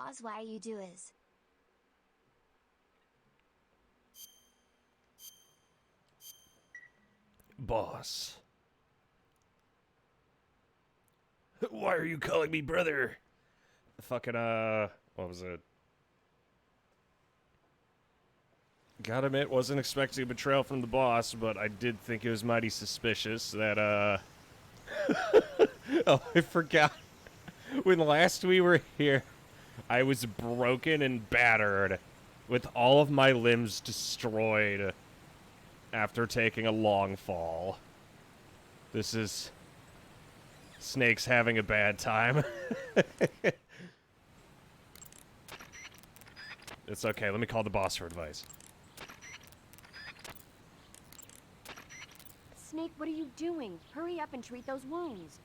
Boss, why you do is? Boss. Why are you calling me brother? Fucking, what was it? Gotta admit, wasn't expecting a betrayal from the boss, but I did think it was mighty suspicious that, oh, I forgot. When last we were here, I was broken and battered, with all of my limbs destroyed after taking a long fall. This is Snake's having a bad time. It's okay, let me call the boss for advice. Snake, what are you doing? Hurry up and treat those wounds.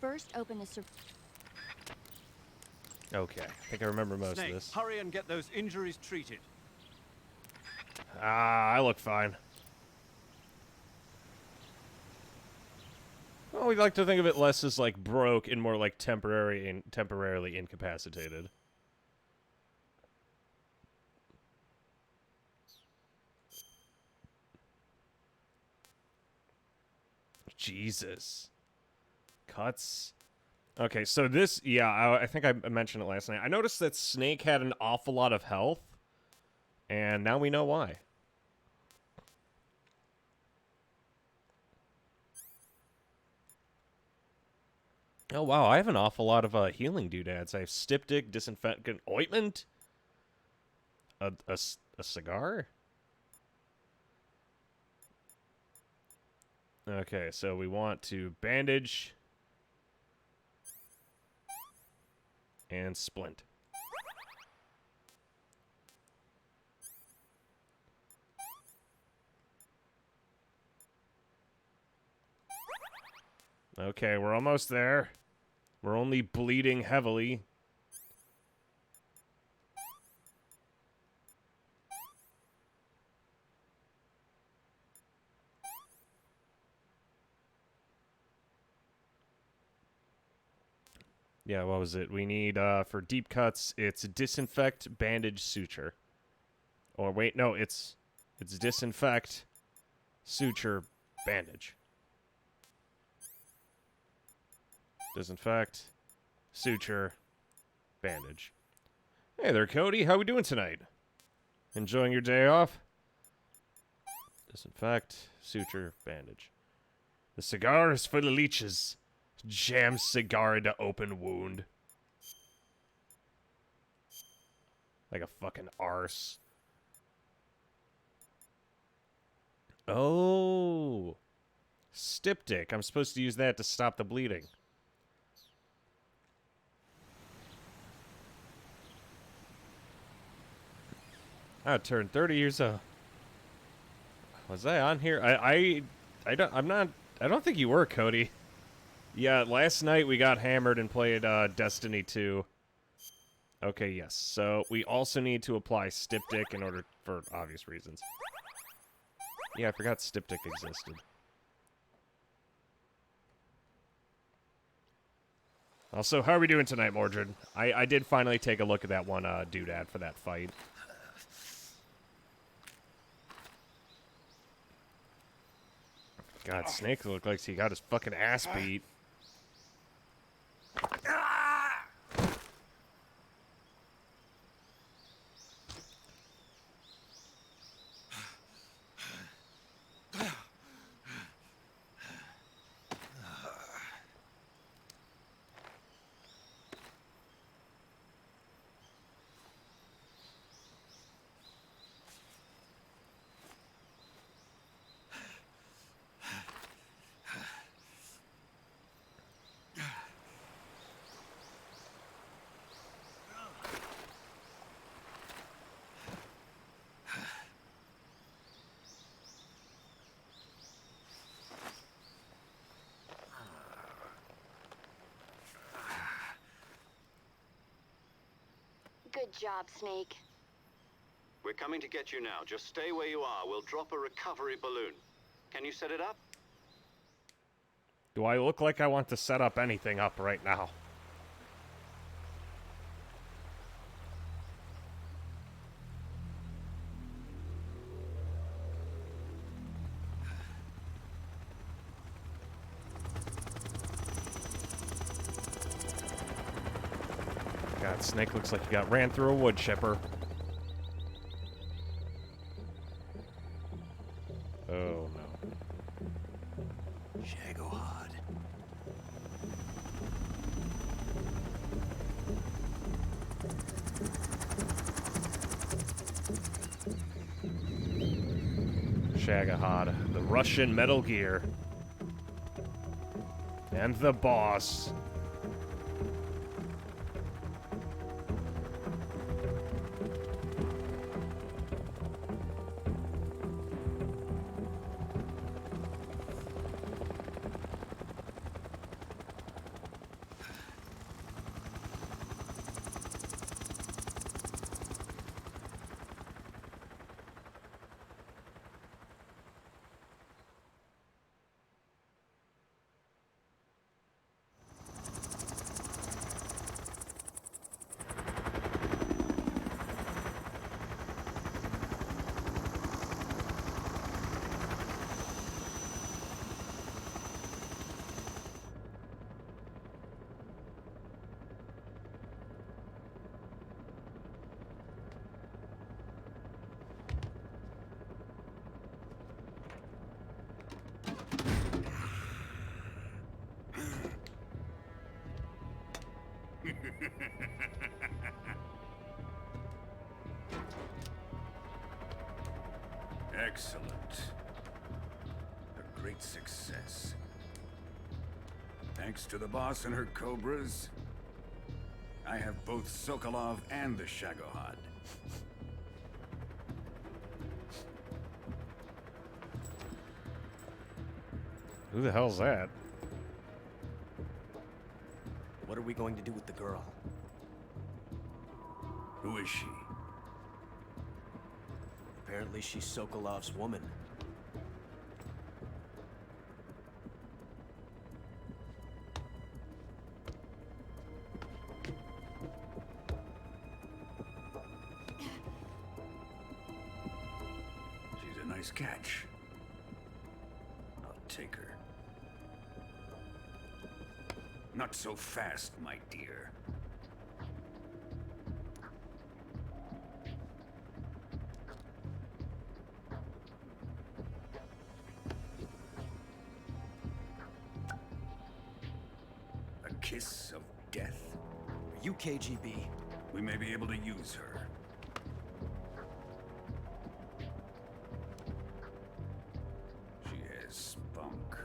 First, open the Okay, I think I remember most Snake, of this. hurry and get those injuries treated. Ah, I look fine. Well, we like to think of it less as like broke and more like temporarily incapacitated. Jesus. Cuts. Okay, so this, yeah, I think I mentioned it last night. I noticed that Snake had an awful lot of health, and now we know why. Oh, wow, I have an awful lot of healing doodads. I have Styptic, Disinfectant Ointment, a cigar? Okay, so we want to bandage and splint. Okay, we're almost there. We're only bleeding heavily. Yeah, what was it? We need, for deep cuts, it's disinfect, bandage, suture. Or wait, no, it's disinfect, suture, bandage. Disinfect, suture, bandage. Hey there, Cody. How we doing tonight? Enjoying your day off? Disinfect, suture, bandage. The cigar is full of leeches. Jam cigar into open wound. Like a fucking arse. Oh. Styptic. I'm supposed to use that to stop the bleeding. I turned 30 years old. Was I on here? I don't think you were, Cody. Yeah, last night we got hammered and played Destiny 2. Okay, yes. So we also need to apply Styptic in order for obvious reasons. Yeah, I forgot Styptic existed. Also, how are we doing tonight, Mordred? I did finally take a look at that one doodad for that fight. God, Snake looked like he got his fucking ass beat. Good job, Snake. We're coming to get you now. Just stay where you are. We'll drop a recovery balloon. Can you set it up? Do I look like I want to set up anything up right now? God, Snake looks like he got ran through a wood chipper. Oh, no. Shagohod. Shagohod, the Russian Metal Gear. And the boss. Excellent. A great success. Thanks to the boss and her cobras, I have both Sokolov and the Shagohod. Who the hell's that? What are we going to do with the girl? Who is she? Apparently she's Sokolov's woman. She's a nice catch. I'll take her. Not so fast, my dear. A kiss of death. Are you KGB? We may be able to use her. She has spunk.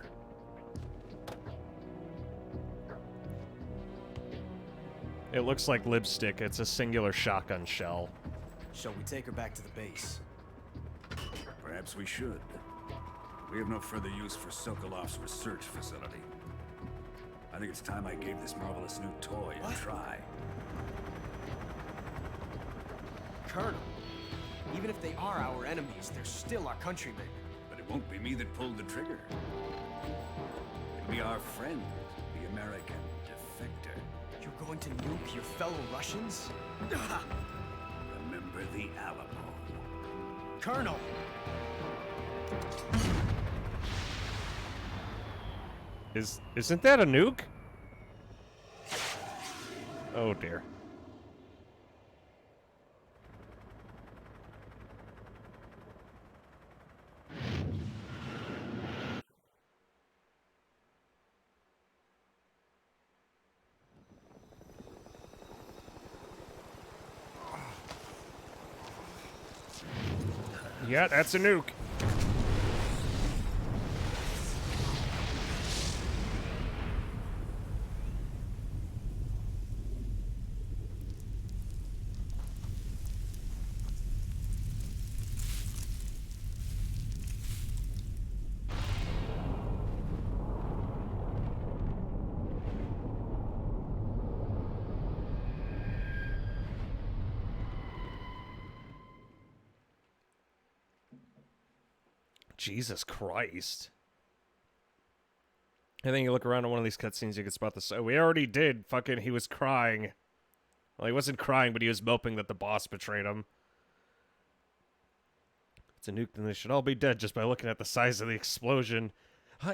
It looks like lipstick. It's a singular shotgun shell. Shall we take her back to the base? Perhaps we should. We have no further use for Sokolov's research facility. I think it's time I gave this marvelous new toy a try. Colonel, even if they are our enemies, they're still our countrymen. But it won't be me that pulled the trigger. It'll be our friend, the American defector. You're going to nuke your fellow Russians? Remember the Alamo. Colonel! Isn't that a nuke? Oh dear. Yeah, that's a nuke. Jesus Christ. I think you look around at one of these cutscenes, you can spot this. Oh, we already did. Fucking, he was crying. Well, he wasn't crying, but he was moping that the boss betrayed him. It's a nuke, then they should all be dead just by looking at the size of the explosion.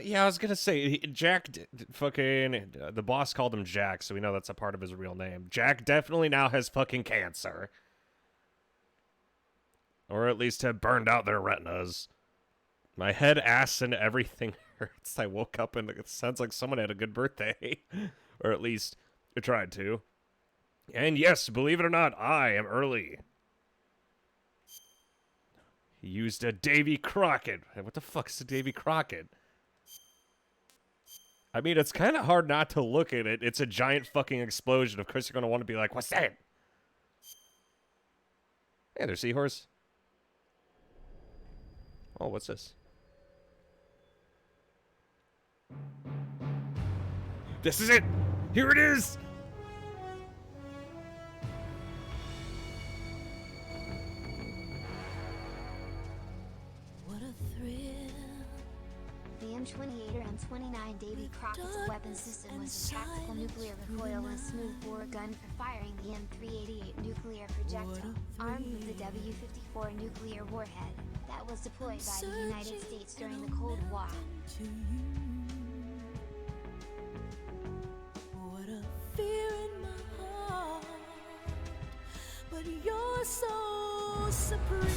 Yeah, I was gonna say Jack. Fucking the boss called him Jack, so we know that's a part of his real name. Jack definitely now has fucking cancer, or at least have burned out their retinas. My head, ass, and everything hurts. I woke up and it sounds like someone had a good birthday, or at least tried to. And yes, believe it or not, I am early. He used a Davy Crockett. What the fuck's a Davy Crockett? I mean, it's kind of hard not to look at it. It's a giant fucking explosion. Of course, you're going to want to be like, what's that? Hey, there's Seahorse. Oh, what's this? This is it! Here it is! What a thrill. The M28 or M29 Davy Crockett's weapon system was a tactical nuclear recoilless smoothbore gun for firing the M388 nuclear projectile, armed with the W-54 nuclear warhead that was deployed by the United States during the Cold War. To you. What a fear in my heart, but you're so supreme.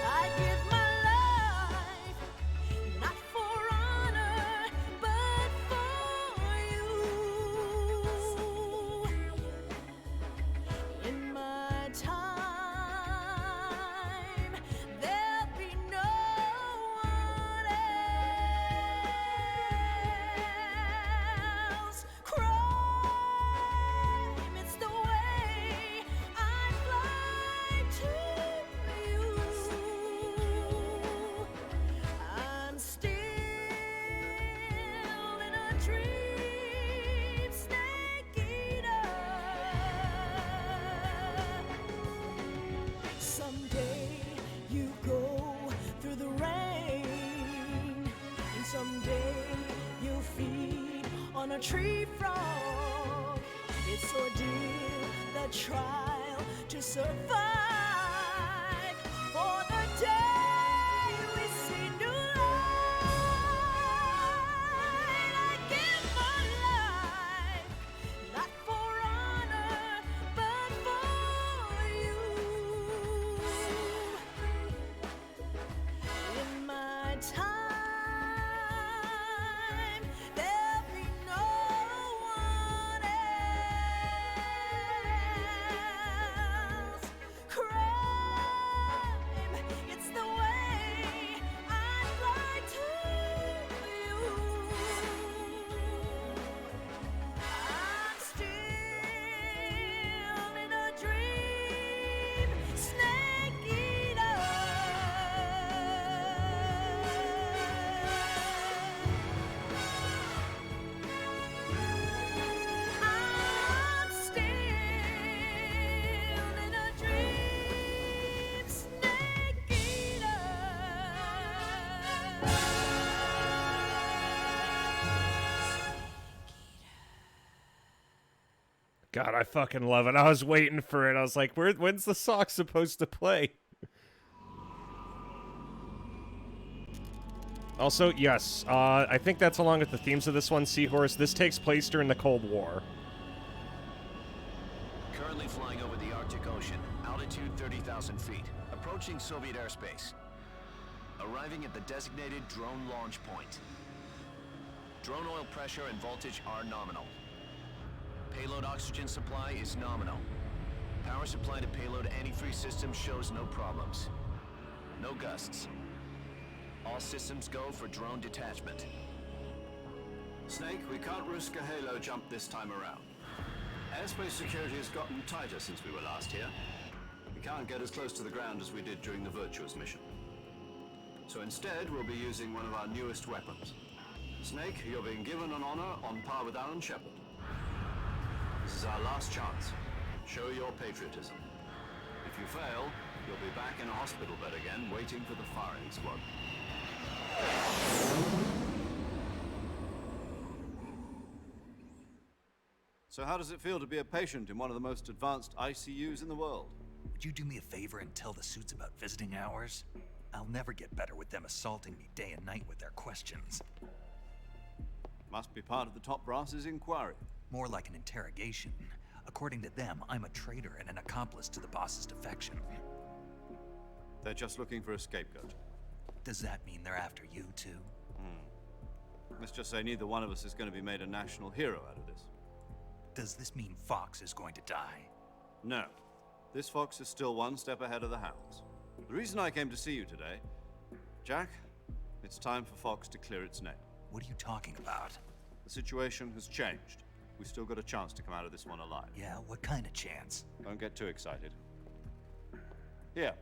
I give my life, not for honor, but for you. In my time, there'll be no one else. Crime, it's the way I fly to you. I'm still in a dream, snake eater. Someday you go through the rain, and someday you'll feed on a tree frog. It's ordeal, the trial to survive. For the day we see new light, I give my life, not for honor, but for you. In my time, there'll be no one else. Crime, it's the way I fly to you. I'm still in a dream, snake eater. I'm still in a dream, snake eater. God, I fucking love it. I was waiting for it. I was like, when's the song supposed to play? Also, yes, I think that's along with the themes of this one, Seahorse. This takes place during the Cold War. Currently flying over the Arctic Ocean, altitude 30,000 feet, approaching Soviet airspace. Arriving at the designated drone launch point. Drone oil pressure and voltage are nominal. Payload oxygen supply is nominal. Power supply to payload antifreeze system shows no problems. No gusts. All systems go for drone detachment. Snake, we can't risk a halo jump this time around. Airspace security has gotten tighter since we were last here. We can't get as close to the ground as we did during the Virtuous mission. So instead, we'll be using one of our newest weapons. Snake, you're being given an honor on par with Alan Shepard. This is our last chance. Show your patriotism. If you fail, you'll be back in a hospital bed again, waiting for the firing squad. So how does it feel to be a patient in one of the most advanced ICUs in the world? Would you do me a favor and tell the suits about visiting hours? I'll never get better with them assaulting me day and night with their questions. Must be part of the top brass's inquiry. More like an interrogation. According to them, I'm a traitor and an accomplice to the boss's defection. They're just looking for a scapegoat. Does that mean they're after you, too? Let's just say neither one of us is going to be made a national hero out of this. Does this mean Fox is going to die? No. This fox is still one step ahead of the hounds. The reason I came to see you today, Jack, it's time for Fox to clear its name. What are you talking about? The situation has changed. We've still got a chance to come out of this one alive. Yeah, what kind of chance? Don't get too excited. Here,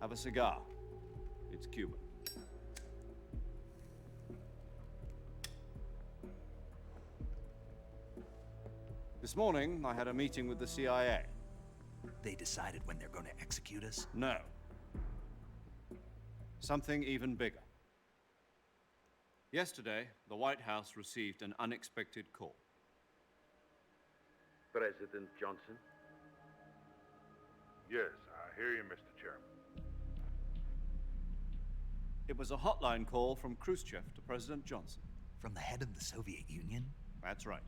have a cigar. It's Cuban. This morning, I had a meeting with the CIA. They decided when they're going to execute us? No. Something even bigger. Yesterday, the White House received an unexpected call. President Johnson? Yes, I hear you, Mr. Chairman. It was a hotline call from Khrushchev to President Johnson. From the head of the Soviet Union? That's right.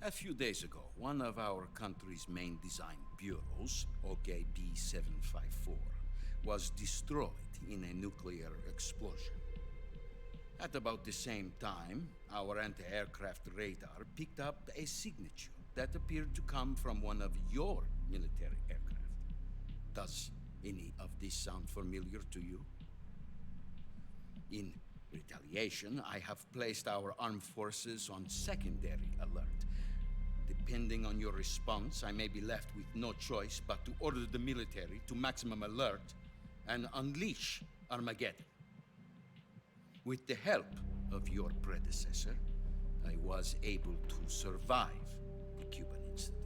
A few days ago, one of our country's main design bureaus, OKB 754, was destroyed in a nuclear explosion. At about the same time, our anti-aircraft radar picked up a signature that appeared to come from one of your military aircraft. Does any of this sound familiar to you? In retaliation, I have placed our armed forces on secondary alert. Depending on your response, I may be left with no choice but to order the military to maximum alert and unleash Armageddon. With the help of your predecessor, I was able to survive the Cuban incident.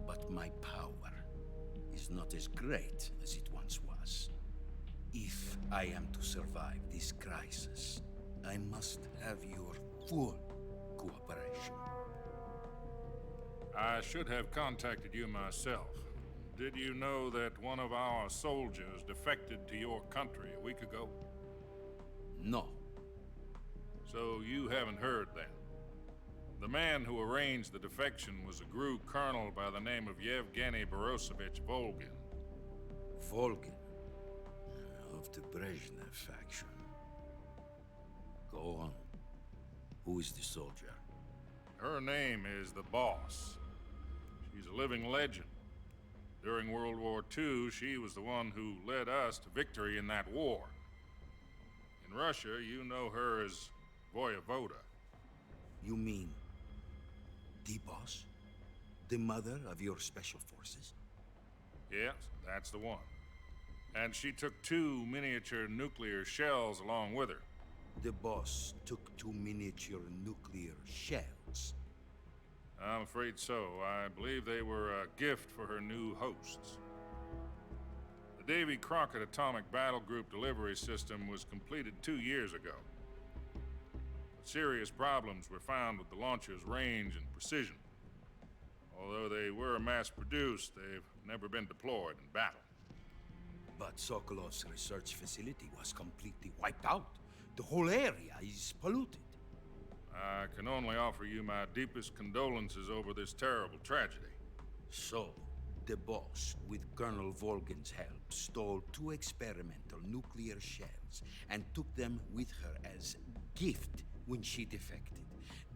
But my power is not as great as it once was. If I am to survive this crisis, I must have your full cooperation. I should have contacted you myself. Did you know that one of our soldiers defected to your country a week ago? No. So you haven't heard then. The man who arranged the defection was a GRU colonel by the name of Yevgeny Borosovich Volgin. Volgin, of the Brezhnev faction. Go on. Who is the soldier? Her name is the Boss. She's a living legend. During World War II, she was the one who led us to victory in that war. In Russia, you know her as Voyevoda. You mean the Boss? The mother of your special forces? Yes, that's the one. And she took 2 miniature nuclear shells along with her. The Boss took 2 miniature nuclear shells. I'm afraid so. I believe they were a gift for her new hosts. The Davy Crockett Atomic Battle Group delivery system was completed 2 years ago. But serious problems were found with the launcher's range and precision. Although they were mass-produced, they've never been deployed in battle. But Sokolov's research facility was completely wiped out. The whole area is polluted. I can only offer you my deepest condolences over this terrible tragedy. So, the Boss, with Colonel Volgin's help, stole 2 experimental nuclear shells and took them with her as gift when she defected.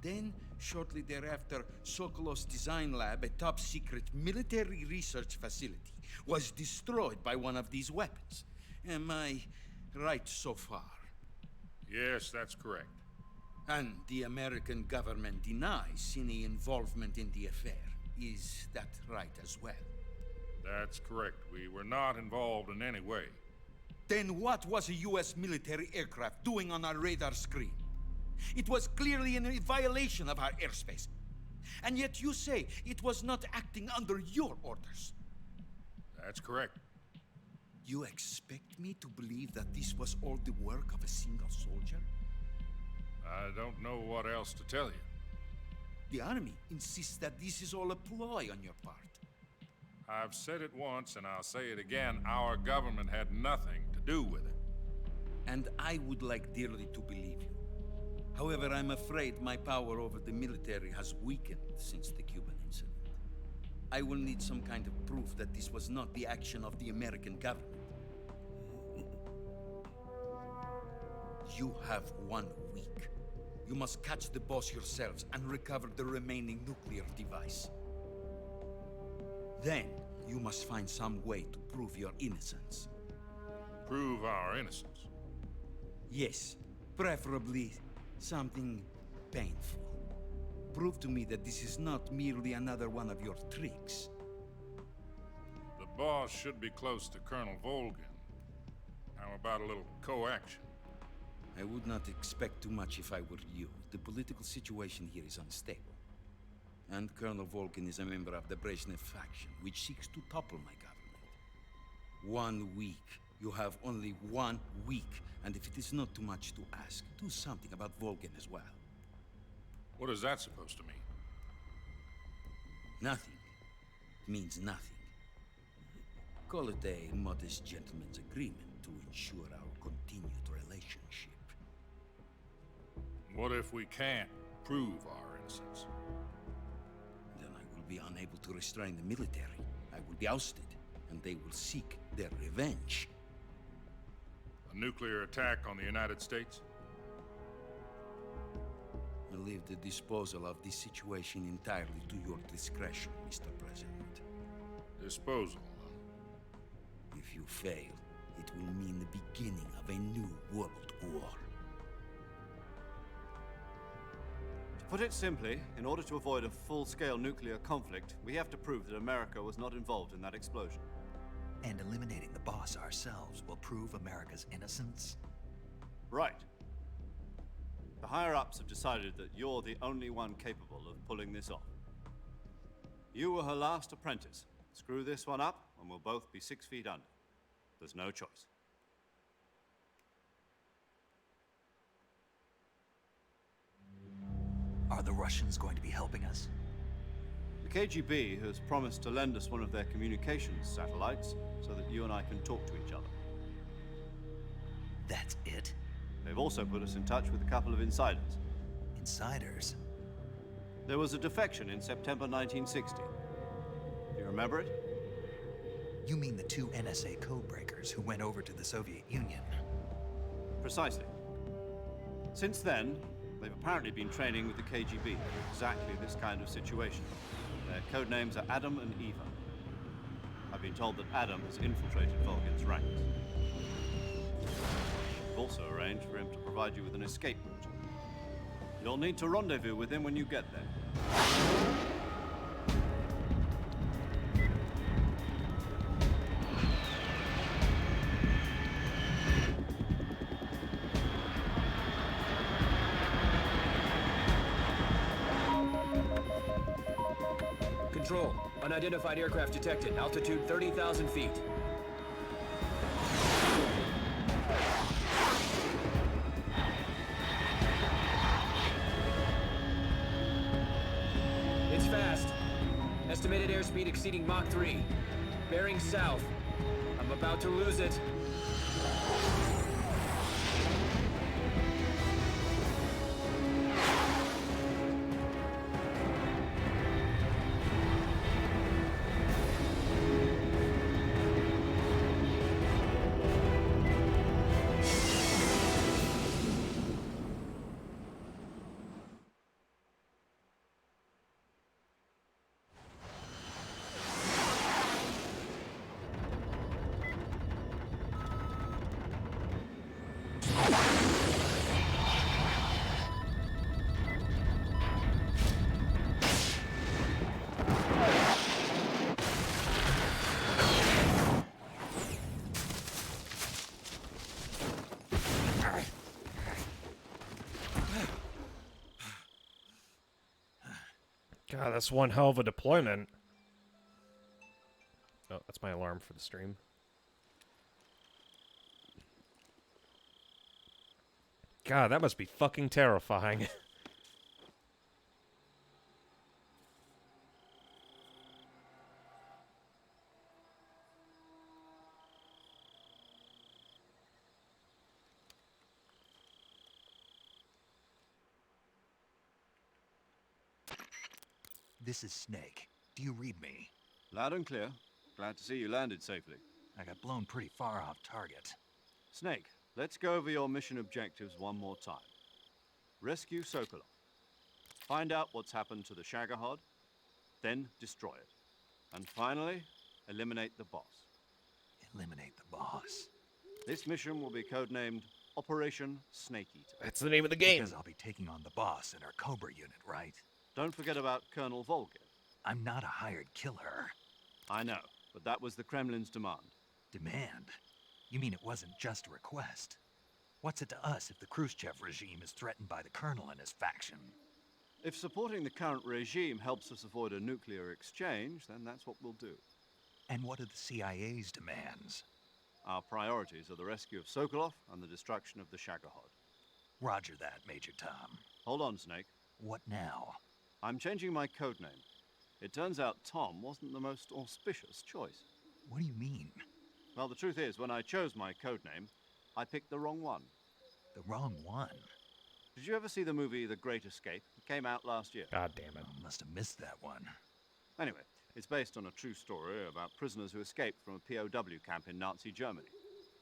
Then, shortly thereafter, Sokolov's design lab, a top-secret military research facility, was destroyed by one of these weapons. Am I right so far? Yes, that's correct. And the American government denies any involvement in the affair. Is that right as well? That's correct. We were not involved in any way. Then what was a U.S. military aircraft doing on our radar screen? It was clearly in a violation of our airspace. And yet you say it was not acting under your orders. That's correct. You expect me to believe that this was all the work of a single soldier? I don't know what else to tell you. The Army insists that this is all a ploy on your part. I've said it once and I'll say it again. Our government had nothing to do with it. And I would like dearly to believe you. However, I'm afraid my power over the military has weakened since the Cuban incident. I will need some kind of proof that this was not the action of the American government. You have 1 week. You must catch the boss yourselves and recover the remaining nuclear device. Then, you must find some way to prove your innocence. Prove our innocence. Yes, preferably something painful. Prove to me that this is not merely another one of your tricks. The boss should be close to Colonel Volgin. How about a little co-action? I would not expect too much if I were you. The political situation here is unstable. And Colonel Volgin is a member of the Brezhnev faction, which seeks to topple my government. 1 week. You have only 1 week. And if it is not too much to ask, do something about Volgin as well. What is that supposed to mean? Nothing. It means nothing. Call it a modest gentleman's agreement to ensure our continued relationship. What if we can't prove our innocence? Then I will be unable to restrain the military. I will be ousted, and they will seek their revenge. A nuclear attack on the United States? I leave the disposal of this situation entirely to your discretion, Mr. President. Disposal, huh? If you fail, it will mean the beginning of a new world war. To put it simply, in order to avoid a full-scale nuclear conflict, we have to prove that America was not involved in that explosion. And eliminating the boss ourselves will prove America's innocence? Right. The higher-ups have decided that you're the only one capable of pulling this off. You were her last apprentice. Screw this one up, and we'll both be 6 feet under. There's no choice. Are the Russians going to be helping us? The KGB has promised to lend us one of their communications satellites so that you and I can talk to each other. That's it? They've also put us in touch with a couple of insiders. Insiders? There was a defection in September 1960. Do you remember it? You mean the 2 NSA codebreakers who went over to the Soviet Union? Precisely. Since then, they've apparently been training with the KGB for exactly this kind of situation. Their code names are Adam and Eva. I've been told that Adam has infiltrated Volgin's ranks. We've also arranged for him to provide you with an escape route. You'll need to rendezvous with him when you get there. Control. Unidentified aircraft detected. Altitude 30,000 feet. It's fast. Estimated airspeed exceeding Mach 3. Bearing south. I'm about to lose it. God, that's one hell of a deployment. Oh, that's my alarm for the stream. God, that must be fucking terrifying. This is Snake. Do you read me? Loud and clear. Glad to see you landed safely. I got blown pretty far off target. Snake, let's go over your mission objectives one more time. Rescue Sokolov. Find out what's happened to the Shagohod, then destroy it. And finally, eliminate the boss. Eliminate the boss. This mission will be codenamed Operation Snake Eater. That's the name of the game. Because I'll be taking on the boss in our Cobra unit, right? Don't forget about Colonel Volgin. I'm not a hired killer. I know, but that was the Kremlin's demand. Demand? You mean it wasn't just a request? What's it to us if the Khrushchev regime is threatened by the Colonel and his faction? If supporting the current regime helps us avoid a nuclear exchange, then that's what we'll do. And what are the CIA's demands? Our priorities are the rescue of Sokolov and the destruction of the Shagohod. Roger that, Major Tom. Hold on, Snake. What now? I'm changing my codename. It turns out Tom wasn't the most auspicious choice. What do you mean? Well, the truth is, when I chose my codename, I picked the wrong one. The wrong one? Did you ever see the movie The Great Escape? It came out last year. God damn it. Must have missed that one. Anyway, it's based on a true story about prisoners who escaped from a POW camp in Nazi Germany.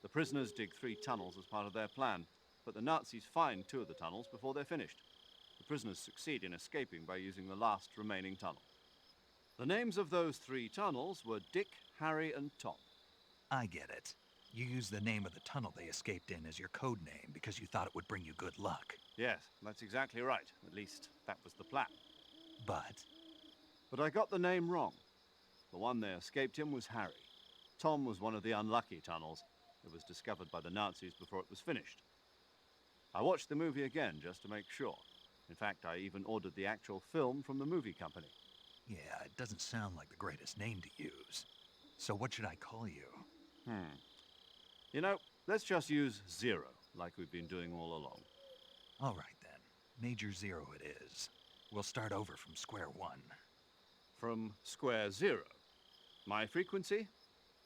The prisoners dig 3 tunnels as part of their plan, but the Nazis find 2 of the tunnels before they're finished. The prisoners succeed in escaping by using the last remaining tunnel. The names of those 3 tunnels were Dick, Harry, and Tom. I get it. You used the name of the tunnel they escaped in as your code name because you thought it would bring you good luck. Yes, that's exactly right. At least, that was the plan. But I got the name wrong. The one they escaped in was Harry. Tom was one of the unlucky tunnels. It was discovered by the Nazis before it was finished. I watched the movie again just to make sure. In fact, I even ordered the actual film from the movie company. yeah, it doesn't sound like the greatest name to use. So what should I call you? You know, let's just use Zero, like we've been doing all along. All right then. Major Zero it is. We'll start over from square one. From square 0. My frequency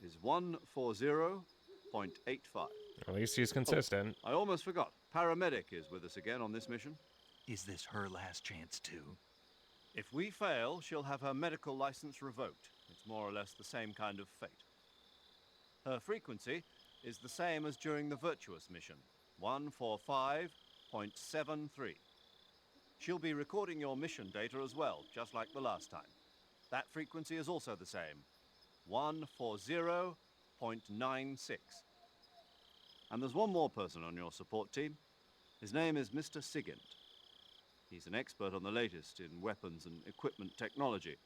is 140.85. At least he's consistent. I almost forgot. Paramedic is with us again on this mission. Is this her last chance too? If we fail, she'll have her medical license revoked. It's more or less the same kind of fate. Her frequency is the same as during the Virtuous mission, 145.73. She'll be recording your mission data as well, just like the last time. That frequency is also the same, 140.96. And there's one more person on your support team. His name is Mr. Sigint. He's an expert on the latest in weapons and equipment technology.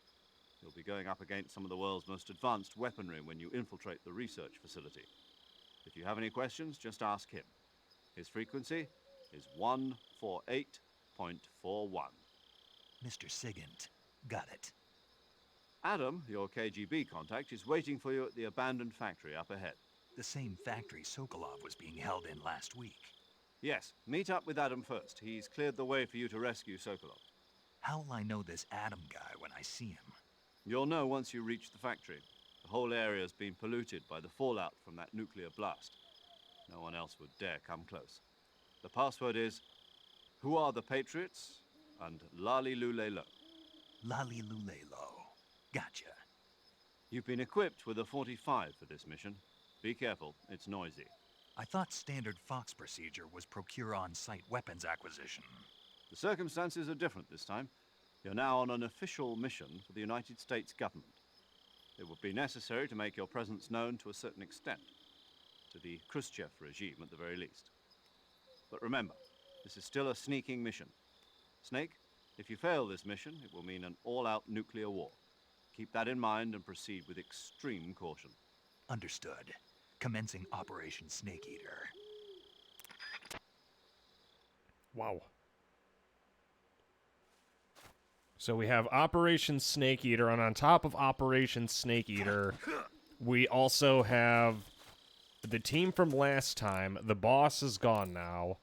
You'll be going up against some of the world's most advanced weaponry when you infiltrate the research facility. If you have any questions, just ask him. His frequency is 148.41. Mr. Sigint. Got it. Adam, your KGB contact, is waiting for you at the abandoned factory up ahead. The same factory Sokolov was being held in last week. Yes, meet up with Adam first. He's cleared the way for you to rescue Sokolov. How will I know this Adam guy when I see him? You'll know once you reach the factory. The whole area's been polluted by the fallout from that nuclear blast. No one else would dare come close. The password is, "Who are the Patriots?" and Lali Lule Lo. Lali Lule Lo. Gotcha. You've been equipped with a 45 for this mission. Be careful, it's noisy. I thought standard Fox procedure was procure on-site weapons acquisition. The circumstances are different this time. You're now on an official mission for the United States government. It would be necessary to make your presence known to a certain extent, to the Khrushchev regime at the very least. But remember, this is still a sneaking mission. Snake, if you fail this mission, it will mean an all-out nuclear war. Keep that in mind and proceed with extreme caution. Understood. Commencing Operation Snake Eater. Wow. So we have Operation Snake Eater, and on top of Operation Snake Eater, we also have the team from last time. The boss is gone now.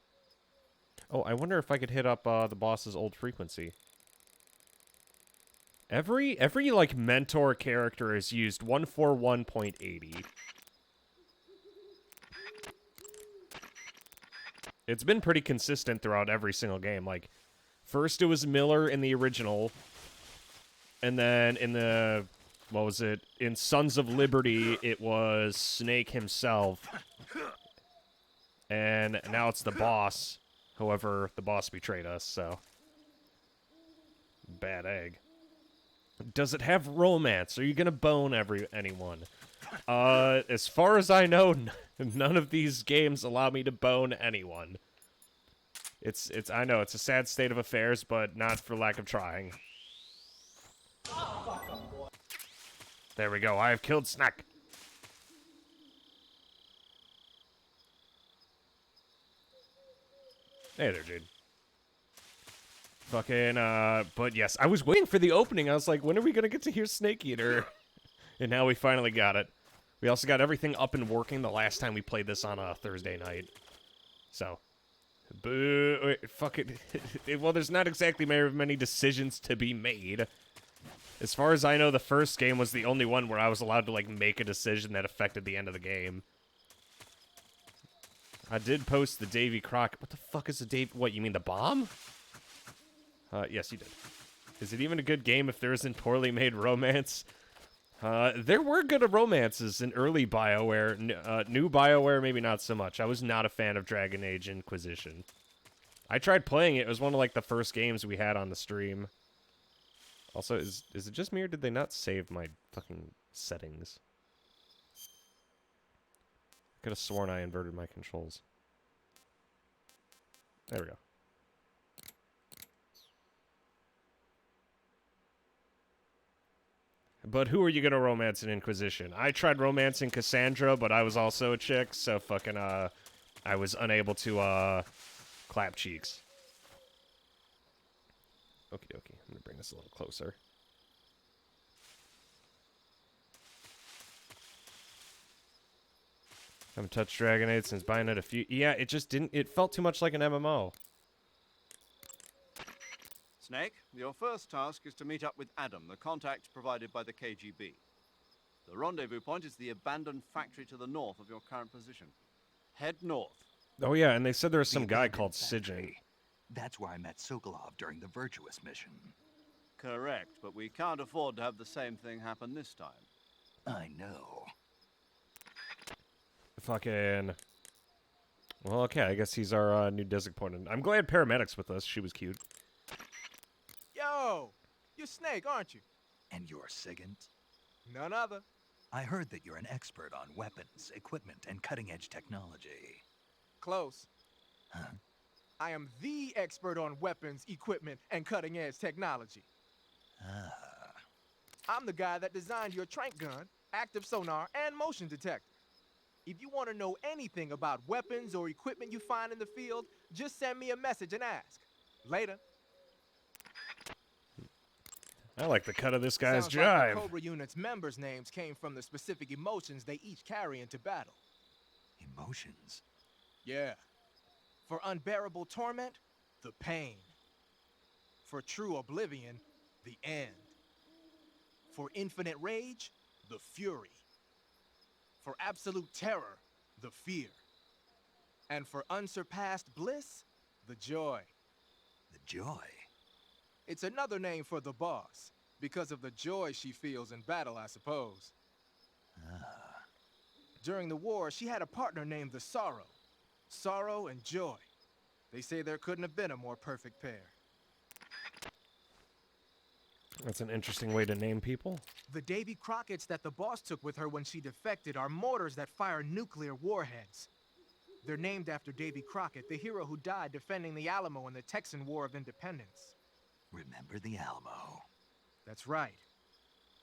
Oh, I wonder if I could hit up the boss's old frequency. Every like mentor character has used 141.80. It's been pretty consistent throughout every single game. Like, first it was Miller in the original, And then in the, what was it? In Sons of Liberty, it was Snake himself. And now it's the boss. However, the boss betrayed us, so. Bad egg. Does it have romance? Are you gonna bone anyone? As far as I know, none of these games allow me to bone anyone. I know, it's a sad state of affairs, but not for lack of trying. There we go, I have killed Snack. Hey there, dude. Fucking, but yes, I was waiting for the opening. I was like, when are we gonna get to hear Snake Eater? And now we finally got it. We also got everything up and working the last time we played this on a Thursday night. So, boo, fuck it. Well, there's not exactly many decisions to be made. As far as I know, the first game was the only one where I was allowed to, like, make a decision that affected the end of the game. I did post the Davy Crockett. What the fuck is the Dave? What, you mean the bomb? Yes, you did. Is it even a good game if there isn't poorly made romance? There were good romances in early BioWare. New BioWare, maybe not so much. I was not a fan of Dragon Age Inquisition. I tried playing it. It was one of, like, the first games we had on the stream. Also, is it just me or did they not save my fucking settings? I could have sworn I inverted my controls. There we go. But who are you gonna romance in Inquisition? I tried romancing Cassandra, but I was also a chick, so fucking, I was unable to, clap cheeks. Okie dokie. I'm gonna bring this a little closer. I haven't touched Dragon Age since Bayonetta a few... Yeah, it just didn't... It felt too much like an MMO. Snake, your first task is to meet up with Adam, the contact provided by the KGB. The rendezvous point is the abandoned factory to the north of your current position. Head north. Oh yeah, and they said there was some guy called Sijin. That's where I met Sokolov during the Virtuous mission. Correct, but we can't afford to have the same thing happen this time. I know. Fucking... Well, okay, I guess he's our new designated. I'm glad Paramedic's with us. She was cute. Yo! You're Snake, aren't you? And you're Sigint? None other. I heard that you're an expert on weapons, equipment, and cutting-edge technology. Close. Huh? I am the expert on weapons, equipment, and cutting-edge technology. Ah. I'm the guy that designed your trank gun, active sonar, and motion detector. If you want to know anything about weapons or equipment you find in the field, just send me a message and ask. Later. I like the cut of this guy's Sounds jive. like the Cobra unit's members' names came from the specific emotions they each carry into battle. Emotions? Yeah. For unbearable torment, the pain. For true oblivion, the end. For infinite rage, the fury. For absolute terror, the fear. And for unsurpassed bliss, the joy. The joy? It's another name for the boss, because of the joy she feels in battle, I suppose. Ah. During the war, she had a partner named the Sorrow. Sorrow and joy. They say there couldn't have been a more perfect pair. That's an interesting way to name people. The Davy Crockett's that the boss took with her when she defected are mortars that fire nuclear warheads. They're named after Davy Crockett, the hero who died defending the Alamo in the Texan War of Independence. Remember the Alamo. That's right.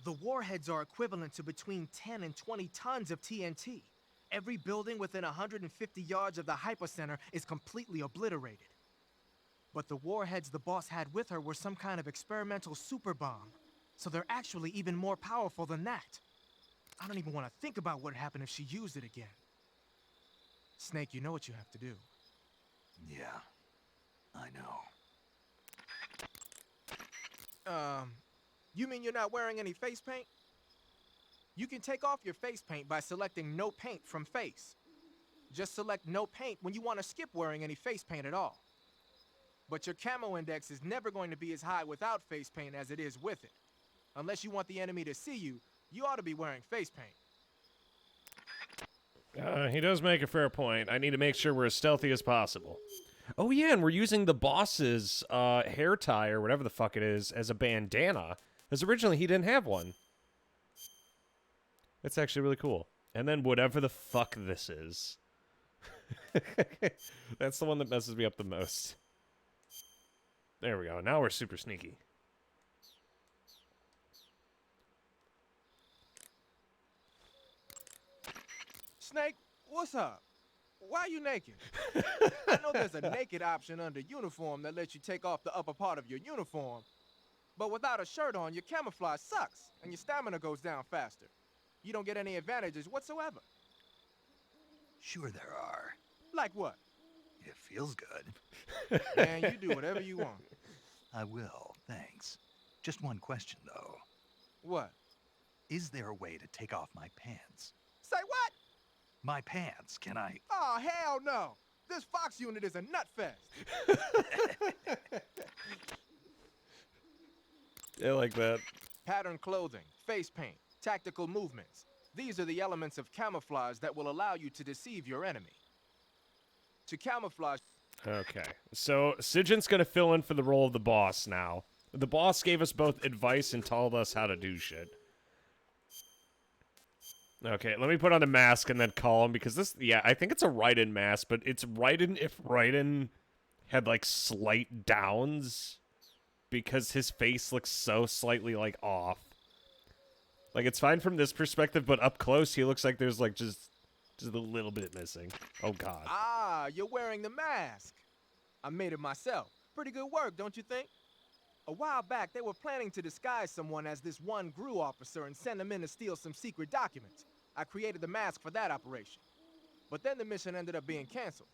The warheads are equivalent to between 10 and 20 tons of TNT. Every building within 150 yards of the hypocenter is completely obliterated. But the warheads the boss had with her were some kind of experimental super bomb. So they're actually even more powerful than that. I don't even want to think about what happened if she used it again. Snake, you know what you have to do. Yeah, I know. You mean you're not wearing any face paint? You can take off your face paint by selecting no paint from face. Just select no paint when you want to skip wearing any face paint at all. But your camo index is never going to be as high without face paint as it is with it. Unless you want the enemy to see you, you ought to be wearing face paint. He does make a fair point. I need to make sure we're as stealthy as possible. Oh yeah, and we're using the boss's hair tie or whatever the fuck it is as a bandana. Because originally he didn't have one. It's actually really cool. And then whatever the fuck this is. That's the one that messes me up the most. There we go. Now we're super sneaky. Snake, what's up? Why are you naked? I know there's a naked option under uniform that lets you take off the upper part of your uniform. But without a shirt on, your camouflage sucks, and your stamina goes down faster. You don't get any advantages whatsoever. Sure there are. Like what? It feels good. Man, you do whatever you want. I will, thanks. Just one question, though. What? Is there a way to take off my pants? Say what? My pants, can I? Oh, hell no! This Fox unit is a nut fest! I like that. Patterned clothing, face paint, tactical movements. These are the elements of camouflage that will allow you to deceive your enemy. To camouflage... Okay, so Sigint's gonna fill in for the role of the boss now. The boss gave us both advice and told us how to do shit. Okay, let me put on a mask and then call him, because this, yeah, I think it's a Raiden mask, but it's Raiden if Raiden had, like, slight downs, because his face looks so slightly, like, off. Like, it's fine from this perspective, but up close, he looks like there's, like, just a little bit missing. Oh, God. Ah, you're wearing the mask. I made it myself. Pretty good work, don't you think? A while back, they were planning to disguise someone as this one GRU officer and send him in to steal some secret documents. I created the mask for that operation. But then the mission ended up being canceled.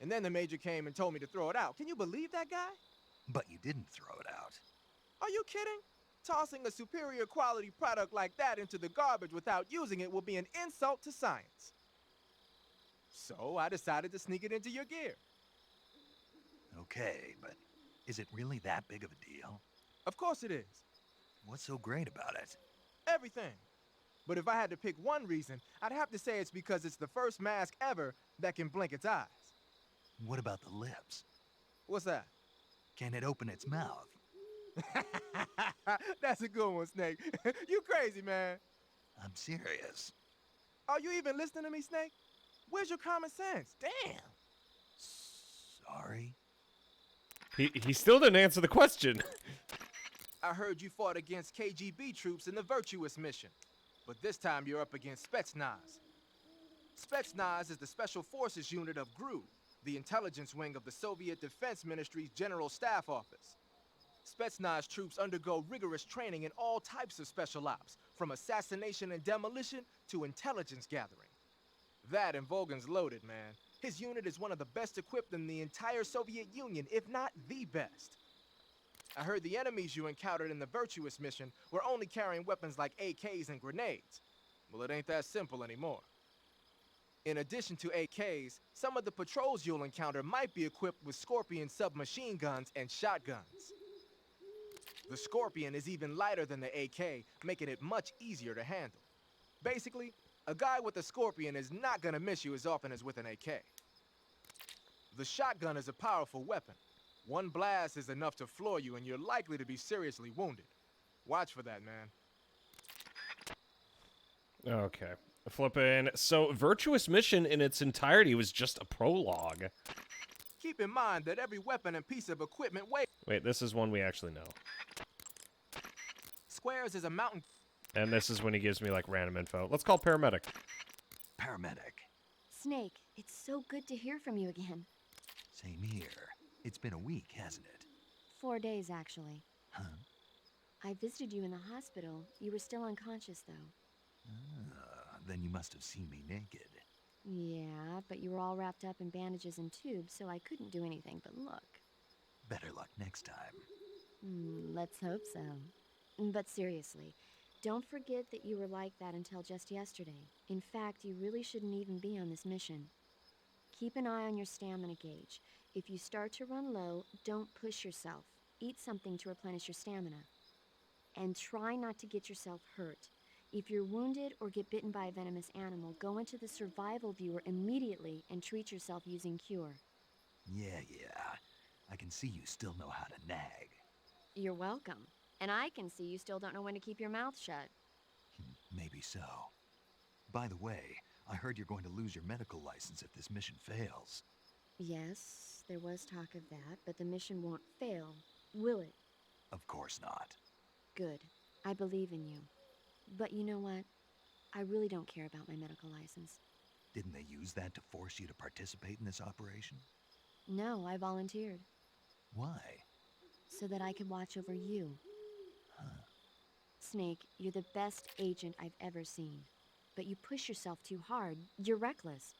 And then the major came and told me to throw it out. Can you believe that guy? But you didn't throw it out. Are you kidding? Tossing a superior quality product like that into the garbage without using it will be an insult to science. So I decided to sneak it into your gear. Okay, but is it really that big of a deal? Of course it is. What's so great about it? Everything. But if I had to pick one reason, I'd have to say it's because it's the first mask ever that can blink its eyes. What about the lips? What's that? Can it open its mouth? That's a good one, Snake. You crazy, man. I'm serious. Are you even listening to me, Snake? Where's your common sense? Damn. Sorry. He still didn't answer the question. I heard you fought against KGB troops in the Virtuous mission. But this time you're up against Spetsnaz. Spetsnaz is the Special Forces unit of GRU, the intelligence wing of the Soviet Defense Ministry's General Staff Office. Spetsnaz troops undergo rigorous training in all types of special ops, from assassination and demolition to intelligence gathering. That and Volgan's loaded, man. His unit is one of the best equipped in the entire Soviet Union, if not the best. I heard the enemies you encountered in the Virtuous mission were only carrying weapons like AKs and grenades. Well, it ain't that simple anymore. In addition to AKs, some of the patrols you'll encounter might be equipped with Scorpion submachine guns and shotguns. The Scorpion is even lighter than the AK, making it much easier to handle. Basically, a guy with a Scorpion is not gonna miss you as often as with an AK. The shotgun is a powerful weapon. One blast is enough to floor you, and you're likely to be seriously wounded. Watch for that, man. Okay. Flippin'. So, Virtuous Mission in its entirety was just a prologue. Keep in mind that every weapon and piece of equipment weighs... Wait, this is one we actually know. Squares is a mountain... And this is when he gives me, like, random info. Let's call paramedic. Paramedic. Snake, it's so good to hear from you again. Same here. It's been a week, hasn't it? 4 days, actually. Huh? I visited you in the hospital. You were still unconscious, though. Then you must have seen me naked. Yeah, but you were all wrapped up in bandages and tubes, so I couldn't do anything but look. Better luck next time. Let's hope so. But seriously, don't forget that you were like that until just yesterday. In fact, you really shouldn't even be on this mission. Keep an eye on your stamina gauge. If you start to run low, don't push yourself. Eat something to replenish your stamina. And try not to get yourself hurt. If you're wounded or get bitten by a venomous animal, go into the survival viewer immediately and treat yourself using Cure. Yeah. I can see you still know how to nag. You're welcome. And I can see you still don't know when to keep your mouth shut. Maybe so. By the way, I heard you're going to lose your medical license if this mission fails. Yes, there was talk of that, but the mission won't fail, will it? Of course not. Good. I believe in you. But you know what? I really don't care about my medical license. Didn't they use that to force you to participate in this operation? No, I volunteered. Why? So that I could watch over you. Huh. Snake, you're the best agent I've ever seen. But you push yourself too hard. You're reckless.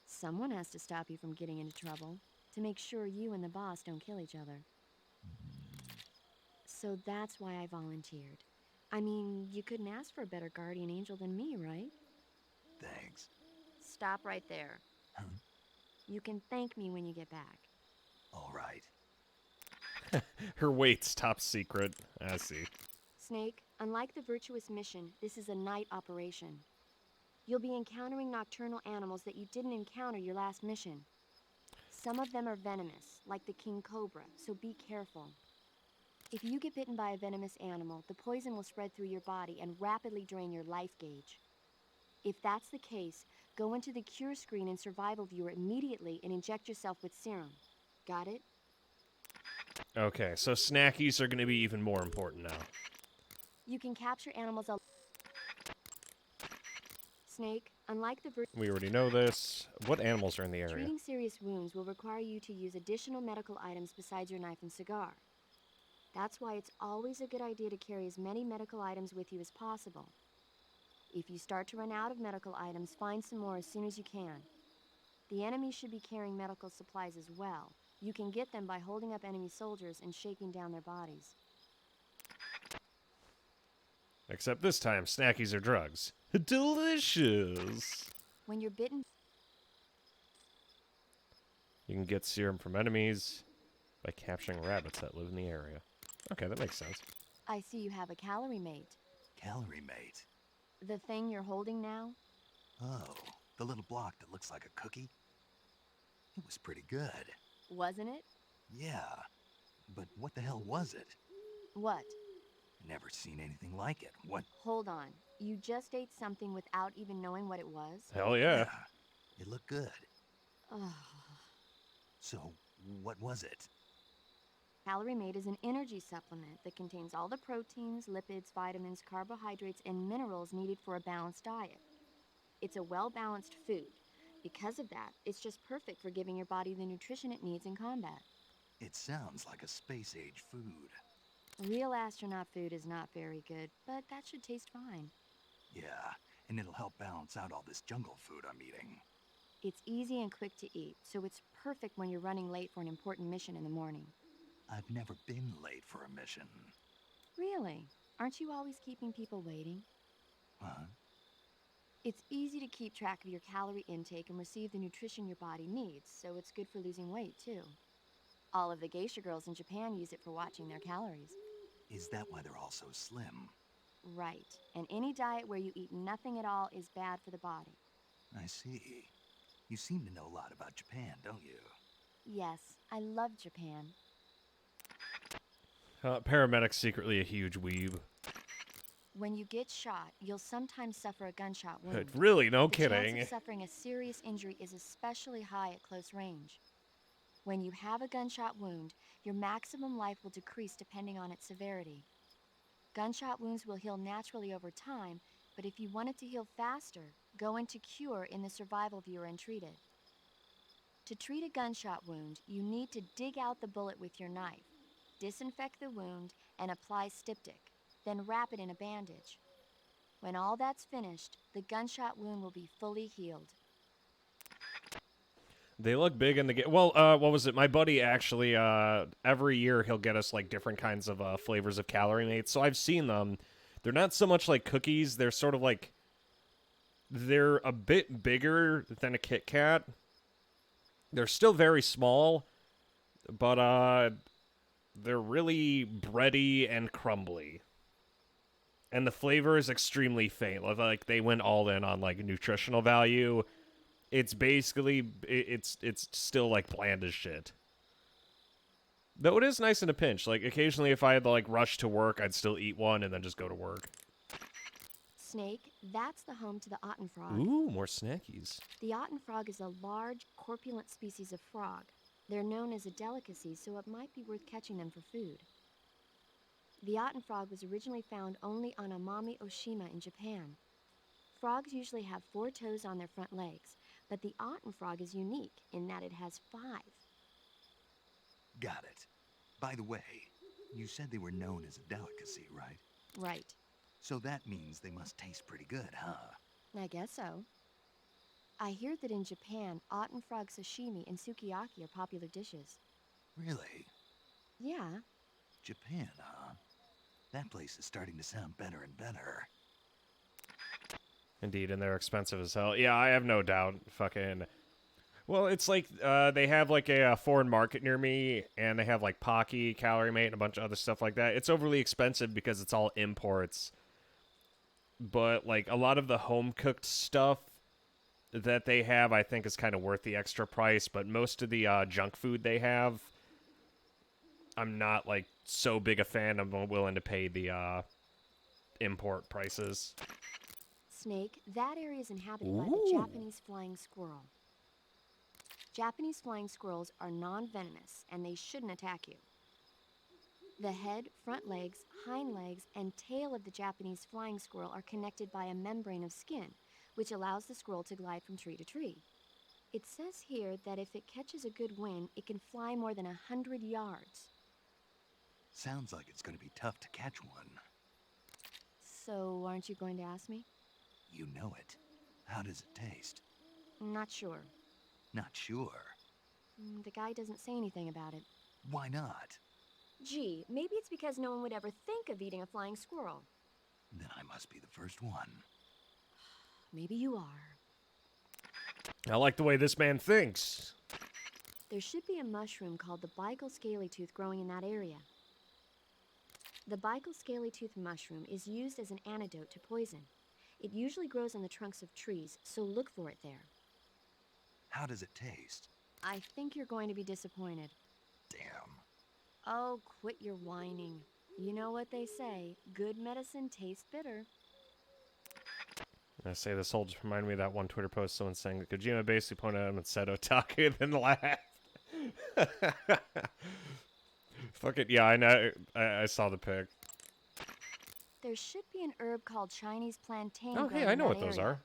Someone has to stop you from getting into trouble, to make sure you and the boss don't kill each other. So that's why I volunteered. I mean, you couldn't ask for a better guardian angel than me, right? Thanks. Stop right there. Huh? You can thank me when you get back. All right. Her weight's top secret. I see. Snake, unlike the Virtuous mission, this is a night operation. You'll be encountering nocturnal animals that you didn't encounter your last mission. Some of them are venomous, like the king cobra, so be careful. If you get bitten by a venomous animal, the poison will spread through your body and rapidly drain your life gauge. If that's the case, go into the cure screen in survival viewer immediately and inject yourself with serum. Got it? Okay, so snackies are going to be even more important now. You can capture animals Snake, unlike the We already know this. What animals are in the area? treating serious wounds will require you to use additional medical items besides your knife and cigar. That's why it's always a good idea to carry as many medical items with you as possible. If you start to run out of medical items, find some more as soon as you can. The enemy should be carrying medical supplies as well. You can get them by holding up enemy soldiers and shaking down their bodies. Except this time, snackies are drugs. Delicious! When you're bitten, You can get serum from enemies by capturing rabbits that live in the area. Okay, that makes sense. I see you have a calorie mate. Calorie mate. The thing you're holding now? Oh, the little block that looks like a cookie? It was pretty good. Wasn't it? Yeah, but what the hell was it? What? Never seen anything like it. What? Hold on. You just ate something without even knowing what it was? Hell yeah. It looked good. Oh. So, what was it? Calorie Mate is an energy supplement that contains all the proteins, lipids, vitamins, carbohydrates, and minerals needed for a balanced diet. It's a well-balanced food. Because of that, it's just perfect for giving your body the nutrition it needs in combat. It sounds like a space-age food. Real astronaut food is not very good, but that should taste fine. Yeah, and it'll help balance out all this jungle food I'm eating. It's easy and quick to eat, so it's perfect when you're running late for an important mission in the morning. I've never been late for a mission. Really? Aren't you always keeping people waiting? Huh? It's easy to keep track of your calorie intake and receive the nutrition your body needs, so it's good for losing weight, too. All of the geisha girls in Japan use it for watching their calories. Is that why they're all so slim? Right. And any diet where you eat nothing at all is bad for the body. I see. You seem to know a lot about Japan, don't you? Yes, I love Japan. Paramedic's secretly a huge weeb. When you get shot, you'll sometimes suffer a gunshot wound. Really? No The kidding. chance of suffering a serious injury is especially high at close range. When you have a gunshot wound, your maximum life will decrease depending on its severity. Gunshot wounds will heal naturally over time, but if you want it to heal faster, go into Cure in the survival viewer and treat it. To treat a gunshot wound, you need to dig out the bullet with your knife, disinfect the wound, and apply styptic, then wrap it in a bandage. When all that's finished, the gunshot wound will be fully healed. They look big in the game. Well, what was it? My buddy actually, every year he'll get us like different kinds of flavors of Calorie Mates. So I've seen them. They're not so much like cookies. They're sort of like, they're a bit bigger than a Kit Kat. They're still very small, but they're really bready and crumbly. and the flavor is extremely faint. Like, they went all in on, like, nutritional value. It's basically, it's still, like, bland as shit. Though it is nice in a pinch. Like, occasionally if I had to, like, rush to work, I'd still eat one and then just go to work. Snake, that's the home to the Otten frog. Ooh, more snackies. The Otten frog is a large, corpulent species of frog. They're known as a delicacy, so it might be worth catching them for food. The Otten frog was originally found only on Amami Oshima in Japan. Frogs usually have 4 toes on their front legs, but the Otten frog is unique in that it has 5. Got it. By the way, you said they were known as a delicacy, right? Right. So that means they must taste pretty good, huh? I guess so. I hear that in Japan, Otten frog sashimi and sukiyaki are popular dishes. Really? Yeah. Japan, huh? That place is starting to sound better and better. Indeed, and they're expensive as hell. Yeah, I have no doubt. Fucking... Well, it's like, they have, like, a foreign market near me, and they have, like, Pocky, Calorie Mate, and a bunch of other stuff like that. It's overly expensive because it's all imports. But, like, a lot of the home-cooked stuff that they have, I think, is kind of worth the extra price. But most of the junk food they have, I'm not, like, so big a fan. I'm willing to pay the import prices. Snake, that area is inhabited by the Japanese flying squirrel. Japanese flying squirrels are non-venomous, and they shouldn't attack you. The head, front legs, hind legs, and tail of the Japanese flying squirrel are connected by a membrane of skin, which allows the squirrel to glide from tree to tree. It says here that if it catches a good wind, it can fly more than 100 yards. Sounds like it's going to be tough to catch one. So, aren't you going to ask me? You know it. How does it taste? Not sure. Not sure. The guy doesn't say anything about it. Why not? Gee, maybe it's because no one would ever think of eating a flying squirrel. Then I must be the first one. Maybe you are. I like the way this man thinks. There should be a mushroom called the Baikal scaly-tooth growing in that area. The Baikal scaly-tooth mushroom is used as an antidote to poison. It usually grows on the trunks of trees, so look for it there. How does it taste? I think you're going to be disappointed. Damn. Oh, quit your whining. You know what they say, good medicine tastes bitter. I say this whole just reminded me of that one Twitter post, someone saying that Kojima basically pointed at him and said otaku, then laughed. Fuck it, yeah, I know. I saw the pic. There should be an herb called Chinese plantain. Oh, hey, I know what those are.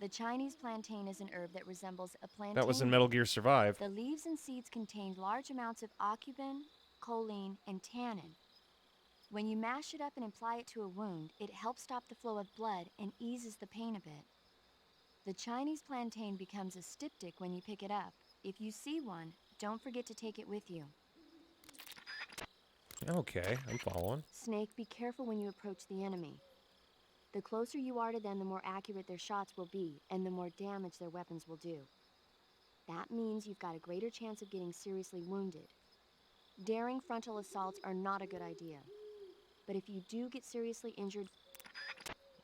The Chinese plantain is an herb that resembles a plantain. That was in Metal Gear Survive. The leaves and seeds contain large amounts of aucubin, choline, and tannin. When you mash it up and apply it to a wound, it helps stop the flow of blood and eases the pain a bit. The Chinese plantain becomes a styptic when you pick it up. If you see one, don't forget to take it with you. Okay, I'm following. Snake, be careful when you approach the enemy. The closer you are to them, the more accurate their shots will be, and the more damage their weapons will do. That means you've got a greater chance of getting seriously wounded. Daring frontal assaults are not a good idea. But if you do get seriously injured...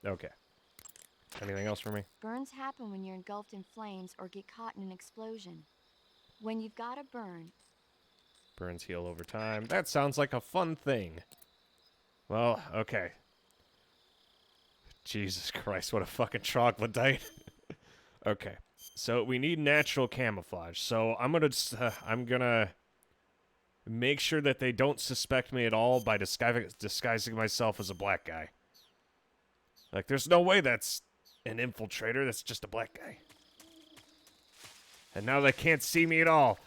Okay. Anything else for me? Burns happen when you're engulfed in flames or get caught in an explosion. When you've got a burn... Burns heal over time. That sounds like a fun thing. Well, okay. Jesus Christ, what a fucking troglodyte. Okay, so we need natural camouflage. So I'm gonna make sure that they don't suspect me at all by disguising myself as a black guy. Like, there's no way that's an infiltrator. That's just a black guy. And now they can't see me at all.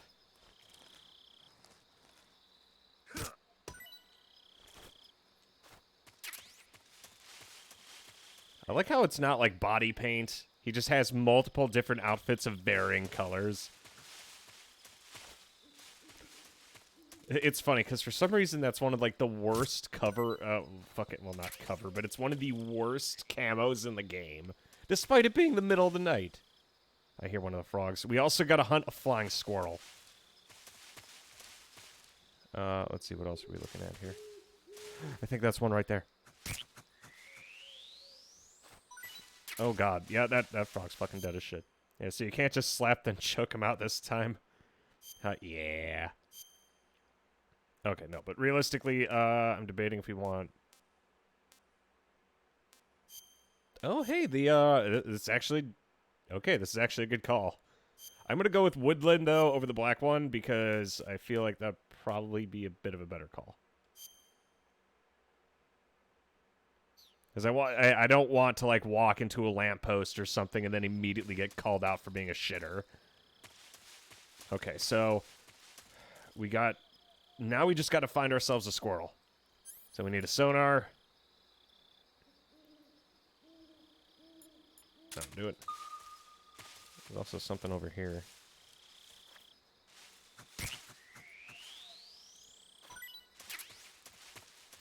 I like how it's not like body paint. He just has multiple different outfits of varying colors. It's funny, because for some reason that's one of, like, the worst cover... well, not cover, but it's one of the worst camos in the game. Despite it being the middle of the night. I hear one of the frogs. We also gotta hunt a flying squirrel. Let's see, what else are we looking at here? I think that's one right there. Oh god, yeah, that frog's fucking dead as shit. Yeah, so you can't just slap then choke him out this time. Yeah. Okay, no, but realistically, I'm debating if we want... Oh, hey, it's actually... Okay, this is actually a good call. I'm gonna go with Woodland, though, over the black one, because I feel like that'd probably be a bit of a better call. Because I don't want to, like, walk into a lamppost or something and then immediately get called out for being a shitter. Okay, so... We got... Now we just gotta find ourselves a squirrel. So we need a sonar. That'll do it. There's also something over here.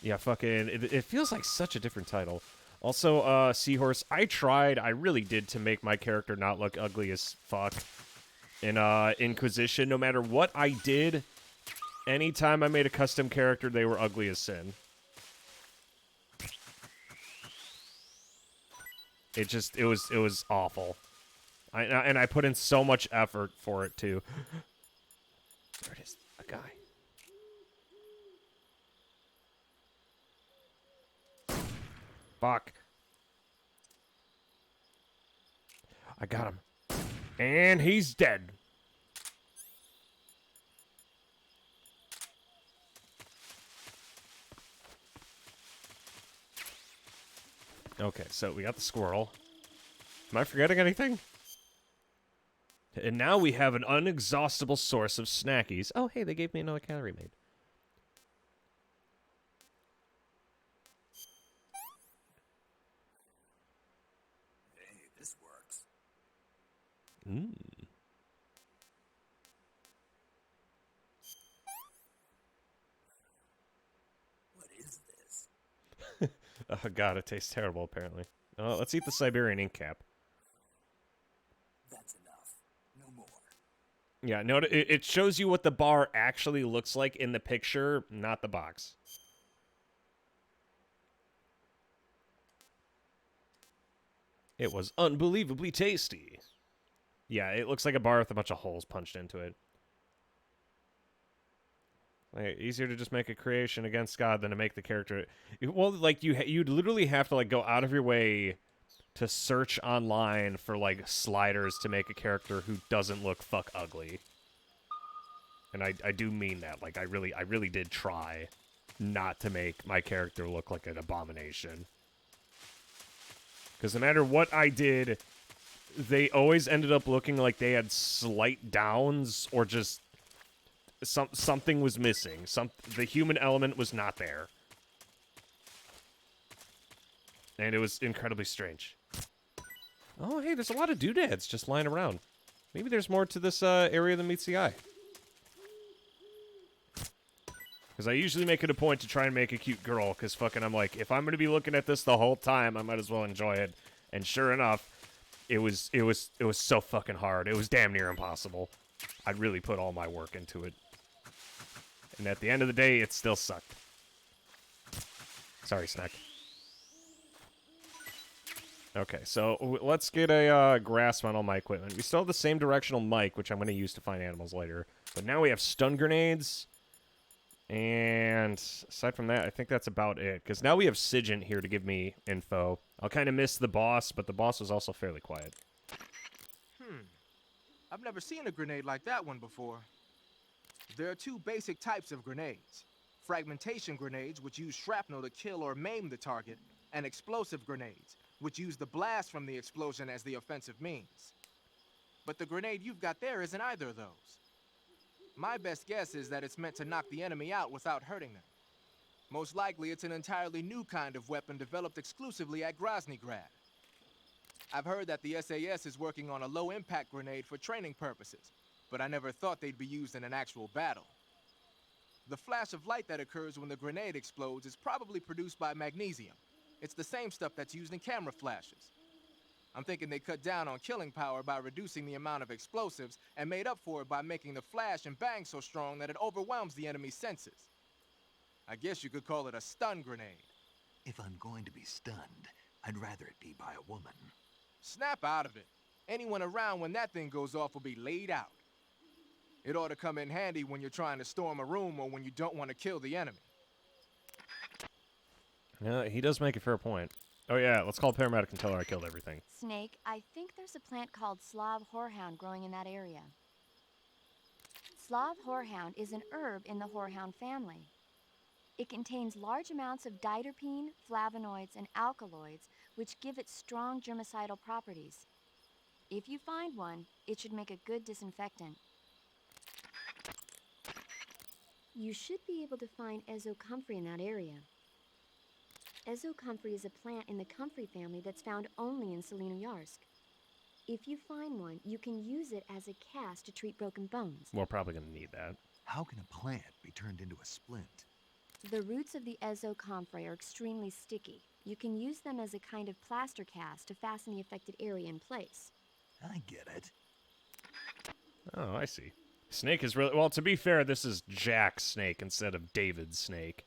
Yeah, fucking... It feels like such a different title. Also, Seahorse, I really did to make my character not look ugly as fuck. In, Inquisition, no matter what I did, anytime I made a custom character, they were ugly as sin. It was awful. And I put in so much effort for it, too. There it is. A guy. Fuck. I got him. And he's dead. Okay, so we got the squirrel. Am I forgetting anything? And now we have an unexhaustible source of snackies. Oh, hey, they gave me another calorie maid. Hey, this works. Mmm. What is this? Oh, God, it tastes terrible, apparently. Let's eat the Siberian ink cap. That's enough. No more. Yeah, no, it shows you what the bar actually looks like in the picture, not the box. It was unbelievably tasty. Yeah, it looks like a bar with a bunch of holes punched into it. Like, easier to just make a creation against God than to make the character... Well, like, you'd literally have to, like, go out of your way to search online for, like, sliders to make a character who doesn't look fuck ugly. And I do mean that. Like, I really did try not to make my character look like an abomination. Because no matter what I did, they always ended up looking like they had slight downs or just... Something was missing. The human element was not there. And it was incredibly strange. Oh, hey, there's a lot of doodads just lying around. Maybe there's more to this area than meets the eye. Because I usually make it a point to try and make a cute girl, because fucking I'm like, if I'm going to be looking at this the whole time, I might as well enjoy it. And sure enough, it was so fucking hard. It was damn near impossible. I'd really put all my work into it. And at the end of the day, it still sucked. Sorry, Snack. Okay, so let's get a grasp on all my equipment. We still have the same directional mic, which I'm going to use to find animals later. But now we have stun grenades. And aside from that, I think that's about it. Because now we have Sigint here to give me info. I'll kind of miss the boss, but the boss was also fairly quiet. I've never seen a grenade like that one before. There are two basic types of grenades. Fragmentation grenades, which use shrapnel to kill or maim the target, and explosive grenades, which use the blast from the explosion as the offensive means. But the grenade you've got there isn't either of those. My best guess is that it's meant to knock the enemy out without hurting them. Most likely it's an entirely new kind of weapon developed exclusively at Groznygrad. I've heard that the SAS is working on a low-impact grenade for training purposes, but I never thought they'd be used in an actual battle. The flash of light that occurs when the grenade explodes is probably produced by magnesium. It's the same stuff that's used in camera flashes. I'm thinking they cut down on killing power by reducing the amount of explosives and made up for it by making the flash and bang so strong that it overwhelms the enemy's senses. I guess you could call it a stun grenade. If I'm going to be stunned, I'd rather it be by a woman. Snap out of it. Anyone around when that thing goes off will be laid out. It ought to come in handy when you're trying to storm a room or when you don't want to kill the enemy. Yeah, he does make a fair point. Oh yeah, let's call paramedic and tell her I killed everything. Snake, I think there's a plant called Slav horehound growing in that area. Slav horehound is an herb in the horehound family. It contains large amounts of diterpene, flavonoids, and alkaloids, which give it strong germicidal properties. If you find one, it should make a good disinfectant. You should be able to find ezocomfrey in that area. Ezocomfrey is a plant in the comfrey family that's found only in Selinoyarsk. If you find one, you can use it as a cast to treat broken bones. We're probably going to need that. How can a plant be turned into a splint? The roots of the ezocomfrey are extremely sticky. You can use them as a kind of plaster cast to fasten the affected area in place. I get it. Oh, I see. Snake is really... Well, to be fair, this is Jack Snake instead of David Snake.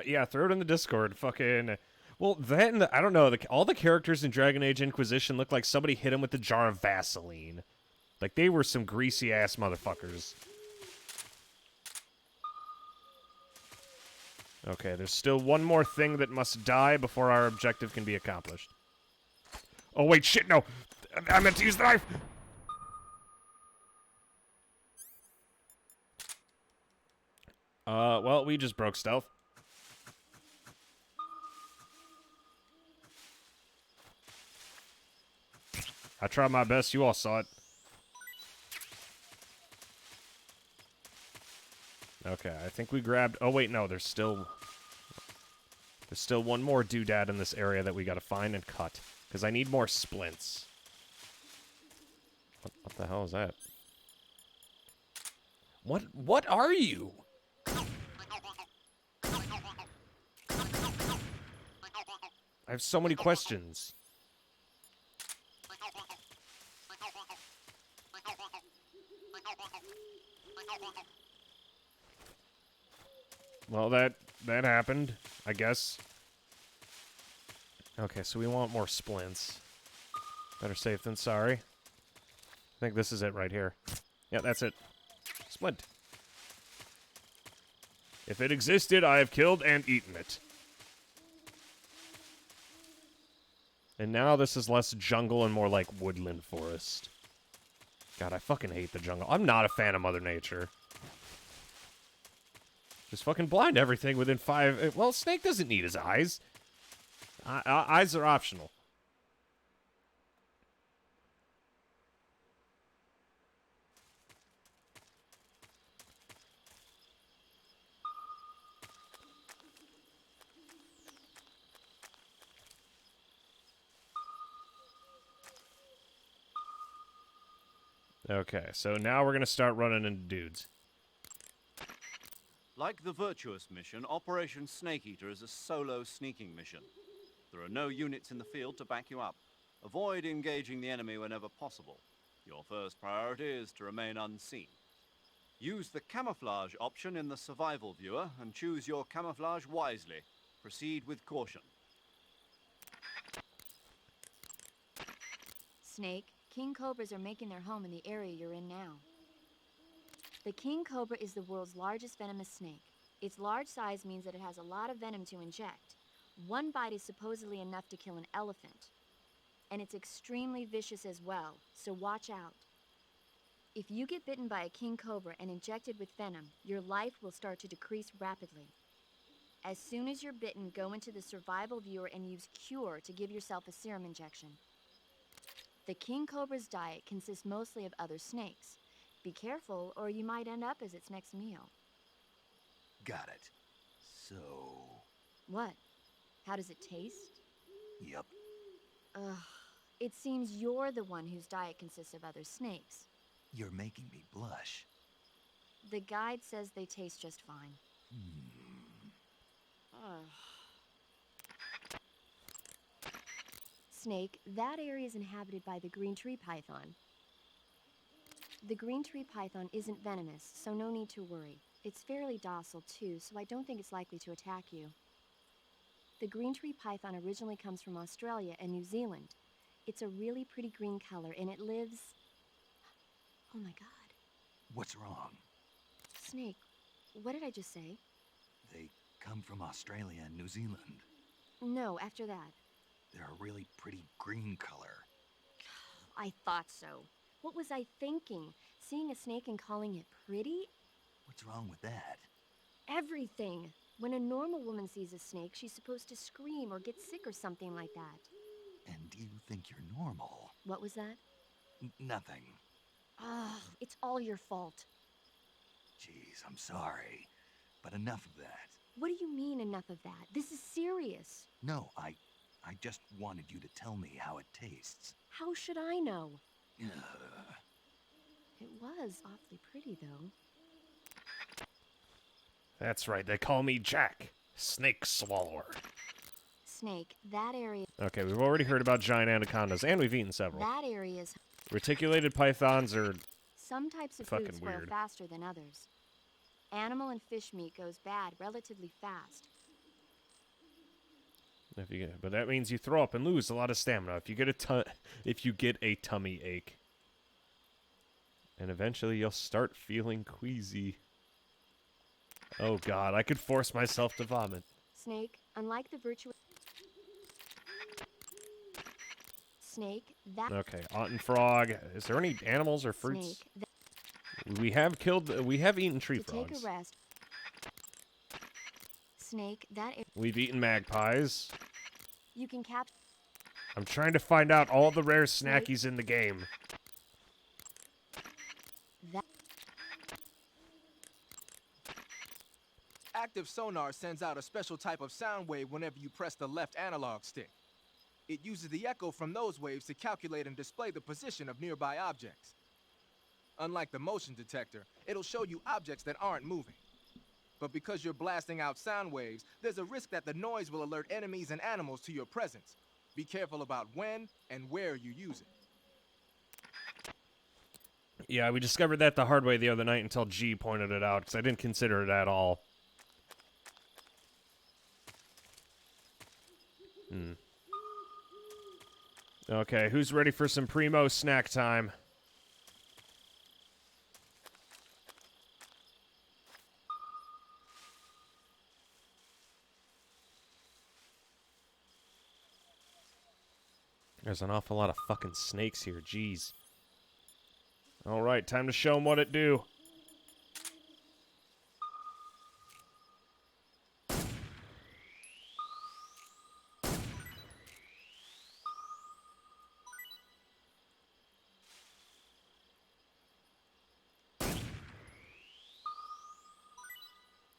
Yeah, throw it in the Discord. Fucking... Well, that and I don't know. All the characters in Dragon Age Inquisition look like somebody hit them with a jar of Vaseline. Like, they were some greasy-ass motherfuckers. Okay, there's still one more thing that must die before our objective can be accomplished. Oh, wait, shit, no! I meant to use the knife! Well, we just broke stealth. I tried my best, you all saw it. Okay, I think we grabbed... Oh, wait, no, there's still one more doodad in this area that we gotta find and cut. Because I need more splints. What the hell is that? What are you? I have so many questions. Well, that happened, I guess. Okay, so we want more splints. Better safe than sorry. I think this is it right here. Yeah, that's it. Splint. If it existed, I have killed and eaten it. And now this is less jungle and more like woodland forest. God, I fucking hate the jungle. I'm not a fan of Mother Nature. Just fucking blind everything within 5... Well, Snake doesn't need his eyes. Eyes are optional. Okay, so now we're going to start running into dudes. Like the Virtuous mission, Operation Snake Eater is a solo sneaking mission. There are no units in the field to back you up. Avoid engaging the enemy whenever possible. Your first priority is to remain unseen. Use the camouflage option in the survival viewer and choose your camouflage wisely. Proceed with caution. Snake, king cobras are making their home in the area you're in now. The king cobra is the world's largest venomous snake. Its large size means that it has a lot of venom to inject. One bite is supposedly enough to kill an elephant. And it's extremely vicious as well, so watch out. If you get bitten by a king cobra and injected with venom, your life will start to decrease rapidly. As soon as you're bitten, go into the survival viewer and use Cure to give yourself a serum injection. The king cobra's diet consists mostly of other snakes. Be careful, or you might end up as its next meal. Got it. So... What? How does it taste? Yep. Ugh. It seems you're the one whose diet consists of other snakes. You're making me blush. The guide says they taste just fine. Ugh. Snake, that area is inhabited by the green tree python. The green tree python isn't venomous, so no need to worry. It's fairly docile too, so I don't think it's likely to attack you. The green tree python originally comes from Australia and New Zealand. It's a really pretty green color, and it lives... Oh my god. What's wrong? Snake, what did I just say? They come from Australia and New Zealand. No, after that. They're a really pretty green color. I thought so. What was I thinking? Seeing a snake and calling it pretty? What's wrong with that? Everything. When a normal woman sees a snake, she's supposed to scream or get sick or something like that. And you think you're normal? What was that? Nothing. Ah, it's all your fault. Jeez, I'm sorry. But enough of that. What do you mean, enough of that? This is serious. No, I just wanted you to tell me how it tastes. How should I know? Ugh. It was awfully pretty, though. That's right, they call me Jack, Snake Swallower. Snake, that area... Okay, we've already heard about giant anacondas, and we've eaten several. That area is... Reticulated pythons are Some types of fucking food spoil weird. faster than others. Animal and fish meat goes bad relatively fast. But that means you throw up and lose a lot of stamina if you get a tummy ache. And eventually you'll start feeling queasy. Oh god, I could force myself to vomit. Snake, unlike the virtuous... Snake, that... Okay, Otten frog. Is there any animals or fruits? Snake, We have eaten tree to frogs. take a rest. Snake, that... We've eaten magpies. You can cap... I'm trying to find out all the rare snackies in the game. That... Active sonar sends out a special type of sound wave whenever you press the left analog stick. It uses the echo from those waves to calculate and display the position of nearby objects. Unlike the motion detector, it'll show you objects that aren't moving. But because you're blasting out sound waves, there's a risk that the noise will alert enemies and animals to your presence. Be careful about when and where you use it. Yeah, we discovered that the hard way the other night until G pointed it out, because I didn't consider it at all. Okay, who's ready for some primo snack time? There's an awful lot of fucking snakes here, jeez. Alright, time to show them what it do.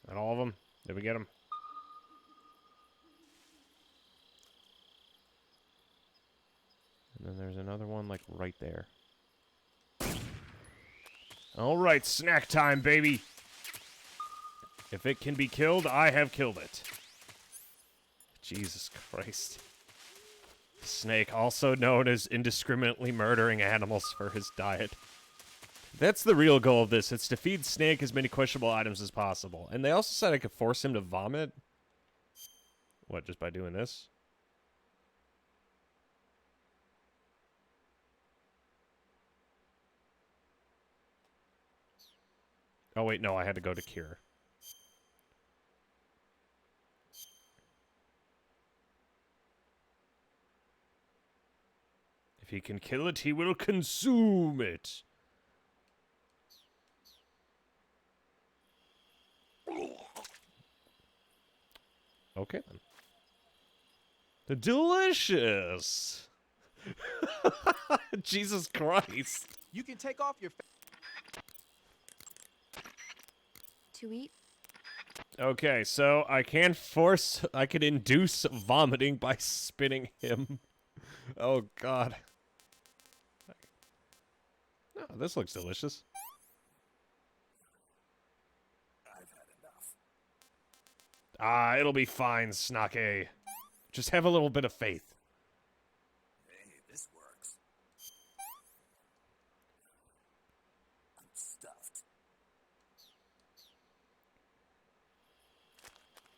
Not all of them. Did we get them? And then there's another one, like, right there. Alright, snack time, baby! If it can be killed, I have killed it. Jesus Christ. Snake, also known as indiscriminately murdering animals for his diet. That's the real goal of this. It's to feed Snake as many questionable items as possible. And they also said I could force him to vomit. What, just by doing this? Oh, wait, no, I had to go to cure. If he can kill it, he will consume it. Okay, then. Delicious! Jesus Christ. You can take off your... To eat? Okay, so I could induce vomiting by spinning him. Oh, God. Oh, this looks delicious. I've had enough. Ah, it'll be fine, Snake. Just have a little bit of faith. Hey, this works. I'm stuffed.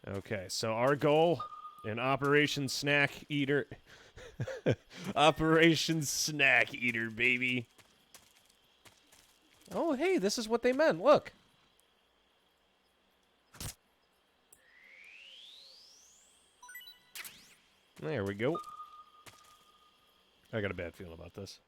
Okay, so our goal And Operation Snack Eater. Operation Snack Eater, baby. Oh, hey, this is what they meant. Look. There we go. I got a bad feeling about this.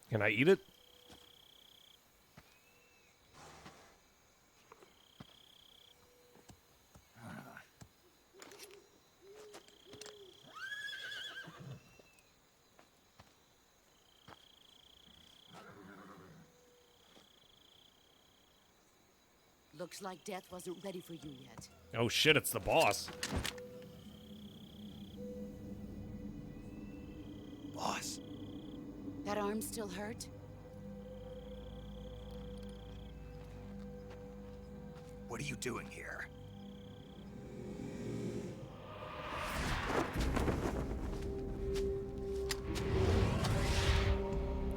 Can I eat it? Looks like death wasn't ready for you yet. Oh shit, it's the boss. Boss. That arm still hurt? What are you doing here?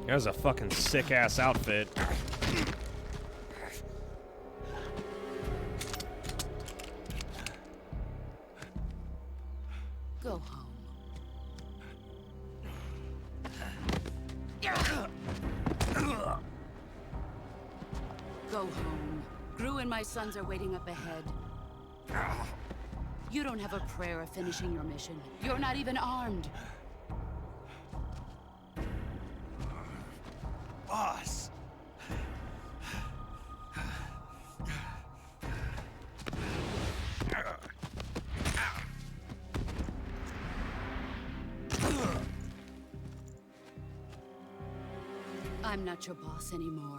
That was a fucking sick-ass outfit. Go home. Go home. Gru and my sons are waiting up ahead. You don't have a prayer of finishing your mission. You're not even armed. Boss. I'm not your boss anymore.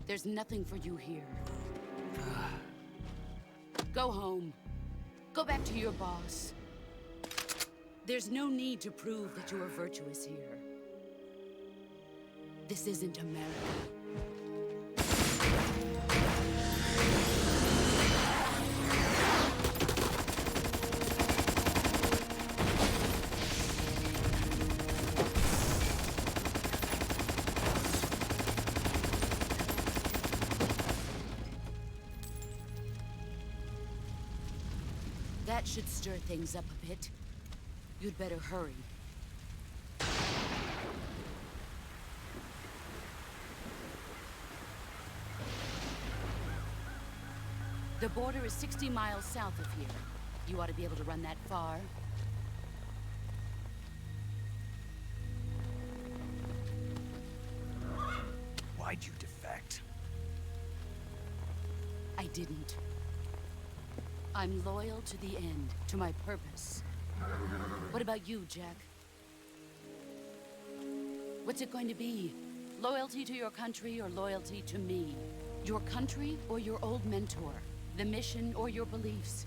There's nothing for you here. Go home. Go back to your boss. There's no need to prove that you are virtuous here. This isn't America. That should stir things up a bit. You'd better hurry. The border is 60 miles south of here. You ought to be able to run that far. Why'd you defect? I didn't. I'm loyal to the end, to my purpose. What about you, Jack? What's it going to be? Loyalty to your country or loyalty to me? Your country or your old mentor? The mission or your beliefs?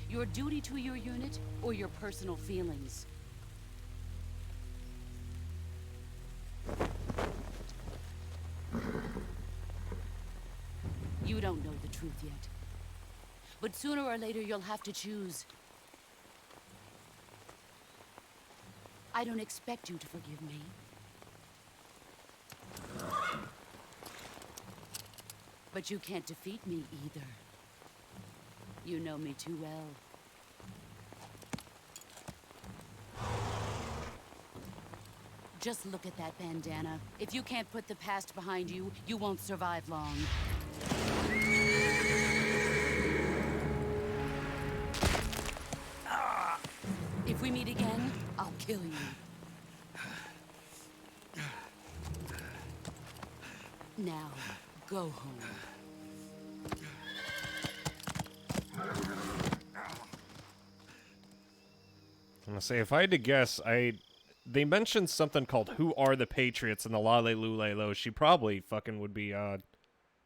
Your duty to your unit or your personal feelings? You don't know the truth yet. But sooner or later, you'll have to choose. I don't expect you to forgive me. But you can't defeat me either. You know me too well. Just look at that bandana. If you can't put the past behind you, you won't survive long. If we meet again, I'll kill you. Now, go home. I'm gonna say, if I had to guess, they mentioned something called "Who Are the Patriots" in the Lale Lule Lo. She probably fucking would be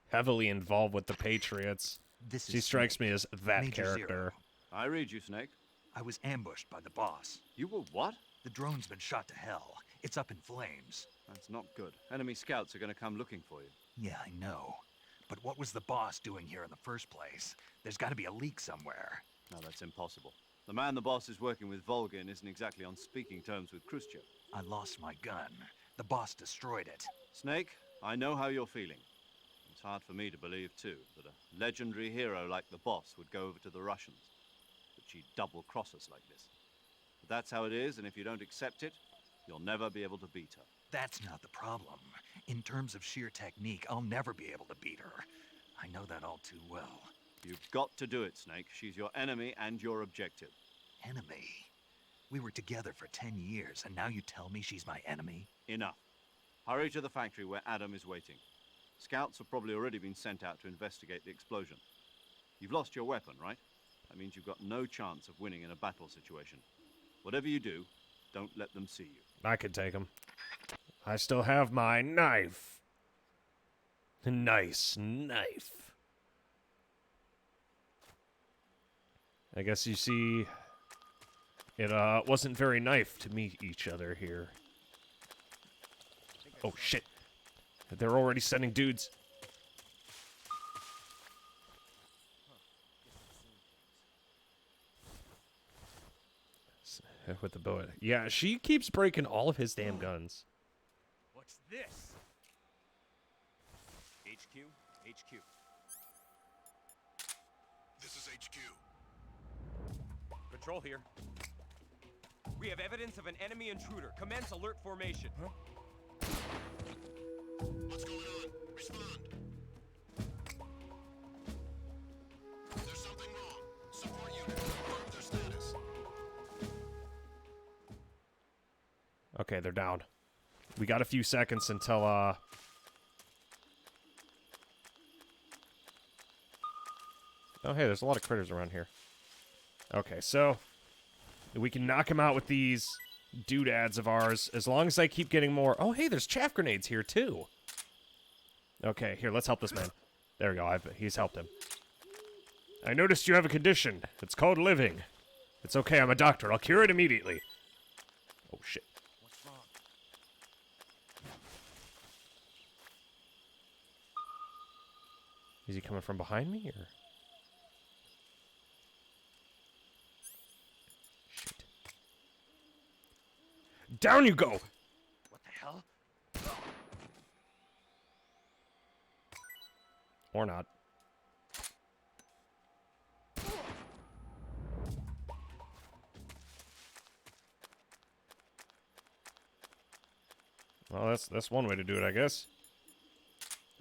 heavily involved with the Patriots. She strikes me as that Major character. Zero. I read you, Snake. I was ambushed by the boss. You were what? The drone's been shot to hell. It's up in flames. That's not good. Enemy scouts are going to come looking for you. Yeah, I know. But what was the boss doing here in the first place? There's got to be a leak somewhere. No, that's impossible. The man the boss is working with, Volgin, isn't exactly on speaking terms with Khrushchev. I lost my gun. The boss destroyed it. Snake, I know how you're feeling. It's hard for me to believe, too, that a legendary hero like the boss would go over to the Russians. That she'd double-cross us like this. But that's how it is, and if you don't accept it, you'll never be able to beat her. That's not the problem. In terms of sheer technique, I'll never be able to beat her. I know that all too well. You've got to do it, Snake. She's your enemy and your objective. Enemy? We were together for 10 years, and now you tell me she's my enemy? Enough. Hurry to the factory where Adam is waiting. Scouts have probably already been sent out to investigate the explosion. You've lost your weapon, right? That means you've got no chance of winning in a battle situation. Whatever you do, don't let them see you. I could take him. I still have my knife. Nice knife. I guess you see, it wasn't very nice to meet each other here. Oh shit. They're already sending dudes. With the bow. Yeah, she keeps breaking all of his damn guns. What's this? HQ? HQ. This is HQ. Patrol here. We have evidence of an enemy intruder. Commence alert formation. Huh? What's going on? Respond. There's something wrong. Support unit. Confirm their status. Okay, they're down. We got a few seconds until, Oh, hey, there's a lot of critters around here. Okay, so we can knock him out with these doodads of ours as long as I keep getting more. Oh, hey, there's chaff grenades here, too. Okay, here, let's help this man. There we go, he's helped him. I noticed you have a condition. It's called living. It's okay, I'm a doctor. I'll cure it immediately. Oh, shit. What's wrong? Is he coming from behind me, or? Shit. Down you go! What the hell? Or not. Well, that's one way to do it, I guess.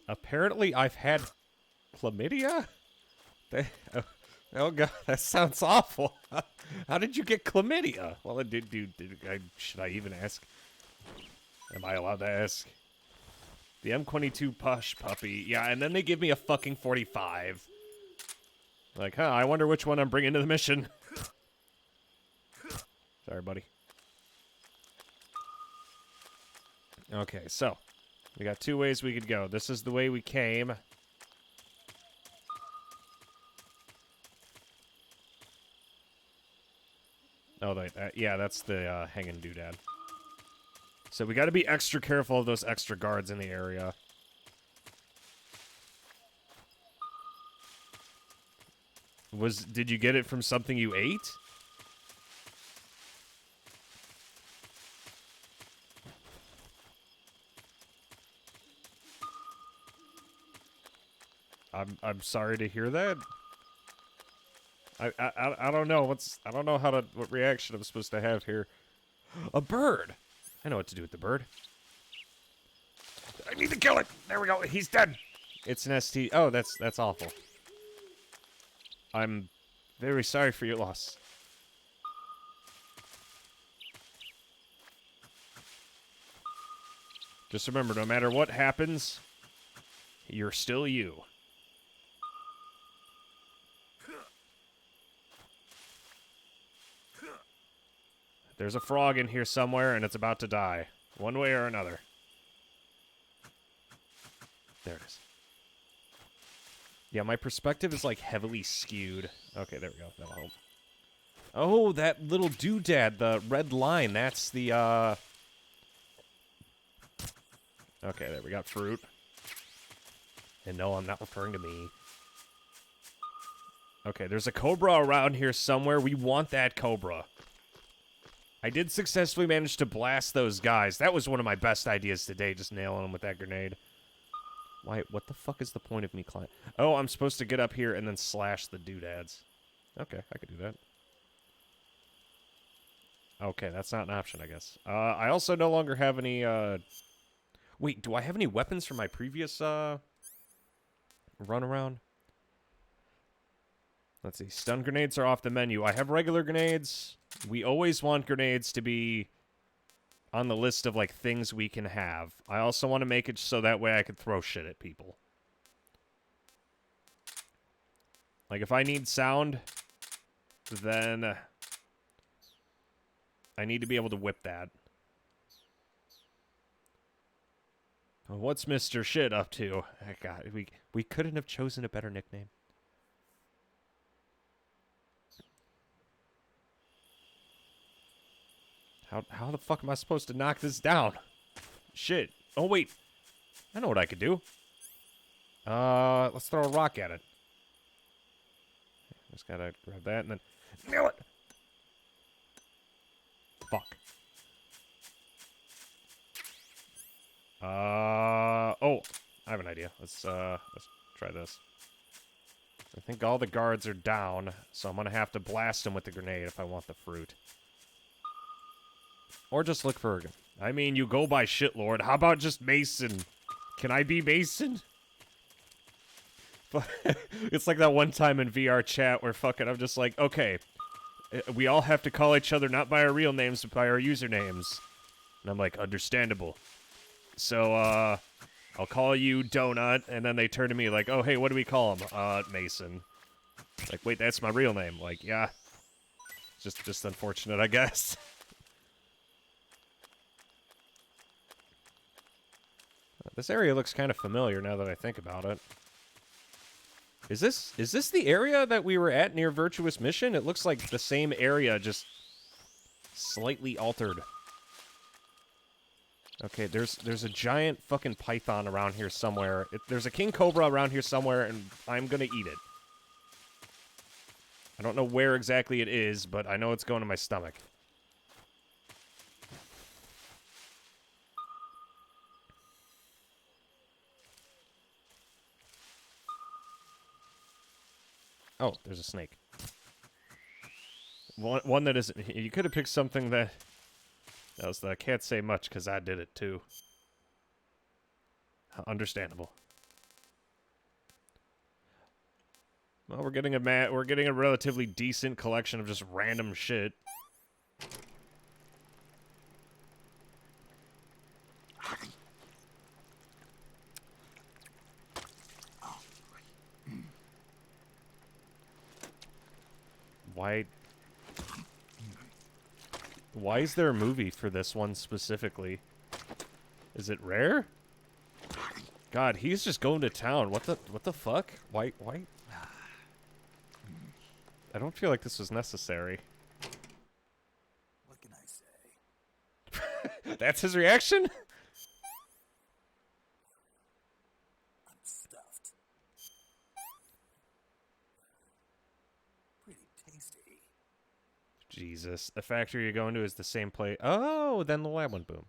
Apparently, I've had chlamydia? Oh god, that sounds awful. How did you get chlamydia? Well, should I even ask? Am I allowed to ask? The M22 Push puppy. Yeah, and then they give me a fucking 45. Like, huh, I wonder which one I'm bringing to the mission. Sorry, buddy. Okay, so. We got two ways we could go. This is the way we came. Oh, yeah, that's the hanging doodad. So we got to be extra careful of those extra guards in the area. Did you get it from something you ate? I'm sorry to hear that. I don't know what reaction I'm supposed to have here. A bird. I know what to do with the bird. I need to kill it. There we go. He's dead. It's an ST. Oh, that's awful. I'm very sorry for your loss. Just remember, no matter what happens, you're still you. There's a frog in here somewhere, and it's about to die. One way or another. There it is. Yeah, my perspective is, like, heavily skewed. Okay, there we go. That'll help. Oh, that little doodad, the red line. That's the, Okay, there we got fruit. And no, I'm not referring to me. Okay, there's a Cobra around here somewhere. We want that Cobra. I did successfully manage to blast those guys. That was one of my best ideas today, just nailing them with that grenade. Why? What the fuck is the point of me climbing? Oh, I'm supposed to get up here and then slash the doodads. Okay, I could do that. Okay, that's not an option, I guess. I also no longer have any, Wait, do I have any weapons from my previous, run around? Let's see. Stun grenades are off the menu. I have regular grenades. We always want grenades to be on the list of, like, things we can have. I also want to make it so that way I can throw shit at people. Like, if I need sound, then I need to be able to whip that. What's Mr. Shit up to? God, we couldn't have chosen a better nickname. How the fuck am I supposed to knock this down? Shit. Oh, wait. I know what I could do. Let's throw a rock at it. Just gotta grab that and then... Nail it! Fuck. Oh, I have an idea. Let's try this. I think all the guards are down, so I'm gonna have to blast them with the grenade if I want the fruit. Or just look for a gun. I mean, you go by Shitlord. How about just Mason? Can I be Mason? It's like that one time in VR chat where fucking I'm just like, okay, we all have to call each other not by our real names, but by our usernames. And I'm like, understandable. So, I'll call you Donut, and then they turn to me like, oh, hey, what do we call him? Mason. Like, wait, that's my real name. Like, yeah. Just unfortunate, I guess. This area looks kind of familiar now that I think about it. Is this the area that we were at near Virtuous Mission? It looks like the same area, just slightly altered. Okay, there's a giant fucking python around here somewhere. There's a king cobra around here somewhere, and I'm gonna eat it. I don't know where exactly it is, but I know it's going to my stomach. Oh, there's a snake. One that isn't... You could have picked something that... That was the... I can't say much, because I did it, too. Understandable. Well, we're getting a relatively decent collection of just random shit. Why is there a movie for this one specifically? Is it rare? God, he's just going to town. What the fuck? Why? I don't feel like this was necessary. What can I say? That's his reaction? I'm stuffed. Pretty tasty. Jesus. The factory you're going to is the same place. Oh, then the lab went boom.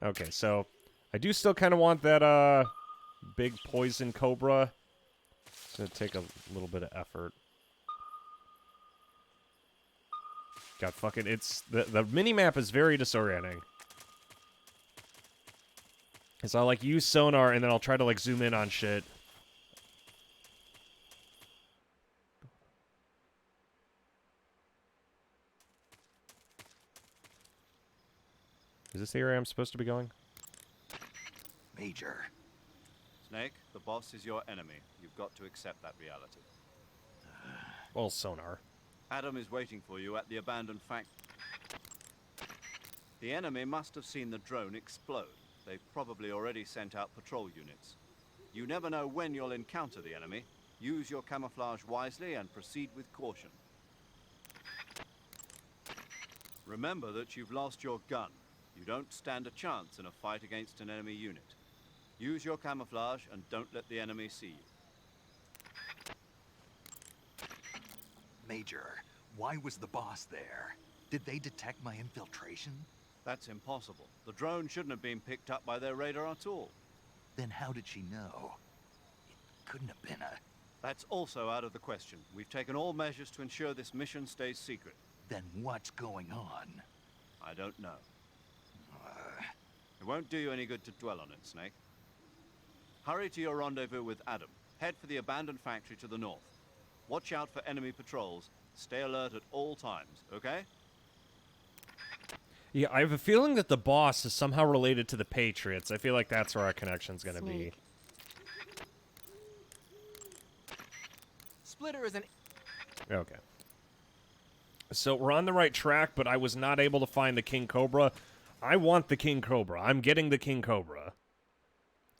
Okay, so I do still kind of want that big poison cobra. It's going to take a little bit of effort. God, fucking, it's... The mini-map is very disorienting. Because I'll, like, use sonar, and then I'll try to, like, zoom in on shit. Is this the area I'm supposed to be going? Major. Snake, the boss is your enemy. You've got to accept that reality. Well, sonar. Adam is waiting for you at the abandoned factory. The enemy must have seen the drone explode. They've probably already sent out patrol units. You never know when you'll encounter the enemy. Use your camouflage wisely and proceed with caution. Remember that you've lost your gun. You don't stand a chance in a fight against an enemy unit. Use your camouflage and don't let the enemy see you. Major, why was the boss there? Did they detect my infiltration? That's impossible. The drone shouldn't have been picked up by their radar at all. Then how did she know? It couldn't have been a... That's also out of the question. We've taken all measures to ensure this mission stays secret. Then what's going on? I don't know. It won't do you any good to dwell on it, Snake. Hurry to your rendezvous with Adam. Head for the abandoned factory to the north. Watch out for enemy patrols. Stay alert at all times, okay? Yeah, I have a feeling that the boss is somehow related to the Patriots. I feel like that's where our connection's gonna be. Splitter is an... Okay. So we're on the right track, but I was not able to find the King Cobra. I want the King Cobra. I'm getting the King Cobra.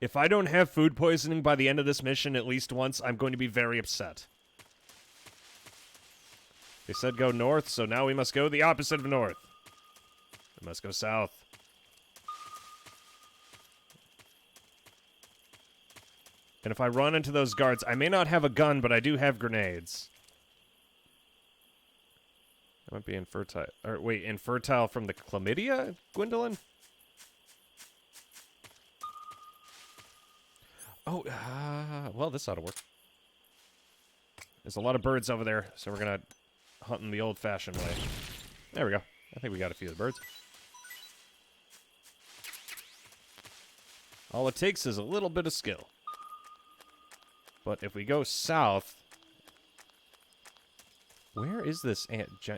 If I don't have food poisoning by the end of this mission at least once, I'm going to be very upset. They said go north, so now we must go the opposite of north. We must go south. And if I run into those guards, I may not have a gun, but I do have grenades. I might be infertile. Or wait, infertile from the chlamydia, Gwendolyn? Oh, well, this ought to work. There's a lot of birds over there, so we're gonna hunt them the old-fashioned way. There we go. I think we got a few of the birds. All it takes is a little bit of skill. But if we go south... Where is this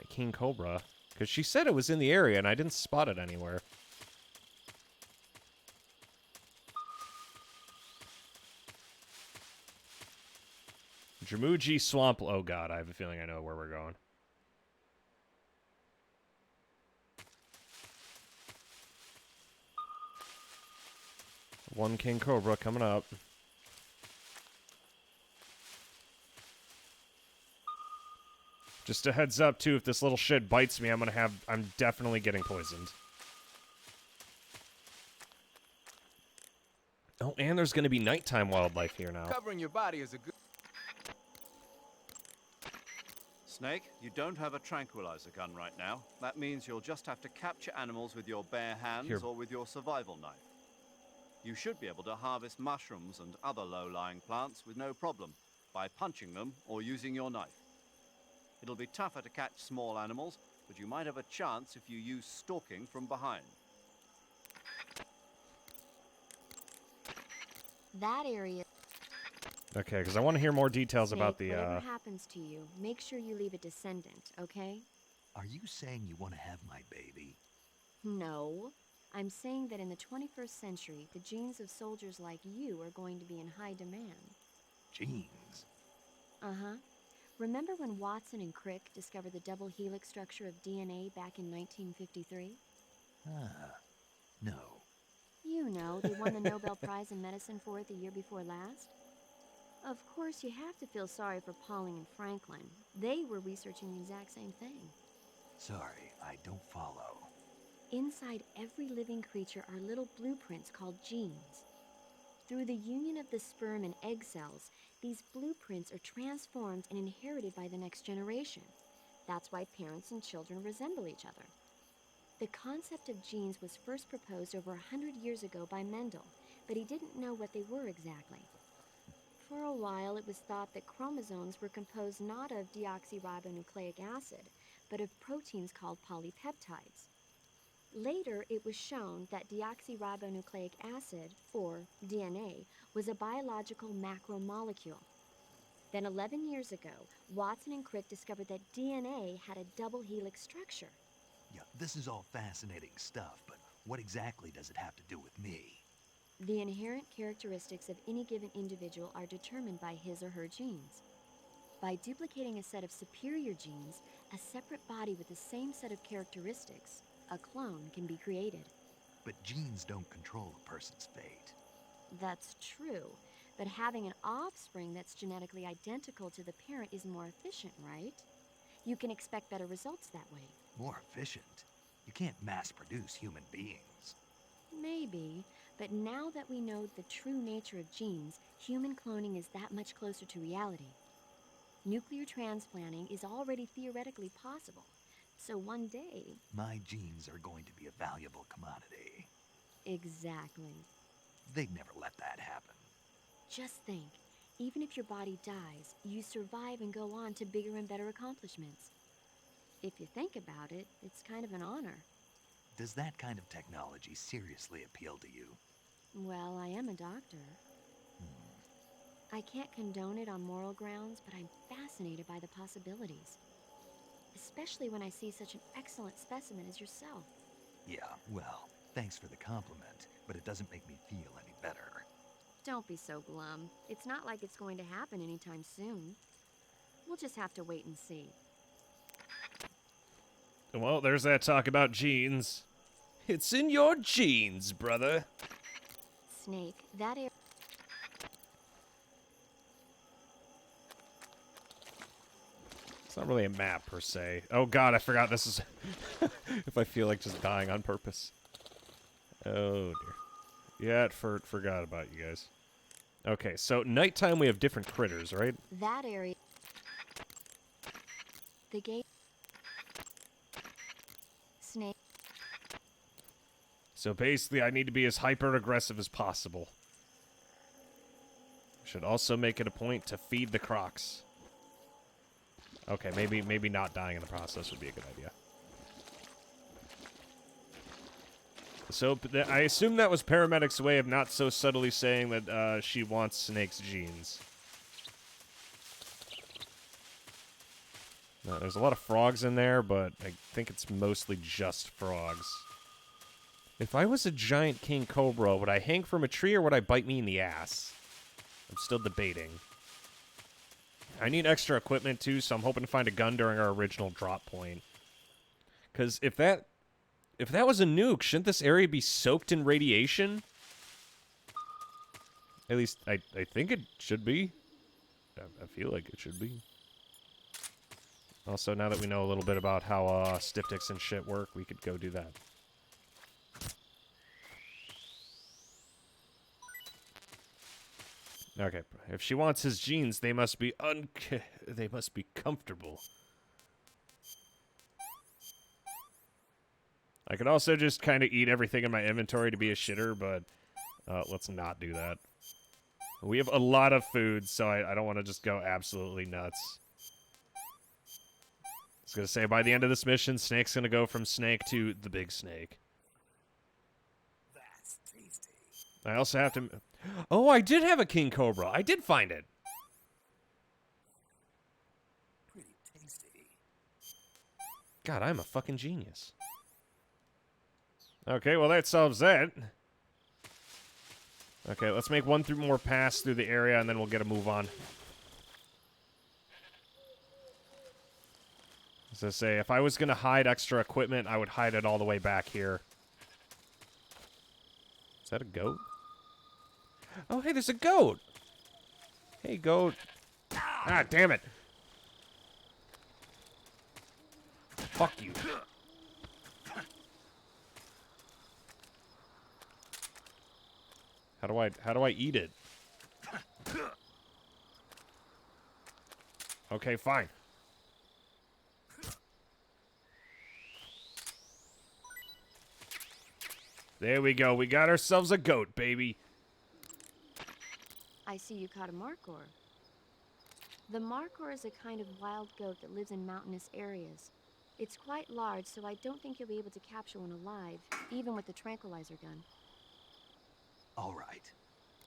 King Cobra? Because she said it was in the area, and I didn't spot it anywhere. Jamuji Swamp. Oh god, I have a feeling I know where we're going. One King Cobra coming up. Just a heads up too, if this little shit bites me, I'm definitely getting poisoned. Oh, and there's gonna be nighttime wildlife here now. Covering your body is a good... Snake, you don't have a tranquilizer gun right now. That means you'll just have to capture animals with your bare hands Here. or with your survival knife. You should be able to harvest mushrooms and other low-lying plants with no problem by punching them or using your knife. It'll be tougher to catch small animals, but you might have a chance if you use stalking from behind. That area... Okay, because I want to hear more details Snake, about the, whatever happens to you, make sure you leave a descendant, okay? Are you saying you want to have my baby? No. I'm saying that in the 21st century, the genes of soldiers like you are going to be in high demand. Genes? Uh-huh. Remember when Watson and Crick discovered the double helix structure of DNA back in 1953? No. You know, they won the Nobel Prize in Medicine for it the year before last. Of course, you have to feel sorry for Pauling and Franklin. They were researching the exact same thing. Sorry, I don't follow. Inside every living creature are little blueprints called genes. Through the union of the sperm and egg cells, these blueprints are transformed and inherited by the next generation. That's why parents and children resemble each other. The concept of genes was first proposed over 100 years ago by Mendel, but he didn't know what they were exactly. For a while, it was thought that chromosomes were composed not of deoxyribonucleic acid, but of proteins called polypeptides. Later, it was shown that deoxyribonucleic acid, or DNA, was a biological macromolecule. Then 11 years ago, Watson and Crick discovered that DNA had a double helix structure. Yeah, this is all fascinating stuff, but what exactly does it have to do with me? The inherent characteristics of any given individual are determined by his or her genes. By duplicating a set of superior genes, a separate body with the same set of characteristics, a clone, can be created. But genes don't control a person's fate. That's true, but having an offspring that's genetically identical to the parent is more efficient, right? You can expect better results that way. More efficient? You can't mass-produce human beings. Maybe, But now that we know the true nature of genes, human cloning is that much closer to reality. Nuclear transplanting is already theoretically possible. So one day... My genes are going to be a valuable commodity. Exactly. They'd never let that happen. Just think, even if your body dies, you survive and go on to bigger and better accomplishments. If you think about it, it's kind of an honor. Does that kind of technology seriously appeal to you? Well, I am a doctor. I can't condone it on moral grounds, but I'm fascinated by the possibilities. Especially when I see such an excellent specimen as yourself. Yeah, well, thanks for the compliment, but it doesn't make me feel any better. Don't be so glum. It's not like it's going to happen anytime soon. We'll just have to wait and see. Well, there's that talk about genes. It's in your genes, brother. Snake, that area... It's not really a map, per se. Oh god, I forgot this is... if I feel like just dying on purpose. Oh, dear. Yeah, forgot about you guys. Okay, so nighttime we have different critters, right? That area... The gate... Snake... So basically, I need to be as hyper-aggressive as possible. Should also make it a point to feed the crocs. Okay, maybe not dying in the process would be a good idea. So, I assume that was Paramedic's way of not so subtly saying that she wants Snake's genes. Now, there's a lot of frogs in there, but I think it's mostly just frogs. If I was a giant king cobra, would I hang from a tree or would I bite me in the ass? I'm still debating. I need extra equipment too, so I'm hoping to find a gun during our original drop point. Because if that was a nuke, shouldn't this area be soaked in radiation? At least, I think it should be. I feel like it should be. Also, now that we know a little bit about how Styptics and shit work, we could go do that. Okay, if she wants his genes, they must be comfortable. I could also just kind of eat everything in my inventory to be a shitter, but let's not do that. We have a lot of food, so I don't want to just go absolutely nuts. I was going to say, by the end of this mission, Snake's going to go from Snake to the Big Snake. That's tasty. I also have to... Oh, I did have a King Cobra. I did find it. Pretty tasty. God, I'm a fucking genius. Okay, well, that solves that. Okay, let's make one more pass through the area, and then we'll get a move on. As I say, if I was going to hide extra equipment, I would hide it all the way back here. Is that a goat? Oh, hey, there's a goat! Hey, goat. Ah, damn it! Fuck you. How do I eat it? Okay, fine. There we go. We got ourselves a goat, baby. I see you caught a Markhor. The Markhor is a kind of wild goat that lives in mountainous areas. It's quite large, so I don't think you'll be able to capture one alive, even with the tranquilizer gun. All right.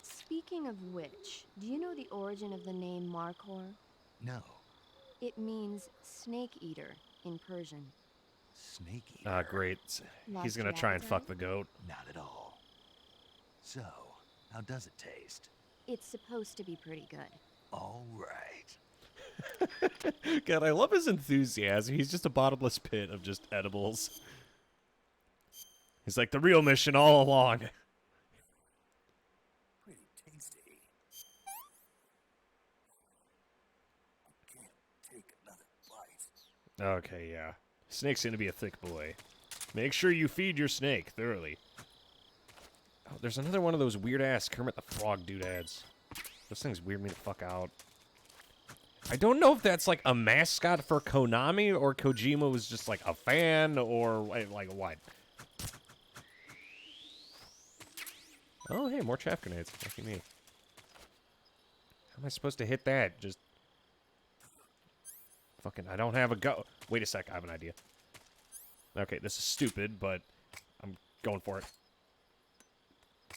Speaking of which, do you know the origin of the name Markhor? No. It means snake eater in Persian. Snake eater? Ah, great. He's gonna try and fuck the goat. Not at all. So, how does it taste? It's supposed to be pretty good. All right. God, I love his enthusiasm. He's just a bottomless pit of just edibles. He's like the real mission all along. Pretty tasty. I can't take another bite. Okay, yeah. Snake's gonna be a thick boy. Make sure you feed your snake thoroughly. Oh, there's another one of those weird-ass Kermit the Frog doodads. Those things weird me the fuck out. I don't know if that's like a mascot for Konami or Kojima was just like a fan or like what. Oh, hey, more chaff grenades. Lucky me. How am I supposed to hit that? Just fucking, I don't have a go. Wait a sec, I have an idea. Okay, this is stupid, but I'm going for it.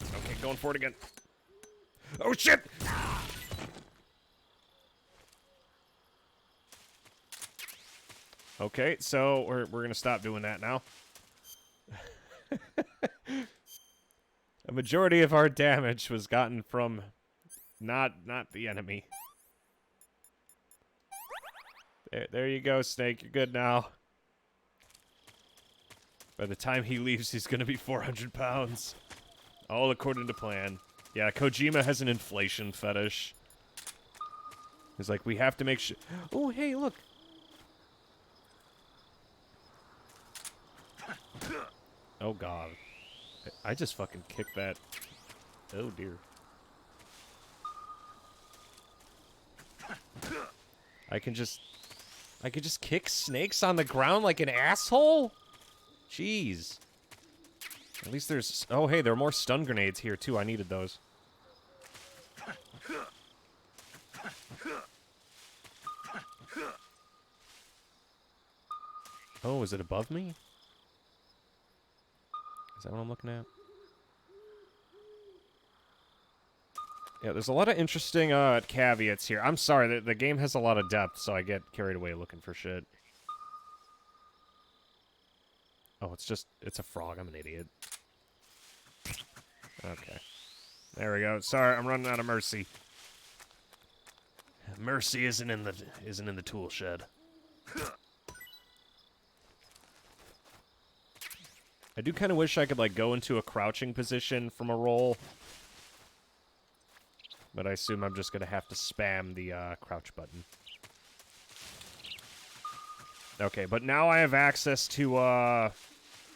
Okay, going for it again. Oh, shit! Okay, so we're gonna stop doing that now. A majority of our damage was gotten from not the enemy. There you go, Snake. You're good now. By the time he leaves, he's gonna be 400 pounds. All according to plan. Yeah, Kojima has an inflation fetish. He's like, we have to make sure. Oh, hey, look. Oh, God. I just fucking kicked that. Oh, dear. I could just kick snakes on the ground like an asshole? Jeez. At least there's... Oh, hey, there are more stun grenades here, too. I needed those. Oh, is it above me? Is that what I'm looking at? Yeah, there's a lot of interesting caveats here. I'm sorry, the game has a lot of depth, so I get carried away looking for shit. Oh, it's a frog. I'm an idiot. Okay. There we go. Sorry, I'm running out of mercy. Mercy isn't in the tool shed. I do kind of wish I could, like, go into a crouching position from a roll. But I assume I'm just going to have to spam the crouch button. Okay, but now I have access to, well,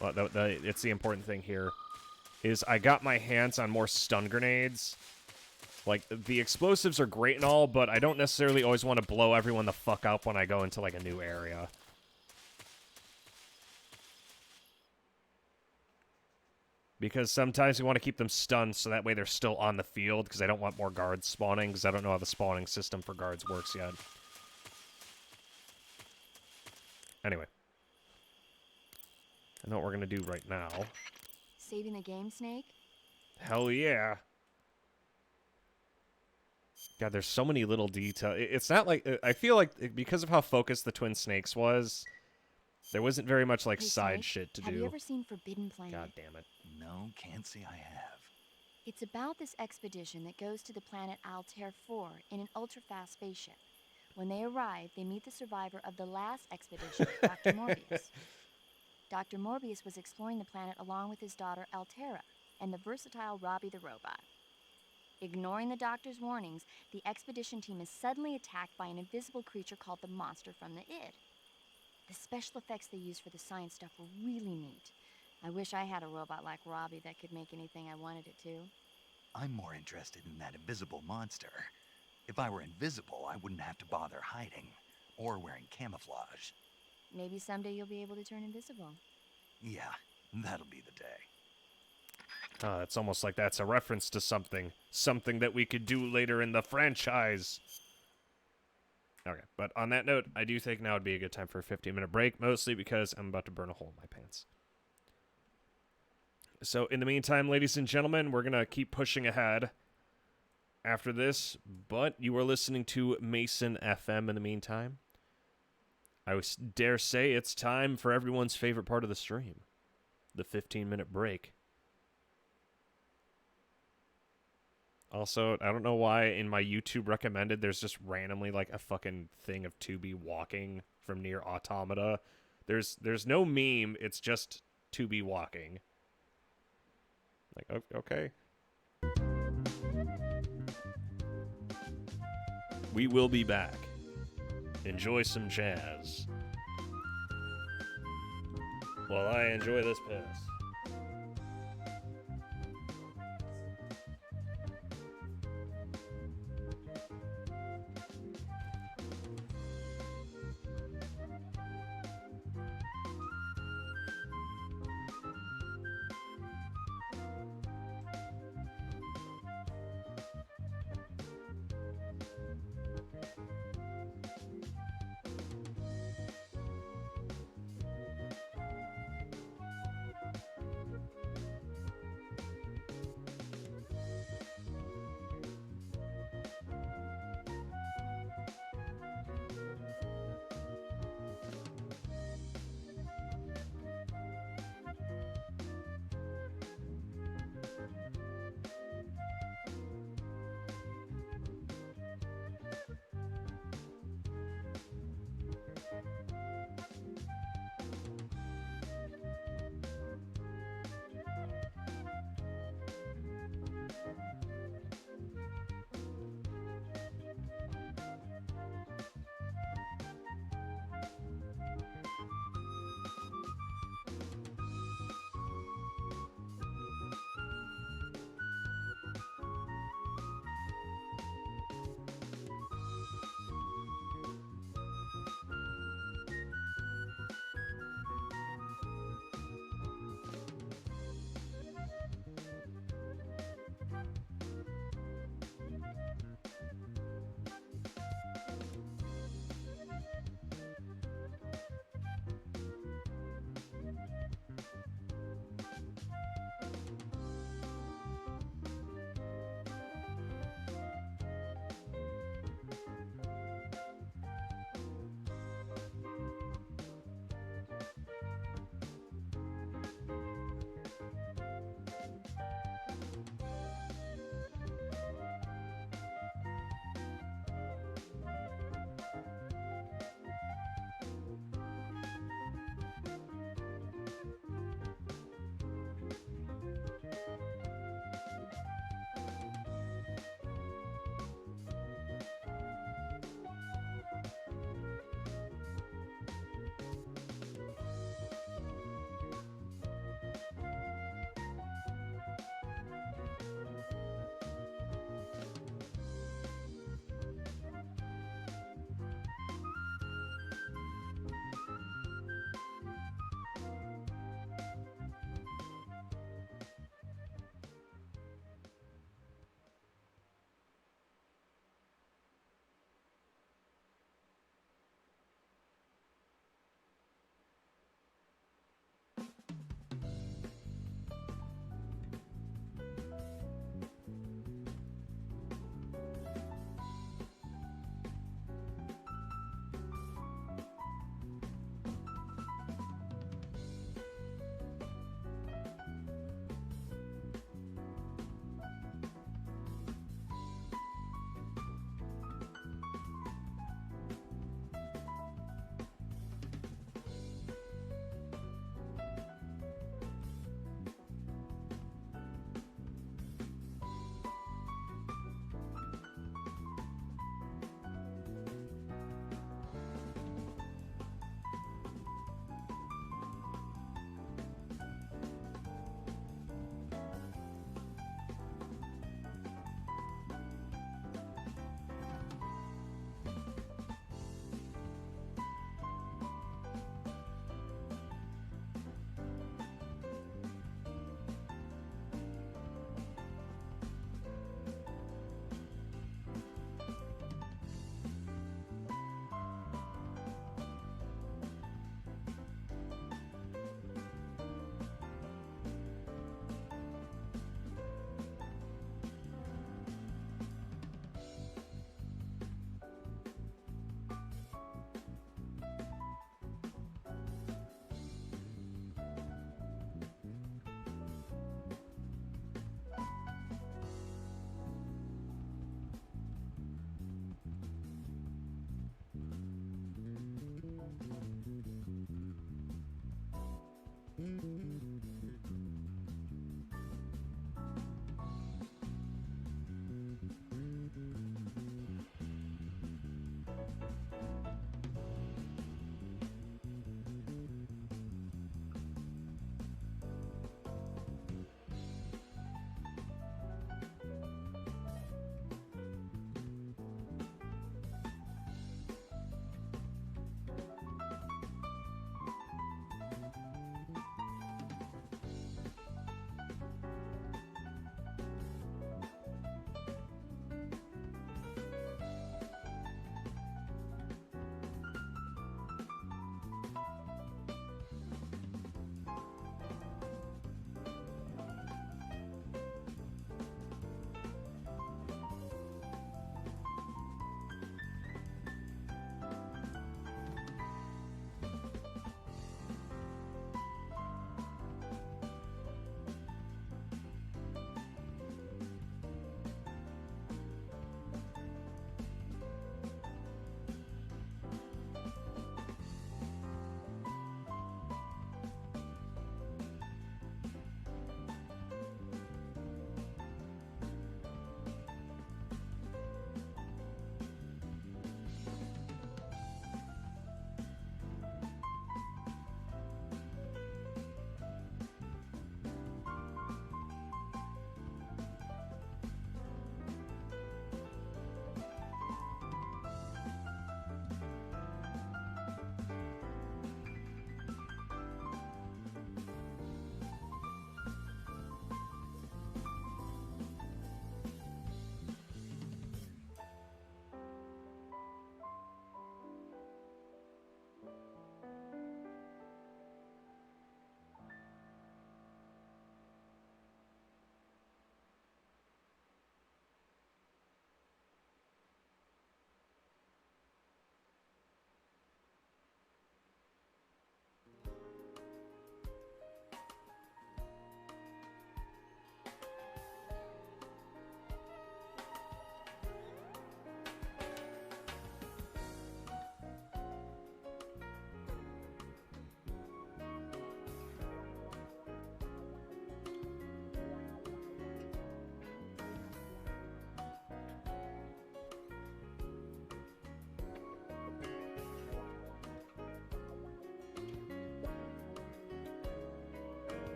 it's the important thing here, is I got my hands on more stun grenades. Like, the explosives are great and all, but I don't necessarily always want to blow everyone the fuck up when I go into, like, a new area. Because sometimes we want to keep them stunned so that way they're still on the field, because I don't want more guards spawning, because I don't know how the spawning system for guards works yet. Anyway. I know what we're going to do right now. Saving the game, Snake? Hell yeah. God, there's so many little details. It's not like... I feel like because of how focused the Twin Snakes was, there wasn't very much, like, Hey, side Snake, shit to have do. you ever seen Forbidden Planet? God damn it. No, can't say I have. It's about this expedition that goes to the planet Altair 4 in an ultra-fast spaceship. When they arrive, they meet the survivor of the last expedition, Dr. Morbius. Dr. Morbius was exploring the planet along with his daughter Altera and the versatile Robbie the robot. Ignoring the doctor's warnings, the expedition team is suddenly attacked by an invisible creature called the Monster from the Id. The special effects they used for the science stuff were really neat. I wish I had a robot like Robbie that could make anything I wanted it to. I'm more interested in that invisible monster. If I were invisible, I wouldn't have to bother hiding or wearing camouflage. Maybe someday you'll be able to turn invisible. Yeah, that'll be the day. It's almost like that's a reference to something. Something that we could do later in the franchise. Okay, but on that note, I do think now would be a good time for a 15-minute break, mostly because I'm about to burn a hole in my pants. So, in the meantime, ladies and gentlemen, we're going to keep pushing ahead after this, but you are listening to Mason FM in the meantime. I would dare say it's time for everyone's favorite part of the stream, the 15-minute break. Also, I don't know why in my YouTube recommended there's just randomly like a fucking thing of 2B walking from Nier Automata. There's no meme, it's just 2B walking. Like, okay. We will be back. Enjoy some jazz. While I enjoy this piss.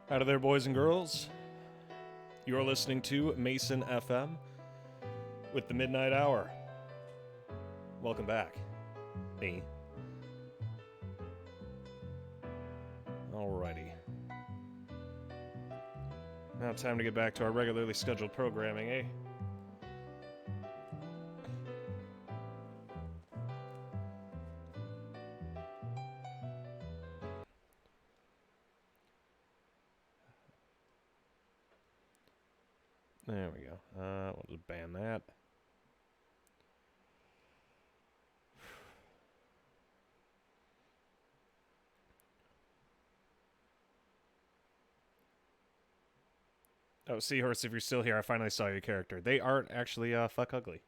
Howdy there, boys and girls. You're listening to Mason FM with the Midnight Hour. Welcome back. Me. Alrighty. Now time to get back to our regularly scheduled programming, eh? There we go. We'll just ban that. Oh, Seahorse, if you're still here, I finally saw your character. They aren't actually fuck ugly.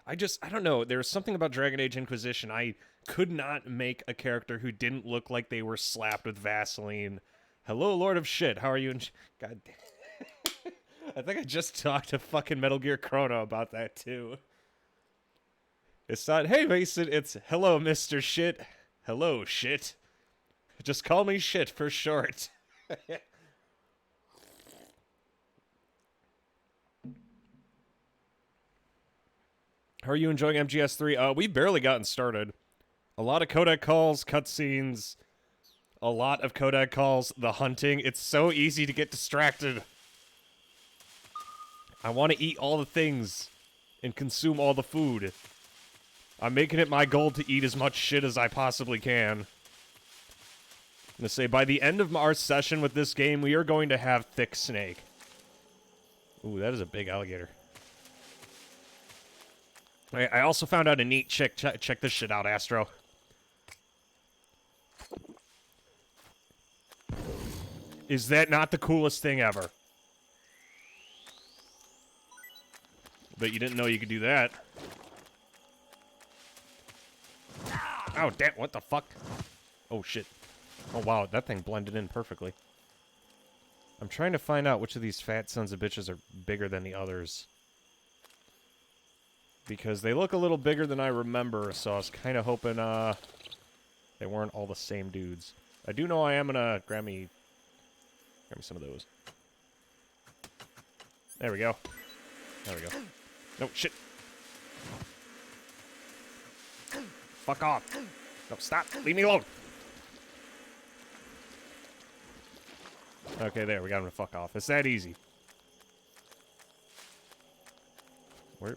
I don't know. There's something about Dragon Age Inquisition. I could not make a character who didn't look like they were slapped with Vaseline. Hello, Lord of Shit. How are you? God damn. I think I just talked to fucking Metal Gear Chrono about that, too. It's not, hey, Mason, it's, hello, Mr. Shit. Hello, Shit. Just call me Shit for short. How are you enjoying MGS3? We've barely gotten started. A lot of codec calls, cutscenes, a lot of codec calls, the hunting. It's so easy to get distracted. I want to eat all the things and consume all the food. I'm making it my goal to eat as much shit as I possibly can. I'm going to say, by the end of our session with this game, we are going to have Thick Snake. Ooh, that is a big alligator. I also found out a neat check this shit out, Astro. Is that not the coolest thing ever? But you didn't know you could do that. Oh, damn, what the fuck? Oh, shit. Oh, wow, that thing blended in perfectly. I'm trying to find out which of these fat sons of bitches are bigger than the others. Because they look a little bigger than I remember, so I was kind of hoping, they weren't all the same dudes. I do know I am gonna grab me some of those. There we go. There we go. No, shit. Fuck off. No, stop. Leave me alone. Okay, there. We got him to fuck off. It's that easy.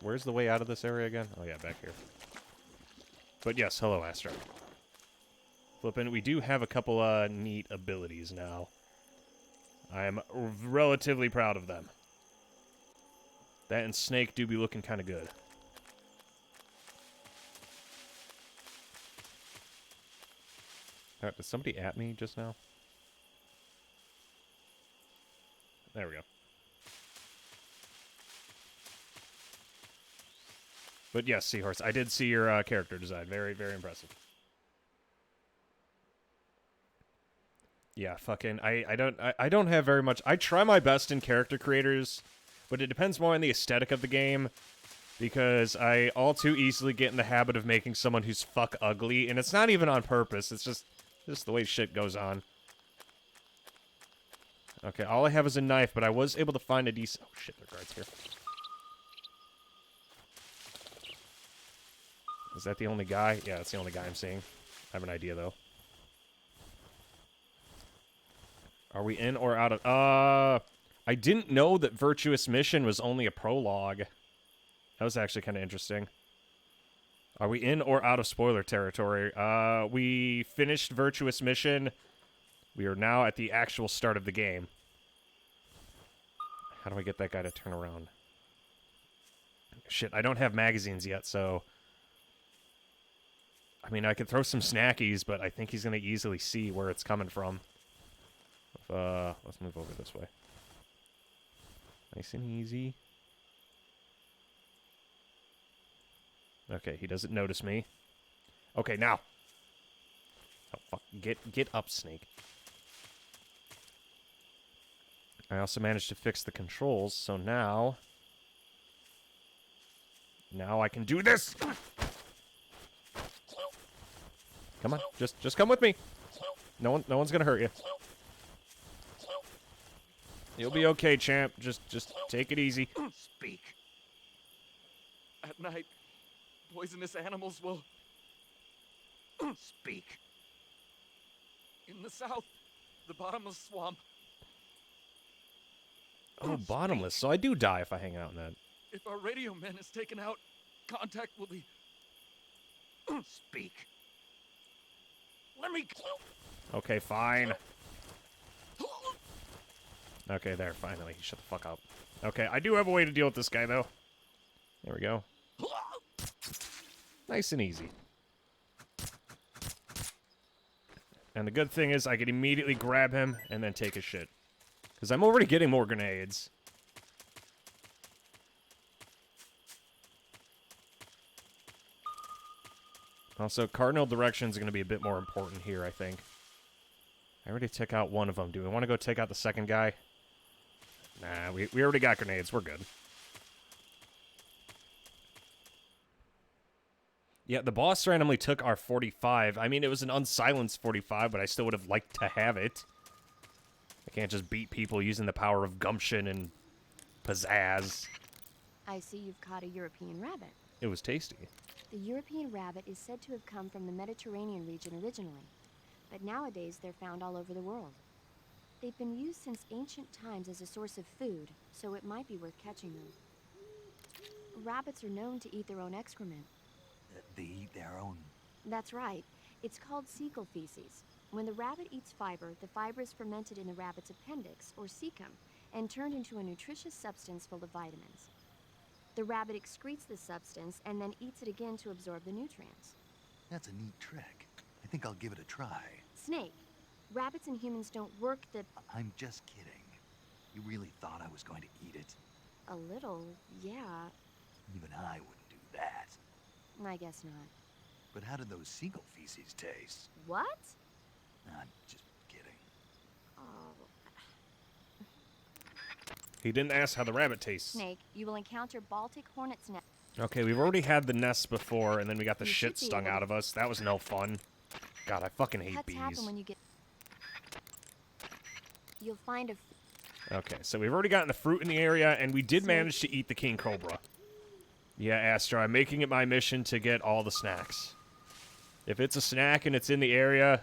Where's the way out of this area again? Oh, yeah, back here. But yes, hello, Astro. Flippin', we do have a couple neat abilities now. I am relatively proud of them. That and Snake do be looking kind of good. Did somebody at me just now? There we go. But yes, Seahorse, I did see your character design. Very, very impressive. Yeah, fucking, I don't have very much. I try my best in character creators, but it depends more on the aesthetic of the game, because I all too easily get in the habit of making someone who's fuck ugly, and it's not even on purpose. It's just the way shit goes on. Okay, all I have is a knife, but I was able to find a decent. Oh shit, there are guards here. Is that the only guy? Yeah, that's the only guy I'm seeing. I have an idea, though. Are we in or out of... I didn't know that Virtuous Mission was only a prologue. That was actually kind of interesting. Are we in or out of spoiler territory? We finished Virtuous Mission. We are now at the actual start of the game. How do I get that guy to turn around? Shit, I don't have magazines yet, so... I mean, I could throw some snackies, but I think he's going to easily see where it's coming from. Let's move over this way. Nice and easy. Okay, he doesn't notice me. Okay, now. Oh, fuck. Get up, Snake. I also managed to fix the controls, so now... Now I can do this! Come on, just come with me. No one's gonna hurt you. You'll be okay, champ. Just take it easy. Speak. At night, poisonous animals will... Speak. In the south, the bottomless swamp. Oh, bottomless. So I do die if I hang out in that. If our radio man is taken out, contact will be... Speak. Let me... Okay, fine. Okay, there, finally. Shut the fuck up. Okay, I do have a way to deal with this guy, though. There we go. Nice and easy. And the good thing is I can immediately grab him and then take his shit. Because I'm already getting more grenades. Also, cardinal direction is going to be a bit more important here, I think. I already took out one of them. Do we want to go take out the second guy? Nah, we already got grenades. We're good. Yeah, the boss randomly took our 45. I mean, it was an unsilenced 45, but I still would have liked to have it. I can't just beat people using the power of gumption and pizzazz. I see you've caught a European rabbit. It was tasty. The European rabbit is said to have come from the Mediterranean region originally, but nowadays they're found all over the world. They've been used since ancient times as a source of food, so it might be worth catching them. Rabbits are known to eat their own excrement. They eat their own... That's right. It's called cecal feces. When the rabbit eats fiber, the fiber is fermented in the rabbit's appendix, or cecum, and turned into a nutritious substance full of vitamins. The rabbit excretes the substance and then eats it again to absorb the nutrients. That's a neat trick. I think I'll give it a try. Snake, rabbits and humans don't work the... I'm just kidding. You really thought I was going to eat it? A little, yeah. Even I wouldn't do that. I guess not. But how did those seagull feces taste? What? I'm just kidding. Oh. He didn't ask how the rabbit tastes. Snake, you will encounter Baltic hornet's nest. Okay, we've already had the nests before, and then we got the You shit should be stung able out to- of us. That was no fun. God, I fucking hate Cuts bees. happen when you get... You'll find a... Okay, so we've already gotten the fruit in the area, and we did Snake. manage to eat the king cobra. Yeah, Astro, I'm making it my mission to get all the snacks. If it's a snack and it's in the area,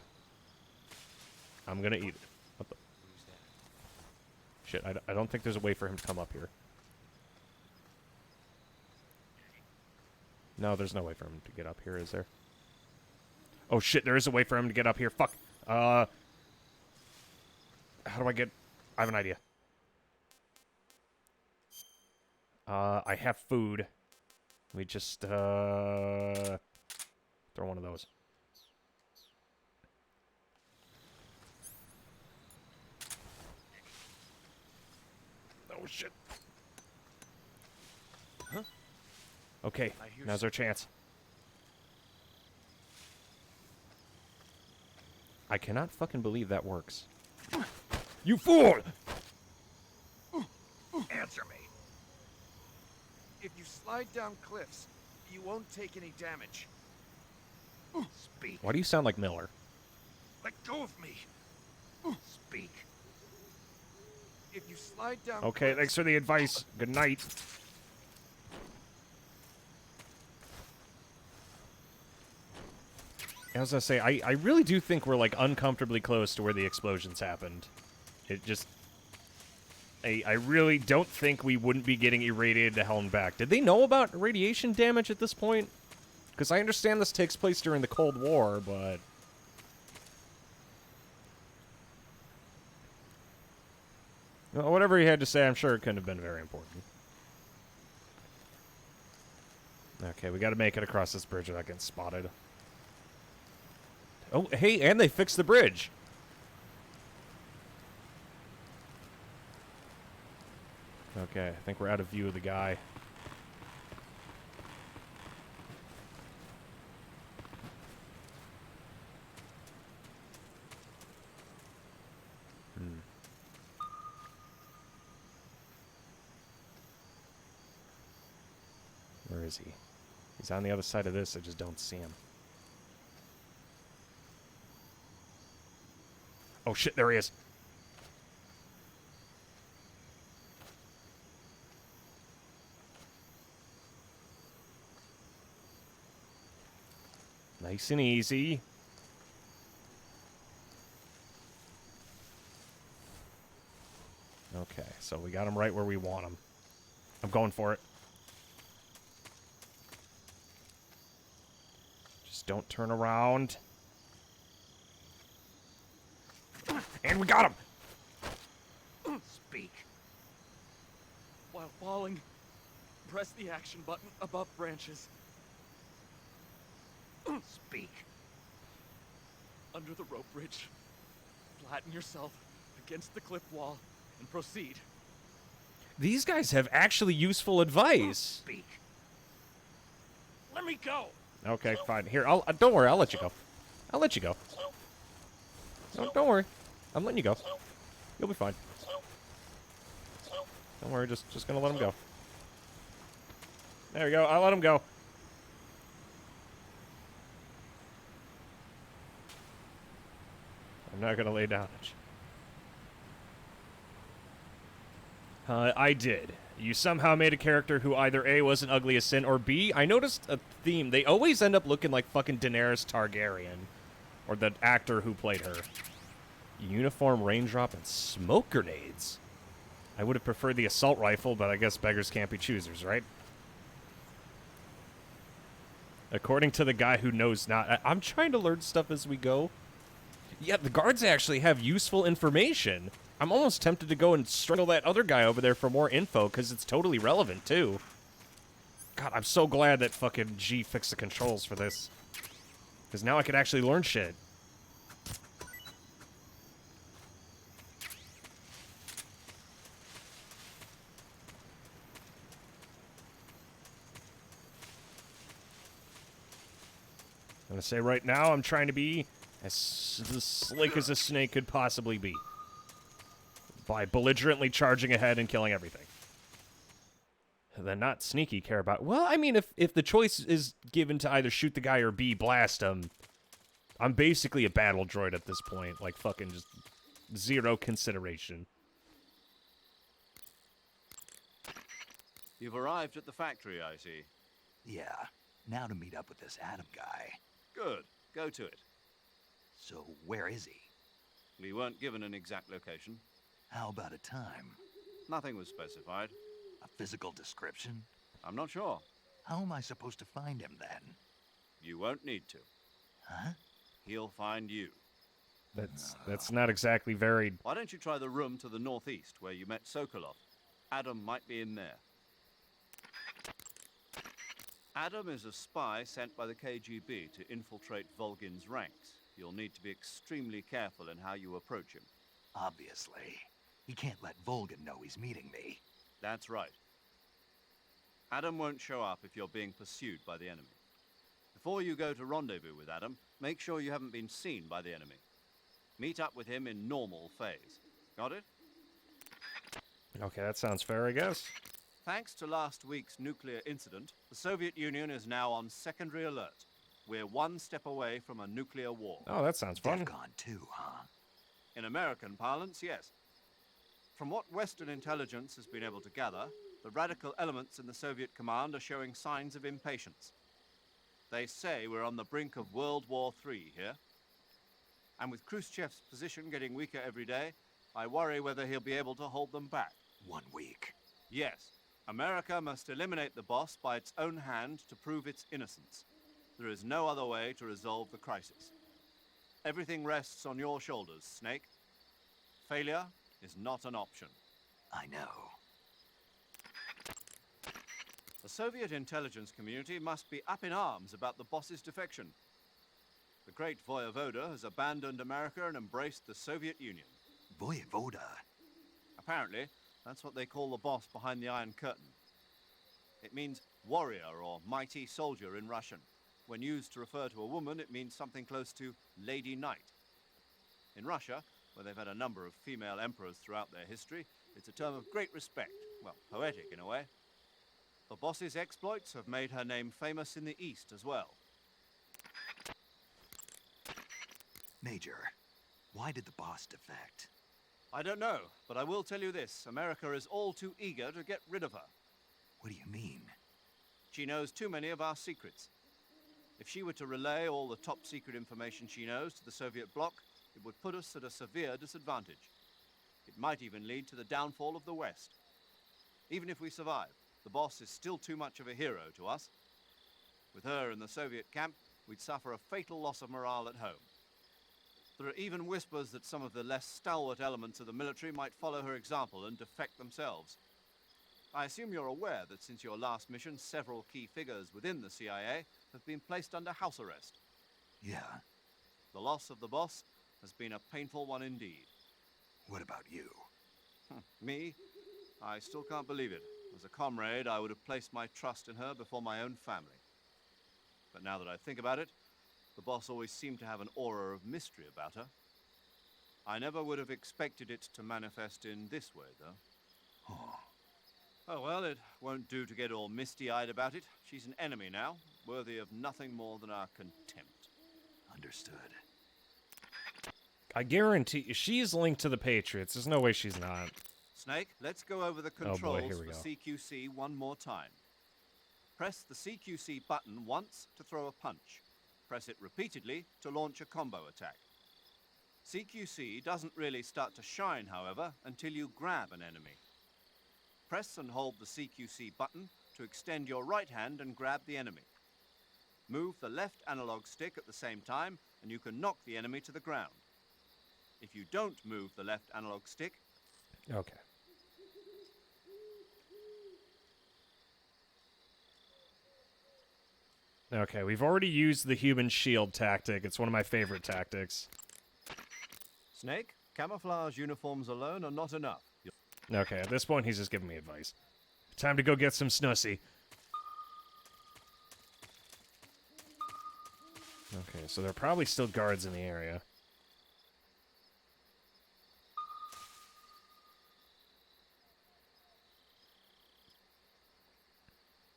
I'm gonna eat it. What the? Shit, I don't think there's a way for him to come up here. No, there's no way for him to get up here, is there? Oh shit, there is a way for him to get up here. Fuck. How do I get... I have an idea. I have food. We just, throw one of those. Oh, shit. Huh? Okay, now's our chance. I cannot fucking believe that works. You fool! Answer me. If you slide down cliffs, you won't take any damage. Speak. Why do you sound like Miller? Let go of me. Speak. If you slide down Okay, cliffs, thanks for the advice. Good night. I was gonna say, I really do think we're, like, uncomfortably close to where the explosions happened. It just... I really don't think we wouldn't be getting irradiated to hell and back. Did they know about radiation damage at this point? Because I understand this takes place during the Cold War, but... Well, whatever he had to say, I'm sure it couldn't have been very important. Okay, we gotta make it across this bridge without getting spotted. Oh, hey, and they fixed the bridge! Okay, I think we're out of view of the guy. Where is he? He's on the other side of this, I just don't see him. Oh shit, there he is! Nice and easy. Okay, so we got him right where we want him. I'm going for it. Just don't turn around. And we got him! Speak. While falling, press the action button above branches. Speak. Under the rope bridge, flatten yourself against the cliff wall and proceed. These guys have actually useful advice. Speak. Let me go. Okay, fine. Here, don't worry. I'll let you go. I'll let you go. Don't worry. I'm letting you go. You'll be fine. Don't worry. Just gonna let him go. There we go. I'll let him go. I'm not gonna lay down. I did. You somehow made a character who either A, wasn't ugly as sin, or B, I noticed a theme. They always end up looking like fucking Daenerys Targaryen. Or the actor who played her. Uniform, raindrop, and smoke grenades. I would have preferred the assault rifle, but I guess beggars can't be choosers, right? According to the guy who knows not. I'm trying to learn stuff as we go. Yeah, the guards actually have useful information. I'm almost tempted to go and strangle that other guy over there for more info, because it's totally relevant, too. God, I'm so glad that fucking G fixed the controls for this. Because now I could actually learn shit. I'm gonna say right now, I'm trying to be as slick as a snake could possibly be. By belligerently charging ahead and killing everything. Then not sneaky care about... Well, I mean, if the choice is given to either shoot the guy or B, blast him, I'm basically a battle droid at this point. Like, fucking just zero consideration. You've arrived at the factory, I see. Yeah, now to meet up with this Adam guy. Good. Go to it. So, where is he? We weren't given an exact location. How about a time? Nothing was specified. A physical description? I'm not sure. How am I supposed to find him, then? You won't need to. Huh? He'll find you. That's not exactly very... Why don't you try the room to the northeast where you met Sokolov? Adam might be in there. Adam is a spy sent by the KGB to infiltrate Volgin's ranks. You'll need to be extremely careful in how you approach him. Obviously. He can't let Volgin know he's meeting me. That's right. Adam won't show up if you're being pursued by the enemy. Before you go to rendezvous with Adam, make sure you haven't been seen by the enemy. Meet up with him in normal phase. Got it? Okay, that sounds fair, I guess. Thanks to last week's nuclear incident, the Soviet Union is now on secondary alert. We're one step away from a nuclear war. Oh, that sounds fun. DEFCON 2, huh? In American parlance, yes. From what Western intelligence has been able to gather, the radical elements in the Soviet command are showing signs of impatience. They say we're on the brink of World War III here. And with Khrushchev's position getting weaker every day, I worry whether he'll be able to hold them back. 1 week. Yes. America must eliminate the boss by its own hand to prove its innocence. There is no other way to resolve the crisis. Everything rests on your shoulders, Snake. Failure is not an option. I know. The Soviet intelligence community must be up in arms about the boss's defection. The great Voyevoda has abandoned America and embraced the Soviet Union. Voyevoda? Apparently, that's what they call the boss behind the Iron Curtain. It means warrior or mighty soldier in Russian. When used to refer to a woman, it means something close to Lady Knight. In Russia, where they've had a number of female emperors throughout their history, it's a term of great respect. Well, poetic in a way. The boss's exploits have made her name famous in the East as well. Major, why did the boss defect? I don't know, but I will tell you this. America is all too eager to get rid of her. What do you mean? She knows too many of our secrets. If she were to relay all the top-secret information she knows to the Soviet bloc, it would put us at a severe disadvantage. It might even lead to the downfall of the West. Even if we survive, the boss is still too much of a hero to us. With her in the Soviet camp, we'd suffer a fatal loss of morale at home. There are even whispers that some of the less stalwart elements of the military might follow her example and defect themselves. I assume you're aware that since your last mission, several key figures within the CIA have been placed under house arrest. Yeah. The loss of the boss has been a painful one indeed. What about you? Me? I still can't believe it. As a comrade, I would have placed my trust in her before my own family. But now that I think about it, the boss always seemed to have an aura of mystery about her. I never would have expected it to manifest in this way, though. Oh, well, it won't do to get all misty-eyed about it. She's an enemy now, worthy of nothing more than our contempt. Understood. I guarantee you, she's linked to the Patriots. There's no way she's not. Snake, let's go over the Oh boy, controls here we for go. CQC one more time. Press the CQC button once to throw a punch. Press it repeatedly to launch a combo attack. CQC doesn't really start to shine, however, until you grab an enemy. Press and hold the CQC button to extend your right hand and grab the enemy. Move the left analog stick at the same time, and you can knock the enemy to the ground. If you don't move the left analog stick... Okay. Okay, we've already used the human shield tactic. It's one of my favorite tactics. Snake, camouflage uniforms alone are not enough. Okay, at this point, he's just giving me advice. Time to go get some snussy. Okay, so there are probably still guards in the area.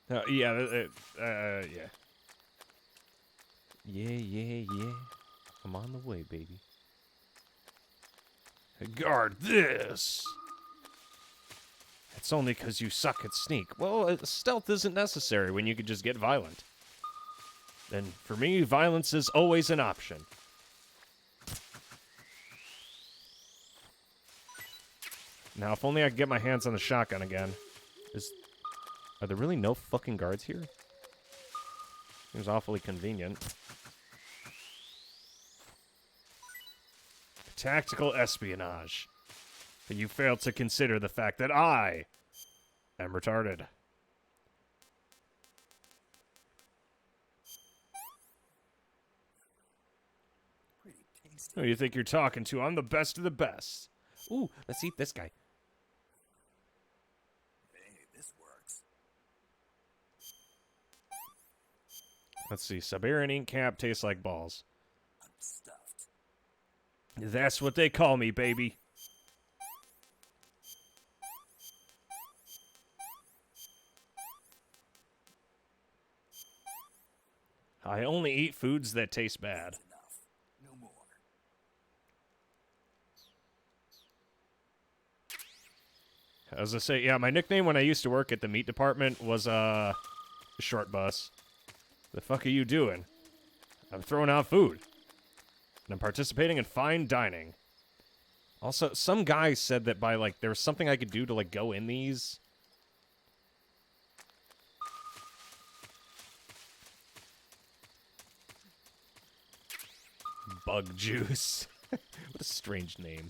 Yeah. Yeah. I'm on the way, baby. Guard this! It's only because you suck at sneak. Well, stealth isn't necessary when you could just get violent. Then, for me, violence is always an option. Now, if only I could get my hands on the shotgun again. Are there really no fucking guards here? Seems awfully convenient. Tactical espionage. But you failed to consider the fact that I am retarded. Who do you think you're talking to? I'm the best of the best. Ooh, let's eat this guy. Hey, this works. Let's see. Siberian ink cap tastes like balls. I'm stuffed. That's what they call me, baby. I only eat foods that taste bad. Enough. No more. As I say, yeah, my nickname when I used to work at the meat department was, Short Bus. The fuck are you doing? I'm throwing out food. And I'm participating in fine dining. Also, some guy said that by, like, there was something I could do to, like, go in these. Bug juice. What a strange name.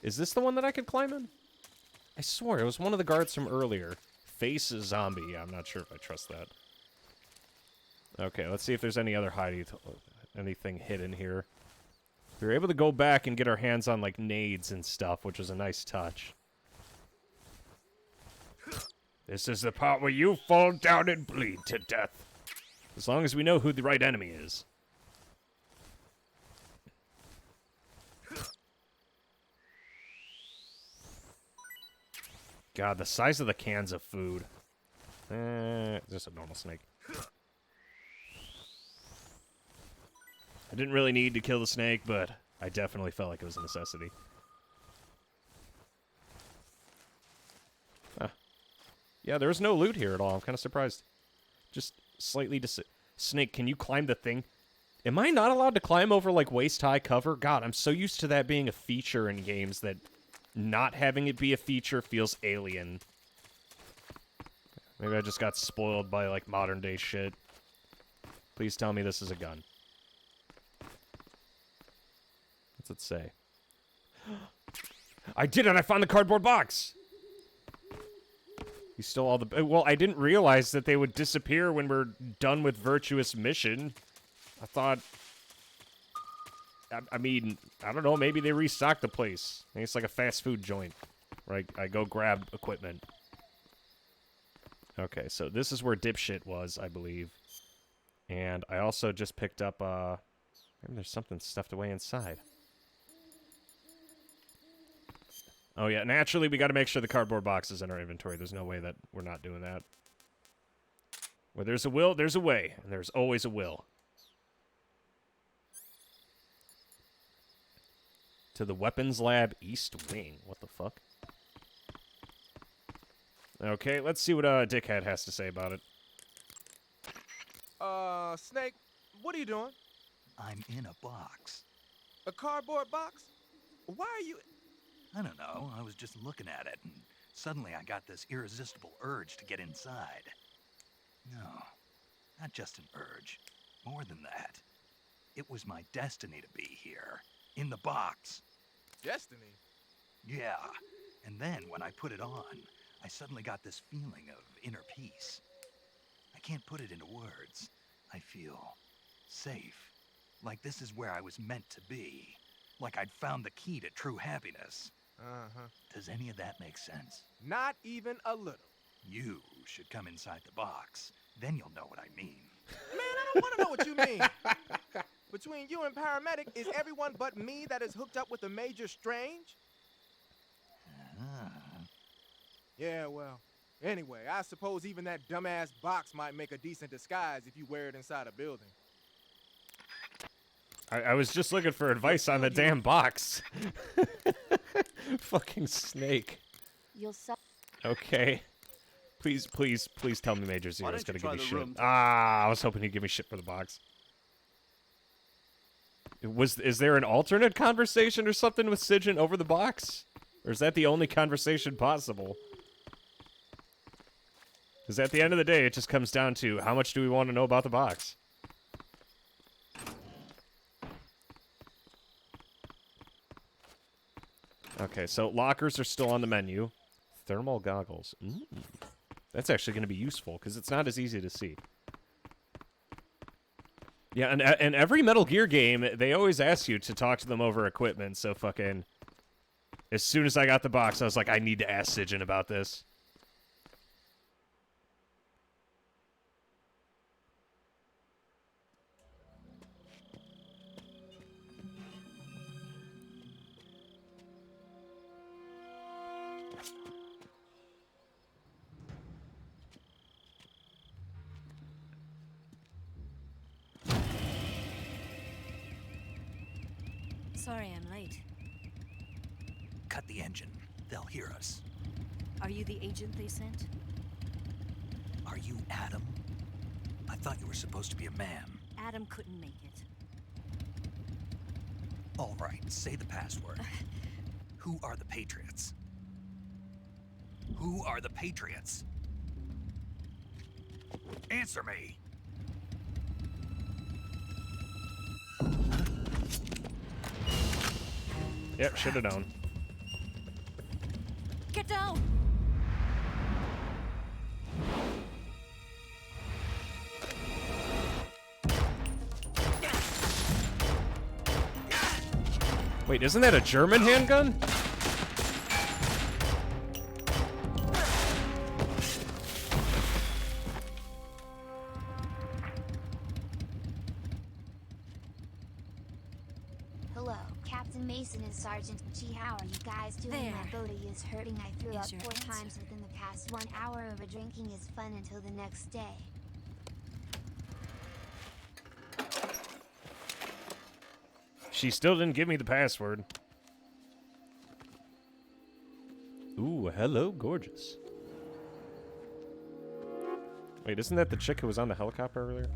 Is this the one that I could climb in? I swore it was one of the guards from earlier. Face a zombie. Yeah, I'm not sure if I trust that. Okay, let's see if there's any other anything hidden here. We were able to go back and get our hands on, like, nades and stuff, which was a nice touch. This is the part where you fall down and bleed to death. As long as we know who the right enemy is. God, the size of the cans of food. Just a normal snake. I didn't really need to kill the snake, but I definitely felt like it was a necessity. Huh. Yeah, there was no loot here at all. I'm kind of surprised. Just slightly Snake, can you climb the thing? Am I not allowed to climb over, like, waist-high cover? God, I'm so used to that being a feature in games that not having it be a feature feels alien. Maybe I just got spoiled by, like, modern-day shit. Please tell me this is a gun. What's it say? I did it! I found the cardboard box! You stole all the... Well, I didn't realize that they would disappear when we're done with Virtuous Mission. I thought... I mean, I don't know, maybe they restocked the place. I think it's like a fast food joint. Where I go grab equipment. Okay, so this is where Dipshit was, I believe. And I also just picked up, maybe there's something stuffed away inside. Oh yeah, naturally we gotta make sure the cardboard box is in our inventory. There's no way that we're not doing that. Where there's a will, there's a way. And there's always a will. To the Weapons Lab East Wing. What the fuck? Okay, let's see what Dickhead has to say about it. Snake, what are you doing? I'm in a box. A cardboard box? Why are you... I don't know, I was just looking at it, and suddenly I got this irresistible urge to get inside. No, not just an urge. More than that. It was my destiny to be here. In the box. Destiny? Yeah, and then when I put it on, I suddenly got this feeling of inner peace. I can't put it into words. I feel safe. Like this is where I was meant to be. Like I'd found the key to true happiness. Uh-huh. Does any of that make sense? Not even a little. You should come inside the box. Then you'll know what I mean. Man, I don't want to know what you mean. Between you and Paramedic, is everyone but me that is hooked up with a Major Strange? Yeah, well, anyway, I suppose even that dumbass box might make a decent disguise if you wear it inside a building. I was just looking for advice on the damn box. Fucking Snake. You'll sell. Okay. Please, please, please tell me Major Zero's gonna give me shit. room? I was hoping he'd give me shit for the box. Is there an alternate conversation or something with Sigint over the box? Or is that the only conversation possible? Because at the end of the day, it just comes down to how much do we want to know about the box? Okay, so lockers are still on the menu. Thermal goggles. That's actually going to be useful, because it's not as easy to see. Yeah, and every Metal Gear game, they always ask you to talk to them over equipment, so fucking... As soon as I got the box, I was like, I need to ask Sigint about this. Sorry I'm late. Cut the engine. They'll hear us. Are you the agent they sent? Are you Adam? I thought you were supposed to be a man. Adam couldn't make it. All right, say the password. Who are the Patriots? Who are the Patriots? Answer me! Yep, should have known. Get down! Wait, isn't that a German handgun? Hello, Captain Mason and Sergeant G. How are you guys doing? There. My body is hurting. I threw Is up your 4 answer. times within the past 1 hour. Overdrinking is fun until the next day. She still didn't give me the password. Ooh, hello, gorgeous. Wait, isn't that the chick who was on the helicopter earlier?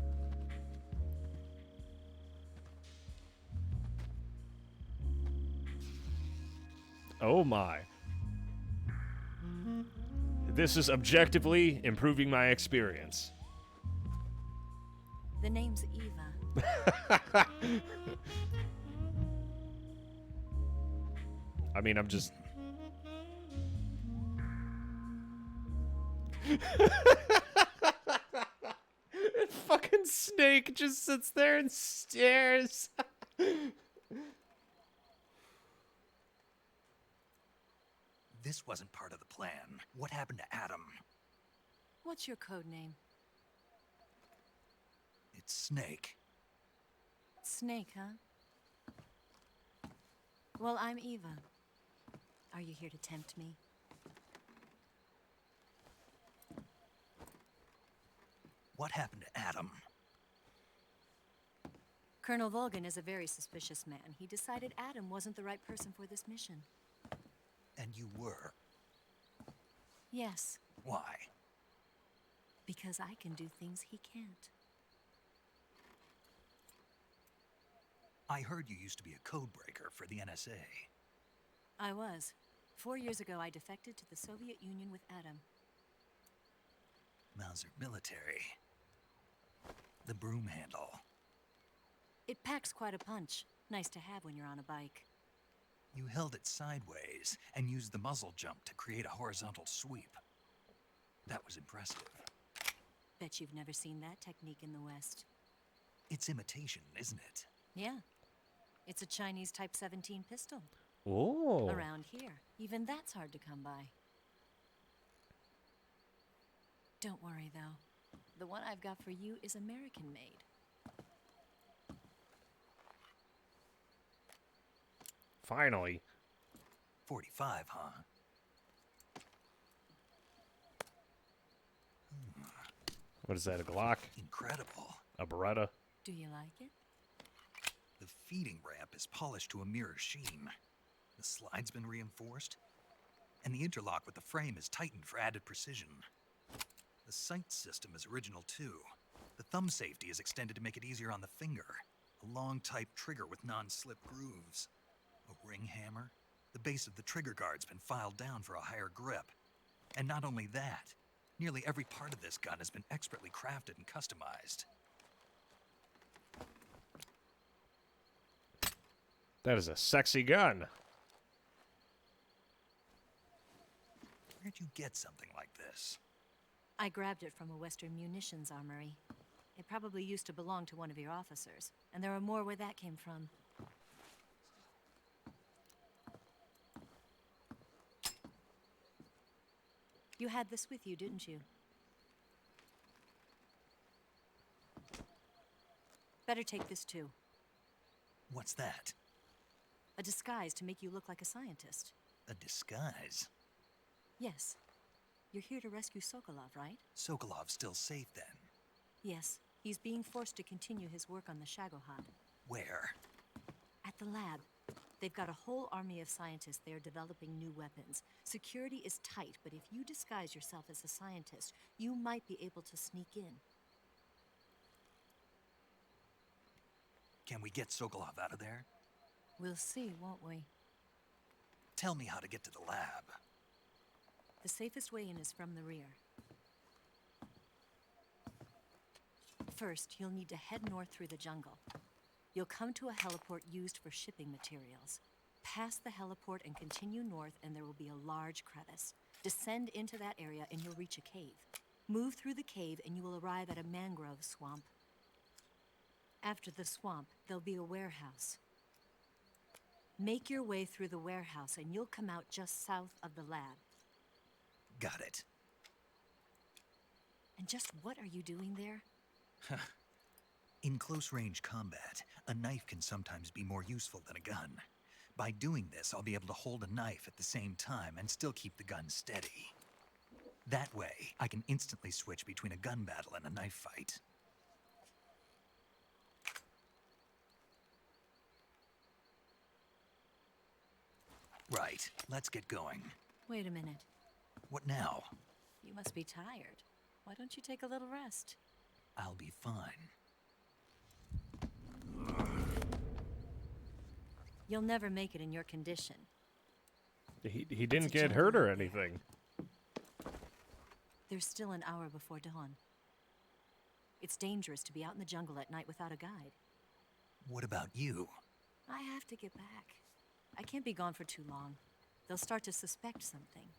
Oh my. This is objectively improving my experience. The name's Eva. I mean, I'm just... Fucking Snake just sits there and stares. This wasn't part of the plan. What happened to Adam? What's your code name? It's Snake. Snake, huh? Well, I'm Eva. Are you here to tempt me? What happened to Adam? Colonel Volgan is a very suspicious man. He decided Adam wasn't the right person for this mission. And you were? Yes, Why? because I can do things he can't. I heard you used to be a codebreaker for the NSA. I was. 4 years ago, I defected to the Soviet Union with Adam. Mauser military. The broom handle. It packs quite a punch. Nice to have when you're on a bike. You held it sideways and used the muzzle jump to create a horizontal sweep. That was impressive. Bet you've never seen that technique in the West. It's imitation, isn't it? Yeah. It's a Chinese Type 17 pistol. Oh. Around here. Even that's hard to come by. Don't worry, though. The one I've got for you is American-made. Finally. 45, huh? What is that, a Glock? Incredible. A Beretta? Do you like it? The feeding ramp is polished to a mirror sheen. The slide's been reinforced, and the interlock with the frame is tightened for added precision. The sight system is original too. The thumb safety is extended to make it easier on the finger. A long type trigger with non-slip grooves. A ring hammer. The base of the trigger guard's been filed down for a higher grip. And not only that, nearly every part of this gun has been expertly crafted and customized. That is a sexy gun. Where'd you get something like this? I grabbed it from a Western munitions armory. It probably used to belong to one of your officers, and there are more where that came from. You had this with you, didn't you? Better take this too. What's that? A disguise to make you look like a scientist. A disguise? Yes. You're here to rescue Sokolov, right? Sokolov's still safe then? Yes. He's being forced to continue his work on the Shagohod. Where? At the lab. They've got a whole army of scientists there developing new weapons. Security is tight, but if you disguise yourself as a scientist, you might be able to sneak in. Can we get Sokolov out of there? We'll see, won't we? Tell me how to get to the lab. The safest way in is from the rear. First, you'll need to head north through the jungle. You'll come to a heliport used for shipping materials. Pass the heliport and continue north, and there will be a large crevice. Descend into that area and you'll reach a cave. Move through the cave and you will arrive at a mangrove swamp. After the swamp, there'll be a warehouse. Make your way through the warehouse and you'll come out just south of the lab. Got it. And just what are you doing there? In close-range combat, a knife can sometimes be more useful than a gun. By doing this, I'll be able to hold a knife at the same time and still keep the gun steady. That way, I can instantly switch between a gun battle and a knife fight. Right, let's get going. Wait a minute. What now? You must be tired. Why don't you take a little rest? I'll be fine. You'll never make it in your condition. He didn't get hurt or anything. There's still an hour before dawn. It's dangerous to be out in the jungle at night without a guide. What about you? I have to get back. I can't be gone for too long. They'll start to suspect something.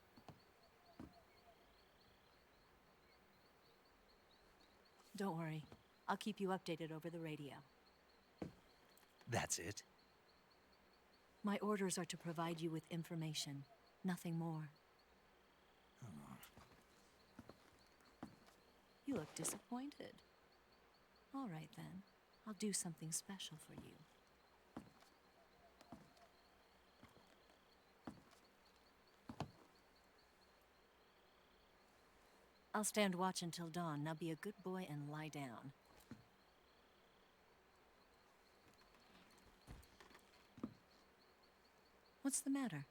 Don't worry. I'll keep you updated over the radio. That's it? My orders are to provide you with information, nothing more. You look disappointed. All right then. I'll do something special for you. I'll stand watch until dawn. Now be a good boy and lie down. What's the matter?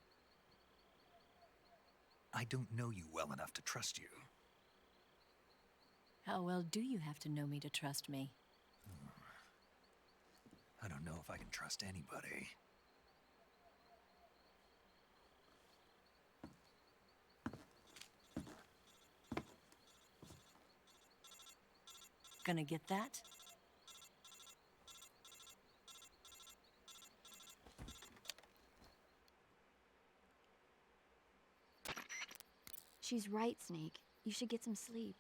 I don't know you well enough to trust you. How well do you have to know me to trust me? I don't know if I can trust anybody. Gonna get that? She's right, Snake. You should get some sleep.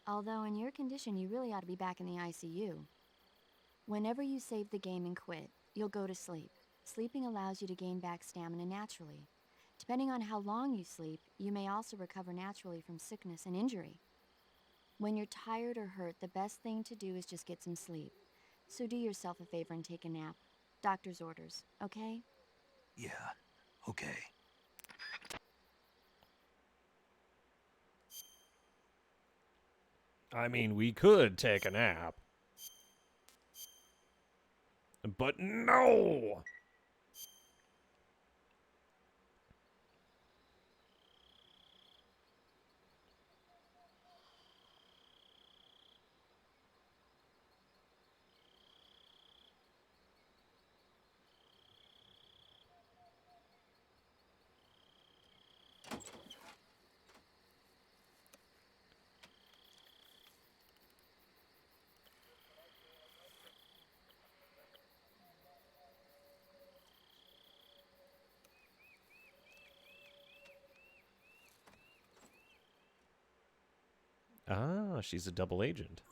Although in your condition, you really ought to be back in the ICU. Whenever you save the game and quit, you'll go to sleep. Sleeping allows you to gain back stamina naturally. Depending on how long you sleep, you may also recover naturally from sickness and injury. When you're tired or hurt, the best thing to do is just get some sleep. So do yourself a favor and take a nap. Doctor's orders, okay? Yeah, okay. I mean, we could take a nap. But no! Ah, she's a double agent.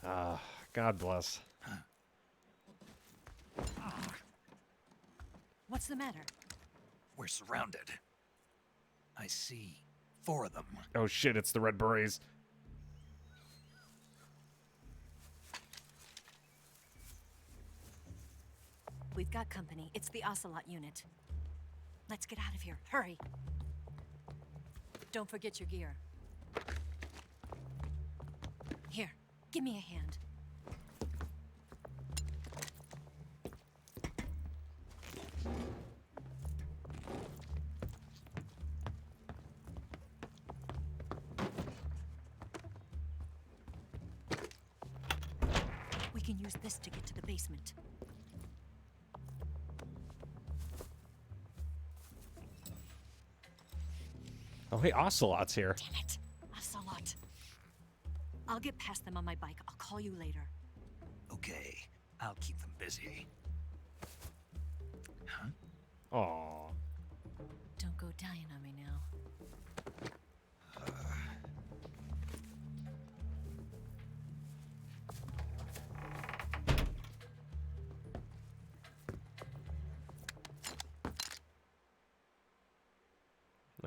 Ah, God bless. What's the matter? We're surrounded. I see 4 of them. Oh shit, it's the Red Berets. We've got company. It's the Ocelot unit. Let's get out of here. Hurry. Don't forget your gear. Here, give me a hand. We can use this to get to the basement. Oh, hey, Ocelot's here. Damn it, Ocelot. I'll get past them on my bike. I'll call you later. Okay, I'll keep them busy. Huh? Aw. Don't go dying on me now.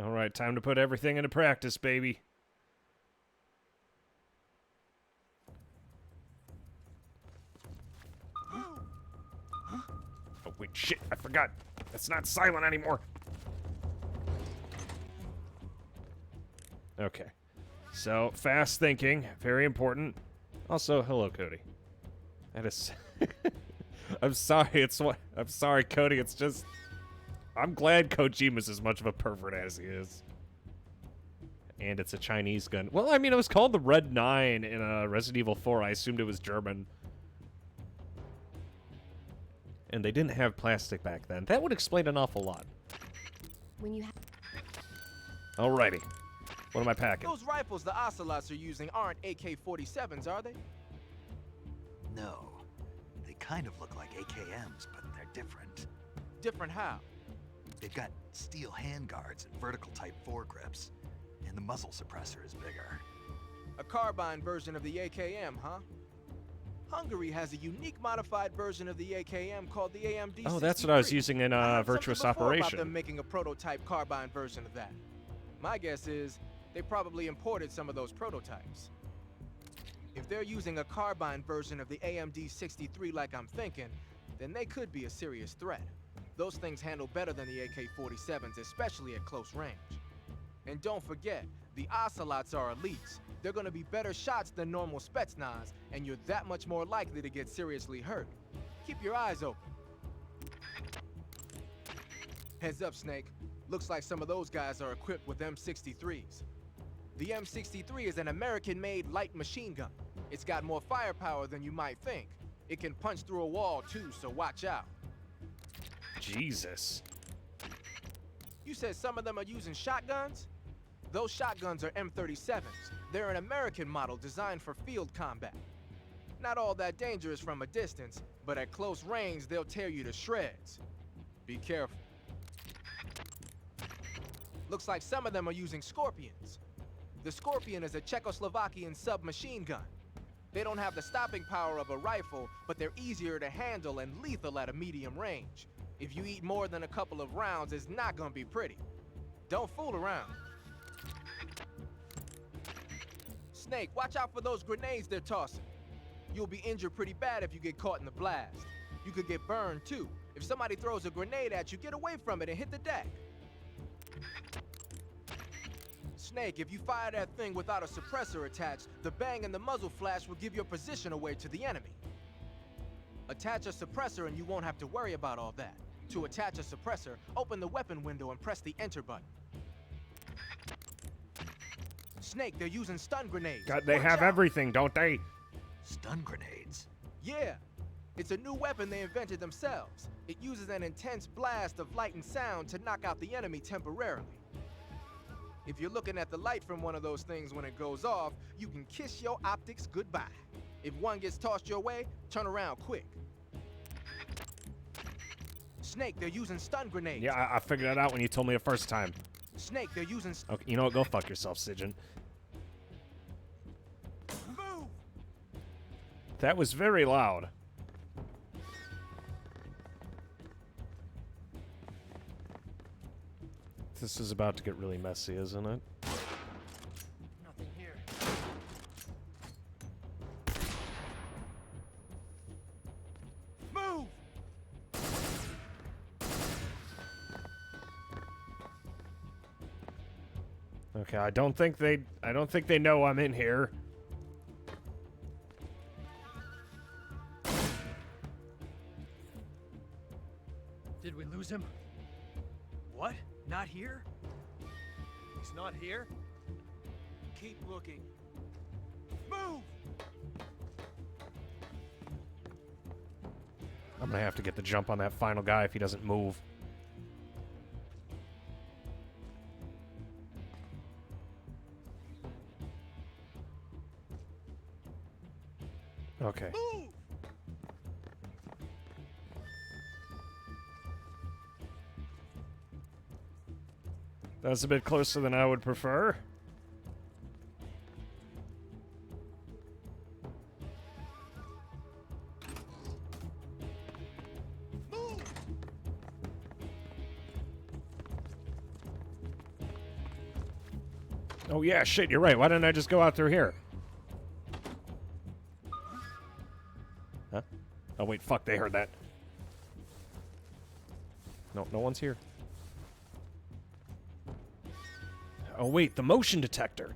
All right, time to put everything into practice, baby. Oh, wait, shit, I forgot. It's not silent anymore. Okay. So, fast thinking, very important. Also, hello, Cody. That is... I'm sorry, I'm sorry, Cody, it's just... I'm glad Kojima's as much of a pervert as he is. And it's a Chinese gun. Well, I mean, it was called the Red 9 in Resident Evil 4. I assumed it was German. And they didn't have plastic back then. That would explain an awful lot. When you Alrighty. What am I packing? Those rifles the Ocelots are using aren't AK-47s, are they? No. They kind of look like AKMs, but they're different. Different how? They've got steel handguards and vertical type foregrips, and the muzzle suppressor is bigger. A carbine version of the AKM, huh? Hungary has a unique modified version of the AKM called the AMD. Oh, that's what I was using in Virtuous About them Operation. making a prototype carbine version of that. My guess is they probably imported some of those prototypes. If they're using a carbine version of the AMD 63 like I'm thinking, then they could be a serious threat. Those things handle better than the AK-47s, especially at close range. And don't forget, the Ocelots are elites. They're gonna be better shots than normal Spetsnaz, and you're that much more likely to get seriously hurt. Keep your eyes open. Heads up, Snake. Looks like some of those guys are equipped with M63s. The M63 is an American-made light machine gun. It's got more firepower than you might think. It can punch through a wall, too, so watch out. Jesus. You said some of them are using shotguns? Those shotguns are M37s. They're an American model designed for field combat. Not all that dangerous from a distance, but at close range, they'll tear you to shreds. Be careful. Looks like some of them are using Scorpions. The Scorpion is a Czechoslovakian submachine gun. They don't have the stopping power of a rifle, but they're easier to handle and lethal at a medium range. If you eat more than a couple of rounds, it's not gonna be pretty. Don't fool around. Snake, watch out for those grenades they're tossing. You'll be injured pretty bad if you get caught in the blast. You could get burned too. If somebody throws a grenade at you, get away from it and hit the deck. Snake, if you fire that thing without a suppressor attached, the bang and the muzzle flash will give your position away to the enemy. Attach a suppressor and you won't have to worry about all that. To attach a suppressor, open the weapon window and press the enter button. Snake, they're using stun grenades. God, they Watch have out. everything, don't they? Stun grenades? Yeah. It's a new weapon they invented themselves. It uses an intense blast of light and sound to knock out the enemy temporarily. If you're looking at the light from one of those things when it goes off, you can kiss your optics goodbye. If one gets tossed your way, turn around quick. Snake, they're using stun grenades. Yeah, I figured that out when you told me the first time. Snake, they're using... Okay, you know what? Go fuck yourself, Sigyn. Move! That was very loud. This is about to get really messy, isn't it? Nothing here. Move! Okay, I don't think they know I'm in here. Did we lose him? What? Not here? He's not here? Keep looking. Move! I'm gonna have to get the jump on that final guy if he doesn't move. Okay. Move! That's a bit closer than I would prefer. Oh yeah, shit, you're right. Why didn't I just go out through here? Huh? Oh wait, fuck, they heard that. No, no one's here. Oh wait, the motion detector.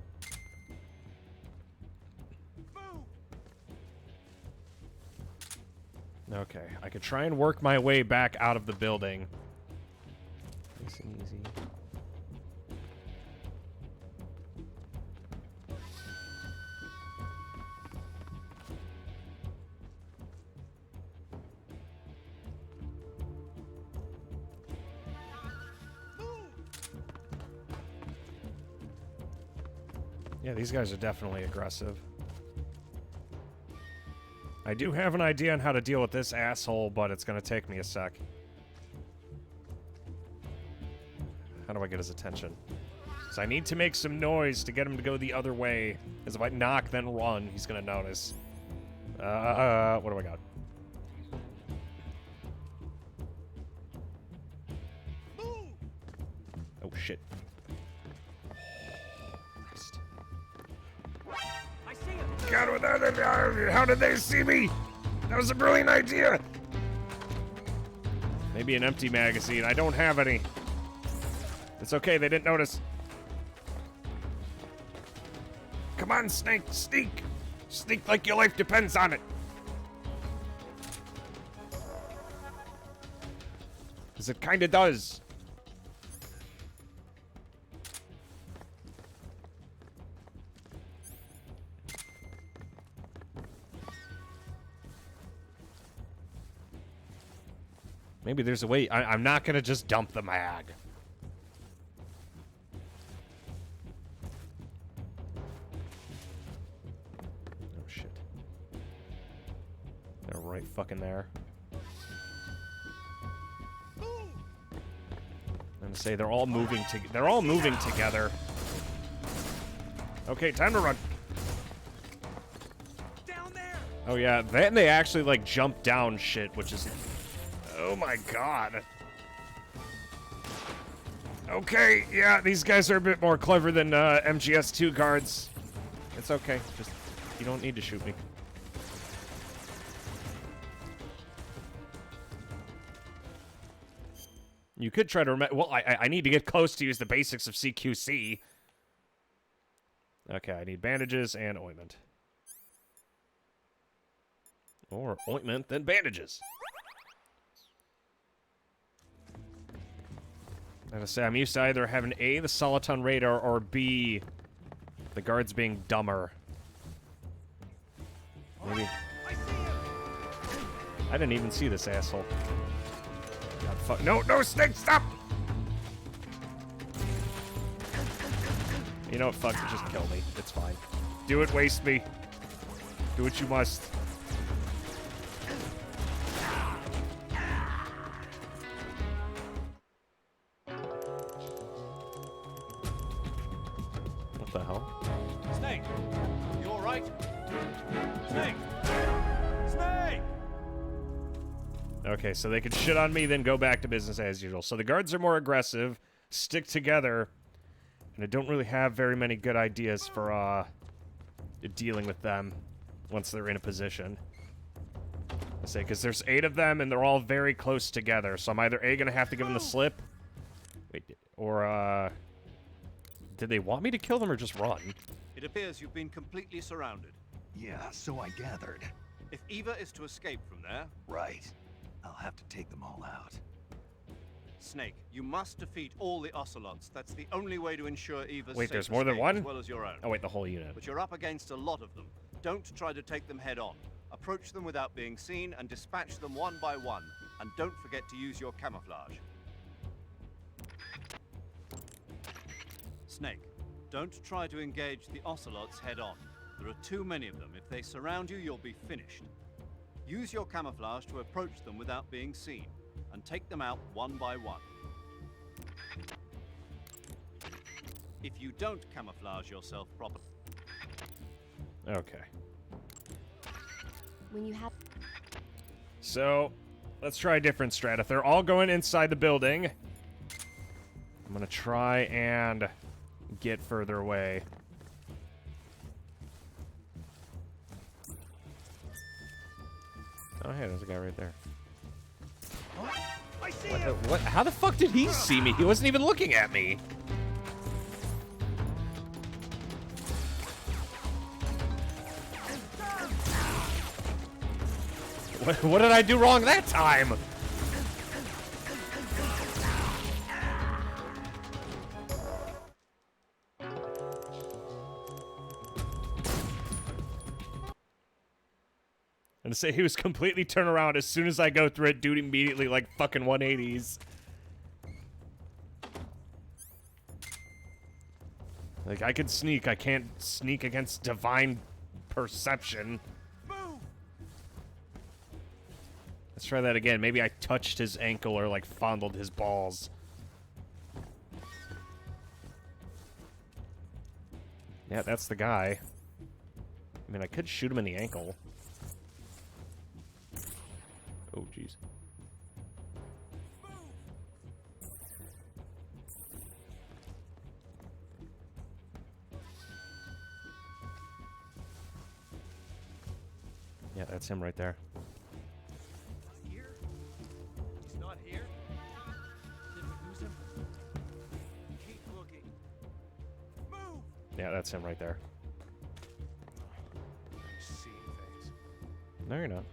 Okay, I could try and work my way back out of the building. Nice and easy. Yeah, these guys are definitely aggressive. I do have an idea on how to deal with this asshole, but it's gonna take me a sec. How do I get his attention? So I need to make some noise to get him to go the other way. Because if I knock, then run, he's gonna notice. What do I got? Oh, shit. God, how did they see me? That was a brilliant idea. Maybe an empty magazine. I don't have any. It's okay, they didn't notice. Come on, Snake, sneak. Sneak like your life depends on it. Because it kinda does. Maybe there's a way. I'm not gonna just dump the mag. Oh shit. They're right fucking there. I'm gonna say they're all moving together. Okay, time to run. Down there. Oh yeah, then they actually like jump down shit, which is. Oh my god. Okay, yeah, these guys are a bit more clever than MGS2 guards. It's okay, just, you don't need to shoot me. You could try to remember, well, I need to get close to use the basics of CQC. Okay, I need bandages and ointment. Or ointment, then bandages. I gotta say, I'm used to either having A, the Soliton radar, or B, the guards being dumber. Maybe. I didn't even see this asshole. God, fuck. No, no, Snake, stop! You know what, fuck it, just kill me. It's fine. Do it, waste me. Do what you must. What the hell? Snake! You alright? Snake! Snake! Okay, so they could shit on me, then go back to business as usual. So the guards are more aggressive, stick together, and I don't really have very many good ideas for dealing with them once they're in a position. I say, because there's 8 of them, and they're all very close together, so I'm either A, going to have to give them the slip, or, did they want me to kill them or just run? It appears you've been completely surrounded. Yeah, so I gathered. If Eva is to escape from there... Right. I'll have to take them all out. Snake, you must defeat all the Ocelots. That's the only way to ensure Eva's Wait, safe there's more than escape one? as well as your own. Oh, wait, the whole unit. But you're up against a lot of them. Don't try to take them head on. Approach them without being seen and dispatch them one by one. And don't forget to use your camouflage. Snake, don't try to engage the Ocelots head on. There are too many of them. If they surround you, you'll be finished. Use your camouflage to approach them without being seen, and take them out one by one. If you don't camouflage yourself properly... Okay. When you have... So, let's try a different strat. If they're all going inside the building, I'm gonna try and get further away. Oh, hey, there's a guy right there. I see What? How the fuck did he see me? He wasn't even looking at me. What did I do wrong that time? And to say he was completely turned around as soon as I go through it, dude immediately like fucking 180s. Like, I could sneak. I can't sneak against divine perception. Let's try that again. Maybe I touched his ankle or, like, fondled his balls. Yeah, that's the guy. I mean, I could shoot him in the ankle. Oh, jeez. Yeah, that's him right there. Here? He's not here? Did we lose him? Keep looking. Move! Yeah, that's him right there. I'm seeing things. No, you're not.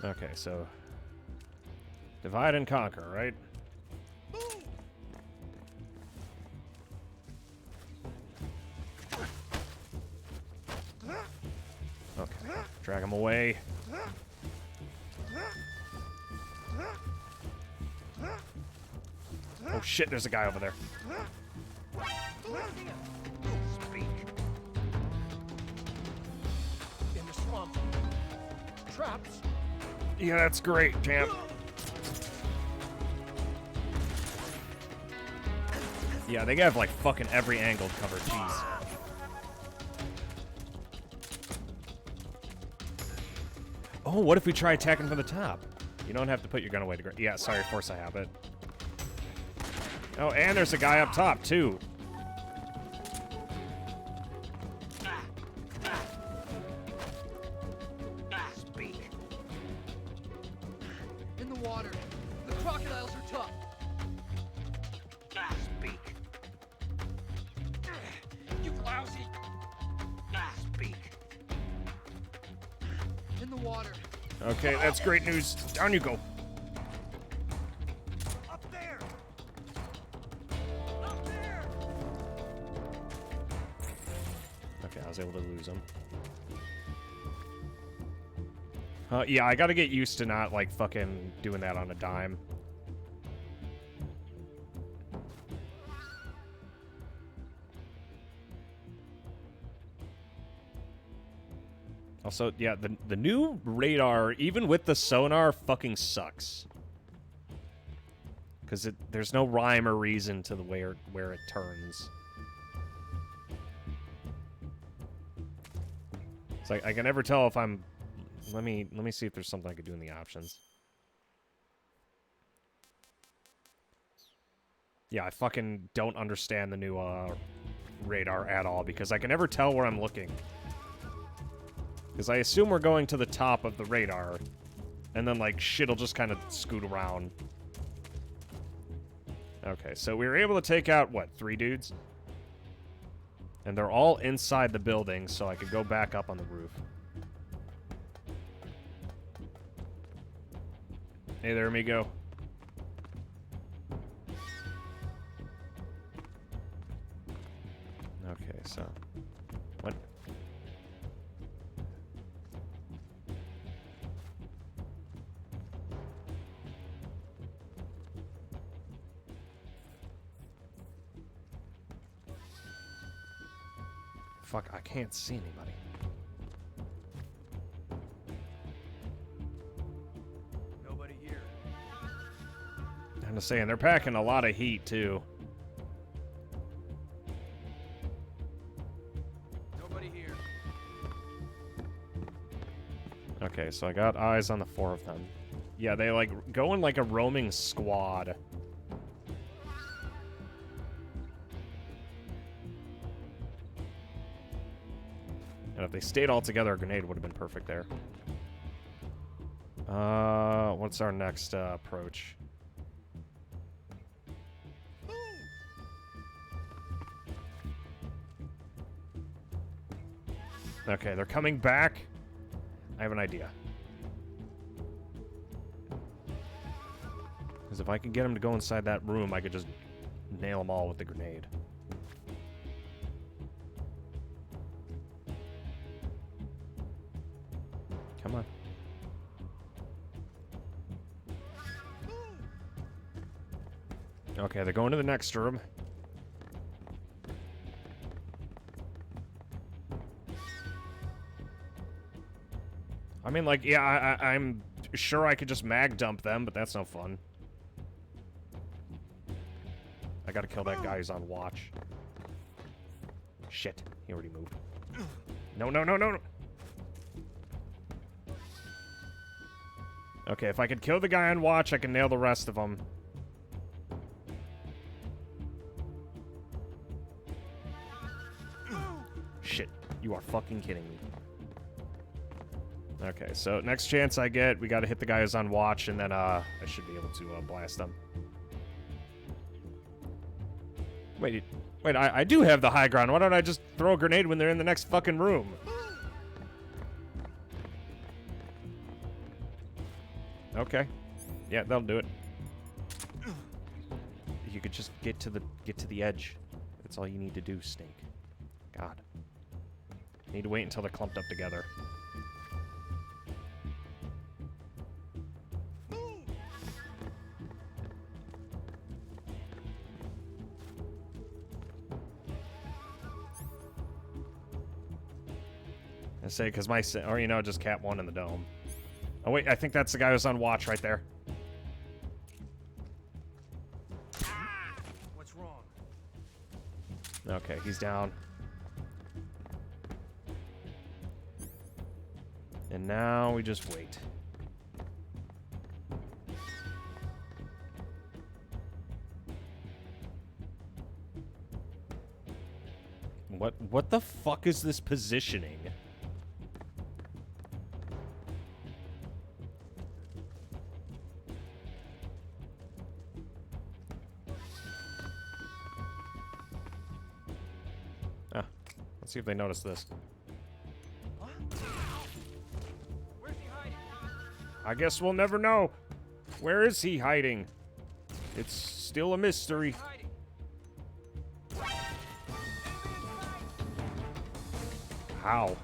Okay, so divide and conquer, right? Okay, drag him away. Oh shit, there's a guy over there. Speak. In the swamp. Traps. Yeah, that's great, champ. Yeah, they have like fucking every angle covered. Jeez. Oh, what if we try attacking from the top? You don't have to put your gun away to ground. Yeah, sorry, force I have it. Oh, and there's a guy up top, too. Speak. In the water. The crocodiles are tough. Speak. You lousy. Speak. In the water. Okay, that's great news. Down you go. Up there. Okay, I was able to lose him. Yeah, I gotta get used to not, like, fucking doing that on a dime. Also, yeah, the new radar, even with the sonar, fucking sucks. Because there's no rhyme or reason to the where it turns. It's like, I can never tell if I'm... Let me see if there's something I could do in the options. Yeah, I fucking don't understand the new radar at all, because I can never tell where I'm looking. Because I assume we're going to the top of the radar, and then, like, shit'll just kind of scoot around. Okay, so we were able to take out, what, 3 dudes? And they're all inside the building, so I could go back up on the roof. Hey there, amigo. Okay, so... What? Fuck, I can't see anybody. Nobody here. I'm just saying, they're packing a lot of heat, too. Nobody here. Okay, so I got eyes on the 4 of them. Yeah, they, like, go in like a roaming squad. And if they stayed all together, a grenade would have been perfect there. What's our next approach? Okay, they're coming back. I have an idea. Because if I can get them to go inside that room, I could just nail them all with the grenade. Come on. Okay, they're going to the next room. I mean, like, yeah, I'm sure I could just mag dump them, but that's no fun. I gotta kill that guy who's on watch. Shit, he already moved. No, no, no, no, no. Okay, if I could kill the guy on watch, I can nail the rest of them. Shit, you are fucking kidding me. Okay, so next chance I get, we gotta hit the guy who's on watch, and then I should be able to blast them. Wait, I do have the high ground. Why don't I just throw a grenade when they're in the next fucking room? Okay. Yeah, that'll do it. You could just get to the edge. That's all you need to do, Snake. God. Need to wait until they're clumped up together. I say, because or you know, just cap one in the dome. Oh wait, I think that's the guy who's on watch right there. What's wrong? Okay, he's down. And now we just wait. What the fuck is this positioning? Let's see if they notice this. Where's he hiding? I guess we'll never know. Where is he hiding? It's still a mystery. How?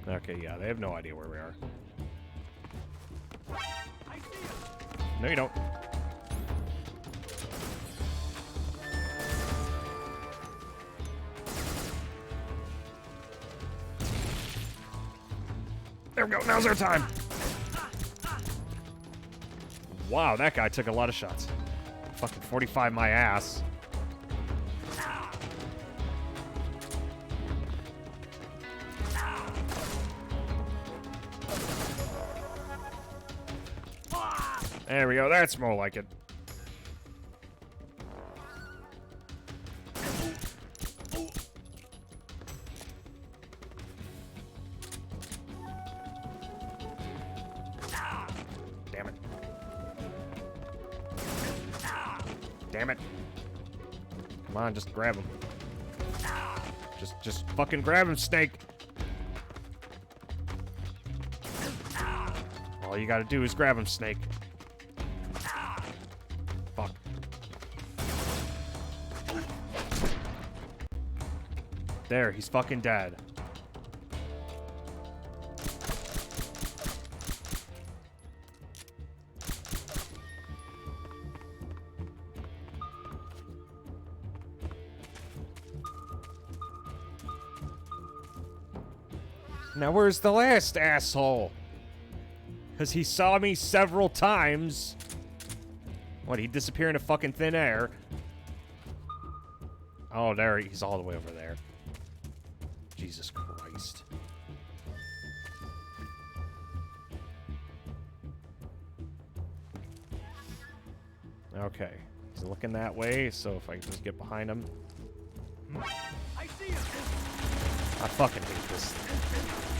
Okay, yeah, they have no idea where we are. No, you don't. There we go, now's our time! Wow, that guy took a lot of shots. Fucking 45 my ass. There we go, that's more like it. Damn it. Damn it. Come on, just grab him. Just fucking grab him, Snake. All you gotta do is grab him, Snake. Fuck. There, he's fucking dead. Now where's the last asshole? Because he saw me several times. What, he'd disappear into fucking thin air? Oh, there, he's all the way over there. Jesus Christ. Okay, he's looking that way, so if I can just get behind him. I see him. I fucking hate this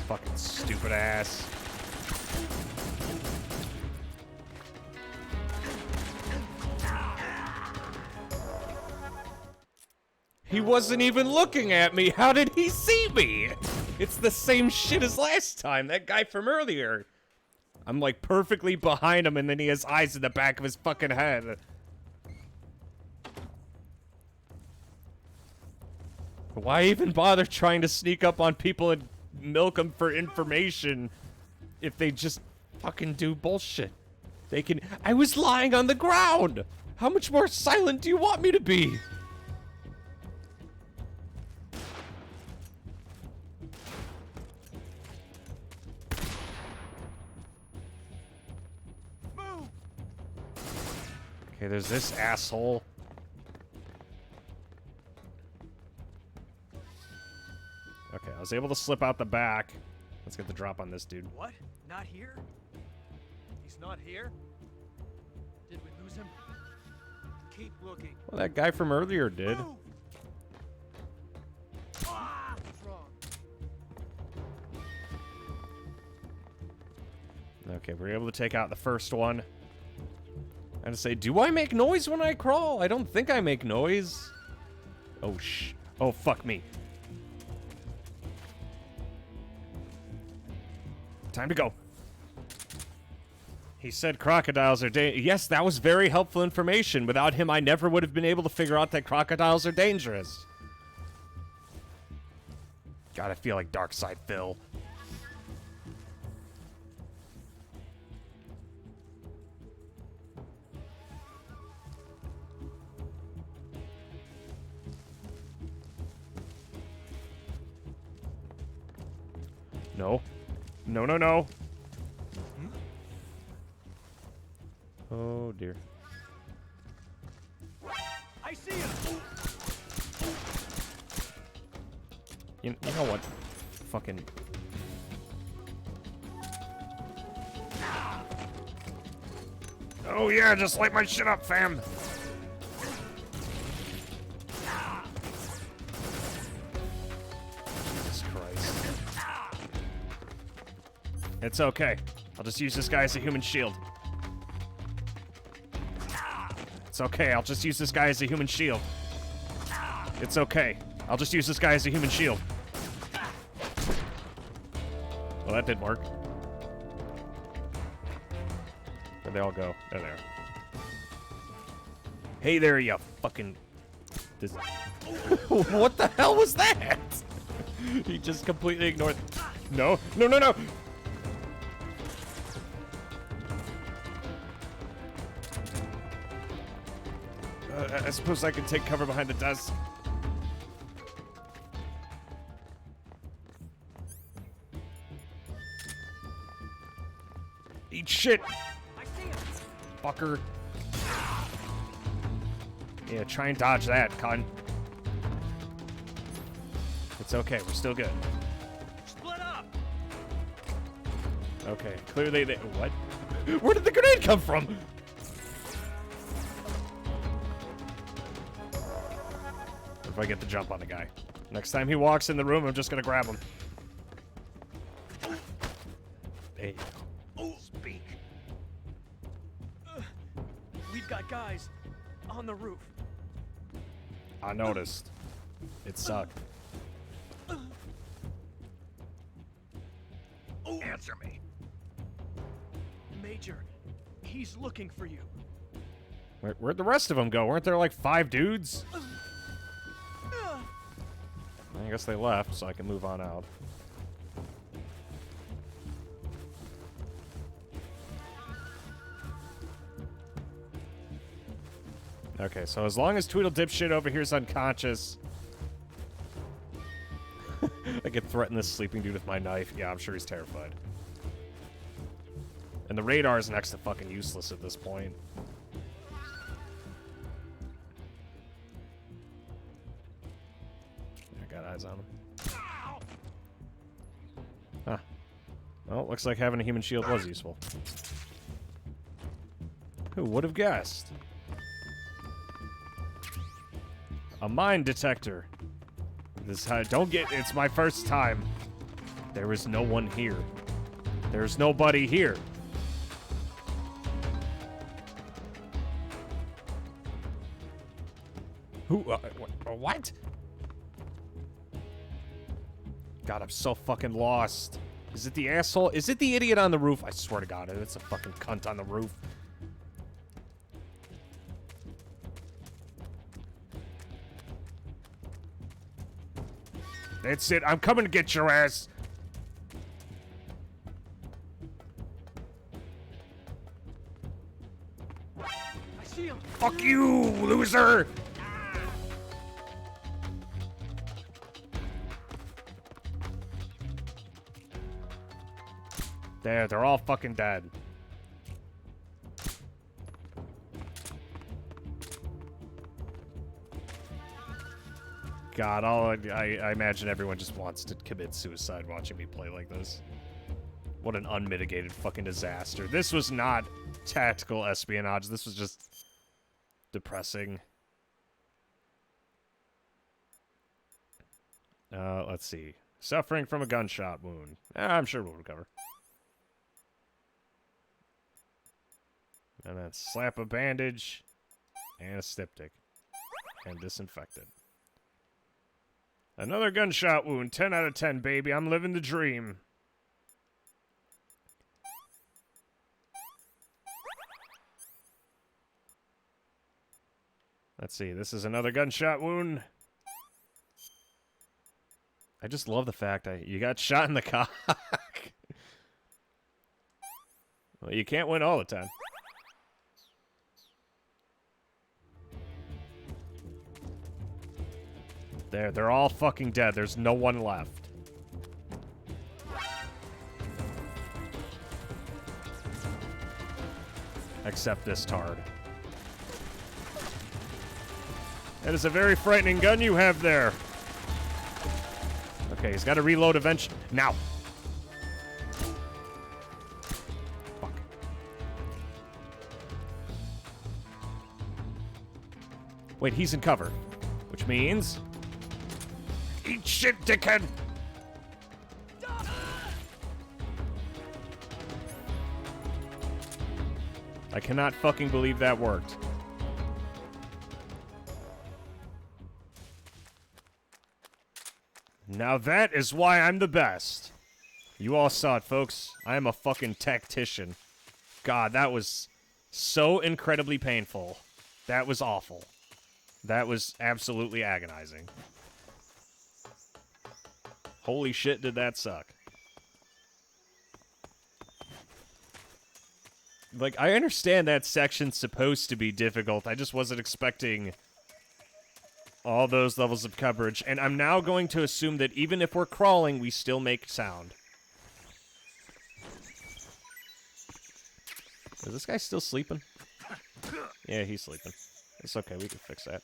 fucking stupid ass. He wasn't even looking at me. How did he see me? It's the same shit as last time. That guy from earlier. I'm like perfectly behind him and then he has eyes in the back of his fucking head. Why even bother trying to sneak up on people and milk them for information if they just fucking do bullshit? They can. I was lying on the ground! How much more silent do you want me to be? Okay, there's this asshole. Okay, I was able to slip out the back. Let's get the drop on this dude. What? Not here? He's not here? Did we lose him? Keep looking. Well, that guy from earlier did. Move! Ah! What's wrong? Okay, we're able to take out the first one. And to say, do I make noise when I crawl? I don't think I make noise. Oh, oh, fuck me. Time to go. He said crocodiles are yes, that was very helpful information. Without him, I never would have been able to figure out that crocodiles are dangerous. God, I feel like Darkside Phil. No. No, no, no. Oh, dear. I see him. You know what? Fucking... Oh, yeah, just light my shit up, fam. Jesus Christ. It's okay. I'll just use this guy as a human shield. It's okay. I'll just use this guy as a human shield. It's okay. I'll just use this guy as a human shield. Well, that didn't work. Where'd they all go? There they are. Hey there, you fucking... This... What the hell was that? He just completely ignored... No, no, no, no! I suppose I can take cover behind the desk. Eat shit! Fucker. Yeah, try and dodge that, cunt. It's okay, we're still good. Split up. Okay, clearly they... What? Where did the grenade come from? If I get the jump on the guy. Next time he walks in the room, I'm just gonna grab him. There you go. Speak. We've got guys on the roof. I noticed. It sucked. Answer me. Major, he's looking for you. Where'd the rest of them go? Weren't there like 5 dudes? I guess they left, so I can move on out. Okay, so as long as Tweedle Dipshit over here is unconscious, I could threaten this sleeping dude with my knife. Yeah, I'm sure he's terrified. And the radar is next to fucking useless at this point. I got eyes on him. Huh. Well, looks like having a human shield was useful. Who would have guessed? A mine detector. This don't get. It's my first time. There is no one here. There's nobody here. Who? What? God, I'm so fucking lost. Is it the asshole? Is it the idiot on the roof? I swear to God, it's a fucking cunt on the roof. That's it. I'm coming to get your ass. I see him. Fuck you, loser. There, they're all fucking dead. God, I imagine everyone just wants to commit suicide watching me play like this. What an unmitigated fucking disaster. This was not tactical espionage. This was just depressing. Let's see. Suffering from a gunshot wound. I'm sure we'll recover. And then slap a bandage. And a styptic. And disinfected. Another gunshot wound. 10 out of 10, baby. I'm living the dream. Let's see. This is another gunshot wound. I just love the fact you got shot in the cock. Well, you can't win all the time. There, they're all fucking dead. There's no one left. Except this tard. That is a very frightening gun you have there. Okay, he's got to reload eventually. Now. Fuck. Wait, he's in cover. Which means... Eat shit, dickhead! I cannot fucking believe that worked. Now that is why I'm the best. You all saw it, folks. I am a fucking tactician. God, that was so incredibly painful. That was awful. That was absolutely agonizing. Holy shit, did that suck. Like, I understand that section's supposed to be difficult. I just wasn't expecting all those levels of coverage. And I'm now going to assume that even if we're crawling, we still make sound. Is this guy still sleeping? Yeah, he's sleeping. It's okay, we can fix that.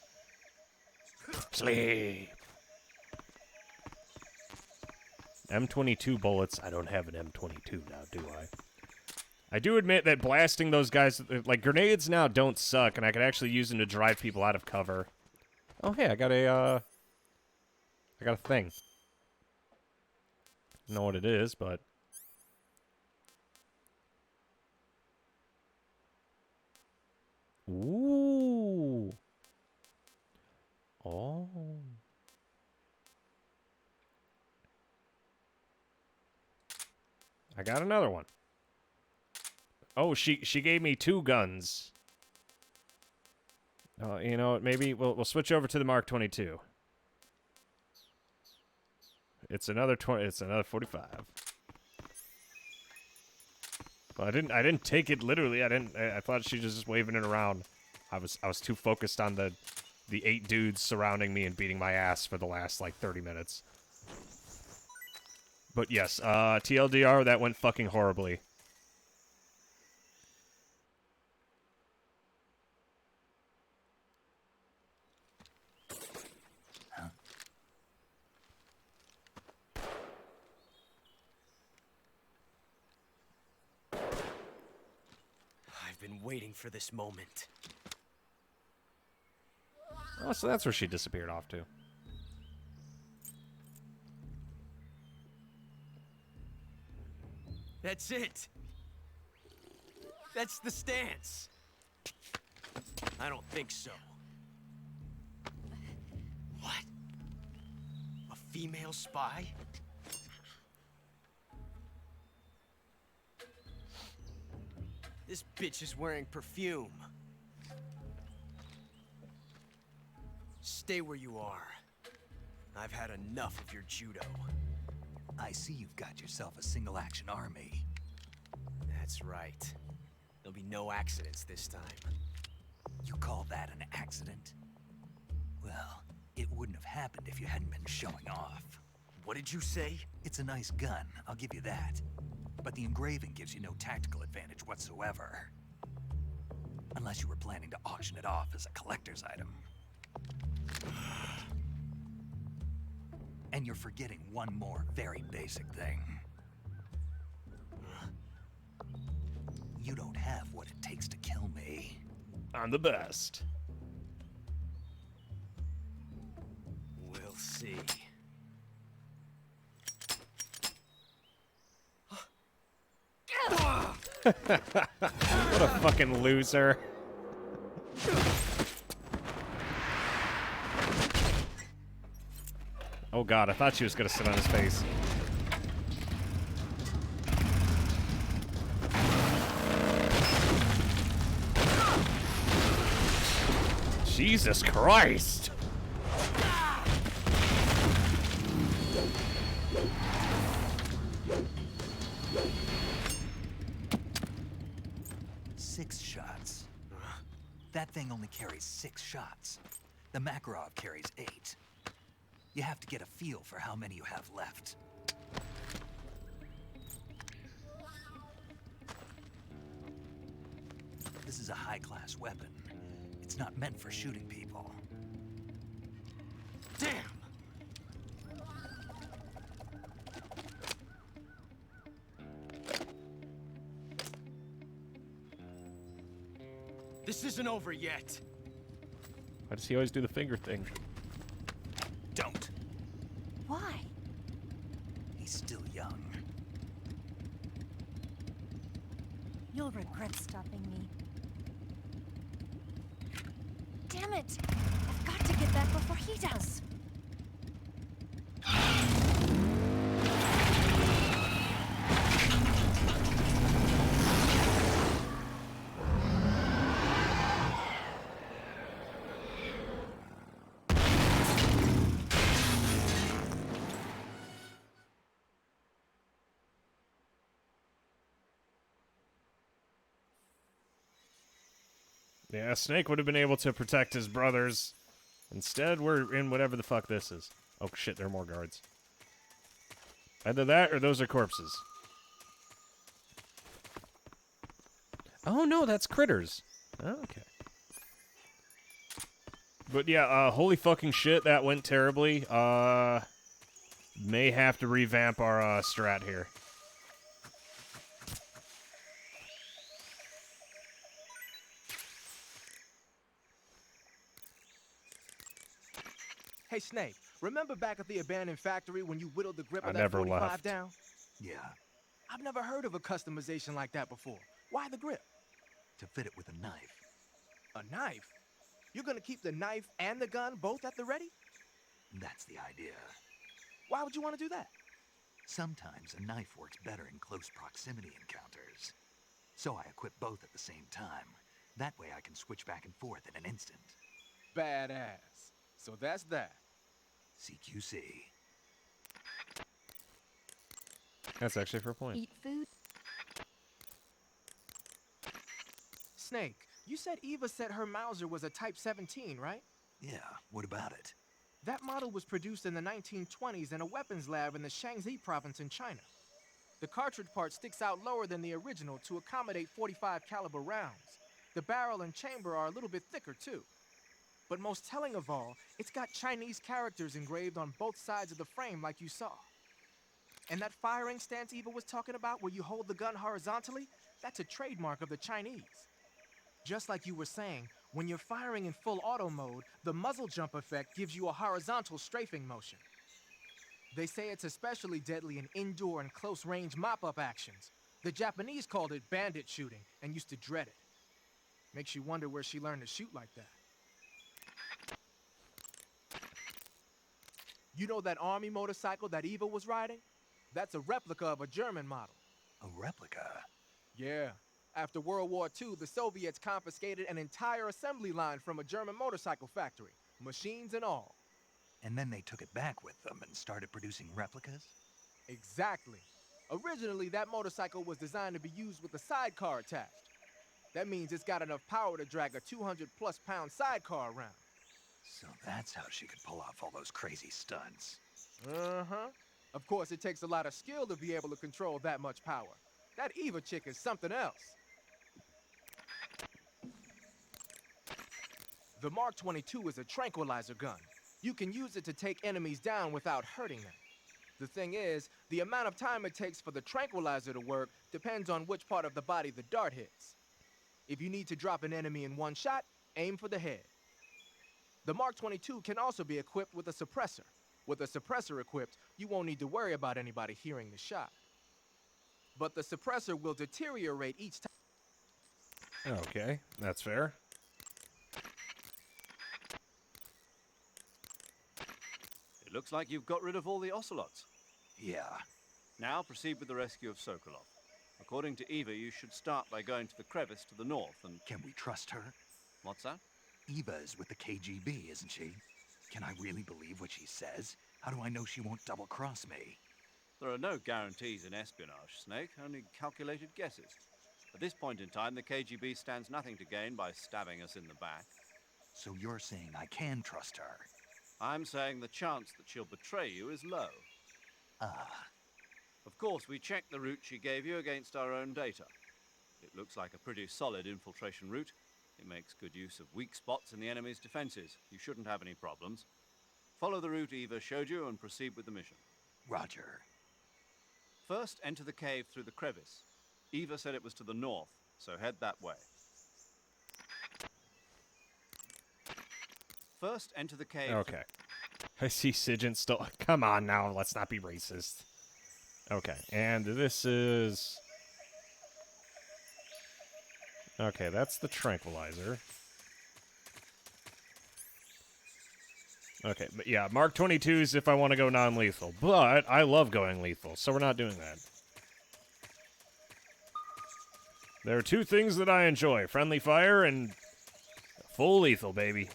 Sleep! M22 bullets. I don't have an M22 now, do I? I do admit that blasting those guys, like, grenades now don't suck, and I could actually use them to drive people out of cover. Oh, hey, I got a thing. Don't know what it is, but... Ooh. Oh. I got another one. Oh, she gave me 2 guns. You know, maybe we'll switch over to the Mark 22. It's another 45. Well, I didn't take it literally. I thought she was just waving it around. I was too focused on the 8 dudes surrounding me and beating my ass for the last like 30 minutes. But yes, TLDR, that went fucking horribly. I've been waiting for this moment. Oh, so that's where she disappeared off to. That's it. That's the stance. I don't think so. What? A female spy? This bitch is wearing perfume. Stay where you are. I've had enough of your judo. I see you've got yourself a single-action army. That's right. There'll be no accidents this time. You call that an accident? Well, it wouldn't have happened if you hadn't been showing off. What did you say? It's a nice gun, I'll give you that. But the engraving gives you no tactical advantage whatsoever. Unless you were planning to auction it off as a collector's item. And you're forgetting one more very basic thing. You don't have what it takes to kill me. I'm the best. We'll see. What a fucking loser. Oh god, I thought she was gonna sit on his face. Jesus Christ! Six shots. That thing only carries 6 shots. The Makarov carries 8. You have to get a feel for how many you have left. This is a high-class weapon. It's not meant for shooting people. Damn! This isn't over yet. Why does he always do the finger thing? Don't. Why? He's still young. You'll regret stopping me. Damn it! I've got to get back before he does. Yeah, Snake would have been able to protect his brothers. Instead, we're in whatever the fuck this is. Oh shit, there are more guards. Either that or those are corpses. Oh no, that's critters. Oh, okay. But yeah, holy fucking shit, that went terribly. May have to revamp our strat here. Hey, Snake, remember back at the abandoned factory when you whittled the grip I of that never 45 left. down? Yeah, I've never heard of a customization like that before. Why the grip? to fit it with a knife. A knife? You're gonna keep the knife and the gun both at the ready? That's the idea. Why would you want to do that? Sometimes a knife works better in close proximity encounters. So I equip both at the same time. That way I can switch back and forth in an instant. Badass. So that's that. CQC. That's actually for a point. Eat food? Snake, you said Eva said her Mauser was a Type 17, right? Yeah, what about it? That model was produced in the 1920s in a weapons lab in the Shaanxi province in China. The cartridge part sticks out lower than the original to accommodate 45 caliber rounds. The barrel and chamber are a little bit thicker too. But most telling of all, it's got Chinese characters engraved on both sides of the frame like you saw. And that firing stance Eva was talking about where you hold the gun horizontally, that's a trademark of the Chinese. Just like you were saying, when you're firing in full auto mode, the muzzle jump effect gives you a horizontal strafing motion. They say it's especially deadly in indoor and close-range mop-up actions. The Japanese called it bandit shooting and used to dread it. Makes you wonder where she learned to shoot like that. You know that army motorcycle that Eva was riding? That's a replica of a German model. A replica? Yeah. After World War II, the Soviets confiscated an entire assembly line from a German motorcycle factory, machines and all. And then they took it back with them and started producing replicas? Exactly. Originally, that motorcycle was designed to be used with a sidecar attached. That means it's got enough power to drag a 200-plus pound sidecar around. So that's how she could pull off all those crazy stunts. Uh-huh. Of course, it takes a lot of skill to be able to control that much power. That Eva chick is something else. The Mark 22 is a tranquilizer gun. You can use it to take enemies down without hurting them. The thing is, the amount of time it takes for the tranquilizer to work depends on which part of the body the dart hits. If you need to drop an enemy in one shot, aim for the head. The Mark 22 can also be equipped with a suppressor. With a suppressor equipped, you won't need to worry about anybody hearing the shot. But the suppressor will deteriorate each time. Okay, that's fair. It looks like you've got rid of all the ocelots. Yeah. Now proceed with the rescue of Sokolov. According to Eva, you should start by going to the crevice to the north and... Can we trust her? What's that? Eva is with the KGB, isn't she? Can I really believe what she says? How do I know she won't double-cross me? There are no guarantees in espionage, Snake, only calculated guesses. At this point in time, the KGB stands nothing to gain by stabbing us in the back. So you're saying I can trust her? I'm saying the chance that she'll betray you is low. Ah. Of course, we checked the route she gave you against our own data. It looks like a pretty solid infiltration route. It makes good use of weak spots in the enemy's defenses. You shouldn't have any problems. Follow the route Eva showed you and proceed with the mission. Roger. First, enter the cave through the crevice. Eva said it was to the north, so head that way. First, enter the cave... Okay. I see Sigint still... Come on now, let's not be racist. Okay, and this is... Okay, that's the tranquilizer. Okay, but yeah, Mark 22s if I want to go non-lethal. But I love going lethal, so we're not doing that. There are two things that I enjoy. Friendly fire and full lethal, baby.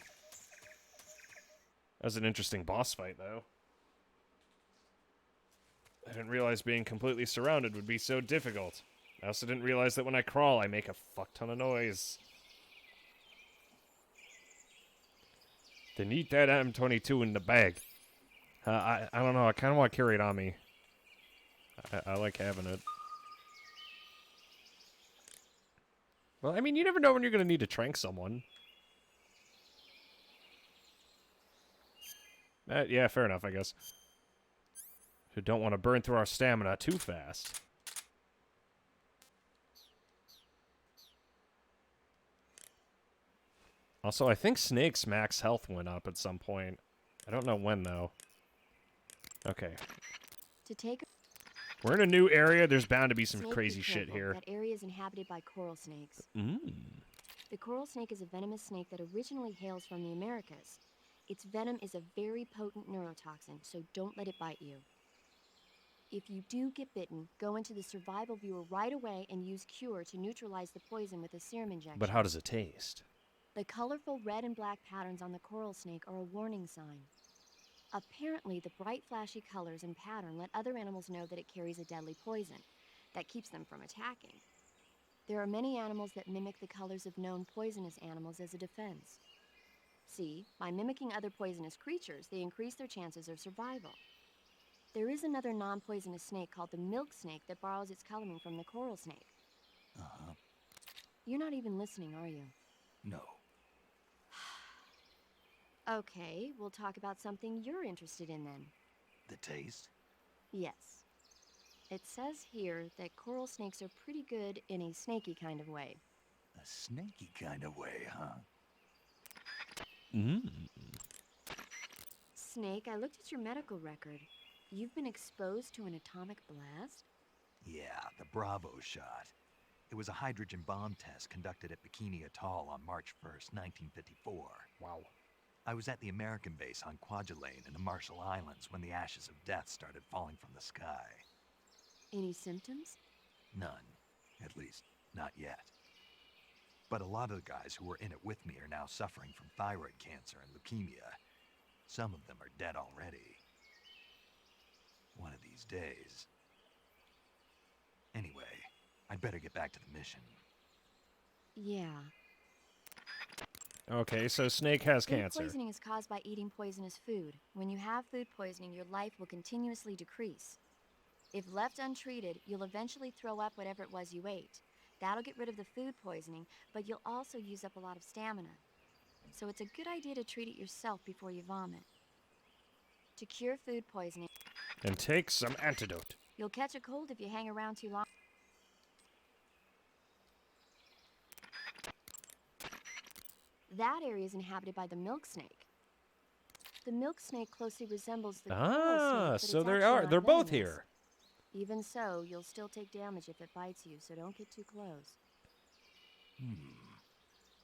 That was an interesting boss fight, though. I didn't realize being completely surrounded would be so difficult. I also didn't realize that when I crawl, I make a fuck ton of noise. They need that M22 in the bag. I don't know. I kind of want to carry it on me. I like having it. Well, I mean, you never know when you're going to need to trank someone. Yeah, fair enough, I guess. We don't want to burn through our stamina too fast. Also, I think Snake's max health went up at some point. I don't know when, though. Okay. To take We're in a new area. There's bound to be some Snake, crazy be shit careful. here. That area is inhabited by coral snakes. The coral snake is a venomous snake that originally hails from the Americas. Its venom is a very potent neurotoxin, so don't let it bite you. If you do get bitten, go into the survival viewer right away and use Cure to neutralize the poison with a serum injection. But how does it taste? The colorful red and black patterns on the coral snake are a warning sign. Apparently, the bright flashy colors and pattern let other animals know that it carries a deadly poison that keeps them from attacking. There are many animals that mimic the colors of known poisonous animals as a defense. See, by mimicking other poisonous creatures, they increase their chances of survival. There is another non-poisonous snake called the milk snake that borrows its coloring from the coral snake. Uh-huh. You're not even listening, are you? No. Okay, we'll talk about something you're interested in then. The taste? Yes. It says here that coral snakes are pretty good in a snaky kind of way. A snaky kind of way, huh? Snake, I looked at your medical record. You've been exposed to an atomic blast? Yeah, the Bravo shot. It was a hydrogen bomb test conducted at Bikini Atoll on March 1st, 1954. Wow. I was at the American base on Kwajalein in the Marshall Islands when the ashes of death started falling from the sky. Any symptoms? None. At least, not yet. But a lot of the guys who were in it with me are now suffering from thyroid cancer and leukemia. Some of them are dead already. One of these days. Anyway, I'd better get back to the mission. Yeah. Okay, so Snake has Food cancer. poisoning is caused by eating poisonous food. When you have food poisoning, your life will continuously decrease. If left untreated, you'll eventually throw up whatever it was you ate. That'll get rid of the food poisoning, but you'll also use up a lot of stamina. So it's a good idea to treat it yourself before you vomit. To cure food poisoning, And take some antidote. you'll catch a cold if you hang around too long. That area is inhabited by the milk snake. The milk snake closely resembles the coral snake, Ah, but so it's they actually are. not They're both venomous. here. Even so, you'll still take damage if it bites you, so don't get too close.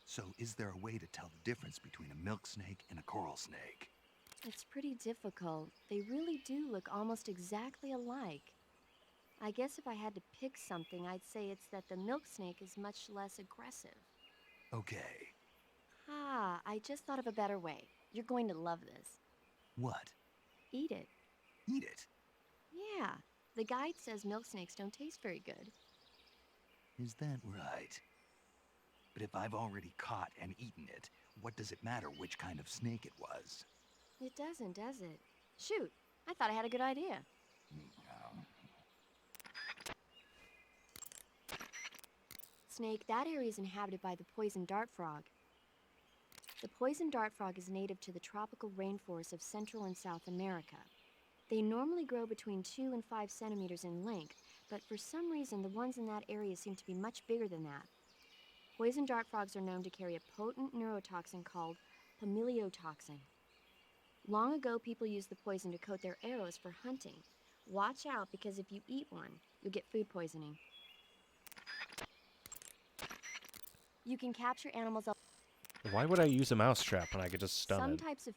So is there a way to tell the difference between a milk snake and a coral snake? It's pretty difficult. They really do look almost exactly alike. I guess if I had to pick something, I'd say it's that the milk snake is much less aggressive. Okay. Ah, I just thought of a better way. You're going to love this. What? Eat it. Eat it? Yeah, the guide says milk snakes don't taste very good. Is that right? But if I've already caught and eaten it, what does it matter which kind of snake it was? It doesn't, does it? Shoot, I thought I had a good idea. Snake, that area is inhabited by the poison dart frog. The poison dart frog is native to the tropical rainforests of Central and South America. They normally grow between 2 and 5 centimeters in length, but for some reason the ones in that area seem to be much bigger than that. Poison dart frogs are known to carry a potent neurotoxin called pamiliotoxin. Long ago, people used the poison to coat their arrows for hunting. Watch out, because if you eat one, you'll get food poisoning. You can capture animals up. Why would I use a mousetrap when I could just stun Some it? types of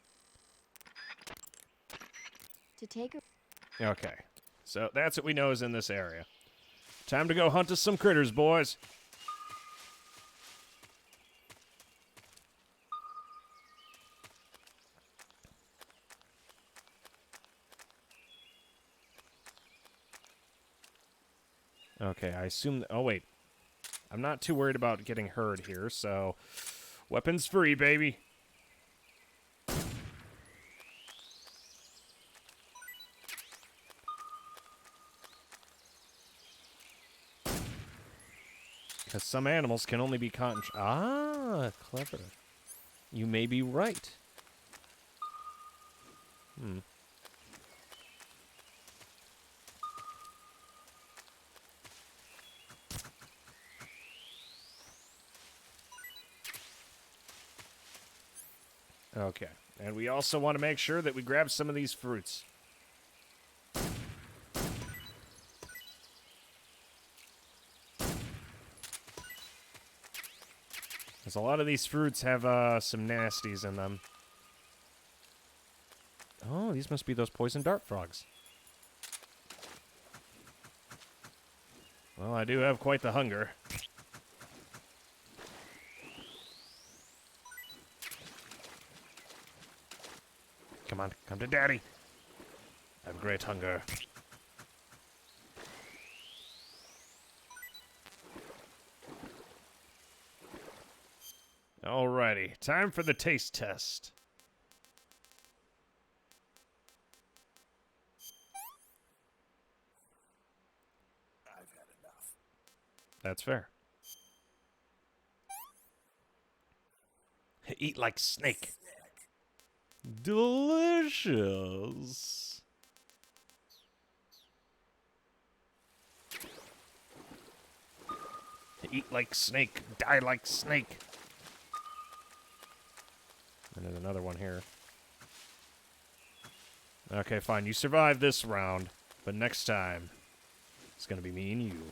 to take a Okay, so that's what we know is in this area. Time to go hunt us some critters, boys. Okay, I assume... oh, wait. I'm not too worried about getting hurt here, so... weapons free, baby. Because some animals can only be caught in... ah, clever. You may be right. Hmm. Okay, and we also want to make sure that we grab some of these fruits. Because a lot of these fruits have some nasties in them. Oh, these must be those poison dart frogs. Well, I do have quite the hunger. Come on, come to Daddy. I have great hunger. Alrighty, time for the taste test. I've had enough. That's fair. Eat like snake. Delicious. Eat like snake, die like snake. And there's another one here. Okay, fine. You survived this round, but next time, it's gonna be me and you.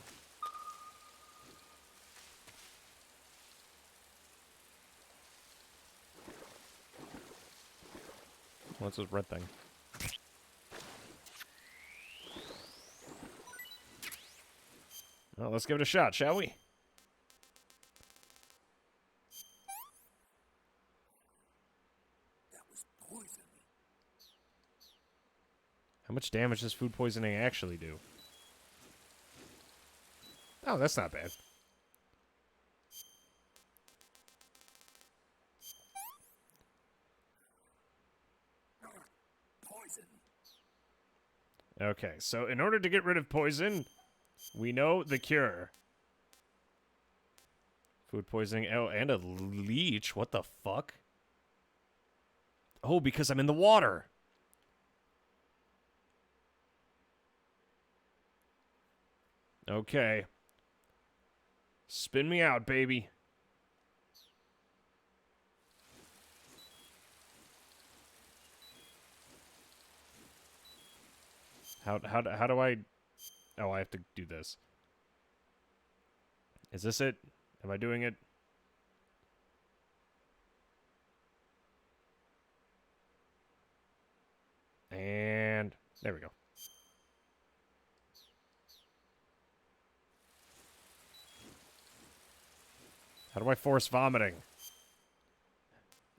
What's this red thing? Well, let's give it a shot, shall we? That was poison. How much damage does food poisoning actually do? Oh, that's not bad. Poison. Okay, so in order to get rid of poison, we know the cure. Food poisoning. Oh, and a leech. What the fuck? Oh, because I'm in the water. Okay. Spin me out, baby. How do I... Oh, I have to do this. Is this it? Am I doing it? And there we go. How do I force vomiting?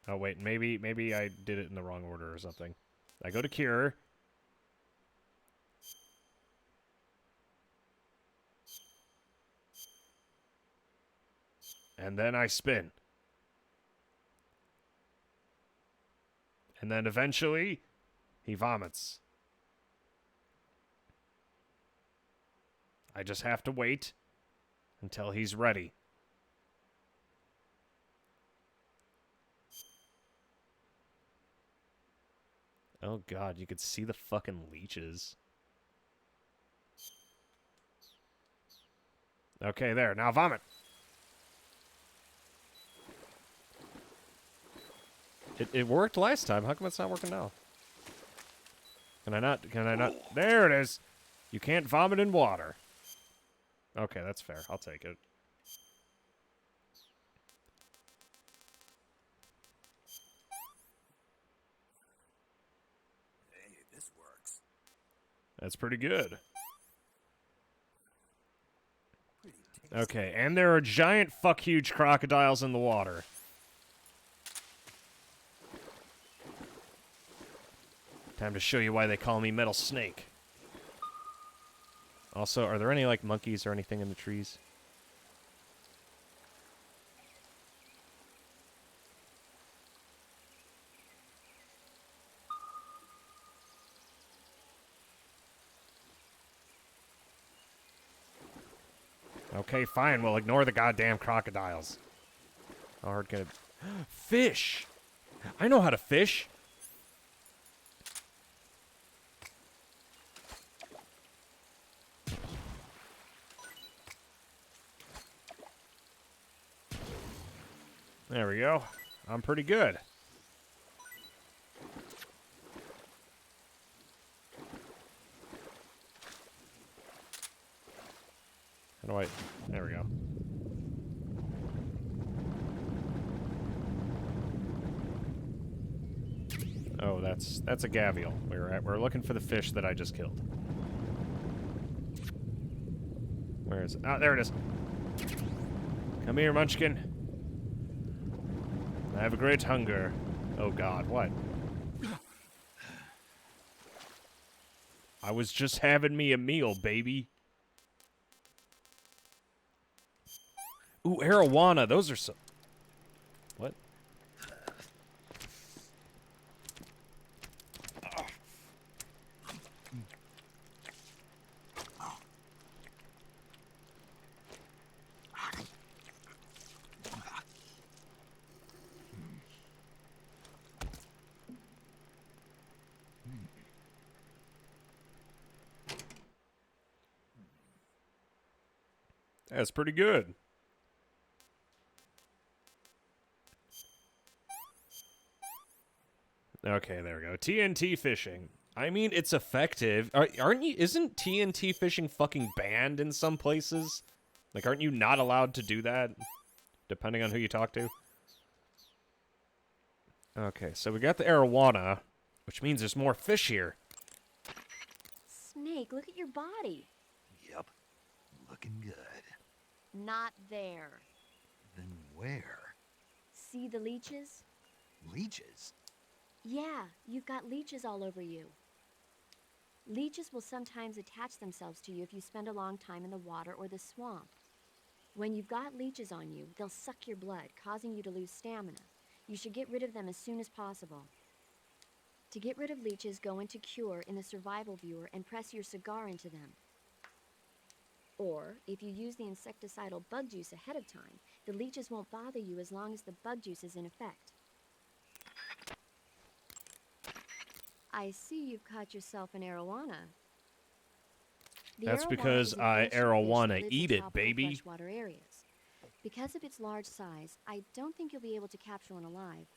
Oh wait, maybe I did it in the wrong order or something. I go to cure. And then I spin. And then eventually, he vomits. I just have to wait until he's ready. Oh god, you could see the fucking leeches. Okay, there. Now vomit. It worked last time. How come it's not working now? Can I not? There it is. You can't vomit in water. Okay, that's fair. I'll take it. Hey, this works. That's pretty good. Okay, and there are giant fuck huge crocodiles in the water. Time to show you why they call me Metal Snake. Also, are there any, like, monkeys or anything in the trees? Okay, fine. We'll ignore the goddamn crocodiles. How hard can it... Fish! I know how to fish! There we go. I'm pretty good. How do I... There we go. Oh, that's a gavial. We're looking for the fish that I just killed. Where is it? Ah, there it is. Come here, Munchkin. I have a great hunger. Oh god, what? I was just having me a meal, baby. Ooh, arowana. Those are so... What? That's pretty good. Okay, there we go. TNT fishing. I mean, it's effective. Aren't you? Isn't TNT fishing fucking banned in some places? Like, aren't you not allowed to do that? Depending on who you talk to. Okay, so we got the arowana, which means there's more fish here. Snake, look at your body. Yep. Looking good. Not there. Then where? See the leeches? Leeches? Yeah, you've got leeches all over you. Leeches will sometimes attach themselves to you if you spend a long time in the water or the swamp. When you've got leeches on you, they'll suck your blood, causing you to lose stamina. You should get rid of them as soon as possible. To get rid of leeches, go into Cure in the survival viewer and press your cigar into them. Or, if you use the insecticidal bug juice ahead of time, the leeches won't bother you as long as the bug juice is in effect. I see you've caught yourself an arowana. The That's arowana because is an I ancient fish that arowana lives in eat it, tropical baby. freshwater areas. Because of its large size, I don't think you'll be able to capture one alive.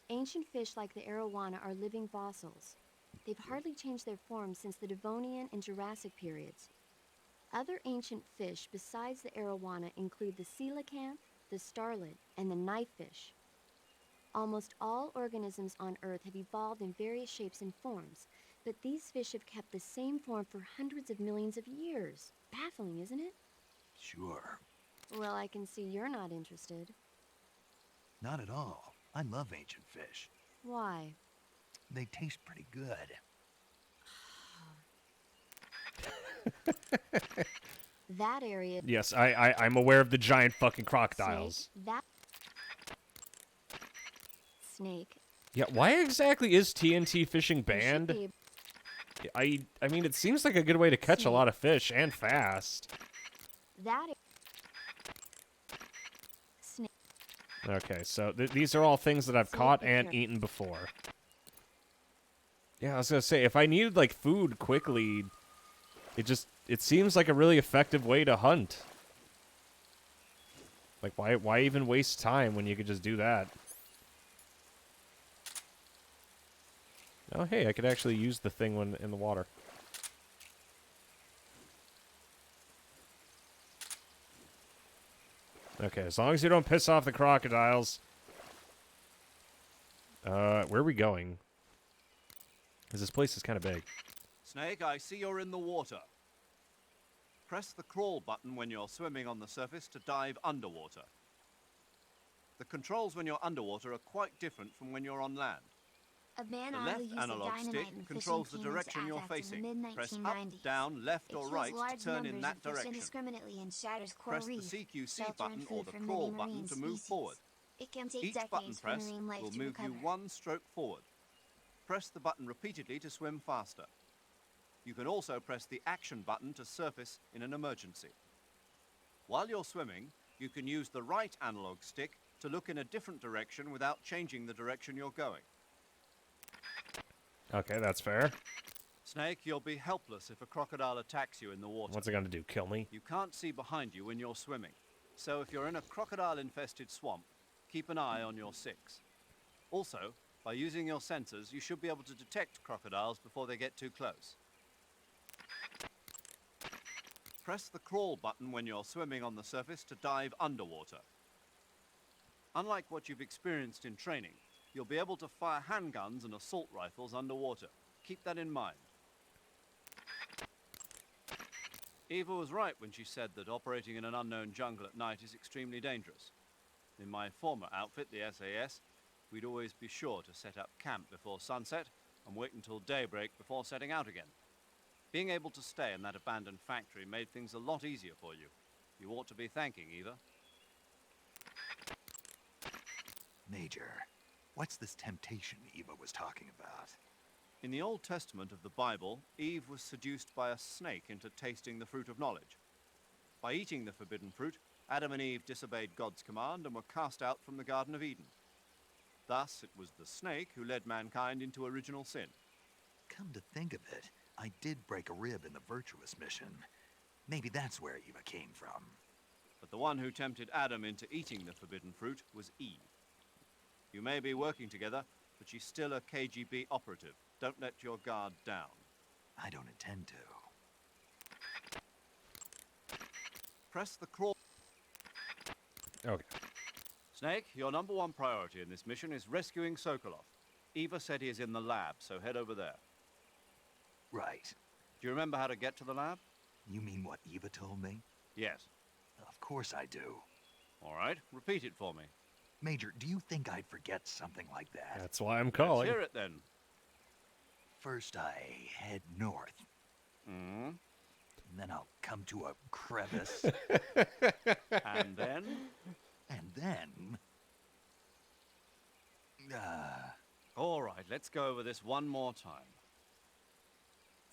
Ancient fish like the arowana are living fossils. They've hardly changed their form since the Devonian and Jurassic periods. Other ancient fish besides the arowana include the coelacanth, the starlet, and the knifefish. Almost all organisms on Earth have evolved in various shapes and forms, but these fish have kept the same form for hundreds of millions of years. Baffling, isn't it? Sure. Well, I can see you're not interested. Not at all. I love ancient fish. Why? They taste pretty good. That area... Yes, I'm aware of the giant fucking crocodiles. Snake, that... Snake. Yeah, why exactly is TNT fishing You should banned? be I mean, it seems like a good way to catch a lot of fish and fast. That... Snake. Okay, so these are all things that I've Snake caught picture. and eaten before. Yeah, I was gonna say, if I needed, like, food quickly, it seems like a really effective way to hunt. Like, why even waste time when you could just do that? Oh, hey, I could actually use the thing when in the water. Okay, as long as you don't piss off the crocodiles. Where are we going? Because this place is kind of big. Snake, I see you're in the water. Press the crawl button when you're swimming on the surface to dive underwater. The controls when you're underwater are quite different from when you're on land. A man The on left who used analog dynamite stick in controls the fishing direction canoes you're Avax in facing. the Press up, mid-1990s. down, left, It or kills right large to turn in numbers that of fish direction. indiscriminately and shatters coral Press the reefs, CQC shelter button and or food the for many crawl marine button to move species. forward. It can take Each button decades for press marine life will to move recover. you one stroke forward. Press the button repeatedly to swim faster. You can also press the action button to surface in an emergency. While you're swimming, you can use the right analog stick to look in a different direction without changing the direction you're going. Okay, that's fair. Snake, you'll be helpless if a crocodile attacks you in the water. What's it gonna do, kill me? You can't see behind you when you're swimming. So if you're in a crocodile-infested swamp, keep an eye on your six. Also, by using your sensors, you should be able to detect crocodiles before they get too close. Press the crawl button when you're swimming on the surface to dive underwater. Unlike what you've experienced in training, you'll be able to fire handguns and assault rifles underwater. Keep that in mind. Eva was right when she said that operating in an unknown jungle at night is extremely dangerous. In my former outfit, the SAS, we'd always be sure to set up camp before sunset and wait until daybreak before setting out again. Being able to stay in that abandoned factory made things a lot easier for you. You ought to be thanking Eva. Major, what's this temptation Eva was talking about? In the Old Testament of the Bible, Eve was seduced by a snake into tasting the fruit of knowledge. By eating the forbidden fruit, Adam and Eve disobeyed God's command and were cast out from the Garden of Eden. Thus, it was the snake who led mankind into original sin. Come to think of it, I did break a rib in the Virtuous mission. Maybe that's where Eva came from. But the one who tempted Adam into eating the forbidden fruit was Eve. You may be working together, but she's still a KGB operative. Don't let your guard down. I don't intend to. Press the crawl. Okay. Snake, your #1 priority in this mission is rescuing Sokolov. Eva said he is in the lab, so head over there. Right. Do you remember how to get to the lab? You mean what Eva told me? Yes. Of course I do. All right, repeat it for me. Major, do you think I'd forget something like that? That's why I'm calling. Let's hear it then. First, I head north. Hmm? And then I'll come to a crevice. And then? And then... All right, let's go over this one more time.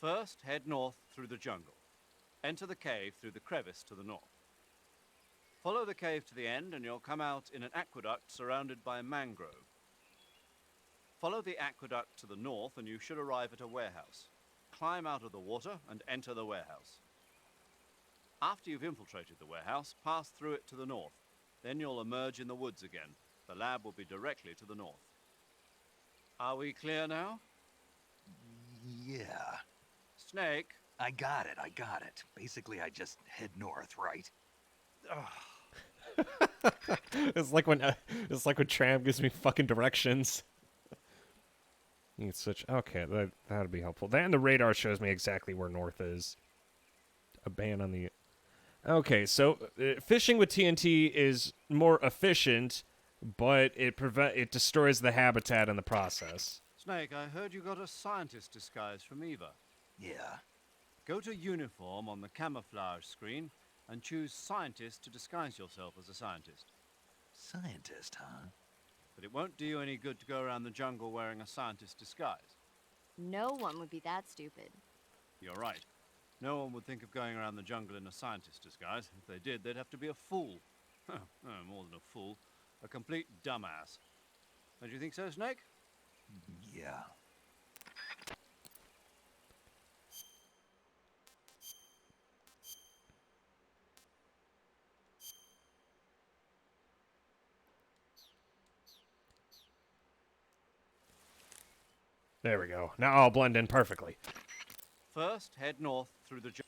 First, head north through the jungle. Enter the cave through the crevice to the north. Follow the cave to the end and you'll come out in an aqueduct surrounded by mangrove. Follow the aqueduct to the north and you should arrive at a warehouse. Climb out of the water and enter the warehouse. After you've infiltrated the warehouse, pass through it to the north. Then you'll emerge in the woods again. The lab will be directly to the north. Are we clear now? Yeah. Snake? I got it. Basically, I just head north, right? It's like when Tram gives me fucking directions. You can switch. Okay, that'd be helpful. Then the radar shows me exactly where north is. A ban on the. Okay, so fishing with TNT is more efficient, but it destroys the habitat in the process. Snake, I heard you got a scientist disguise from Eva. Yeah. Go to uniform on the camouflage screen and choose scientist to disguise yourself as a scientist. Scientist, huh? But it won't do you any good to go around the jungle wearing a scientist disguise. No one would be that stupid. You're right. No one would think of going around the jungle in a scientist disguise. If they did, they'd have to be a fool. No, more than a fool. A complete dumbass. Don't you think so, Snake? Yeah. There we go. Now I'll blend in perfectly. First, head north through the jungle.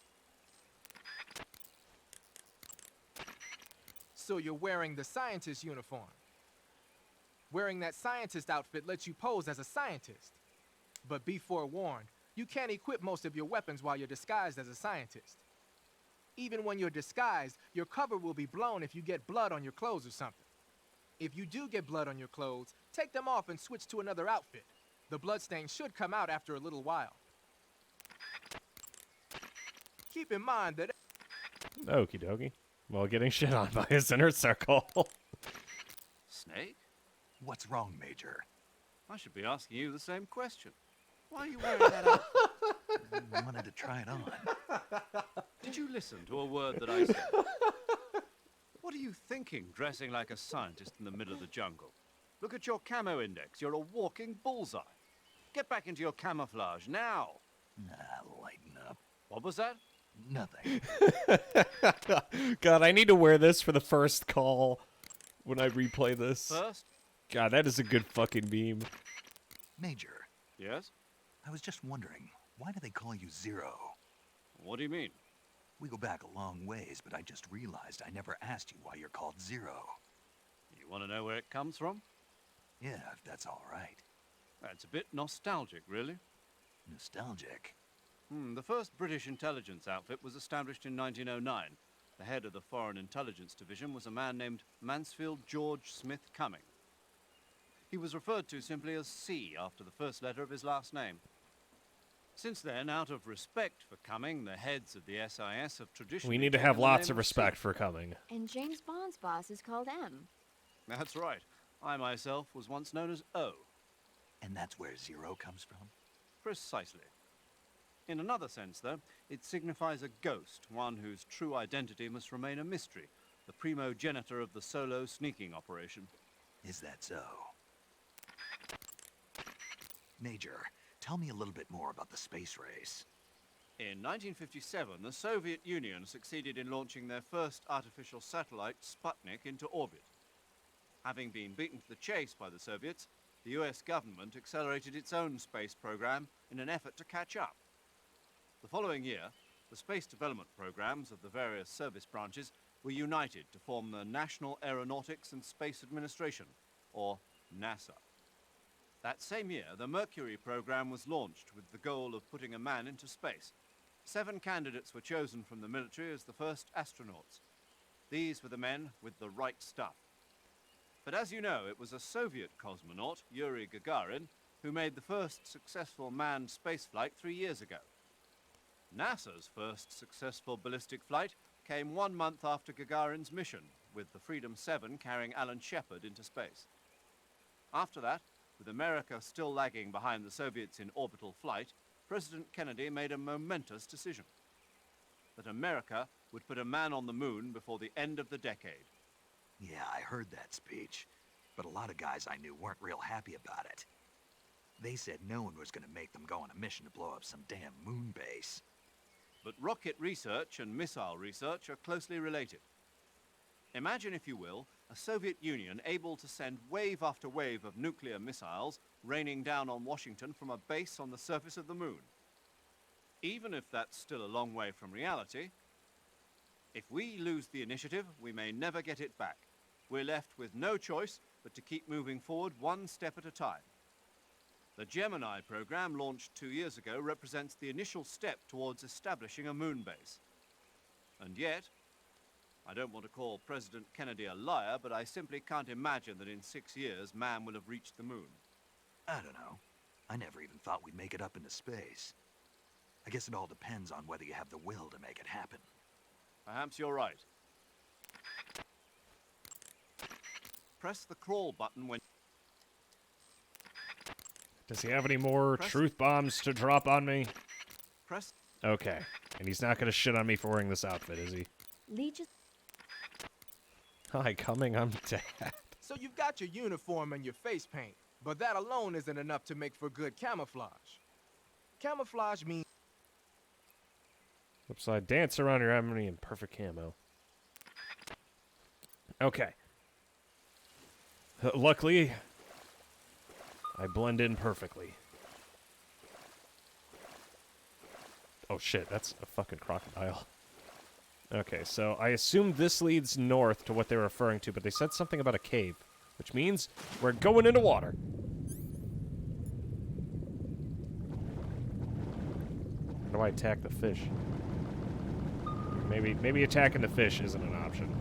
So you're wearing the scientist uniform. Wearing that scientist outfit lets you pose as a scientist. But be forewarned, you can't equip most of your weapons while you're disguised as a scientist. Even when you're disguised, your cover will be blown if you get blood on your clothes or something. If you do get blood on your clothes, take them off and switch to another outfit. The bloodstain should come out after a little while. Keep in mind that... Okie dokie. Well, getting shit on by his inner circle. Snake? What's wrong, Major? I should be asking you the same question. Why are you wearing that outfit? I wanted to try it on. Did you listen to a word that I said? What are you thinking, dressing like a scientist in the middle of the jungle? Look at your camo index. You're a walking bullseye. Get back into your camouflage now. Lighten up. What was that? Nothing. God, I need to wear this for the first call when I replay this. First? God, that is a good fucking meme. Major. Yes? I was just wondering, why do they call you Zero? What do you mean? We go back a long ways, but I just realized I never asked you why you're called Zero. You want to know where it comes from? Yeah, if that's all right. That's a bit nostalgic, really. Nostalgic? The first British intelligence outfit was established in 1909. The head of the Foreign Intelligence Division was a man named Mansfield George Smith Cumming. He was referred to simply as C after the first letter of his last name. Since then, out of respect for Cumming, the heads of the SIS have traditionally... We need to have lots of respect for Cumming. And James Bond's boss is called M. That's right. I myself was once known as O. And that's where Zero comes from? Precisely. In another sense, though, it signifies a ghost, one whose true identity must remain a mystery, the primogenitor of the solo sneaking operation. Is that so? Major, tell me a little bit more about the space race. In 1957, the Soviet Union succeeded in launching their first artificial satellite, Sputnik, into orbit. Having been beaten to the chase by the Soviets, the US government accelerated its own space program in an effort to catch up. The following year, the space development programs of the various service branches were united to form the National Aeronautics and Space Administration, or NASA. That same year, the Mercury program was launched with the goal of putting a man into space. 7 candidates were chosen from the military as the first astronauts. These were the men with the right stuff. But as you know, it was a Soviet cosmonaut, Yuri Gagarin, who made the first successful manned spaceflight 3 years ago. NASA's first successful ballistic flight came 1 month after Gagarin's mission, with the Freedom 7 carrying Alan Shepard into space. After that, with America still lagging behind the Soviets in orbital flight, President Kennedy made a momentous decision: that America would put a man on the moon before the end of the decade. Yeah, I heard that speech, but a lot of guys I knew weren't real happy about it. They said no one was gonna make them go on a mission to blow up some damn moon base. But rocket research and missile research are closely related. Imagine, if you will, a Soviet Union able to send wave after wave of nuclear missiles raining down on Washington from a base on the surface of the moon. Even if that's still a long way from reality, if we lose the initiative, we may never get it back. We're left with no choice but to keep moving forward one step at a time. The Gemini program, launched 2 years ago, represents the initial step towards establishing a moon base. And yet, I don't want to call President Kennedy a liar, but I simply can't imagine that in 6 years man will have reached the moon. I don't know. I never even thought we'd make it up into space. I guess it all depends on whether you have the will to make it happen. Perhaps you're right. Press the crawl button when... Does he have any more truth bombs to drop on me? Press... Okay. And he's not going to shit on me for wearing this outfit, is he? Lee just... Hi, coming, I'm Dad. So you've got your uniform and your face paint, but that alone isn't enough to make for good camouflage. Camouflage means... Upside dance around your enemy in perfect camo. Okay. Luckily, I blend in perfectly. Oh shit, that's a fucking crocodile. Okay, so I assume this leads north to what they're referring to, but they said something about a cave, which means we're going into water. How do I attack the fish? Maybe attacking the fish isn't an option.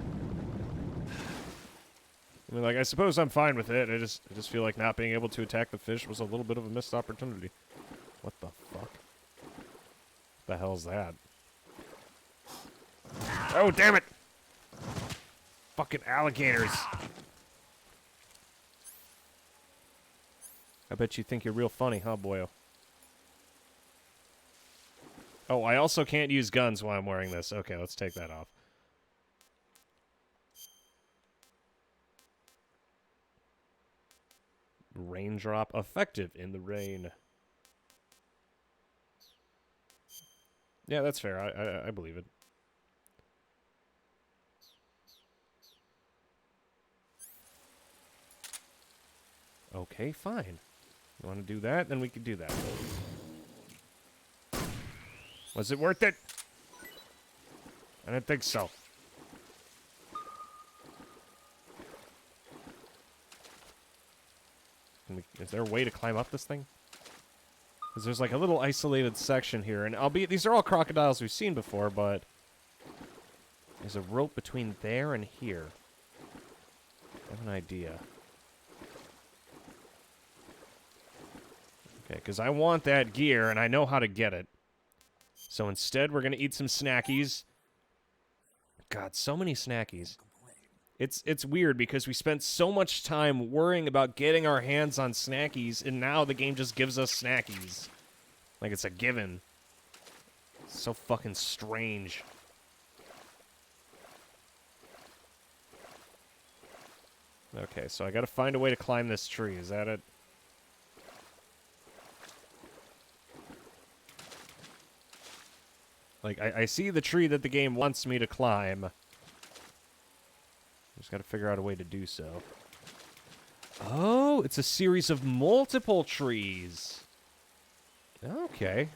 I mean, like, I suppose I'm fine with it. I just feel like not being able to attack the fish was a little bit of a missed opportunity. What the fuck? The hell's that? Oh, damn it! Fucking alligators. I bet you think you're real funny, huh, boyo? Oh, I also can't use guns while I'm wearing this. Okay, let's take that off. Raindrop effective in the rain. Yeah, that's fair. I believe it. Okay, fine. You want to do that? Then we can do that. Was it worth it? I didn't think so. Is there a way to climb up this thing? Because there's like a little isolated section here, and albeit these are all crocodiles we've seen before, but there's a rope between there and here. I have an idea. Okay, because I want that gear, and I know how to get it. So instead, we're going to eat some snackies. God, so many snackies. It's weird because we spent so much time worrying about getting our hands on snackies, and now the game just gives us snackies. Like it's a given. It's so fucking strange. Okay, so I gotta find a way to climb this tree. Is that it? Like, I see the tree that the game wants me to climb. Just gotta figure out a way to do so. Oh, it's a series of multiple trees. Okay.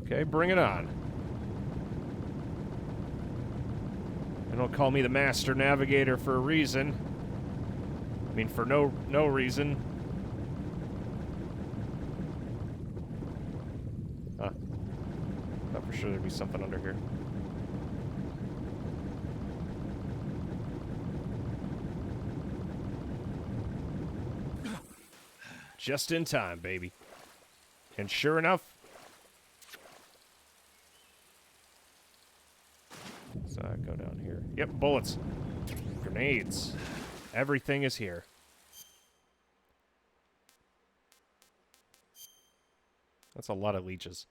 Okay, bring it on. And don't call me the Master Navigator for a reason. I mean, for no reason. Huh. Thought for sure there'd be something under here. Just in time, baby. And sure enough... So I go down here. Yep, bullets. Grenades. Everything is here. That's a lot of leeches.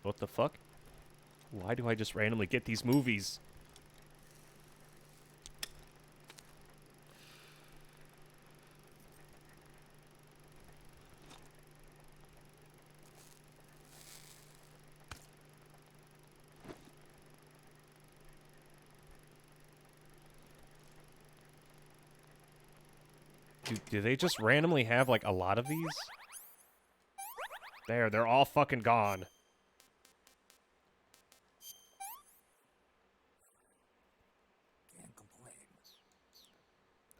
What the fuck? Why do I just randomly get these movies? Do they just randomly have, like, a lot of these? There, they're all fucking gone.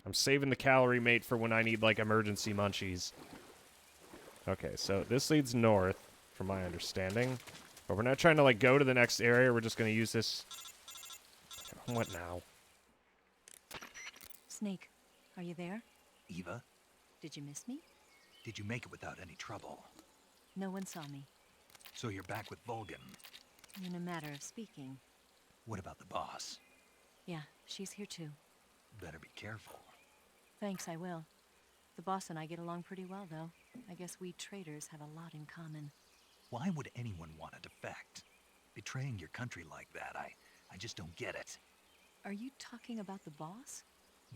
I'm saving the calorie mate for when I need, like, emergency munchies. Okay, so this leads north, from my understanding. But we're not trying to, like, go to the next area. We're just going to use this... What now? Snake, are you there? Eva, Did you miss me? did you make it without any trouble? No one saw me. So you're back with Vulcan. In a matter of speaking. What about the boss? Yeah, she's here too. Better be careful. Thanks, I will. The boss and I get along pretty well, though. I guess we traders have a lot in common. Why would anyone want to defect? Betraying your country like that, I just don't get it. Are you talking about the boss?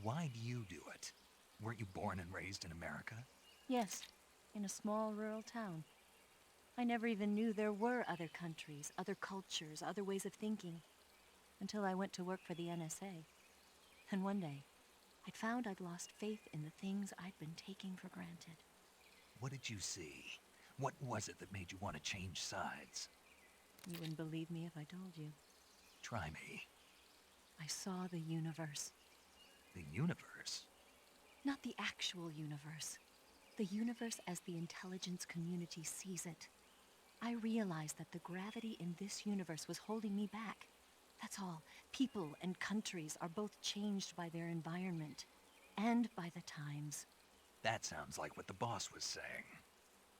Why do you do it? Weren't you born and raised in America? Yes, in a small rural town. I never even knew there were other countries, other cultures, other ways of thinking. Until I went to work for the NSA. And one day, I'd found I'd lost faith in the things I'd been taking for granted. What did you see? What was it that made you want to change sides? You wouldn't believe me if I told you. Try me. I saw the universe. The universe? Not the actual universe. The universe as the intelligence community sees it. I realized that the gravity in this universe was holding me back. That's all. People and countries are both changed by their environment. And by the times. That sounds like what the boss was saying.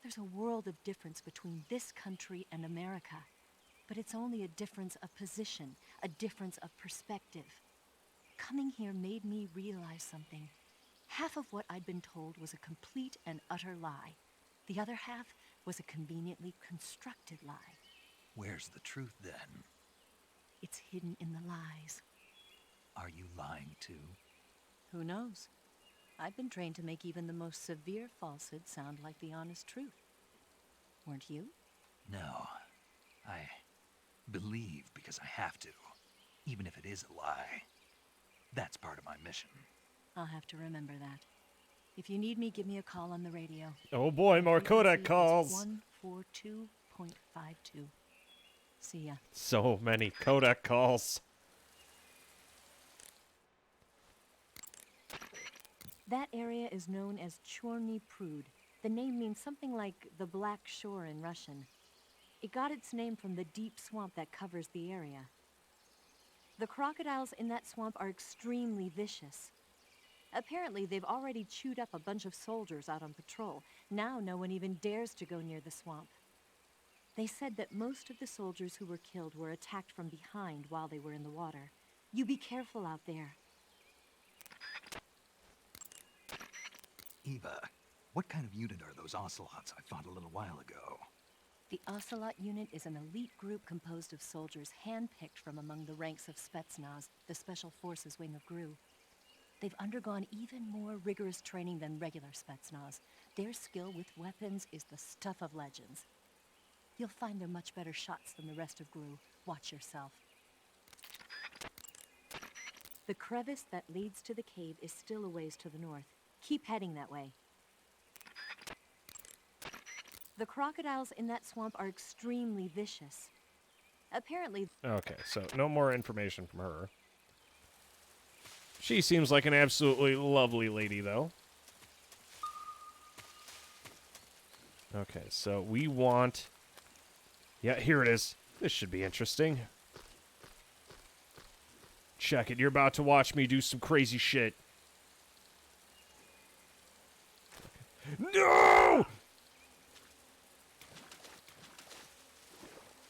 There's a world of difference between this country and America. But it's only a difference of position, a difference of perspective. Coming here made me realize something. Half of what I'd been told was a complete and utter lie. The other half was a conveniently constructed lie. Where's the truth then? It's hidden in the lies. Are you lying too? Who knows? I've been trained to make even the most severe falsehood sound like the honest truth. Weren't you? No. I believe because I have to, even if it is a lie. That's part of my mission. I'll have to remember that. If you need me, give me a call on the radio. Oh boy, more Kodak calls. 142.52. See ya. So many Kodak calls. That area is known as Chorny Prud. The name means something like the Black Shore in Russian. It got its name from the deep swamp that covers the area. The crocodiles in that swamp are extremely vicious. Apparently, they've already chewed up a bunch of soldiers out on patrol. Now no one even dares to go near the swamp. They said that most of the soldiers who were killed were attacked from behind while they were in the water. You be careful out there. Eva, what kind of unit are those ocelots I fought a little while ago? The Ocelot unit is an elite group composed of soldiers handpicked from among the ranks of Spetsnaz, the Special Forces wing of GRU. They've undergone even more rigorous training than regular Spetsnaz. Their skill with weapons is the stuff of legends. You'll find they're much better shots than the rest of GRU. Watch yourself. The crevice that leads to the cave is still a ways to the north. Keep heading that way. The crocodiles in that swamp are extremely vicious. Apparently... Okay, so no more information from her. She seems like an absolutely lovely lady, though. Okay, so we want Yeah, here it is. This should be interesting. Check it. You're about to watch me do some crazy shit. No!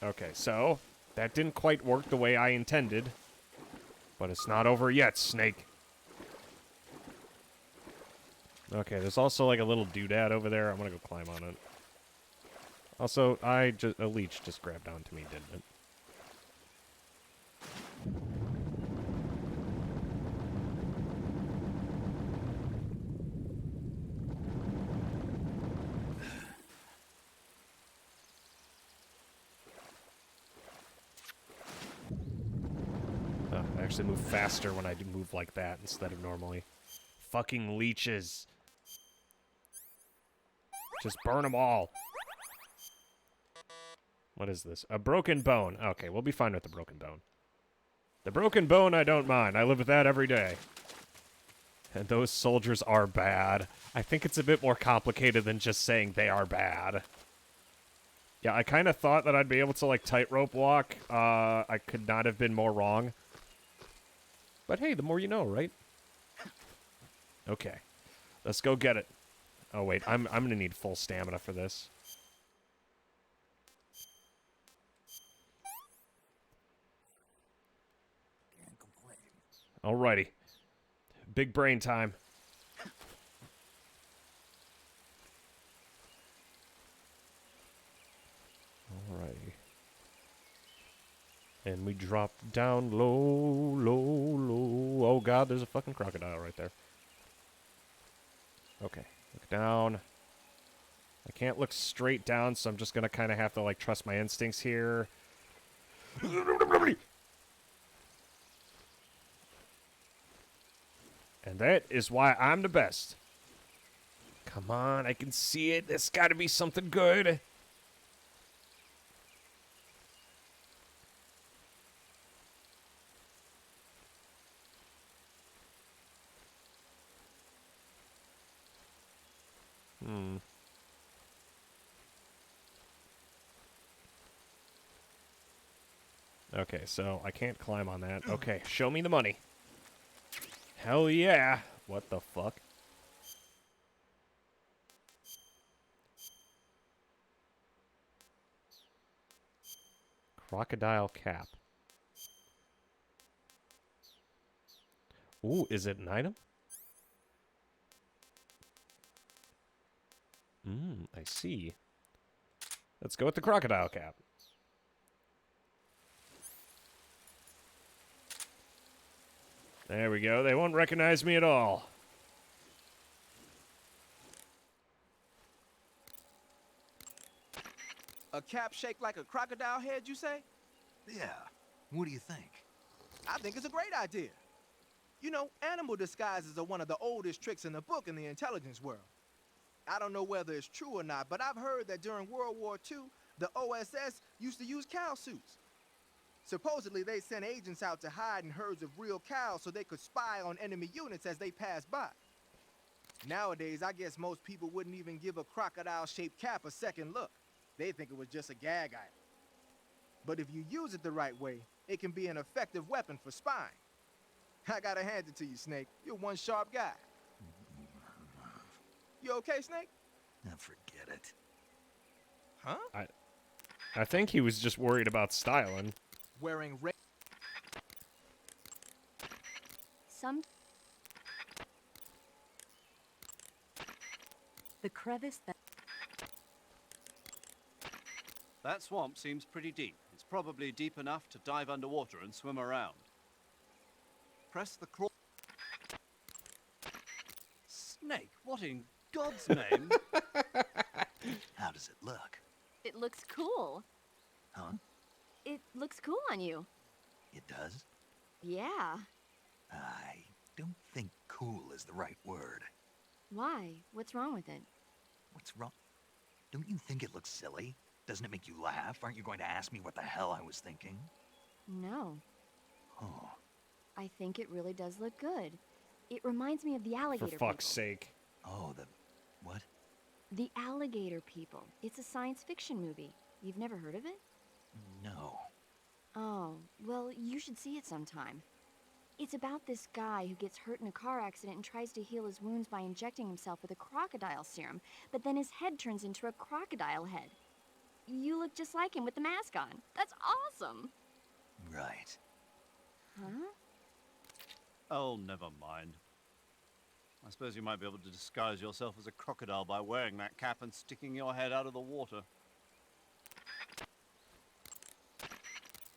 Okay, so that didn't quite work the way I intended. But it's not over yet, Snake. Okay, there's also like a little doodad over there. I'm gonna go climb on it. Also, a leech just grabbed onto me, didn't it? I actually move faster when I do move like that instead of normally. Fucking leeches. Just burn them all. What is this? A broken bone. Okay, we'll be fine with the broken bone. The broken bone I don't mind. I live with that every day. And those soldiers are bad. I think it's a bit more complicated than just saying they are bad. Yeah, I kind of thought that I'd be able to, like, tightrope walk. I could not have been more wrong. But hey, the more you know, right? Okay. Let's go get it. Oh, wait. I'm going to need full stamina for this. Can't complain. Alrighty. Big brain time. Alrighty. And we drop down low, low, low. Oh god, there's a fucking crocodile right there. Okay, look down. I can't look straight down, so I'm just gonna kind of have to, like, trust my instincts here. And that is why I'm the best. Come on, I can see it. There's gotta be something good. Okay, so I can't climb on that. Okay, show me the money. Hell yeah. What the fuck? Crocodile cap. Ooh, is it an item? I see. Let's go with the crocodile cap. There we go. They won't recognize me at all. A cap shaped like a crocodile head, you say? Yeah. What do you think? I think it's a great idea. You know, animal disguises are one of the oldest tricks in the book in the intelligence world. I don't know whether it's true or not, but I've heard that during World War II, the OSS used to use cow suits. Supposedly, they sent agents out to hide in herds of real cows so they could spy on enemy units as they passed by. Nowadays, I guess most people wouldn't even give a crocodile-shaped cap a second look. They think it was just a gag item. But if you use it the right way, it can be an effective weapon for spying. I gotta hand it to you, Snake. You're one sharp guy. You okay, Snake? Now forget it. Huh? I think he was just worried about styling. Wearing red. The crevice that. That swamp seems pretty deep. It's probably deep enough to dive underwater and swim around. Press the crawl. Snake, what in God's name? How does it look? It looks cool. Huh? It looks cool on you. It does? Yeah. I don't think cool is the right word. Why? What's wrong with it? What's wrong? Don't you think it looks silly? Doesn't it make you laugh? Aren't you going to ask me what the hell I was thinking? No. Oh. I think it really does look good. It reminds me of the alligator For fuck's people. sake. Oh, the... what? The Alligator People. It's a science fiction movie. You've never heard of it? No. Oh, well, you should see it sometime. It's about this guy who gets hurt in a car accident and tries to heal his wounds by injecting himself with a crocodile serum, but then his head turns into a crocodile head. You look just like him with the mask on. That's awesome! Right. Huh? Oh, never mind. I suppose you might be able to disguise yourself as a crocodile by wearing that cap and sticking your head out of the water.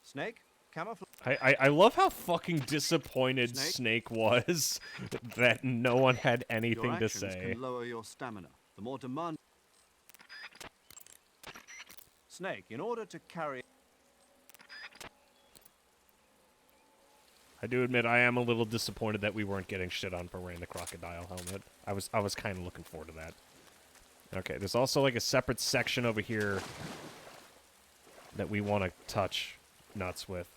Snake? Camouflage? I love how fucking disappointed Snake? Snake was that no one had anything Your to actions say. can lower your stamina. The more demand... Snake, in order to carry... I do admit I am a little disappointed that we weren't getting shit on for wearing the crocodile helmet. I was kind of looking forward to that. Okay, there's also like a separate section over here that we want to touch nuts with.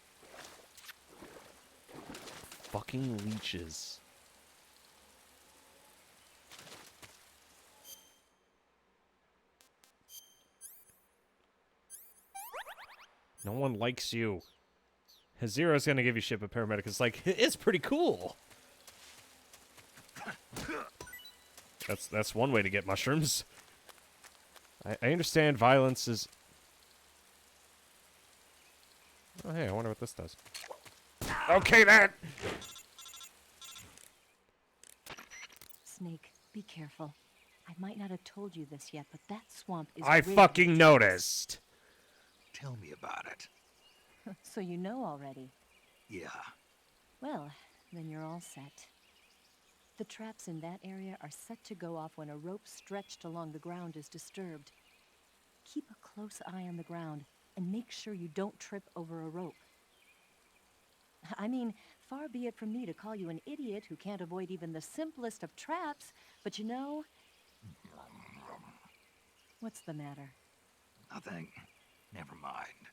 Fucking leeches. No one likes you. Zero's gonna give you shit, but paramedic is like, it's pretty cool. That's one way to get mushrooms. I understand violence is... Oh, hey, I wonder what this does. Okay, that... Snake, be careful. I might not have told you this yet, but that swamp is I rigged fucking with noticed. Tell me about it. traps. So you know already. Yeah. Well, then you're all set. The traps in that area are set to go off when a rope stretched along the ground is disturbed. Keep a close eye on the ground and make sure you don't trip over a rope. I mean, far be it from me to call you an idiot who can't avoid even the simplest of traps, but you know... What's the matter? Nothing. Never mind.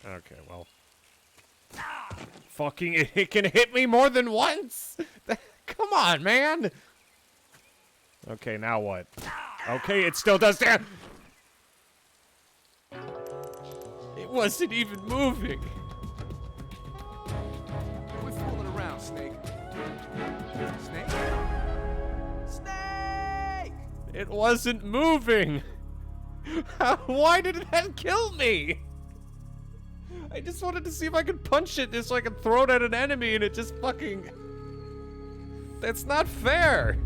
Okay, well. Fucking, it can hit me more than once? Come on, man! Okay, now what? Okay, it still does damage! It wasn't even moving! Quit fooling around, Snake. Snake? Snake! It wasn't moving! Why did that kill me? I just wanted to see if I could punch it just so I could throw it at an enemy and it just fucking... That's not fair!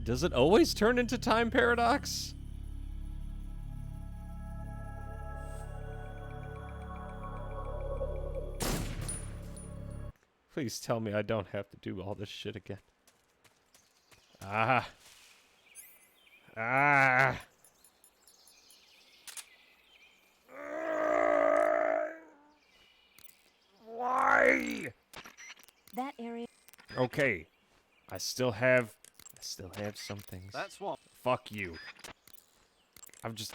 Does it always turn into time paradox? Please tell me I don't have to do all this shit again. Ah. Ah. Why? That area... Okay. I still have some things. That's what. Fuck you. I'm just...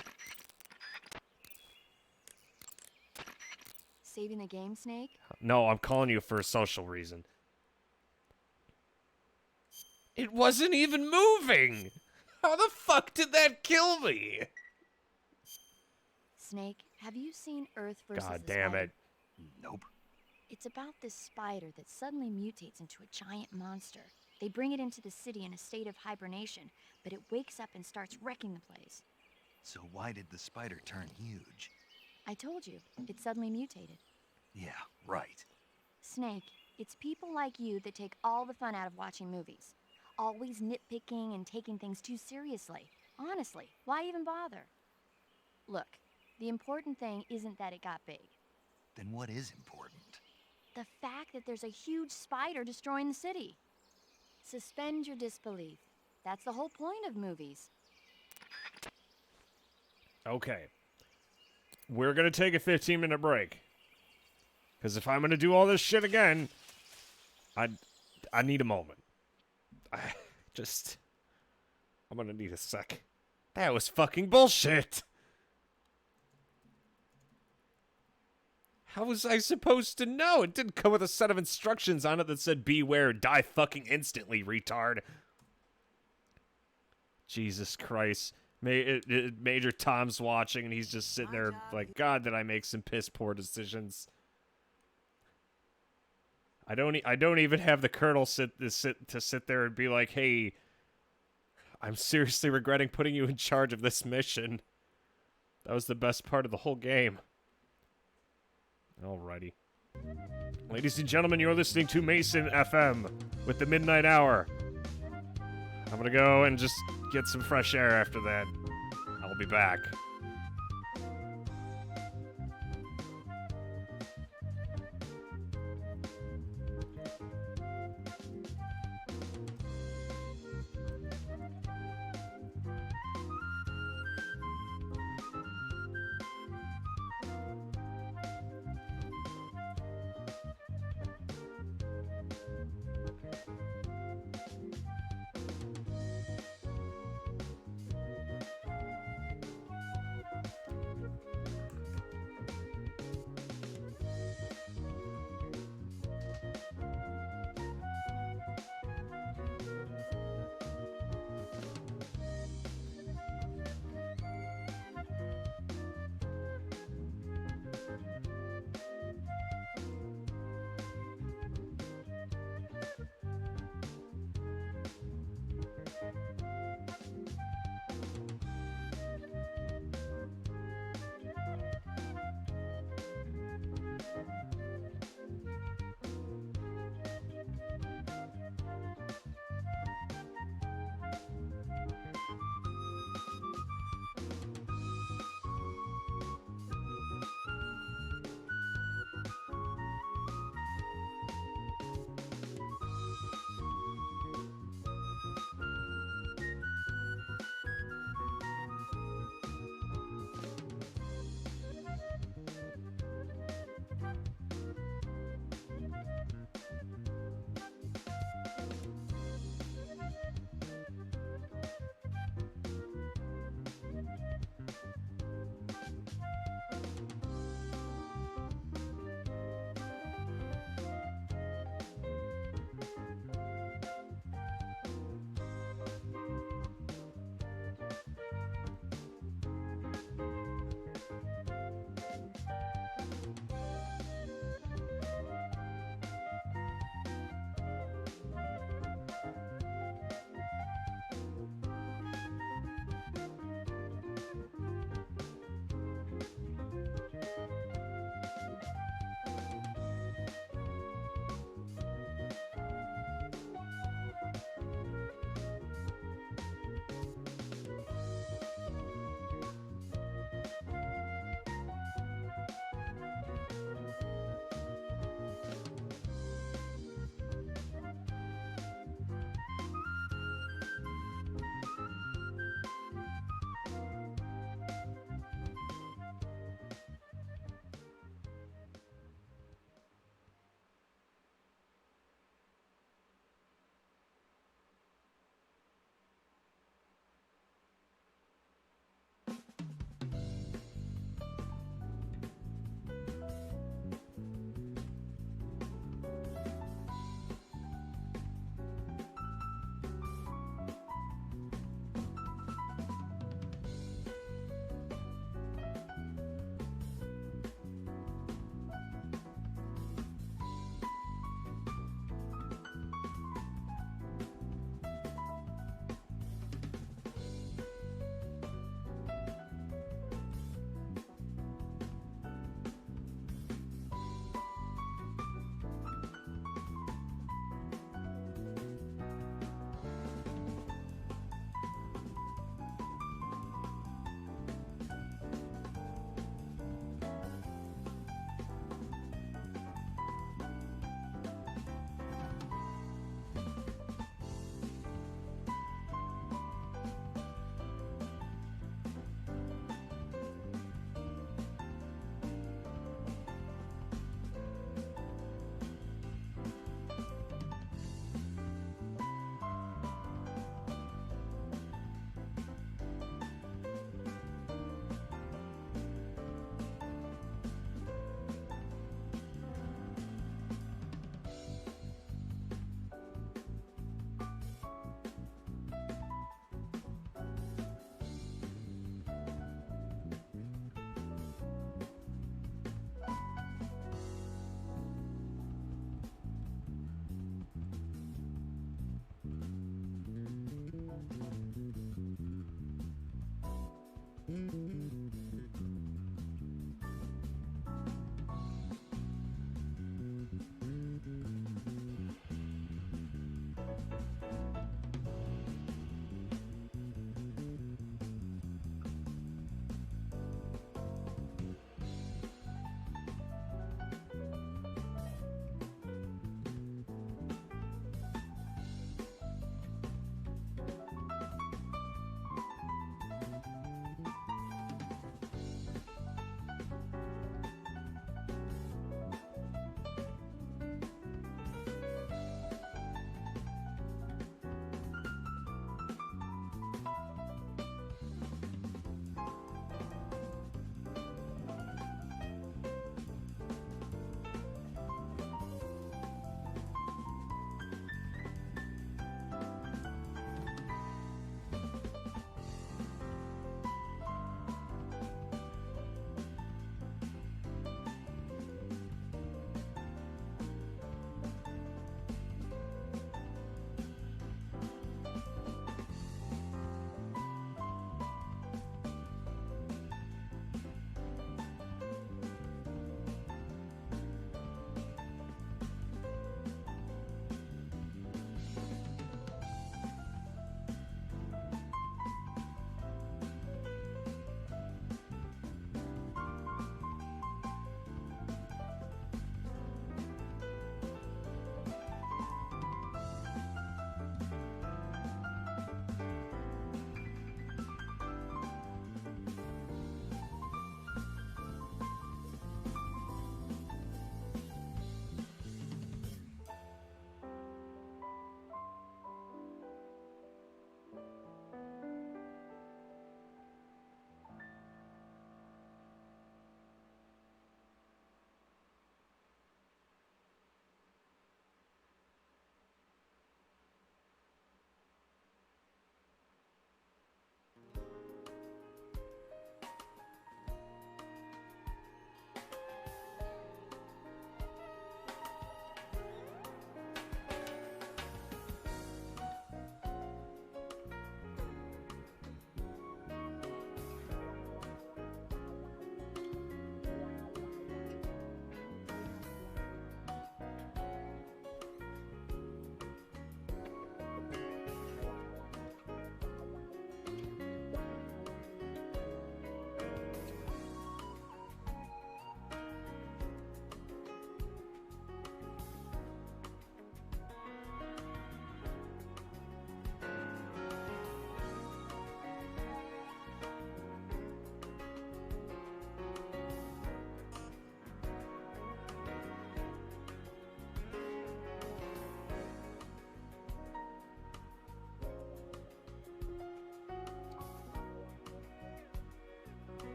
Saving the game, Snake? No, I'm calling you for a social reason. It wasn't even moving! How the fuck did that kill me? Snake, have you seen Earth versus God the damn Spider? it. Nope. It's about this spider that suddenly mutates into a giant monster. They bring it into the city in a state of hibernation, but it wakes up and starts wrecking the place. So why did the spider turn huge? I told you, it suddenly mutated. Yeah, right. Snake, it's people like you that take all the fun out of watching movies. Always nitpicking and taking things too seriously. Honestly, why even bother? Look, the important thing isn't that it got big. Then what is important? The fact that there's a huge spider destroying the city. Suspend your disbelief. That's the whole point of movies. Okay. We're gonna take a 15-minute break. Because if I'm gonna do all this shit again, I need a moment. I'm gonna need a sec. That was fucking bullshit! How was I supposed to know? It didn't come with a set of instructions on it that said, beware, die fucking instantly, retard. Jesus Christ. Major Tom's watching, and he's just sitting there like, God, did I make some piss poor decisions? I don't even have the Colonel sit there and be like, hey, I'm seriously regretting putting you in charge of this mission. That was the best part of the whole game. Alrighty. Ladies and gentlemen, you're listening to Mason FM with the Midnight Hour. I'm gonna go and just get some fresh air after that. I'll be back.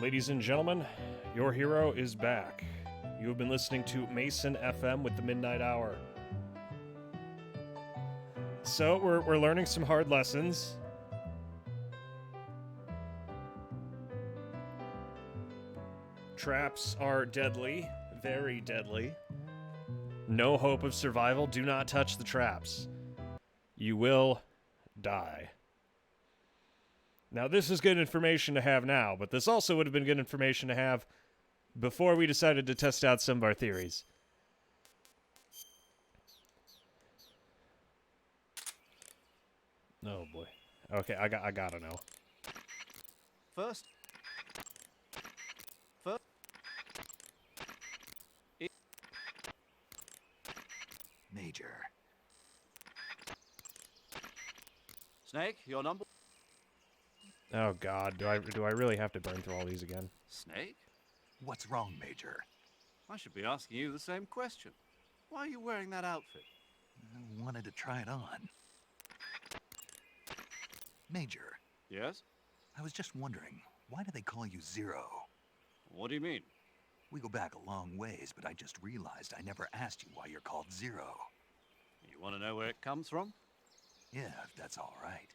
Ladies and gentlemen, your hero is back. You have been listening to Mason FM with the Midnight Hour. So, we're learning some hard lessons. Traps are deadly, very deadly. No hope of survival. Do not touch the traps. You will die. Now, this is good information to have now, but this also would have been good information to have before we decided to test out some of our theories. Oh boy. Okay, I gotta know. First. Major. Snake, your number. Oh god, do I really have to burn through all these again? Snake? What's wrong, Major? I should be asking you the same question. Why are you wearing that outfit? I wanted to try it on. Major. Yes? I was just wondering, why do they call you Zero? What do you mean? We go back a long ways, but I just realized I never asked you why you're called Zero. You want to know where it comes from? Yeah, if that's all right.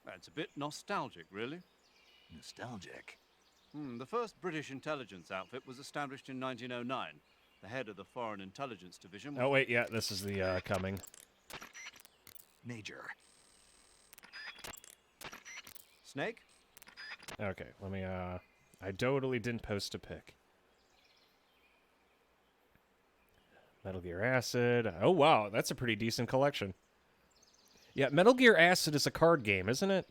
That's a bit nostalgic, really. Nostalgic? The first British intelligence outfit was established in 1909. The head of the Foreign Intelligence Division was... Oh wait, yeah, this is the coming. Major. Snake? Okay, let me I totally didn't post a pic. Metal Gear Acid. Oh wow, that's a pretty decent collection. Yeah, Metal Gear Acid is a card game, isn't it?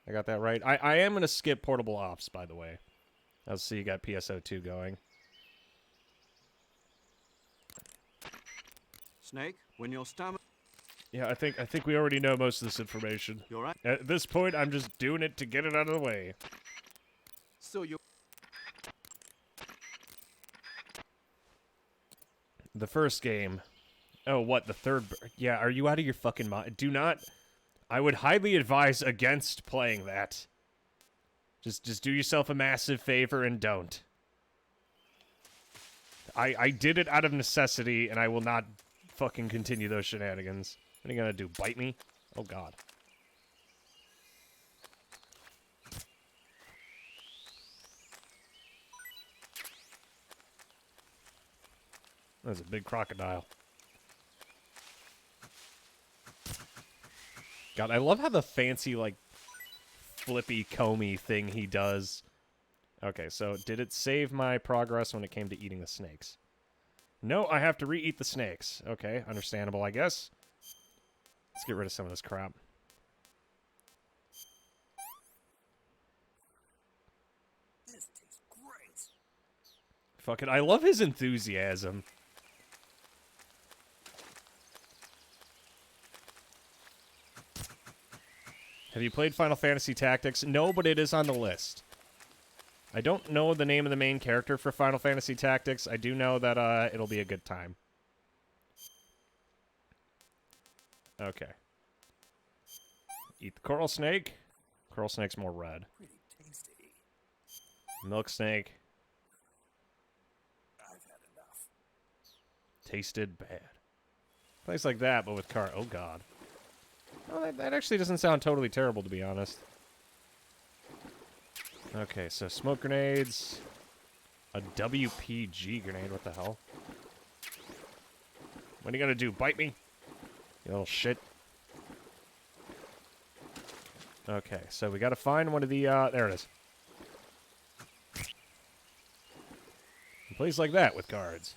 I got that right. I am going to skip Portable Ops, by the way. I'll see you got PSO2 going. Snake, when your stamina... Yeah, I think we already know most of this information. You're right. At this point, I'm just doing it to get it out of the way. So you... The first game. Oh, what? The third... Yeah, are you out of your fucking mind? Do not... I would highly advise against playing that. Just do yourself a massive favor and don't. I did it out of necessity, and I will not fucking continue those shenanigans. What are you gonna do? Bite me? Oh, God. There's a big crocodile. God, I love how the fancy, like, flippy comey thing he does. Okay, so did it save my progress when it came to eating the snakes? No, I have to re-eat the snakes. Okay, understandable, I guess. Let's get rid of some of this crap. This tastes great. Fuck it, I love his enthusiasm. Have you played Final Fantasy Tactics? No, but it is on the list. I don't know the name of the main character for Final Fantasy Tactics. I do know that it'll be a good time. Okay. Eat the coral snake. Coral snake's more red. Pretty tasty. Milk snake. I've had enough. Tasted bad. Place like that, but with car. Oh, God. Oh, that actually doesn't sound totally terrible, to be honest. Okay, so smoke grenades. A WPG grenade, what the hell? What are you gonna do, bite me? You little shit. Okay, so we gotta find one of the, there it is. A place like that with guards.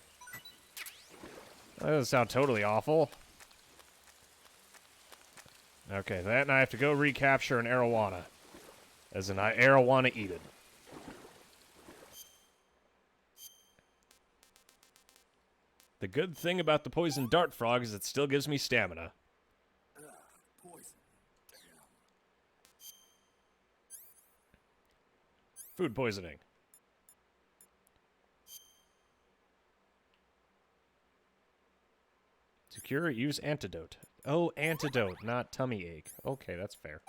That doesn't sound totally awful. Okay, that and I have to go recapture an arowana. As in, I arowana eat it. The good thing about the poison dart frog is it still gives me stamina. Poison. Food poisoning. To cure, use antidote. Oh, antidote, not tummy ache. Okay, that's fair.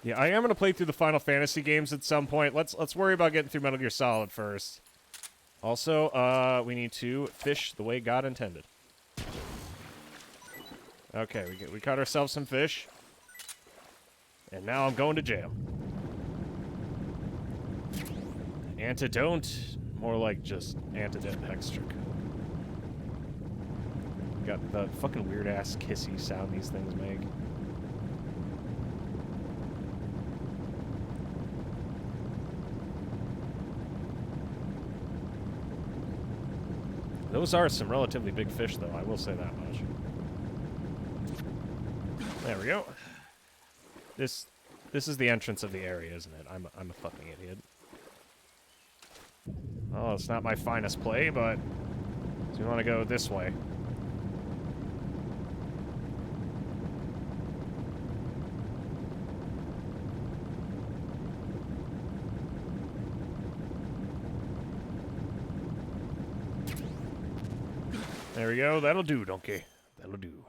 Yeah, I am gonna play through the Final Fantasy games at some point. Let's worry about getting through Metal Gear Solid first. Also, we need to fish the way God intended. Okay, we caught ourselves some fish. And now I'm going to jail. Antidote? More like just antidote extra. Got the fucking weird-ass kissy sound these things make. Those are some relatively big fish, though. I will say that much. There we go. This is the entrance of the area, isn't it? I'm a fucking idiot. Oh, it's not my finest play, but so we want to go this way. There we go. That'll do, donkey. That'll do.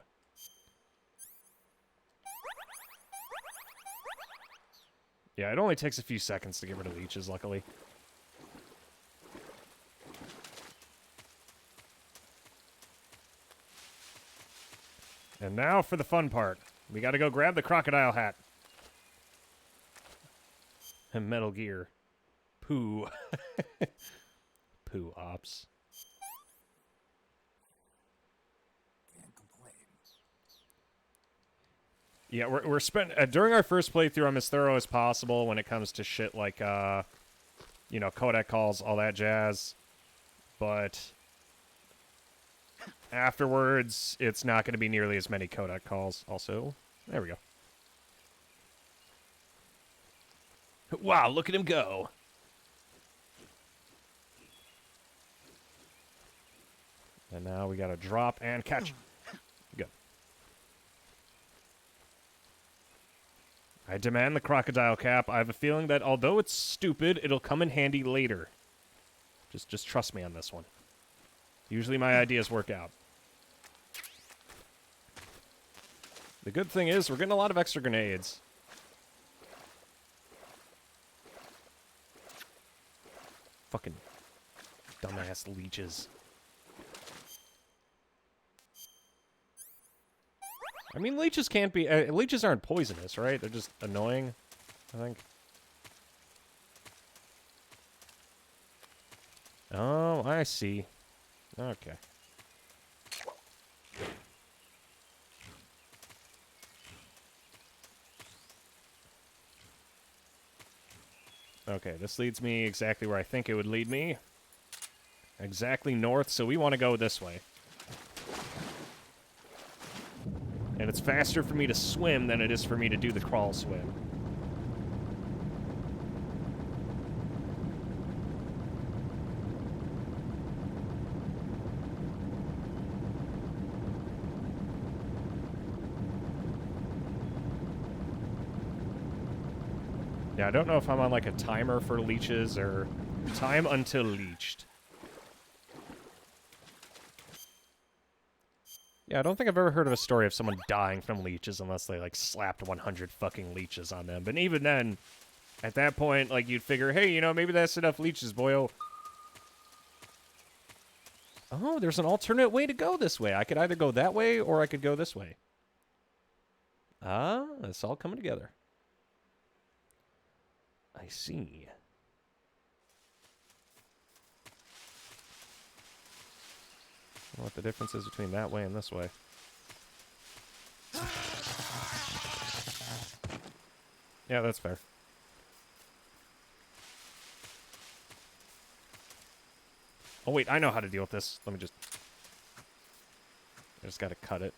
Yeah, it only takes a few seconds to get rid of leeches, luckily. And now for the fun part. We gotta go grab the crocodile hat. And Metal Gear. Poo. Poo ops. Yeah, we're during our first playthrough, I'm as thorough as possible when it comes to shit like, you know, codec calls, all that jazz. But afterwards, it's not going to be nearly as many codec calls. Also, there we go. Wow, look at him go. And now we got to drop and catch. Good. I demand the crocodile cap. I have a feeling that although it's stupid, it'll come in handy later. Just trust me on this one. Usually my ideas work out. The good thing is we're getting a lot of extra grenades. Fucking dumbass leeches. I mean, leeches can't be... leeches aren't poisonous, right? They're just annoying, I think. Oh, I see. Okay. Okay, this leads me exactly where I think it would lead me. Exactly north, so we want to go this way. And it's faster for me to swim than it is for me to do the crawl swim. Yeah, I don't know if I'm on like a timer for leeches or time until leeched. Yeah, I don't think I've ever heard of a story of someone dying from leeches unless they, like, slapped 100 fucking leeches on them. But even then, at that point, like, you'd figure, hey, you know, maybe that's enough leeches, boyo. Oh, there's an alternate way to go this way. I could either go that way or I could go this way. Ah, it's all coming together. I see. What the difference is between that way and this way. Yeah, that's fair. Oh wait, I know how to deal with this. Let me just... I just gotta cut it.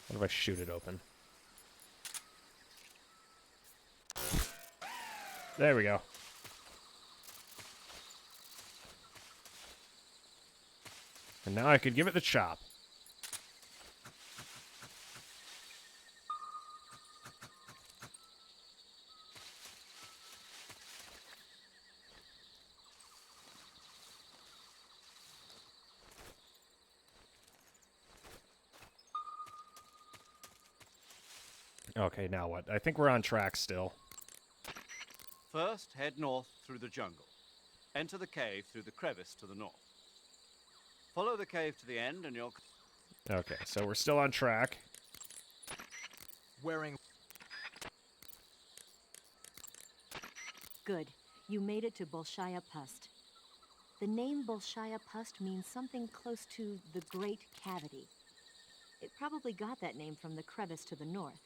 What if I shoot it open? There we go. And now I could give it the chop. Okay, now what? I think we're on track still. First, head north through the jungle. Enter the cave through the crevice to the north. Follow the cave to the end and you'll... Okay, so we're still on track. Wearing... Good. You made it to Bolshaya Pust. The name Bolshaya Pust means something close to the Great Cavity. It probably got that name from the crevice to the north.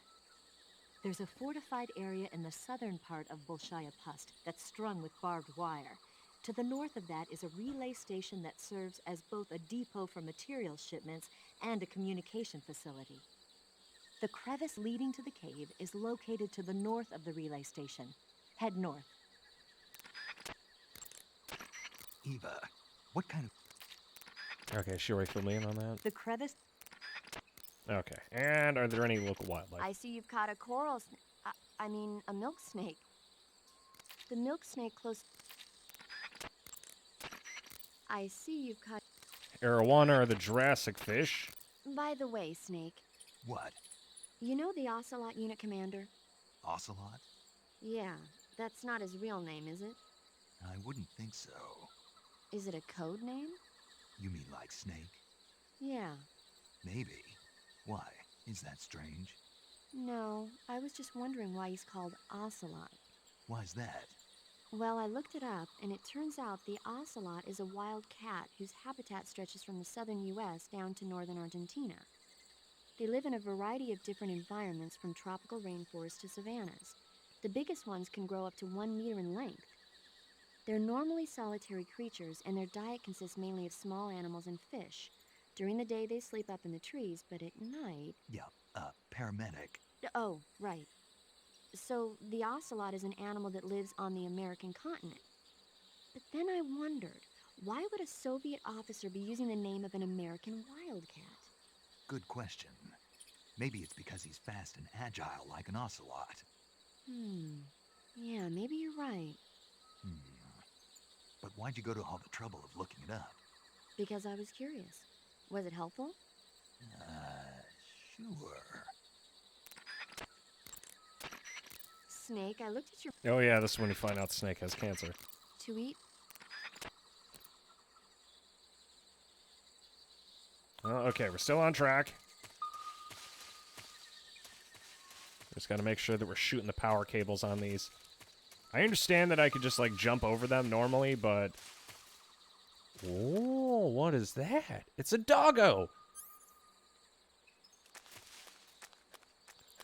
There's a fortified area in the southern part of Bolshaya Pust that's strung with barbed wire. To the north of that is a relay station that serves as both a depot for material shipments and a communication facility. The crevice leading to the cave is located to the north of the relay station. Head north. Eva, what kind of... Okay, sure, we fill me in on that. The crevice... Okay, and are there any local wildlife? I see you've caught a coral I mean, a milk snake. The milk snake close... I see you've caught... Arowana are the Jurassic fish. By the way, Snake, What? you know the Ocelot unit commander? Ocelot? Yeah, that's not his real name, is it? I wouldn't think so. Is it a code name? You mean like Snake? Yeah. Maybe. Why? Is that strange? No, I was just wondering why he's called Ocelot. Why's that? Well, I looked it up, and it turns out the ocelot is a wild cat whose habitat stretches from the southern U.S. down to northern Argentina. They live in a variety of different environments, from tropical rainforests to savannas. The biggest ones can grow up to 1 meter in length. They're normally solitary creatures, and their diet consists mainly of small animals and fish. During the day, they sleep up in the trees, but at night... Yeah, paramedic. Oh, right. So, the ocelot is an animal that lives on the American continent. But then I wondered, why would a Soviet officer be using the name of an American wildcat? Good question. Maybe it's because he's fast and agile like an ocelot. Yeah, maybe you're right. But why'd you go to all the trouble of looking it up? Because I was curious. Was it helpful? Sure. Snake, I looked at your... Oh yeah, this is when you find out Snake has cancer. To eat? Oh, okay, we're still on track. Just gotta make sure that we're shooting the power cables on these. I understand that I could just, like, jump over them normally, but... Oh, what is that? It's a doggo!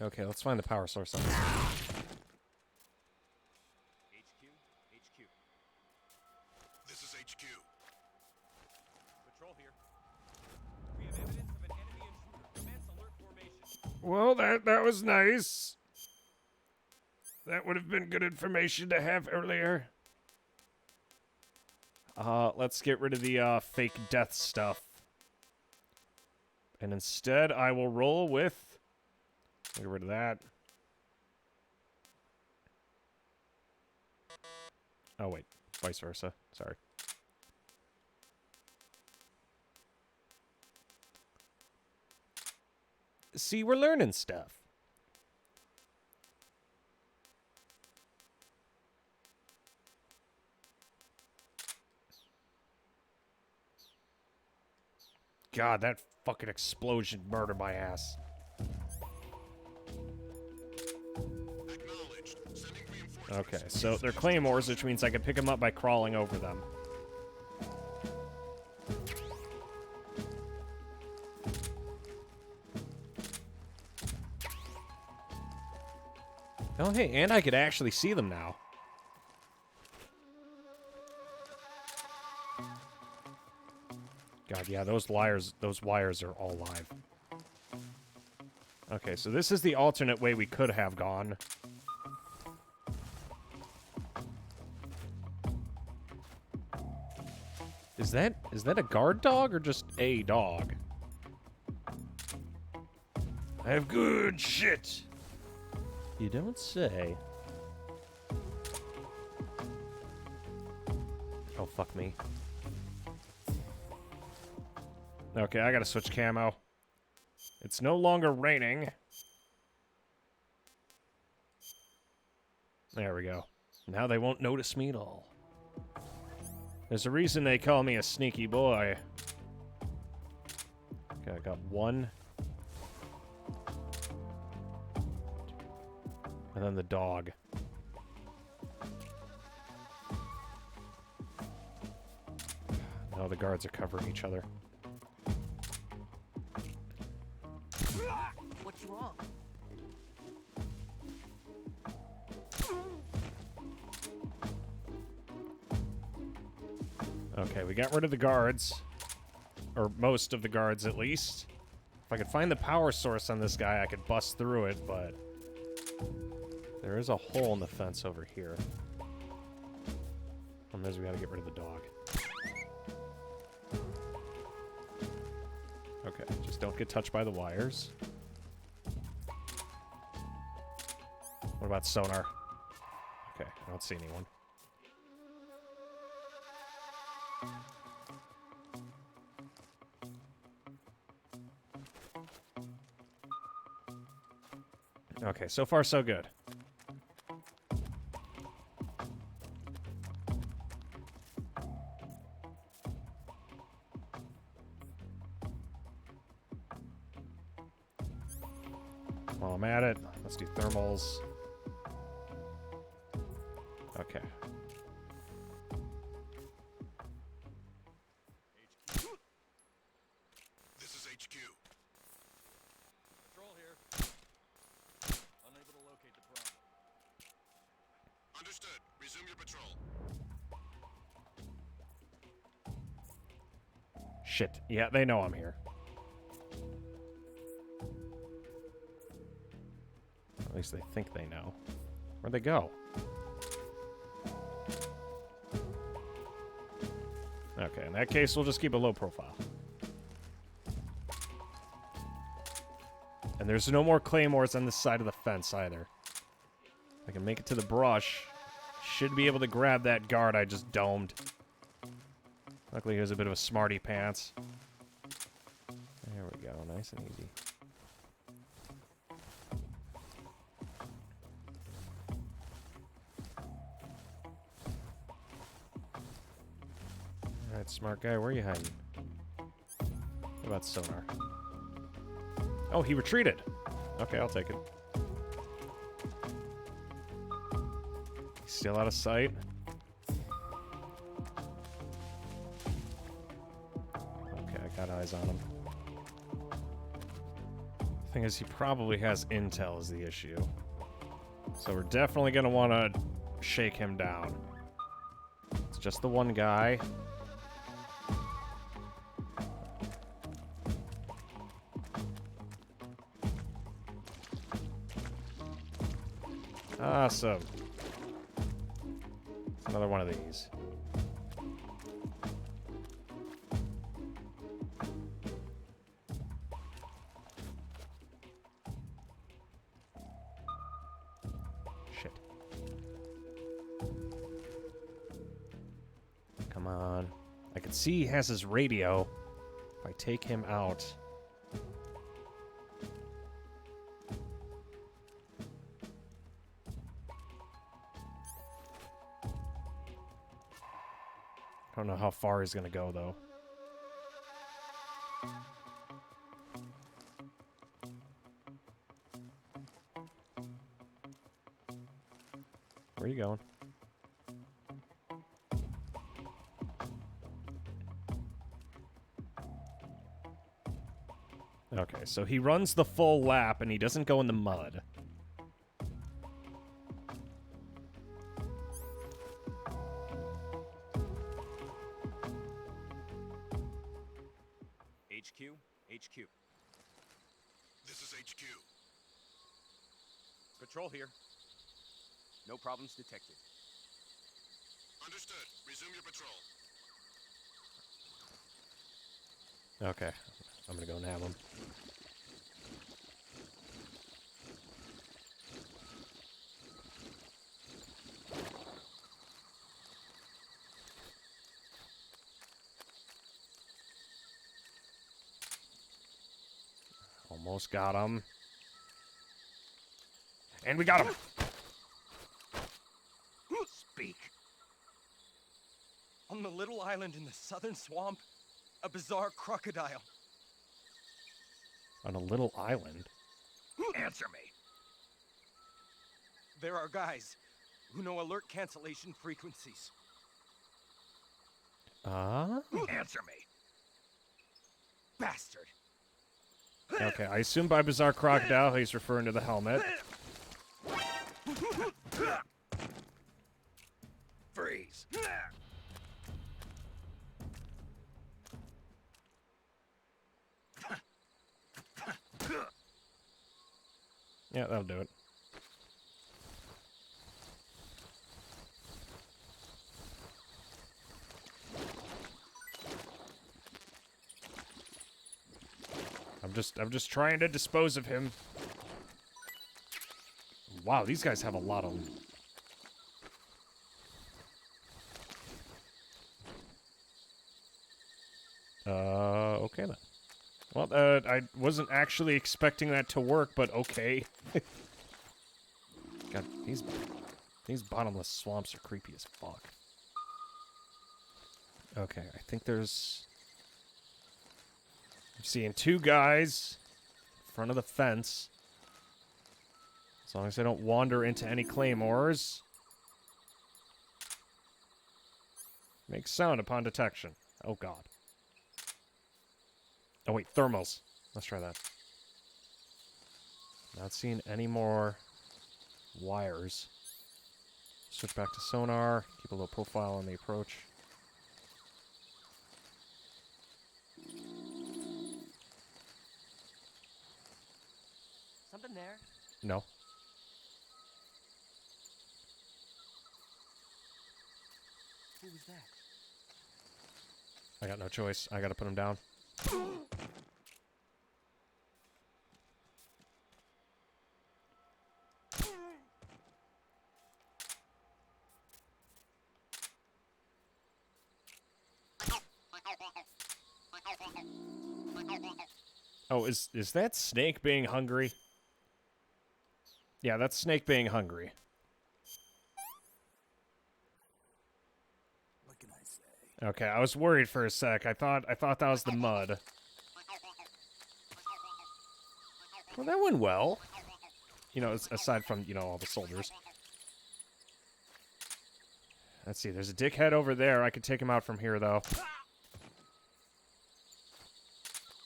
Okay, let's find the power source on this. HQ. This is HQ. Patrol here. We have evidence of an enemy intruder. Commence alert formation. Well, that was nice. That would have been good information to have earlier. Let's get rid of the fake death stuff. And instead, I will roll with... Get rid of that. Oh, wait. Vice versa. Sorry. See, we're learning stuff. God, that fucking explosion murdered my ass. Okay, so they're claymores, which means I can pick them up by crawling over them. Oh, hey, and I could actually see them now. God, yeah, those wires are all live. Okay, so this is the alternate way we could have gone. Is that a guard dog or just a dog? I have good shit. You don't say. Oh, fuck me. Okay, I gotta switch camo. It's no longer raining. There we go. Now they won't notice me at all. There's a reason they call me a sneaky boy. Okay, I got one. And then the dog. Now the guards are covering each other. What's wrong? Okay, we got rid of the guards. Or most of the guards, at least. If I could find the power source on this guy, I could bust through it, but... there is a hole in the fence over here. Problem is, we gotta get rid of the dog. Okay, just don't get touched by the wires. What about sonar? Okay, I don't see anyone. Okay, so far so good. While I'm at it, let's do thermals. Okay. This is HQ. Patrol here. Unable to locate the problem. Understood. Resume your patrol. Shit. Yeah, they know I'm here. At least they think they know. Where'd they go? Okay, in that case, we'll just keep a low profile. And there's no more claymores on this side of the fence either. I can make it to the brush. Should be able to grab that guard I just domed. Luckily, he was a bit of a smarty pants. There we go, nice and easy. Alright, smart guy, where are you hiding? What about sonar? Oh, he retreated! Okay, I'll take it. He's still out of sight. Okay, I got eyes on him. Thing is, he probably has intel is the issue. So we're definitely going to want to shake him down. It's just the one guy. Awesome. Another one of these. Shit. Come on. I can see he has his radio. If I take him out... I don't know how far he's gonna go, though. Where are you going? Okay, so he runs the full lap and he doesn't go in the mud. HQ. This is HQ. Patrol here. No problems detected. Understood. Resume your patrol. Okay, I'm gonna go nab him. Almost got him. And we got him! On the little island in the southern swamp, a bizarre crocodile. On a little island? Answer me. There are guys who know alert cancellation frequencies. Answer me. Bastard. Okay, I assume by Bizarre Crocodile he's referring to the helmet. Freeze. Yeah, that'll do it. I'm just trying to dispose of him. Wow, these guys have a lot of... Okay then. Well, I wasn't actually expecting that to work, but okay. God, these bottomless swamps are creepy as fuck. Okay, I think there's... I'm seeing two guys in front of the fence. As long as I don't wander into any claymores. Make sound upon detection. Oh god. Oh wait, thermals. Let's try that. Not seeing any more wires. Switch back to sonar. Keep a low profile on the approach. Something there? No. Who was that? I got no choice. I gotta put him down. Oh, is that Snake being hungry? Yeah, that's Snake being hungry. What can I say? Okay, I was worried for a sec. I thought that was the mud. Well, that went well. You know, aside from, you know, all the soldiers. Let's see, there's a dickhead over there. I could take him out from here, though.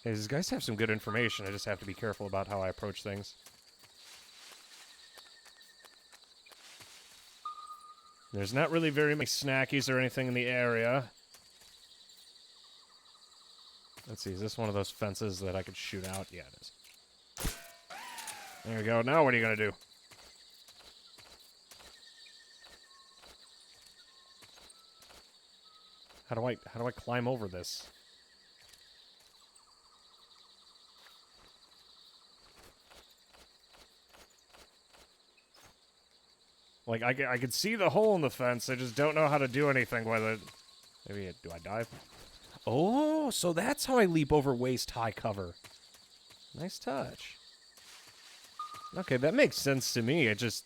Hey, these guys have some good information. I just have to be careful about how I approach things. There's not really very many snackies or anything in the area. Let's see, is this one of those fences that I could shoot out? Yeah, it is. There we go. Now what are you going to do? How do I climb over this? Like, I could see the hole in the fence, I just don't know how to do anything with it. Maybe, do I dive? Oh, so that's how I leap over waist-high cover. Nice touch. Okay, that makes sense to me, it just...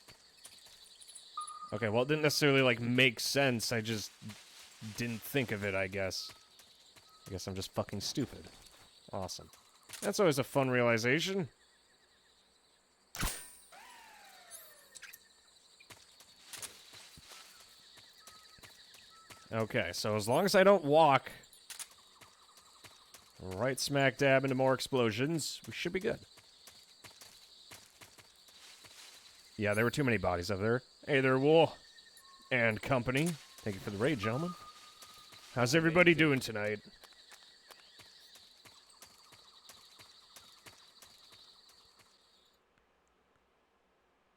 Okay, well, it didn't necessarily, like, make sense, I just didn't think of it, I guess. I guess I'm just fucking stupid. Awesome. That's always a fun realization. Okay, so as long as I don't walk right smack dab into more explosions, we should be good. Yeah, there were too many bodies up there. Hey there, Wool and company. Thank you for the raid, gentlemen. How's everybody doing tonight?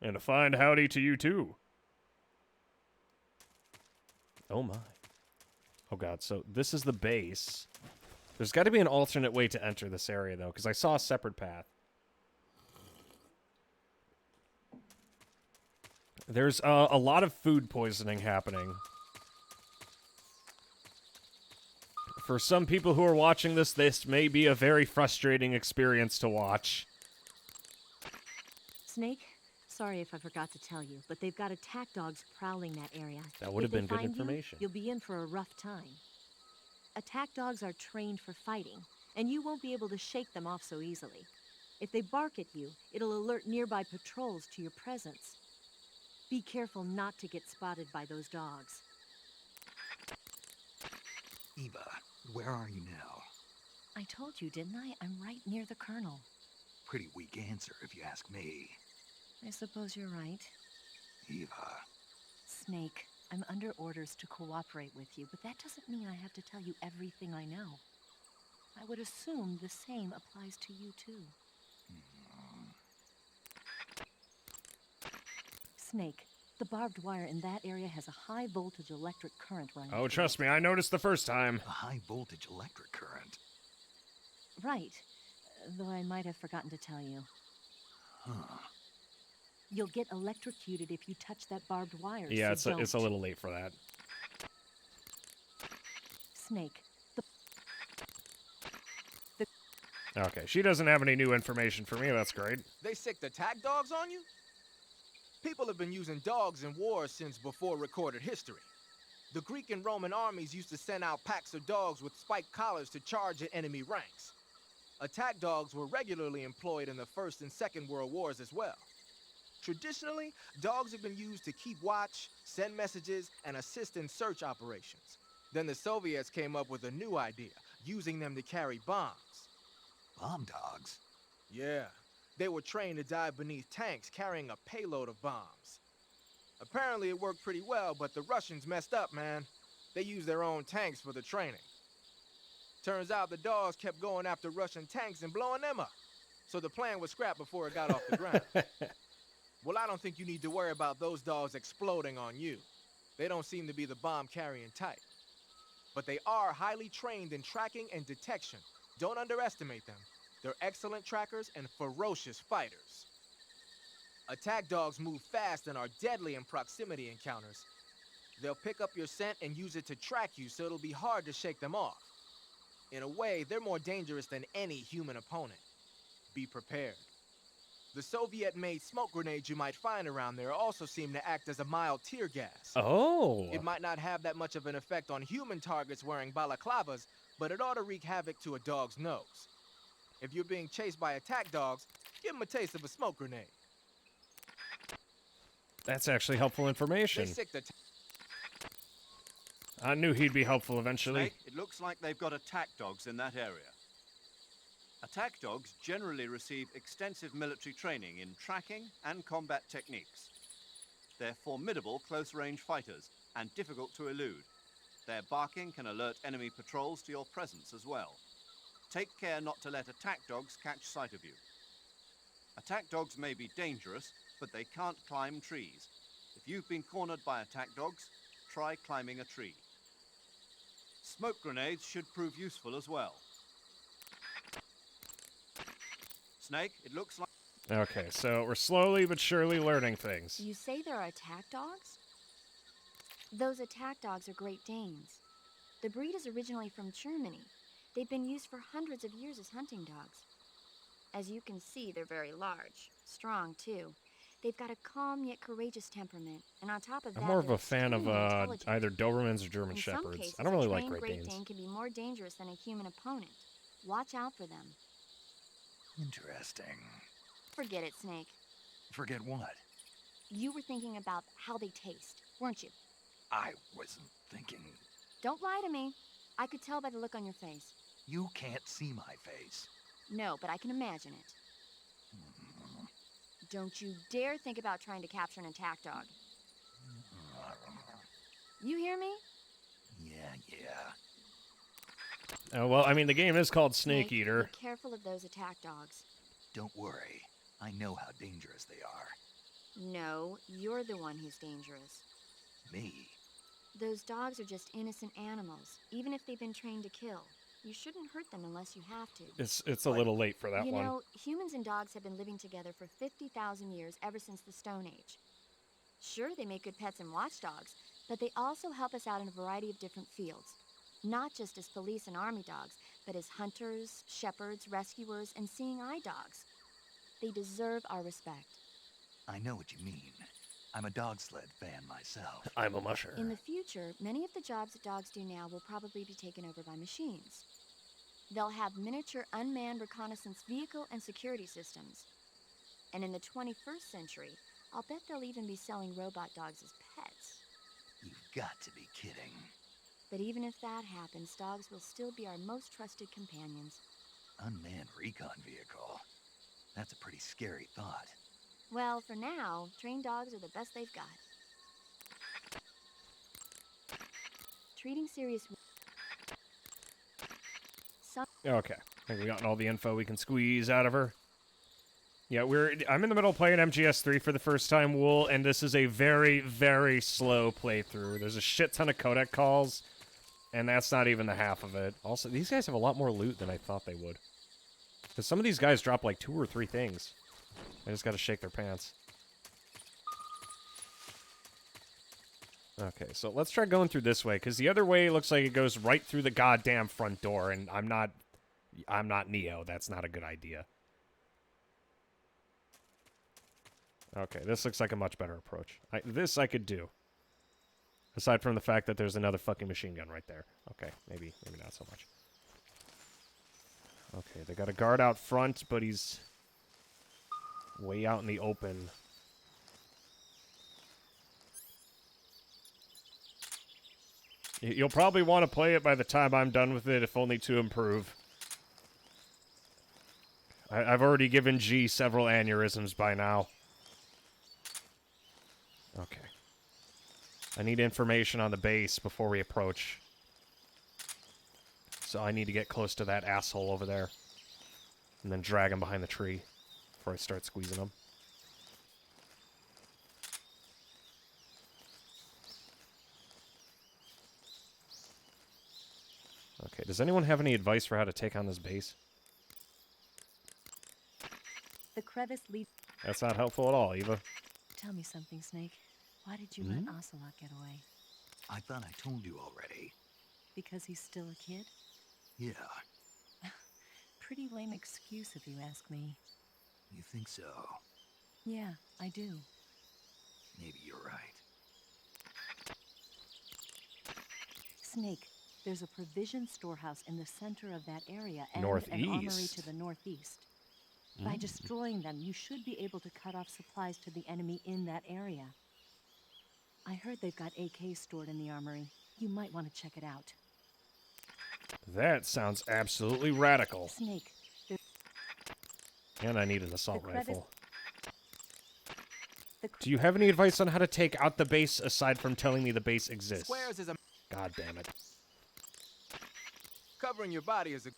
And a fine howdy to you, too. Oh, my. Oh, God. So this is the base. There's got to be an alternate way to enter this area, though, because I saw a separate path. There's a lot of food poisoning happening. For some people who are watching this, this may be a very frustrating experience to watch. Snake, Sorry if I forgot to tell you, but they've got attack dogs prowling that area. That would have If they been good find you, information. you'll be in for a rough time. Attack dogs are trained for fighting, and you won't be able to shake them off so easily. If they bark at you, it'll alert nearby patrols to your presence. Be careful not to get spotted by those dogs. Eva, where are you now? I told you, didn't I? I'm right near the colonel. Pretty weak answer, if you ask me. I suppose you're right. Eva. Snake, I'm under orders to cooperate with you, but that doesn't mean I have to tell you everything I know. I would assume the same applies to you, too. Snake, the barbed wire in that area has a high voltage electric current running. Oh, through trust it. me, I noticed the first time. A high voltage electric current? Right. Though I might have forgotten to tell you. Huh. You'll get electrocuted if you touch that barbed wire. Yeah, so it's a little late for that. Snake, Okay, she doesn't have any new information for me. That's great. They sicked attack dogs on you? People have been using dogs in wars since before recorded history. The Greek and Roman armies used to send out packs of dogs with spiked collars to charge at enemy ranks. Attack dogs were regularly employed in the First and Second World Wars as well. Traditionally, dogs have been used to keep watch, send messages, and assist in search operations. Then the Soviets came up with a new idea, using them to carry bombs. Bomb dogs? Yeah, they were trained to dive beneath tanks carrying a payload of bombs. Apparently it worked pretty well, but the Russians messed up, man. They used their own tanks for the training. Turns out the dogs kept going after Russian tanks and blowing them up. So the plan was scrapped before it got off the ground. Well, I don't think you need to worry about those dogs exploding on you. They don't seem to be the bomb-carrying type. But they are highly trained in tracking and detection. Don't underestimate them. They're excellent trackers and ferocious fighters. Attack dogs move fast and are deadly in proximity encounters. They'll pick up your scent and use it to track you, so it'll be hard to shake them off. In a way, they're more dangerous than any human opponent. Be prepared. The Soviet-made smoke grenades you might find around there also seem to act as a mild tear gas. Oh. It might not have that much of an effect on human targets wearing balaclavas, but it ought to wreak havoc to a dog's nose. If you're being chased by attack dogs, give them a taste of a smoke grenade. That's actually helpful information. They sick the I knew he'd be helpful eventually. Snake, it looks like they've got attack dogs in that area. Attack dogs generally receive extensive military training in tracking and combat techniques. They're formidable close-range fighters and difficult to elude. Their barking can alert enemy patrols to your presence as well. Take care not to let attack dogs catch sight of you. Attack dogs may be dangerous, but they can't climb trees. If you've been cornered by attack dogs, try climbing a tree. Smoke grenades should prove useful as well. Snake, it looks like... Okay, so we're slowly but surely learning things. You say there are attack dogs? Those attack dogs are Great Danes. The breed is originally from Germany. They've been used for hundreds of years as hunting dogs. As you can see, they're very large, strong too. They've got a calm yet courageous temperament, and on top of that, I'm more of they're a fan of extremely intelligent. either Dobermans or German In some Shepherds. cases, I don't really a like trained Great Great Danes. Dane can be more dangerous than a human opponent. Watch out for them. Interesting. Forget it, Snake. Forget what? You were thinking about how they taste, weren't you? I wasn't thinking. Don't lie to me. I could tell by the look on your face. You can't see my face. No, but I can imagine it. Don't you dare think about trying to capture an attack dog. You hear me? Yeah. Oh, well, I mean, the game is called Snake Eater. Be careful of those attack dogs. Don't worry. I know how dangerous they are. No, you're the one who's dangerous. Me? Those dogs are just innocent animals, even if they've been trained to kill. You shouldn't hurt them unless you have to. It's a little late for that You one. know, humans and dogs have been living together for 50,000 years, ever since the Stone Age. Sure, they make good pets and watchdogs, but they also help us out in a variety of different fields. Not just as police and army dogs, but as hunters, shepherds, rescuers, and seeing eye dogs. They deserve our respect. I know what you mean. I'm a dog sled fan myself. I'm a musher. In the future, many of the jobs that dogs do now will probably be taken over by machines. They'll have miniature unmanned reconnaissance vehicle and security systems. And in the 21st century, I'll bet they'll even be selling robot dogs as pets. You've got to be kidding. But even if that happens, dogs will still be our most trusted companions. Unmanned recon vehicle. That's a pretty scary thought. Well, for now, trained dogs are the best they've got. Treating serious... Okay. I think we got all the info we can squeeze out of her. Yeah, I'm in the middle of playing MGS3 for the first time, Wool, and this is a very, very slow playthrough. There's a shit ton of codec calls, and that's not even the half of it. Also, these guys have a lot more loot than I thought they would. Because some of these guys drop like 2 or 3 things. I just gotta shake their pants. Okay, so let's try going through this way, because the other way looks like it goes right through the goddamn front door, and I'm not Neo. That's not a good idea. Okay, this looks like a much better approach. This I could do. Aside from the fact that there's another fucking machine gun right there. Okay, maybe not so much. Okay, they got a guard out front, but he's way out in the open. You'll probably want to play it by the time I'm done with it, if only to improve. I've already given G several aneurysms by now. Okay. I need information on the base before we approach. So I need to get close to that asshole over there. And then drag him behind the tree before I start squeezing him. Okay, does anyone have any advice for how to take on this base? The crevice leads... That's not helpful at all, Eva. Tell me something, Snake. Why did you let Ocelot get away? I thought I told you already. Because he's still a kid? Yeah. Pretty lame excuse if you ask me. You think so? Yeah, I do. Maybe you're right. Snake, there's a provision storehouse in the center of that area and Northeast. an armory to the northeast. By destroying them, you should be able to cut off supplies to the enemy in that area. I heard they've got AKs stored in the armory. You might want to check it out. That sounds absolutely radical. Snake, And I need an assault The crevice- rifle. Do you have any advice on how to take out the base aside from telling me the base exists? Squares is a... God damn it. Covering your body is a...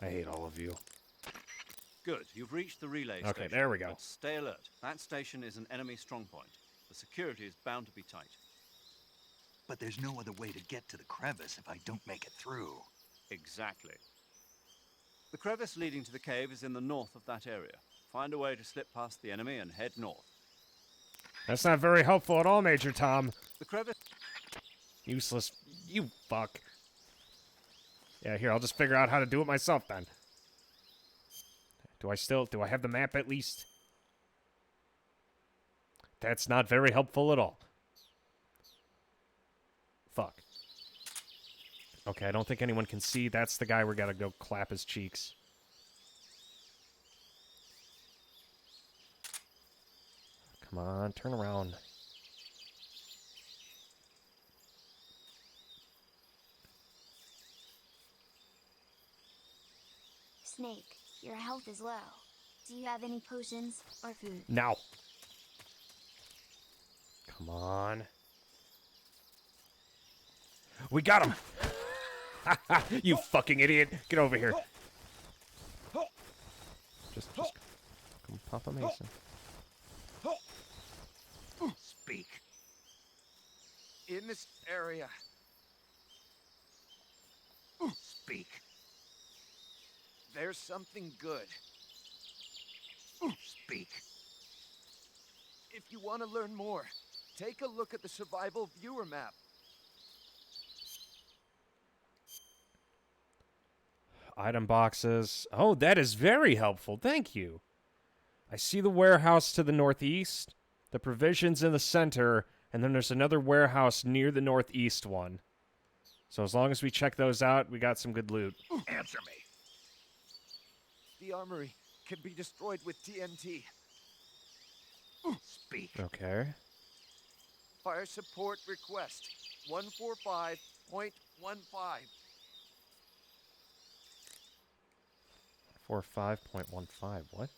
I hate all of you. Good, you've reached the relay station. Okay, there we go. But stay alert. That station is an enemy strongpoint. The security is bound to be tight. But there's no other way to get to the crevice if I don't make it through. Exactly. The crevice leading to the cave is in the north of that area. Find a way to slip past the enemy and head north. That's not very helpful at all, Major Tom. The crevice... Useless. You fuck. Yeah, here, I'll just figure out how to do it myself then. Do I have the map at least? That's not very helpful at all. Fuck. Okay, I don't think anyone can see. That's the guy we gotta go clap his cheeks. Come on, turn around. Snake, your health is low. Do you have any potions or food? Now. Come on. We got him! You fucking idiot! Get over here. Just come pop a Mason. Speak. In this area. Speak. There's something good. Speak. If you want to learn more, take a look at the survival viewer map. Item boxes. Oh, that is very helpful. Thank you. I see the warehouse to the northeast, the provisions in the center, and then there's another warehouse near the northeast one. So as long as we check those out, we got some good loot. Answer me. The armory can be destroyed with TNT. Speak. Okay. Fire support request 145.15. 45.15. What?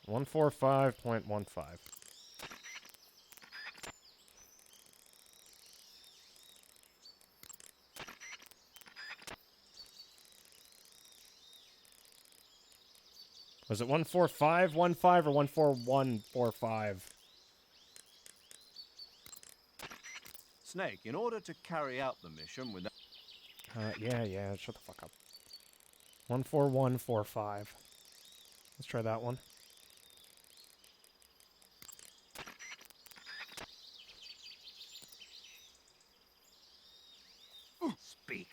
One 145.15. Was it 14515 or 14145? Snake, in order to carry out the mission without... Yeah, shut the fuck up. 14145. Let's try that one. Speak.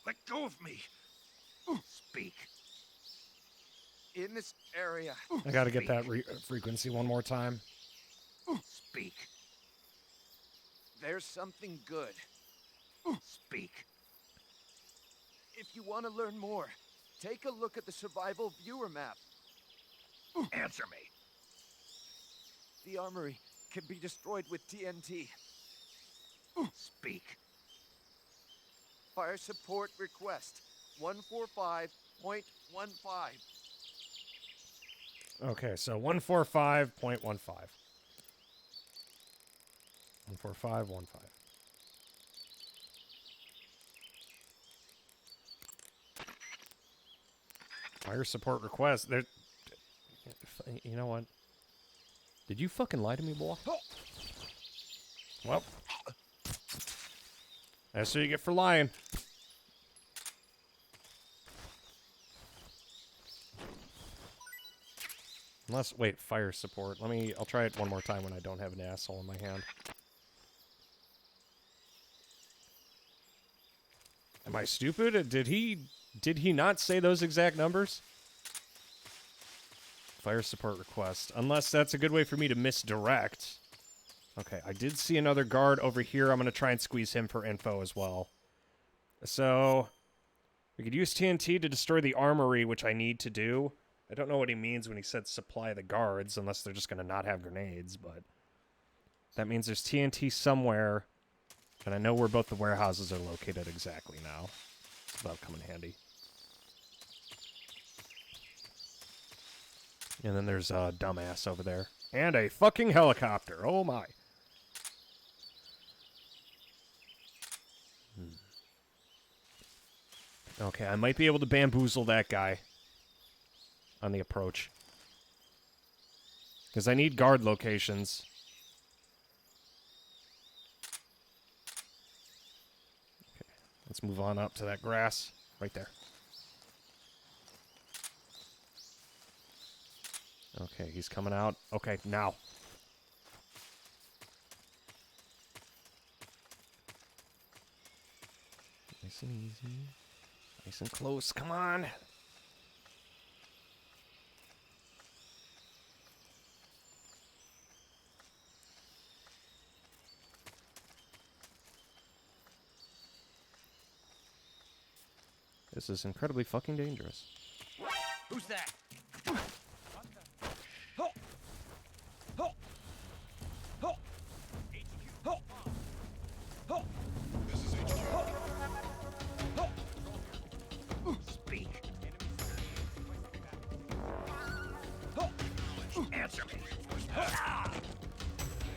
Let go of me. Speak. In this area. I gotta get that frequency one more time. Speak. There's something good. Speak. If you want to learn more, take a look at the survival viewer map. Answer me. The armory can be destroyed with TNT. Speak. Fire support request 145.15. Okay, so 145.15. 14515. Fire support request. There. You know what? Did you fucking lie to me, boy? Well, that's what you get for lying. Unless, wait, fire support. I'll try it one more time when I don't have an asshole in my hand. Am I stupid? Did he not say those exact numbers? Fire support request. Unless that's a good way for me to misdirect. Okay, I did see another guard over here. I'm going to try and squeeze him for info as well. So, we could use TNT to destroy the armory, which I need to do. I don't know what he means when he said supply the guards, unless they're just going to not have grenades, but... That means there's TNT somewhere, and I know where both the warehouses are located exactly now. That'll come in handy. And then there's a dumbass over there. And a fucking helicopter. Oh my. Okay, I might be able to bamboozle that guy on the approach. Because I need guard locations. Okay, let's move on up to that grass. Right there. Okay, he's coming out. Okay, now. Nice and easy. Nice and close. Come on. This is incredibly fucking dangerous. Who's that? Speak. Answer me.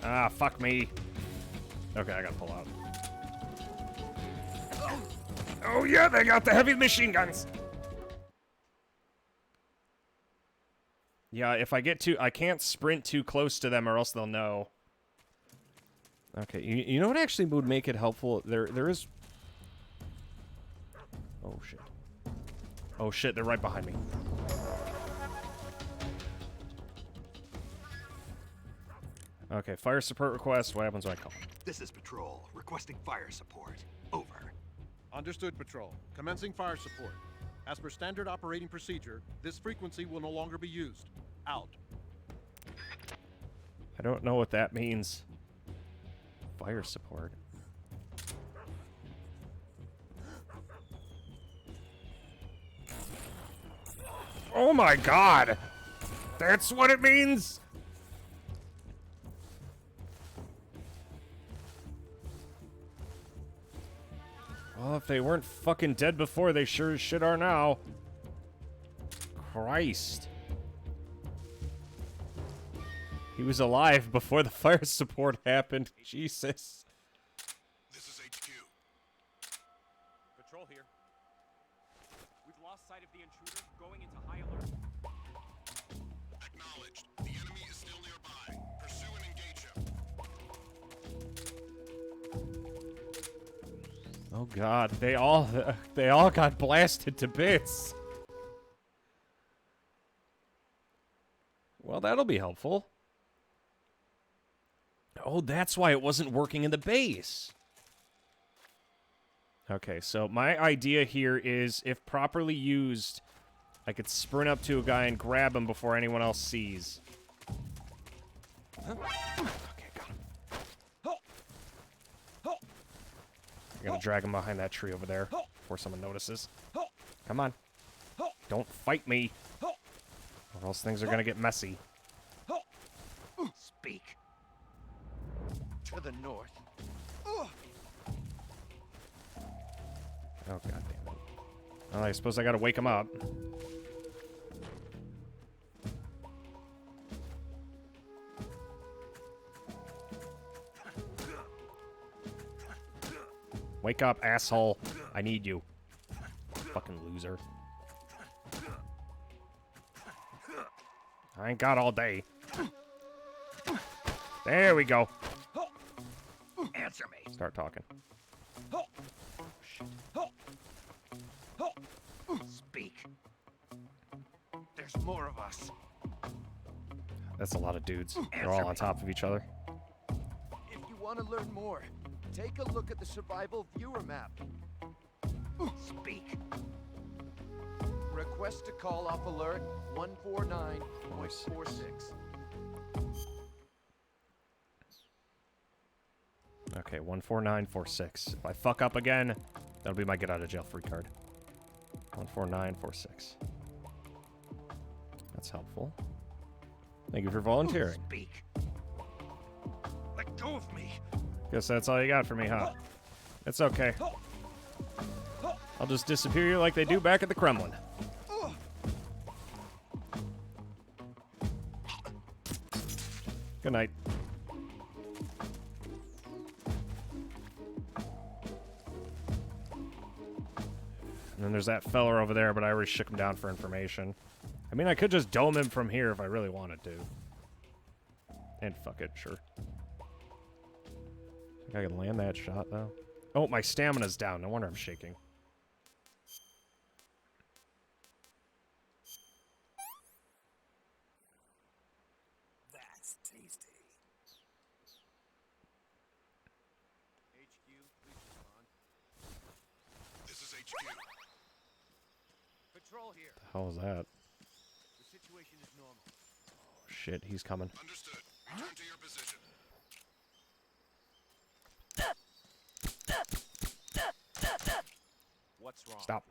Ah, fuck me. Okay, I gotta pull out. Oh yeah, they got the heavy machine guns. Yeah, if I get too... I can't sprint too close to them or else they'll know. Okay, you know what actually would make it helpful? There is... Oh, shit. Oh, shit, they're right behind me. Okay, fire support request. What happens when I call? This is Patrol, requesting fire support. Over. Understood, Patrol. Commencing fire support. As per standard operating procedure, this frequency will no longer be used. Out. I don't know what that means. Fire support. Oh my god! That's what it means? Well, if they weren't fucking dead before, they sure as shit are now. Christ. He was alive before the fire support happened. Jesus. This is HQ. Patrol here. We've lost sight of the intruder, going into high alert. Acknowledged. The enemy is still nearby. Pursue and engage him. Oh god, they all got blasted to bits. Well, that'll be helpful. Oh, that's why it wasn't working in the base. Okay, so my idea here is, if properly used, I could sprint up to a guy and grab him before anyone else sees. Okay, got him. I'm gonna drag him behind that tree over there before someone notices. Come on. Don't fight me, or else things are gonna get messy. Speak. To the north. Oh, god damn it. Well, I suppose I gotta wake him up. Wake up, asshole. I need you. Fucking loser. I ain't got all day. There we go. Answer me. Start talking. Speak. There's more of us. That's a lot of dudes. They're all on top of each other. If you want to learn more, take a look at the survival viewer map. Speak. Request to call off alert 149.46. Okay, 14946. If I fuck up again, that'll be my get out of jail free card. 14946. That's helpful. Thank you for volunteering. Speak. Let go of me. Guess that's all you got for me, huh? It's okay. I'll just disappear you like they do back at the Kremlin. Good night. And then there's that fella over there, but I already shook him down for information. I mean, I could just dome him from here if I really wanted to. And fuck it, sure. Think I can land that shot, though? Oh, my stamina's down. No wonder I'm shaking. That's tasty. HQ, please respond. This is HQ. Patrol here. What the hell was that? The situation is normal. Oh, shit, he's coming. Understood. Return to your position. What's wrong? Stop.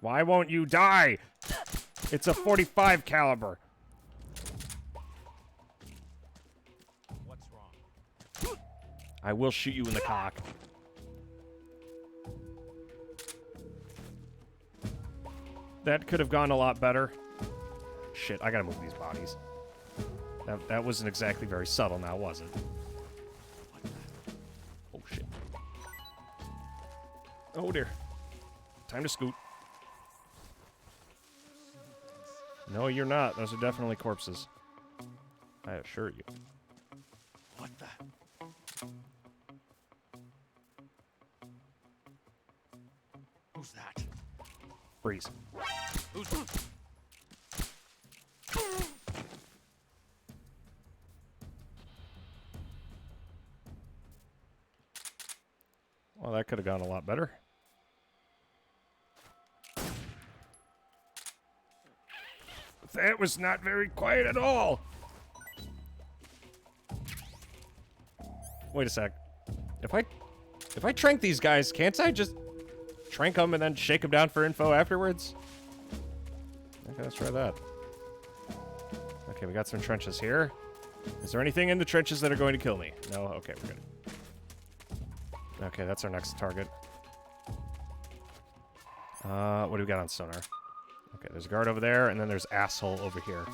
Why won't you die? It's a 45 caliber. What's wrong? I will shoot you in the cock. That could have gone a lot better. Shit, I gotta move these bodies. That wasn't exactly very subtle now, was it? Oh, shit. Oh, dear. Time to scoot. No, you're not. Those are definitely corpses. I assure you. What the? Who's that? Freeze. Who's... Well, that could have gone a lot better. That was not very quiet at all. Wait a sec. If I trank these guys, can't I just trank them and then shake them down for info afterwards? Okay, let's try that. Okay, we got some trenches here. Is there anything in the trenches that are going to kill me? No? Okay, we're good. Okay, that's our next target. What do we got on sonar? Okay, there's a guard over there, and then there's asshole over here.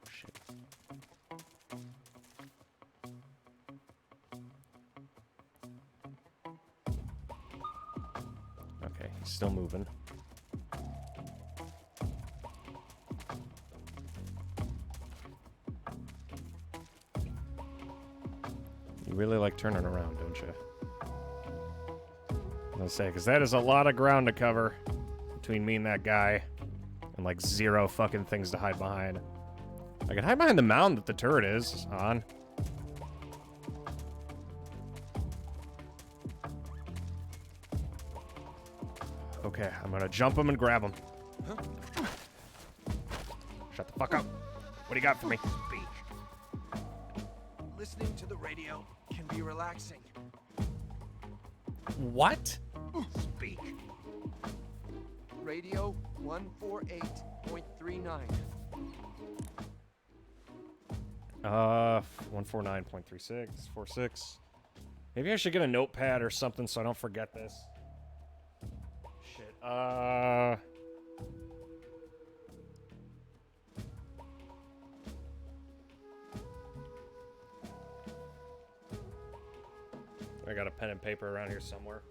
Shit. Okay, he's still moving. You really like turning around, don't you? I'm gonna say, because that is a lot of ground to cover between me and that guy, and like 0 fucking things to hide behind. I can hide behind the mound that the turret is on. Okay, I'm gonna jump him and grab him. Shut the fuck up. What do you got for me? Speak. Listening to the radio can be relaxing. What? Speak. Radio 148.39. 149.36, 46. Maybe I should get a notepad or something so I don't forget this. Shit. I got a pen and paper around here somewhere.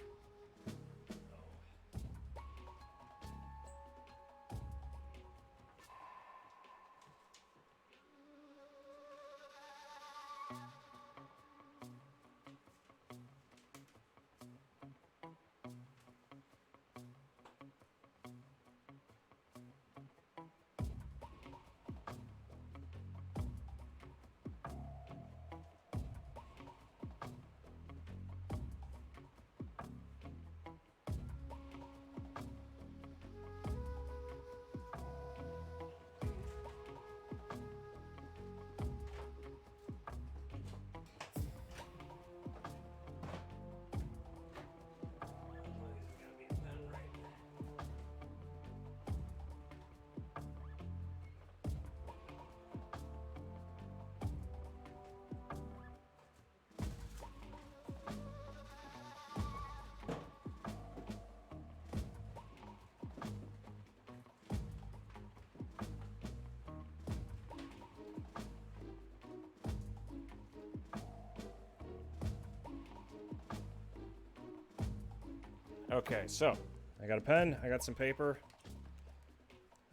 Okay, so I got a pen, I got some paper.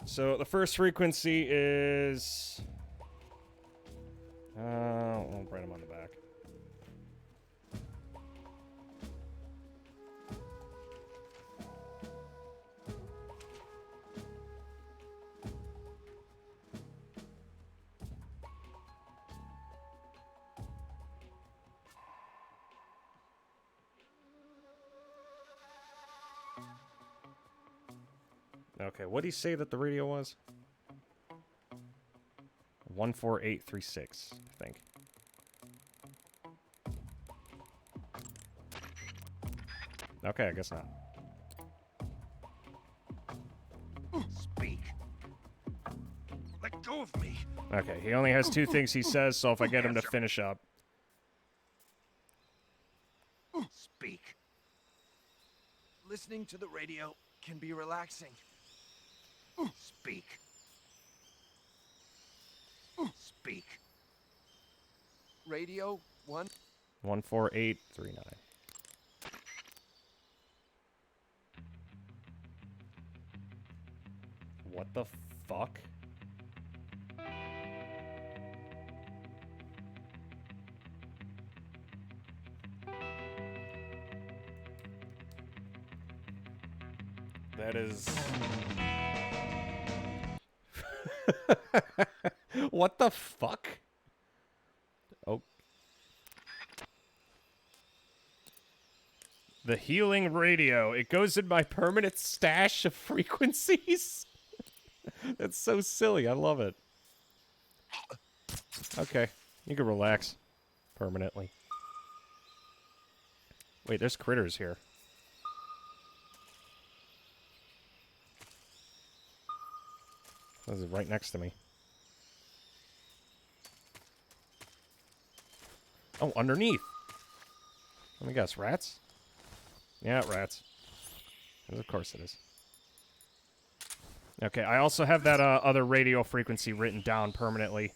So the first frequency is... I'll write them on the back. Okay, what did he say that the radio was? 14836, I think. Okay, I guess not. Speak. Let go of me. Okay, he only has 2 things he says, so if I get him to finish up. Speak. Listening to the radio can be relaxing. Speak. Speak. Radio 14839. What the fuck? That is... What the fuck? Oh. The healing radio. It goes in my permanent stash of frequencies. That's so silly. I love it. Okay. You can relax. Permanently. Wait, there's critters here. This is right next to me. Oh, underneath. Let me guess. Rats? Yeah, rats. Of course it is. Okay, I also have that other radio frequency written down permanently.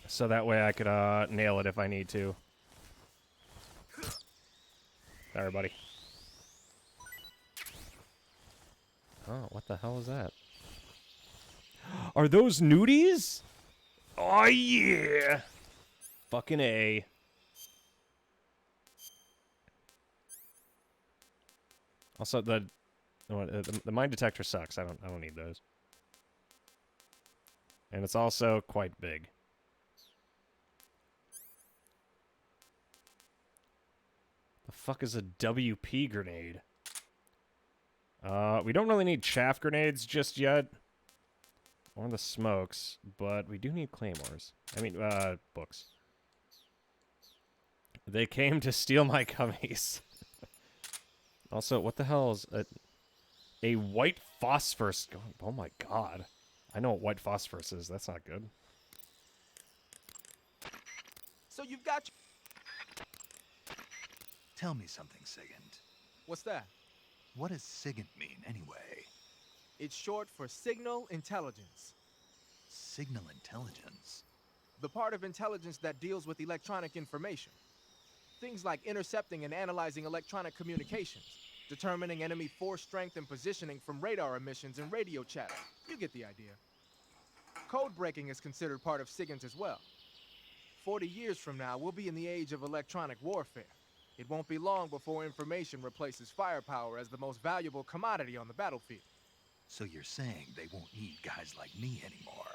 So that way I could nail it if I need to. Sorry, buddy. Oh, what the hell is that? Are those nudies? Oh, yeah! Fucking A. Also, the mine detector sucks. I don't need those. And it's also quite big. The fuck is a WP grenade? We don't really need chaff grenades just yet. Or the smokes, but we do need claymores. I mean, books. They came to steal my gummies. Also, what the hell is a white phosphorus? Oh my god. I know what white phosphorus is. That's not good. So you've got... Tell me something, Sigint. What's that? What does Sigint mean, anyway? It's short for Signal Intelligence. Signal Intelligence? The part of intelligence that deals with electronic information. Things like intercepting and analyzing electronic communications, determining enemy force strength and positioning from radar emissions and radio chatter. You get the idea. Code breaking is considered part of SIGINT as well. 40 years from now, we'll be in the age of electronic warfare. It won't be long before information replaces firepower as the most valuable commodity on the battlefield. So you're saying they won't need guys like me anymore?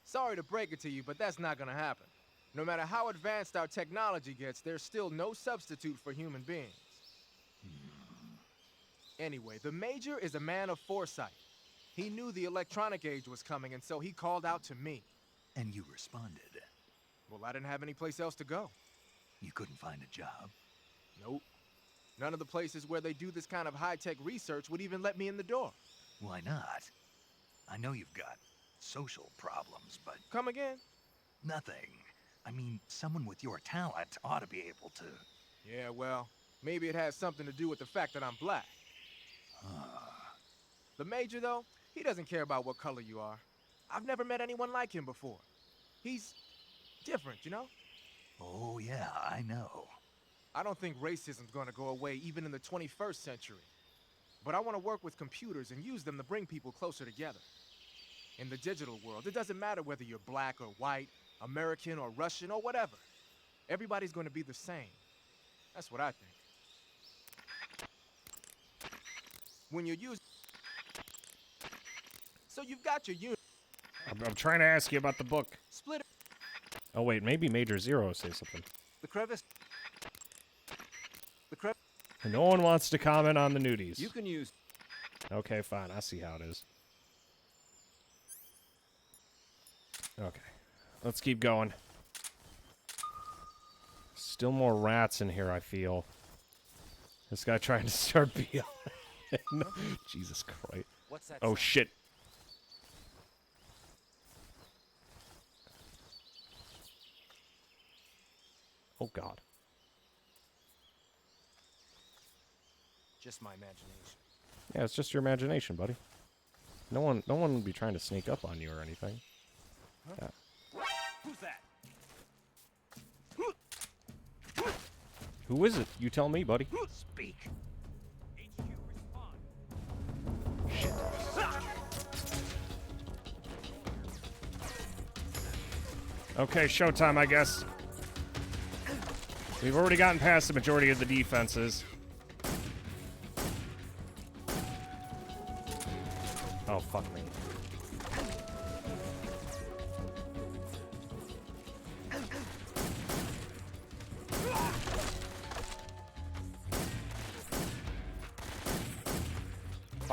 Sorry to break it to you, but that's not gonna happen. No matter how advanced our technology gets, there's still no substitute for human beings. Anyway, the Major is a man of foresight. He knew the electronic age was coming, and so he called out to me. And you responded? Well, I didn't have any place else to go. You couldn't find a job? Nope. None of the places where they do this kind of high-tech research would even let me in the door. Why not? I know you've got social problems, but... Come again? Nothing. I mean, someone with your talent ought to be able to... Yeah, well, maybe it has something to do with the fact that I'm black. The Major, though, he doesn't care about what color you are. I've never met anyone like him before. He's different, you know? Oh, yeah, I know. I don't think racism's gonna go away even in the 21st century. But I want to work with computers and use them to bring people closer together. In the digital world, it doesn't matter whether you're black or white, American or Russian or whatever. Everybody's going to be the same. That's what I think. When you use... So you've got your unit... I'm trying to ask you about the book. Split it. Oh wait, maybe Major Zero say something. The crevice... No one wants to comment on the nudies. You can use... Okay, fine. I see how it is. Okay. Let's keep going. Still more rats in here, I feel. This guy trying to start BLM. Jesus Christ. What's that oh, sound? shit. Oh, God. Just my imagination. Yeah, it's just your imagination, buddy. No one would be trying to sneak up on you or anything. Huh? Yeah. Who's that? Who is it? You tell me, buddy. Speak. Okay, showtime, I guess. We've already gotten past the majority of the defenses. Oh, fuck me.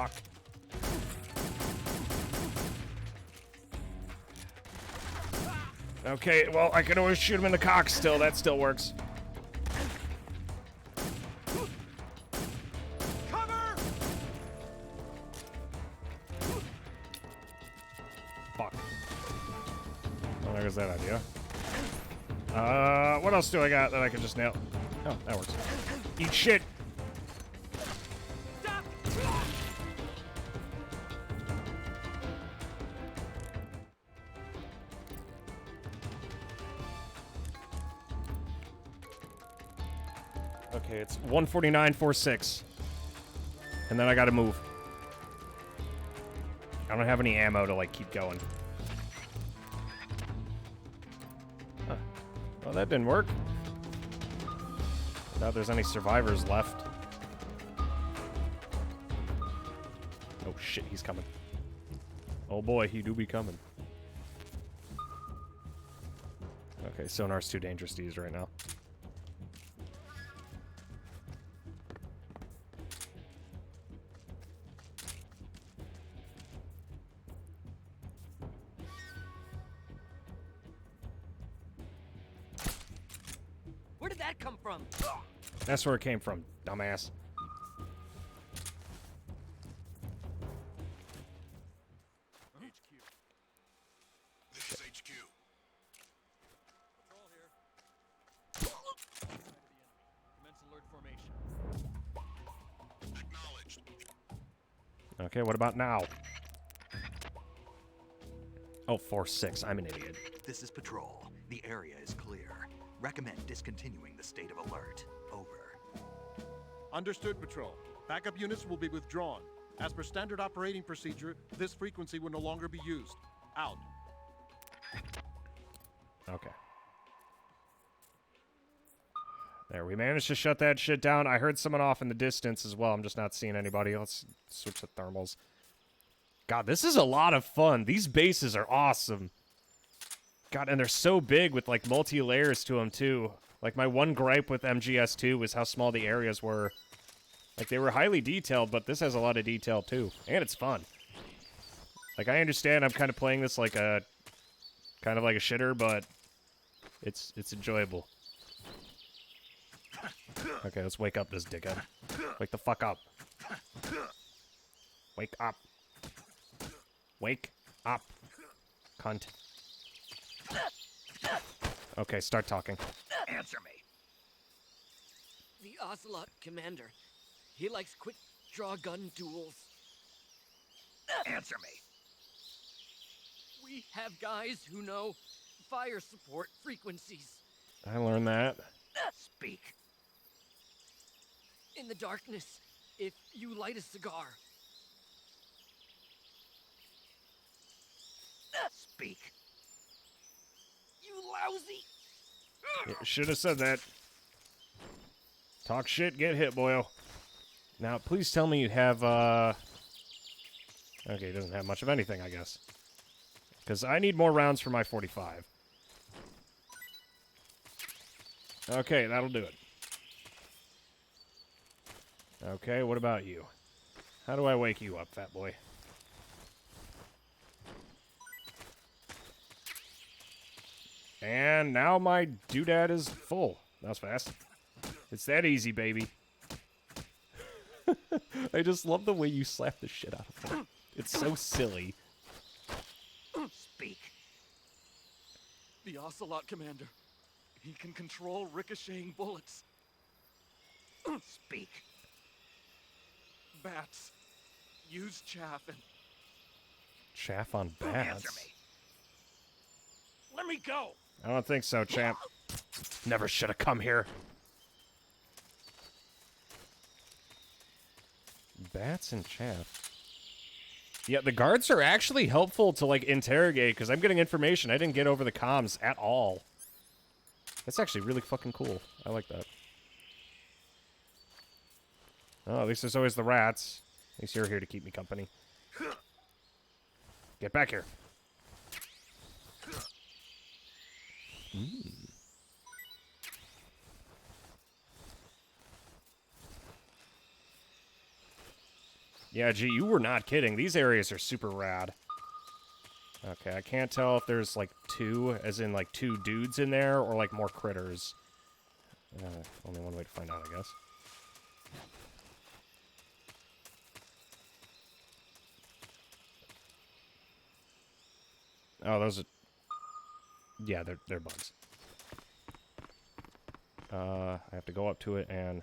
Fuck. Okay, well, I can always shoot him in the cock still. That still works. Cover! Fuck. Well, there goes that idea. What else do I got that I can just nail? Oh, that works. Eat shit! Okay, it's 149.46. And then I gotta move. I don't have any ammo to, like, keep going. Huh. Well, that didn't work. Doubt there's any survivors left. Oh shit, he's coming. Oh boy, he do be coming. Okay, sonar's too dangerous to use right now. Where did that come from? That's where it came from, dumbass. HQ. This is HQ. Patrol here. Commence alert formation. Acknowledged. Okay, what about now? Oh, 4-6. I'm an idiot. This is Patrol. The area is clear. Recommend discontinuing the state of alert. Over. Understood, Patrol. Backup units will be withdrawn. As per standard operating procedure, this frequency will no longer be used. Out. Okay. There, we managed to shut that shit down. I heard someone off in the distance as well. I'm just not seeing anybody. Let's switch to thermals. God, this is a lot of fun. These bases are awesome. God, and they're so big with, like, multi-layers to them, too. Like, my one gripe with MGS2 was how small the areas were. Like, they were highly detailed, but this has a lot of detail, too. And it's fun. Like, I understand I'm kind of playing this like a... kind of like a shitter, but... It's enjoyable. Okay, let's wake up this dickhead. Wake the fuck up. Wake up. Wake up. Cunt. Okay, start talking. Answer me. The Ocelot commander. He likes quick draw gun duels. Answer me. We have guys who know fire support frequencies. I learned that. Speak. In the darkness, if you light a cigar. Speak. You lousy. Should have said that. Talk shit, get hit, boyo. Now, please tell me you have, Okay, he doesn't have much of anything, I guess. Because I need more rounds for my 45. Okay, that'll do it. Okay, what about you? How do I wake you up, fat boy? And now my doodad is full. That was fast. It's that easy, baby. I just love the way you slap the shit out of him. It's so silly. Speak. The Ocelot commander. He can control ricocheting bullets. Speak. Bats. Use chaff and... Chaff on bats? Answer me. Let me go. I don't think so, champ. Never should have come here. Bats and chaff. Yeah, the guards are actually helpful to, like, interrogate, because I'm getting information I didn't get over the comms at all. That's actually really fucking cool. I like that. Oh, at least there's always the rats. At least you're here to keep me company. Get back here. Yeah, gee, you were not kidding. These areas are super rad. Okay, I can't tell if there's, like, two, as in, like, two dudes in there, or, like, more critters. Only one way to find out, I guess. Oh, those are... Yeah, they're bugs. I have to go up to it and...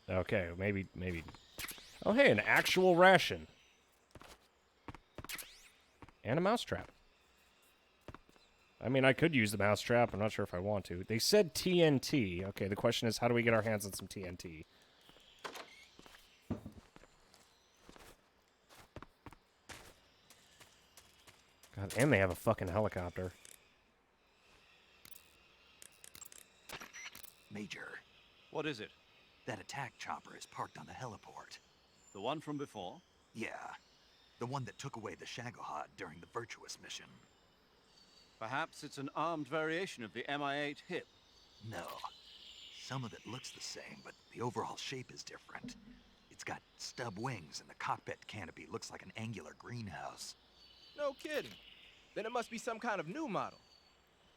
Okay, maybe... Oh, hey, an actual ration. And a mousetrap. I mean, I could use the mousetrap. I'm not sure if I want to. They said TNT. Okay, the question is, how do we get our hands on some TNT? God, and they have a fucking helicopter. Major, What is it? that attack chopper is parked on the heliport. The one from before? Yeah, the one that took away the Shagohod during the Virtuous mission. Perhaps it's an armed variation of the Mi-8 HIP. No, some of it looks the same, but the overall shape is different. It's got stub wings, and the cockpit canopy looks like an angular greenhouse. No kidding. Then it must be some kind of new model.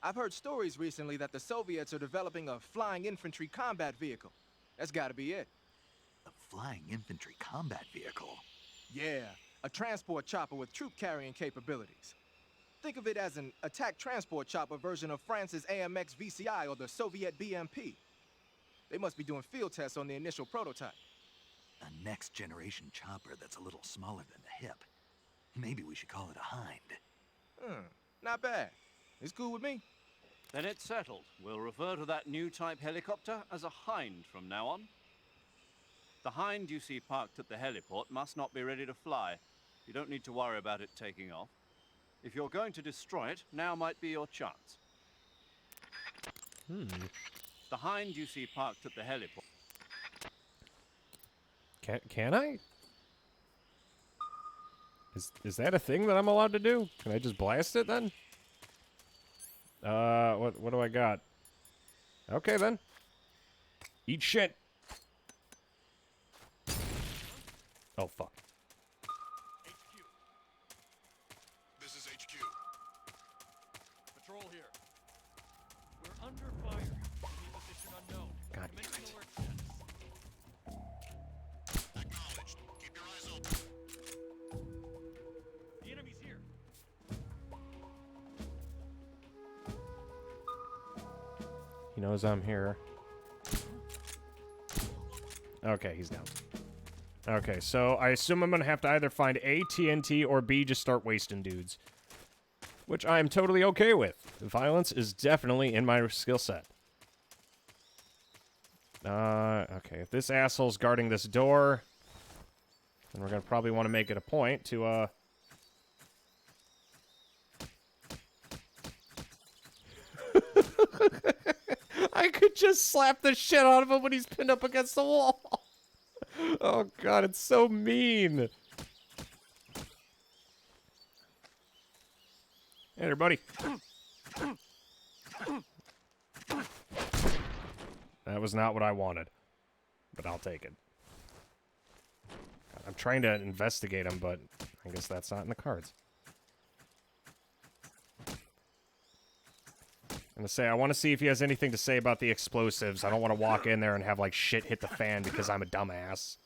I've heard stories recently that the Soviets are developing a flying infantry combat vehicle. That's gotta be it. A flying infantry combat vehicle? Yeah, a transport chopper with troop-carrying capabilities. Think of it as an attack transport chopper version of France's AMX VCI or the Soviet BMP. They must be doing field tests on the initial prototype. A next-generation chopper that's a little smaller than the hip. Maybe we should call it a Hind. Not bad. It's cool with me. Then it's settled. We'll refer to that new type helicopter as a Hind from now on. The Hind you see parked at the heliport must not be ready to fly. You don't need to worry about it taking off. If you're going to destroy it, now might be your chance. The Hind you see parked at the heliport. Can I? Is that a thing that I'm allowed to do? Can I just blast it then? What do I got? Okay then. Eat shit. Oh fuck. This is HQ. Patrol here. We're under fire. Enemy position unknown. God Commence damn it. alert status. Acknowledged. Keep your eyes open. The enemy's here. He knows I'm here. Okay, he's down. Okay, so I assume I'm gonna have to either find A, TNT, or B, just start wasting dudes. Which I am totally okay with. Violence is definitely in my skill set. Okay, if this asshole's guarding this door, then we're gonna probably want to make it a point to, I could just slap the shit out of him when he's pinned up against the wall. Oh god, it's so mean. Hey there, buddy. That was not what I wanted, but I'll take it. I'm trying to investigate him, but I guess that's not in the cards. I'm gonna say, I want to see if he has anything to say about the explosives. I don't want to walk in there and have, like, shit hit the fan because I'm a dumbass.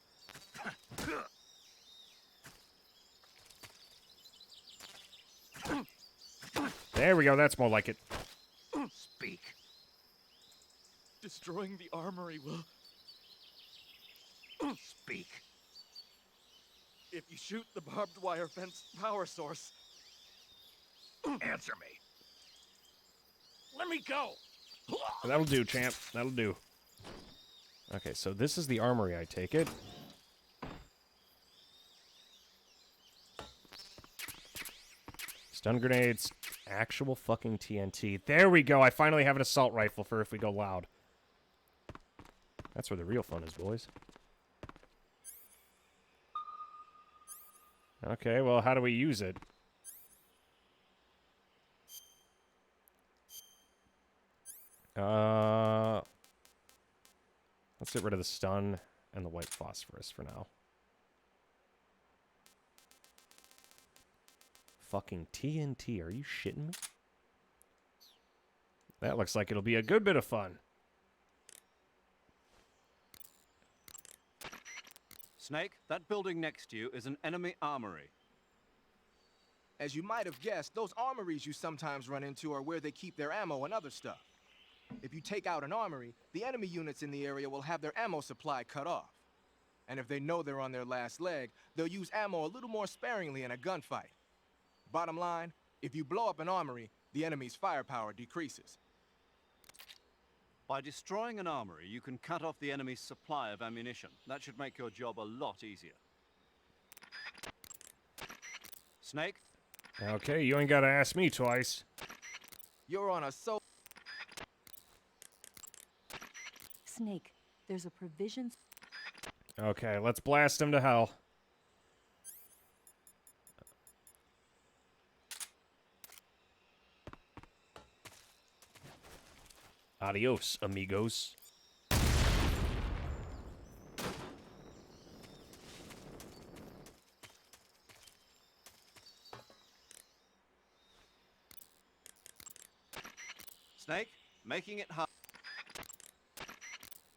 There we go, that's more like it. Speak. Destroying the armory will... Speak. If you shoot the barbed wire fence power source... Answer me. Let me go! That'll do, champ. That'll do. Okay, so this is the armory, I take it. Stun grenades, actual fucking TNT. There we go. I finally have an assault rifle for if we go loud. That's where the real fun is, boys. Okay, well, how do we use it? Let's get rid of the stun and the white phosphorus for now. Fucking TNT, are you shitting me? That looks like it'll be a good bit of fun. Snake, that building next to you is an enemy armory. As you might have guessed, those armories you sometimes run into are where they keep their ammo and other stuff. If you take out an armory, the enemy units in the area will have their ammo supply cut off. And if they know they're on their last leg, they'll use ammo a little more sparingly in a gunfight. Bottom line, if you blow up an armory, the enemy's firepower decreases. By destroying an armory, you can cut off the enemy's supply of ammunition. That should make your job a lot easier. Snake? Okay, you ain't gotta ask me twice. You're on a Snake, there's a provision. Okay, let's blast him to hell. Adios, amigos. Snake, making it hard.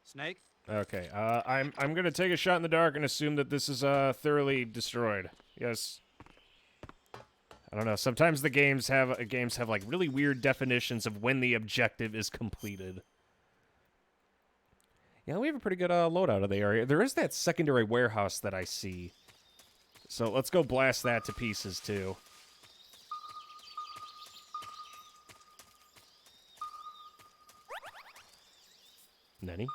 Snake? Okay, I'm gonna take a shot in the dark and assume that this is thoroughly destroyed. Yes. I don't know. Sometimes the games have like really weird definitions of when the objective is completed. Yeah, we have a pretty good loadout of the area. There is that secondary warehouse that I see. So let's go blast that to pieces too. Nenny?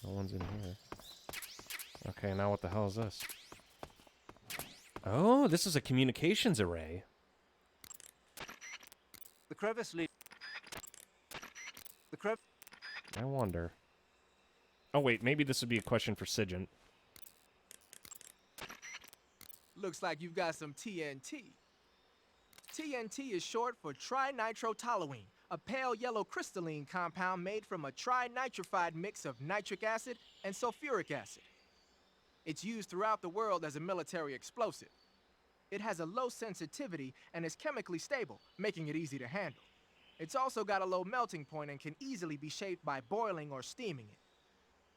No one's in here. Okay, now what the hell is this? Oh, this is a communications array. The crevice lead. The crevice. I wonder. Oh wait, maybe this would be a question for Sigint. Looks like you've got some TNT. TNT is short for trinitrotoluene, a pale yellow crystalline compound made from a trinitrified mix of nitric acid and sulfuric acid. It's used throughout the world as a military explosive. It has a low sensitivity and is chemically stable, making it easy to handle. It's also got a low melting point and can easily be shaped by boiling or steaming it.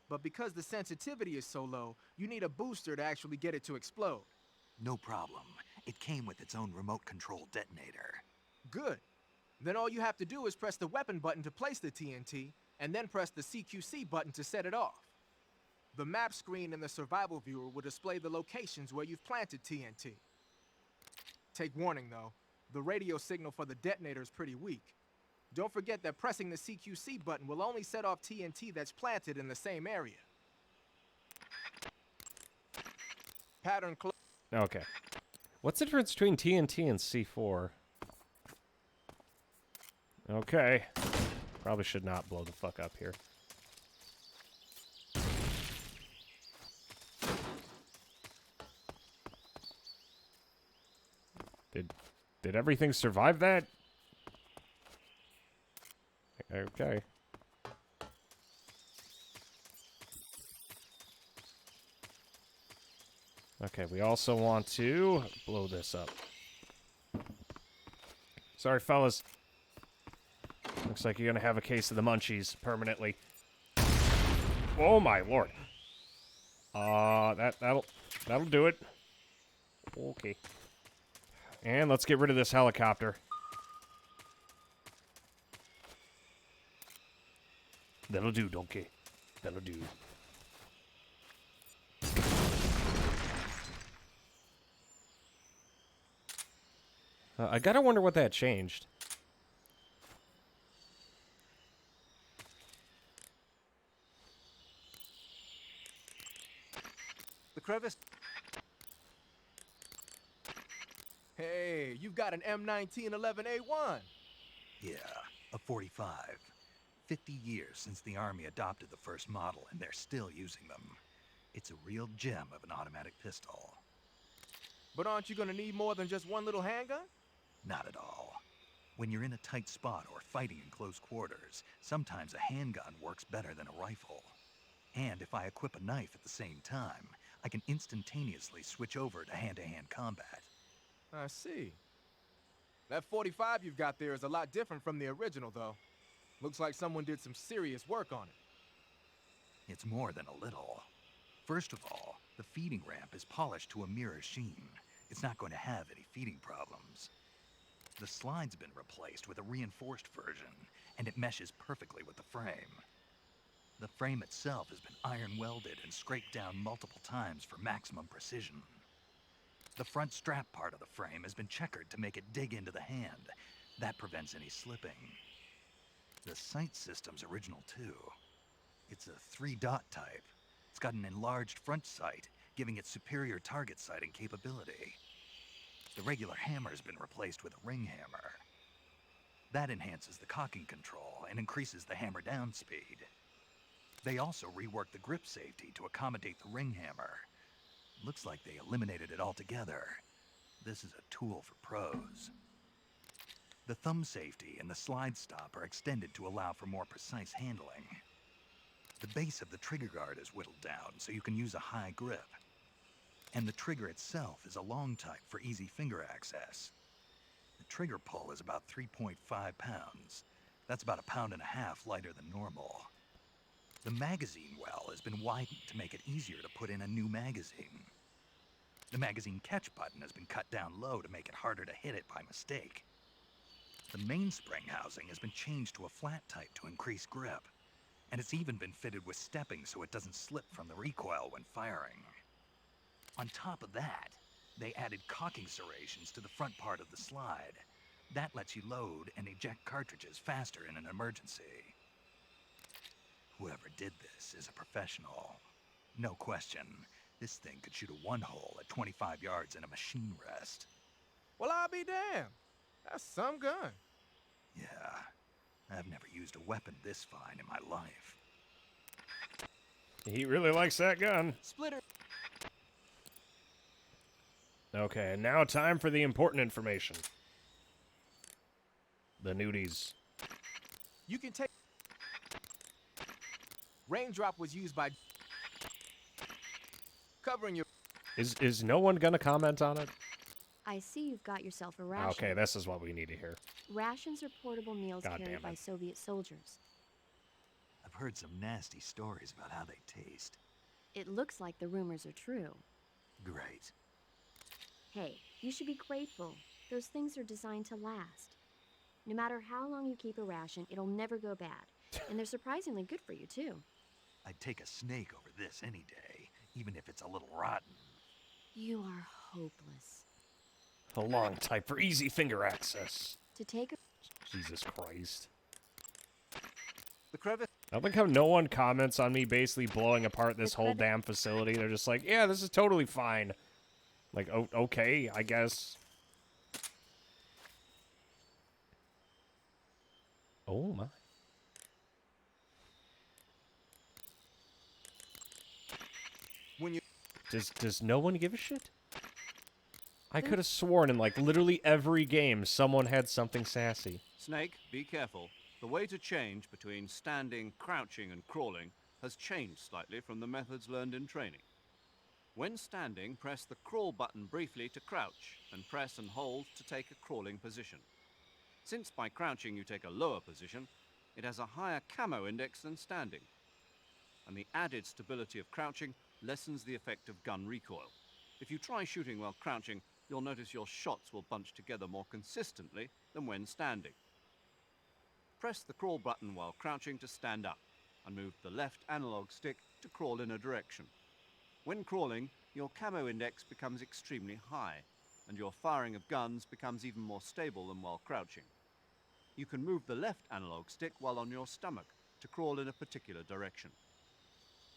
But because the sensitivity is so low, you need a booster to actually get it to explode. No problem. It came with its own remote control detonator. Good. Then all you have to do is press the weapon button to place the TNT, and then press the CQC button to set it off. The map screen in the survival viewer will display the locations where you've planted TNT. Take warning though, the radio signal for the detonator is pretty weak. Don't forget that pressing the CQC button will only set off TNT that's planted in the same area. Pattern close. Okay. What's the difference between TNT and C4? Okay. Probably should not blow the fuck up here. Did everything survive that? Okay. Okay, we also want to blow this up. Sorry, fellas. Looks like you're gonna have a case of the munchies permanently. Oh my lord. That'll do it. Okay. And let's get rid of this helicopter. That'll do, donkey. That'll do. I gotta wonder what that changed. The crevice. Hey, you've got an M1911A1. Yeah, a 45. 50 years since the Army adopted the first model, and they're still using them. It's a real gem of an automatic pistol. But aren't you gonna need more than just one little handgun? Not at all. When you're in a tight spot or fighting in close quarters, sometimes a handgun works better than a rifle. And if I equip a knife at the same time, I can instantaneously switch over to hand-to-hand combat. I see. That 45 you've got there is a lot different from the original, though. Looks like someone did some serious work on it. It's more than a little. First of all, the feeding ramp is polished to a mirror sheen. It's not going to have any feeding problems. The slide's been replaced with a reinforced version, and it meshes perfectly with the frame. The frame itself has been iron welded and scraped down multiple times for maximum precision. The front strap part of the frame has been checkered to make it dig into the hand. That prevents any slipping. The sight system's original too. It's a 3-dot type. It's got an enlarged front sight, giving it superior target sighting capability. The regular hammer's been replaced with a ring hammer. That enhances the cocking control and increases the hammer down speed. They also reworked the grip safety to accommodate the ring hammer. Looks like they eliminated it altogether. This is a tool for pros. The thumb safety and the slide stop are extended to allow for more precise handling. The base of the trigger guard is whittled down so you can use a high grip. And the trigger itself is a long type for easy finger access. The trigger pull is about 3.5 pounds. That's about 1.5 pounds lighter than normal. The magazine well has been widened to make it easier to put in a new magazine. The magazine catch button has been cut down low to make it harder to hit it by mistake. The mainspring housing has been changed to a flat type to increase grip, and it's even been fitted with stepping so it doesn't slip from the recoil when firing. On top of that, they added cocking serrations to the front part of the slide. That lets you load and eject cartridges faster in an emergency. Whoever did this is a professional. No question, this thing could shoot a one-hole at 25 yards in a machine rest. Well, I'll be damned. That's some gun. Yeah, I've never used a weapon this fine in my life. He really likes that gun. Splitter. Okay, and now time for the important information. The nudies. You can take... Raindrop was used by... covering your... Is no one gonna comment on it? I see you've got yourself a ration. Okay, this is what we need to hear. Rations are portable meals God carried damn by it. Soviet soldiers. I've heard some nasty stories about how they taste. It looks like the rumors are true. Great. Hey, you should be grateful. Those things are designed to last. No matter how long you keep a ration, it'll never go bad. And they're surprisingly good for you, too. I'd take a snake over this any day, even if it's a little rotten. You are hopeless. A long type for easy finger access. To take a... Jesus Christ. The crevice. I like how no one comments on me basically blowing apart this whole damn facility. They're just like, yeah, this is totally fine. Like, oh, okay, I guess. Oh, my. When you... Does no one give a shit? I could have sworn in, like, literally every game someone had something sassy. Snake, be careful. The way to change between standing, crouching, and crawling has changed slightly from the methods learned in training. When standing, press the crawl button briefly to crouch, and press and hold to take a crawling position. Since by crouching you take a lower position, it has a higher camo index than standing. And the added stability of crouching lessens the effect of gun recoil. If you try shooting while crouching, you'll notice your shots will bunch together more consistently than when standing. Press the crawl button while crouching to stand up, and move the left analog stick to crawl in a direction. When crawling, your camo index becomes extremely high, and your firing of guns becomes even more stable than while crouching. You can move the left analog stick while on your stomach to crawl in a particular direction.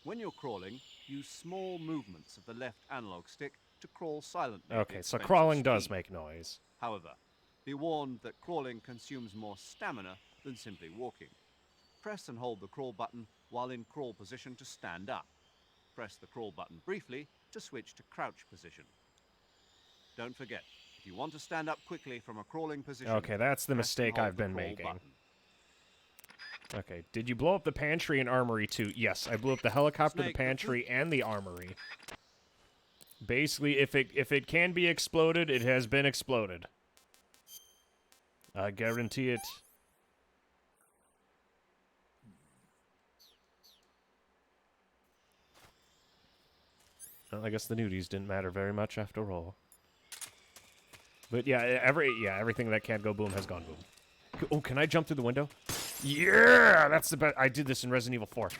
When you're crawling, use small movements of the left analog stick to crawl silently. Okay, so crawling does make noise. However, be warned that crawling consumes more stamina than simply walking. Press and hold the crawl button while in crawl position to stand up. Press the crawl button briefly to switch to crouch position. Don't forget, if you want to stand up quickly from a crawling position... Okay, that's the press and mistake hold I've the been crawl making. button. Okay, did you blow up the pantry and armory too? Yes, I blew up the helicopter, Snake, the pantry, and the armory. Basically, if it can be exploded, it has been exploded. I guarantee it. Well, I guess the nudies didn't matter very much after all. But yeah, everything that can't go boom has gone boom. Oh, can I jump through the window? Yeah, that's the best. I did this in Resident Evil 4.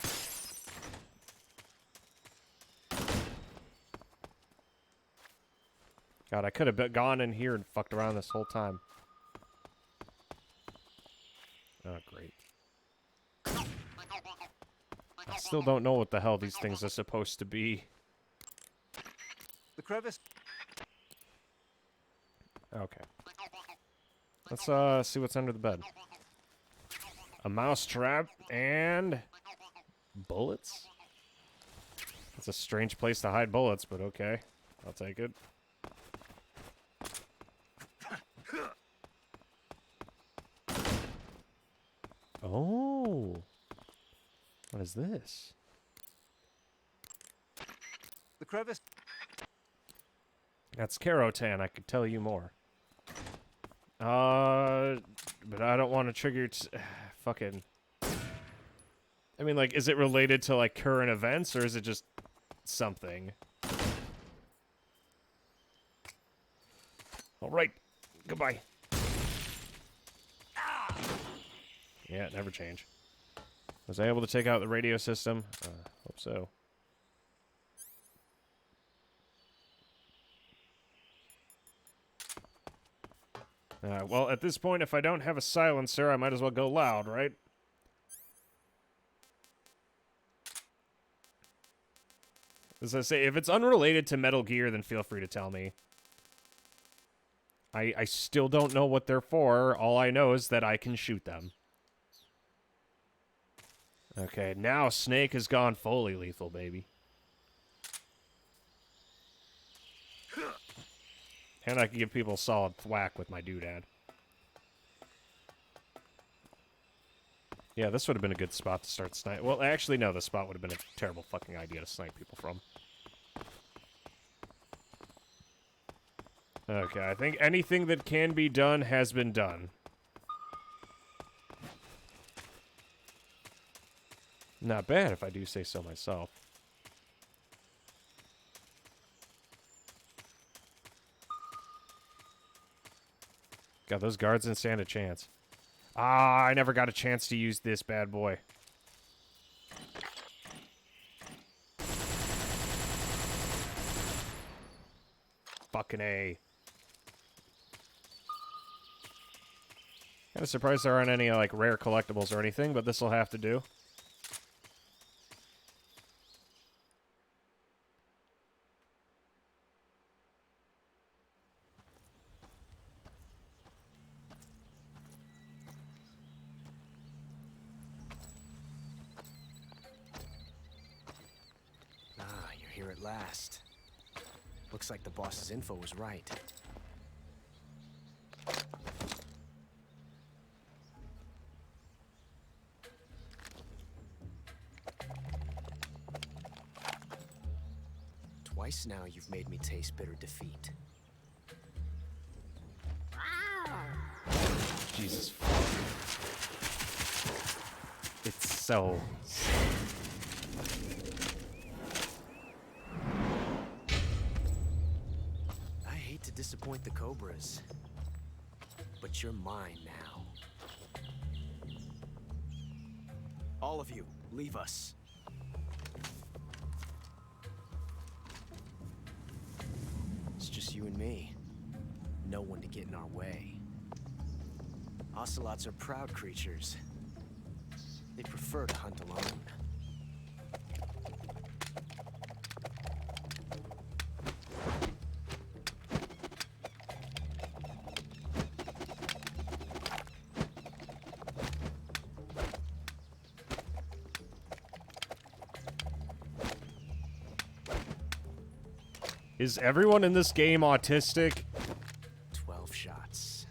God, I could have gone in here and fucked around this whole time. Oh, great. I still don't know what the hell these things are supposed to be. The crevice... Okay. Let's see what's under the bed. A mouse trap and bullets? That's a strange place to hide bullets, but okay. I'll take it. Oh. What is this? The crevice... That's Carotan. I could tell you more. But I don't want to trigger fucking... I mean, like, is it related to, like, current events, or is it just something? Alright. Goodbye. Yeah, never change. Was I able to take out the radio system? Hope so. Well, at this point, if I don't have a silencer, I might as well go loud, right? As I say, if it's unrelated to Metal Gear, then feel free to tell me. I still don't know what they're for. All I know is that I can shoot them. Okay, now Snake has gone fully lethal, baby. And I can give people a solid thwack with my doodad. Yeah, this would have been a good spot to start sniping. Well, actually, no, this spot would have been a terrible fucking idea to snipe people from. Okay, I think anything that can be done has been done. Not bad, if I do say so myself. God, those guards didn't stand a chance. Ah, I never got a chance to use this bad boy. Fucking A. Kinda surprised there aren't any, like, rare collectibles or anything, but this'll have to do. Here at last. Looks like the boss's info was right. Twice now you've made me taste bitter defeat. Jesus. It's so... Disappoint the Cobras, but you're mine now. All of you, leave us. It's just you and me. No one to get in our way. Ocelots are proud creatures. They prefer to hunt alone. Is everyone in this game autistic? 12 shots.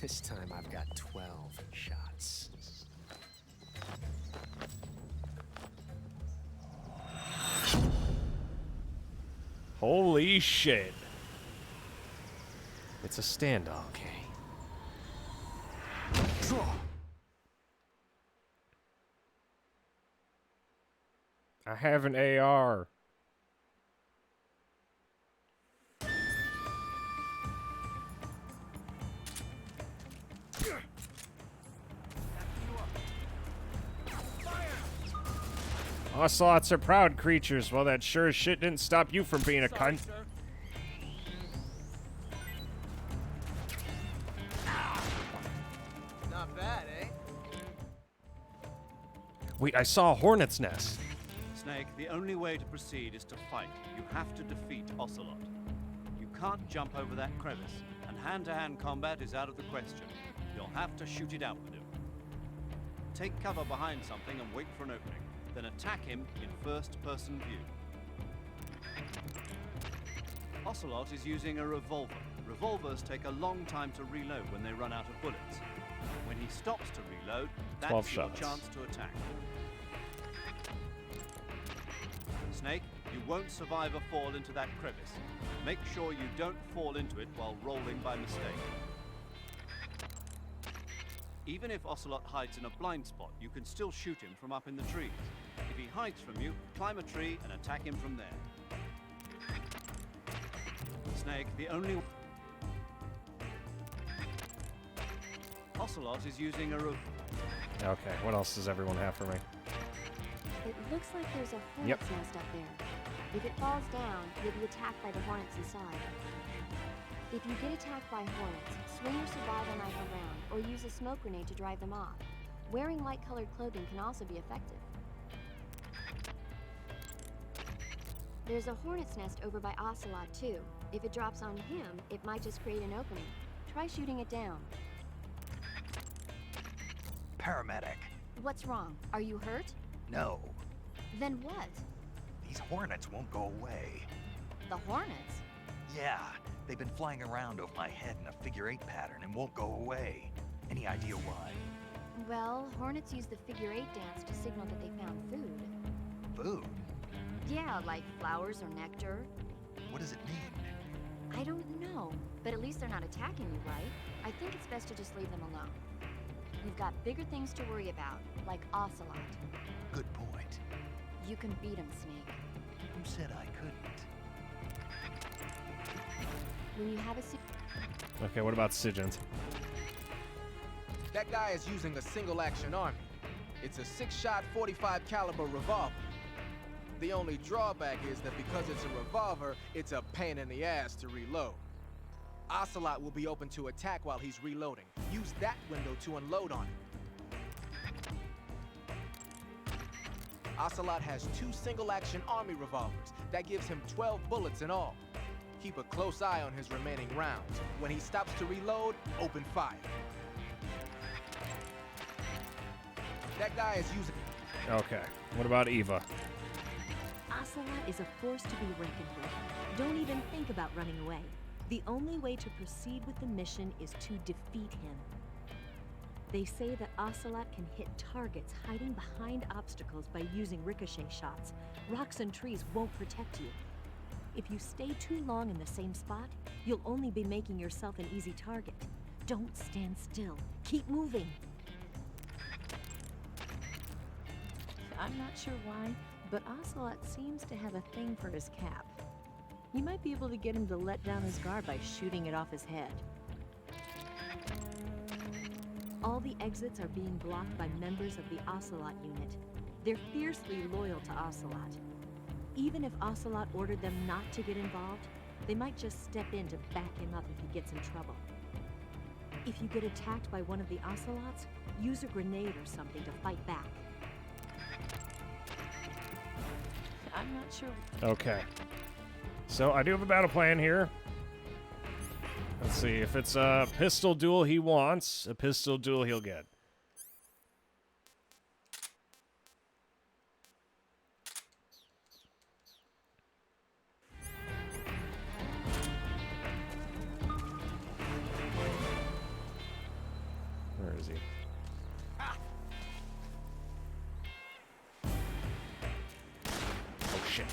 This time I've got 12 shots. Holy shit. It's a standoff. Okay. Draw. I have an AR. Ocelots are proud creatures. Well, that sure as shit didn't stop you from being a cunt. Not bad, eh? Wait, I saw a hornet's nest. Snake, the only way to proceed is to fight. You have to defeat Ocelot. You can't jump over that crevice, and hand-to-hand combat is out of the question. You'll have to shoot it out with him. Take cover behind something and wait for an opening. Then attack him in first-person view. Ocelot is using a revolver. Revolvers take a long time to reload when they run out of bullets. When he stops to reload, 12 that's your shots. chance to attack. Snake, you won't survive a fall into that crevice. Make sure you don't fall into it while rolling by mistake. Even if Ocelot hides in a blind spot, you can still shoot him from up in the trees. If he hides from you, climb a tree and attack him from there. Snake, the only... Ocelot is using a Okay, what else does everyone have for me? It looks like there's a hornet's nest up there. If it falls down, you'll be attacked by the hornets inside. If you get attacked by hornets, swing your survival knife around or use a smoke grenade to drive them off. Wearing light-colored clothing can also be effective. There's a hornet's nest over by Ocelot, too. If it drops on him, it might just create an opening. Try shooting it down. Paramedic. What's wrong? Are you hurt? No. Then what? These hornets won't go away. The hornets? Yeah, they've been flying around over my head in a figure-8 pattern and won't go away. Any idea why? Well, hornets use the figure-8 dance to signal that they found food. Food? Yeah, like flowers or nectar. What does it mean? I don't know, but at least they're not attacking you, right? I think it's best to just leave them alone. You've got bigger things to worry about, like Ocelot. Good point. You can beat him, Snake. Who said I couldn't? When you have a Okay, what about Sigint? That guy is using a single-action army. It's a 6-shot 45 caliber revolver. The only drawback is that because it's a revolver, it's a pain in the ass to reload. Ocelot will be open to attack while he's reloading. Use that window to unload on him. Ocelot has 2 single-action army revolvers. That gives him 12 bullets in all. Keep a close eye on his remaining rounds. When he stops to reload, open fire. That guy is using... Okay, what about Eva? Ocelot is a force to be reckoned with. Don't even think about running away. The only way to proceed with the mission is to defeat him. They say that Ocelot can hit targets hiding behind obstacles by using ricochet shots. Rocks and trees won't protect you. If you stay too long in the same spot, you'll only be making yourself an easy target. Don't stand still. Keep moving. I'm not sure why, but Ocelot seems to have a thing for his cap. You might be able to get him to let down his guard by shooting it off his head. All the exits are being blocked by members of the Ocelot unit. They're fiercely loyal to Ocelot. Even if Ocelot ordered them not to get involved, they might just step in to back him up if he gets in trouble. If you get attacked by one of the Ocelots, use a grenade or something to fight back. I'm not sure. Okay. So I do have a battle plan here. Let's see, if it's a pistol duel he wants, a pistol duel he'll get. Where is he? Oh shit.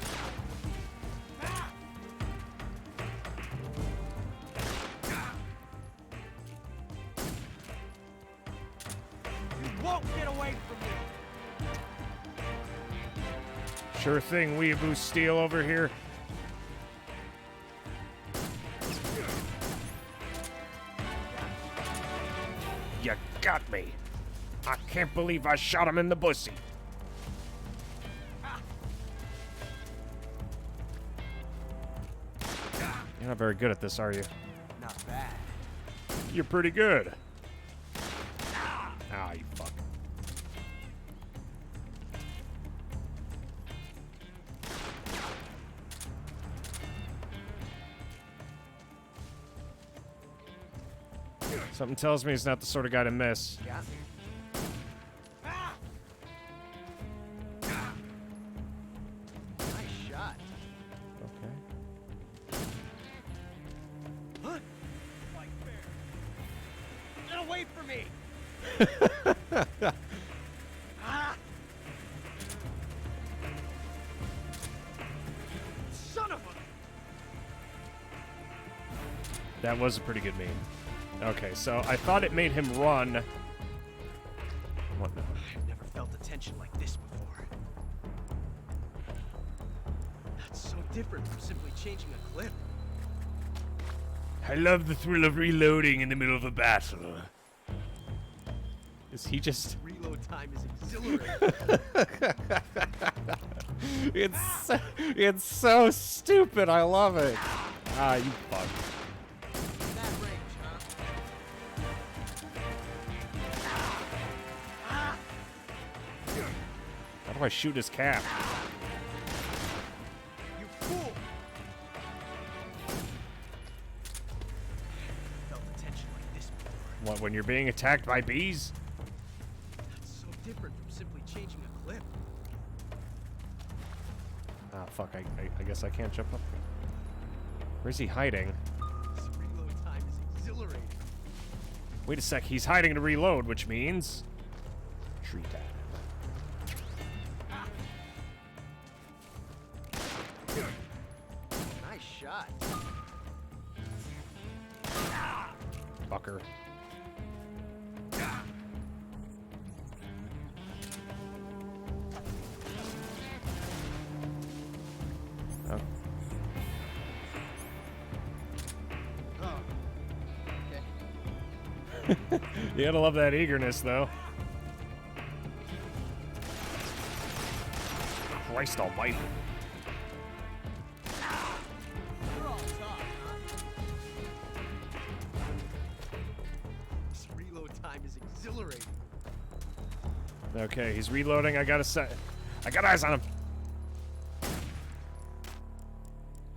You won't get away from me! Sure thing, Weeaboo Steel over here. You got me. I can't believe I shot him in the pussy. You're not very good at this, are you? Not bad. You're pretty good. Ah, you fuck. Something tells me he's not the sort of guy to miss. Got me. Nice shot. Okay. Huh? Fight fair. Get away from me! Ah! Son of a... That was a pretty good meme. Okay, so I thought it made him run. What now? I've never felt a tension like this before. That's so different from simply changing a clip. I love the thrill of reloading in the middle of a battle. Is he just... Reload time is exhilarating. It's so stupid. I love it. Ah, you fuck. How do I shoot his cap? You fool! Felt a tension like this before. What, when you're being attacked by bees? That's so different from simply changing a clip. Ah, fuck. I guess I can't jump up. Where's he hiding? This reload time is exhilarating. Wait a sec. He's hiding to reload, which means... Tree tap. Nice shot. Fucker. Oh. Oh. Okay. You gotta love that eagerness, though. Christ almighty. You're all talk, huh? This reload time is exhilarating. Okay, he's reloading. I got eyes on him.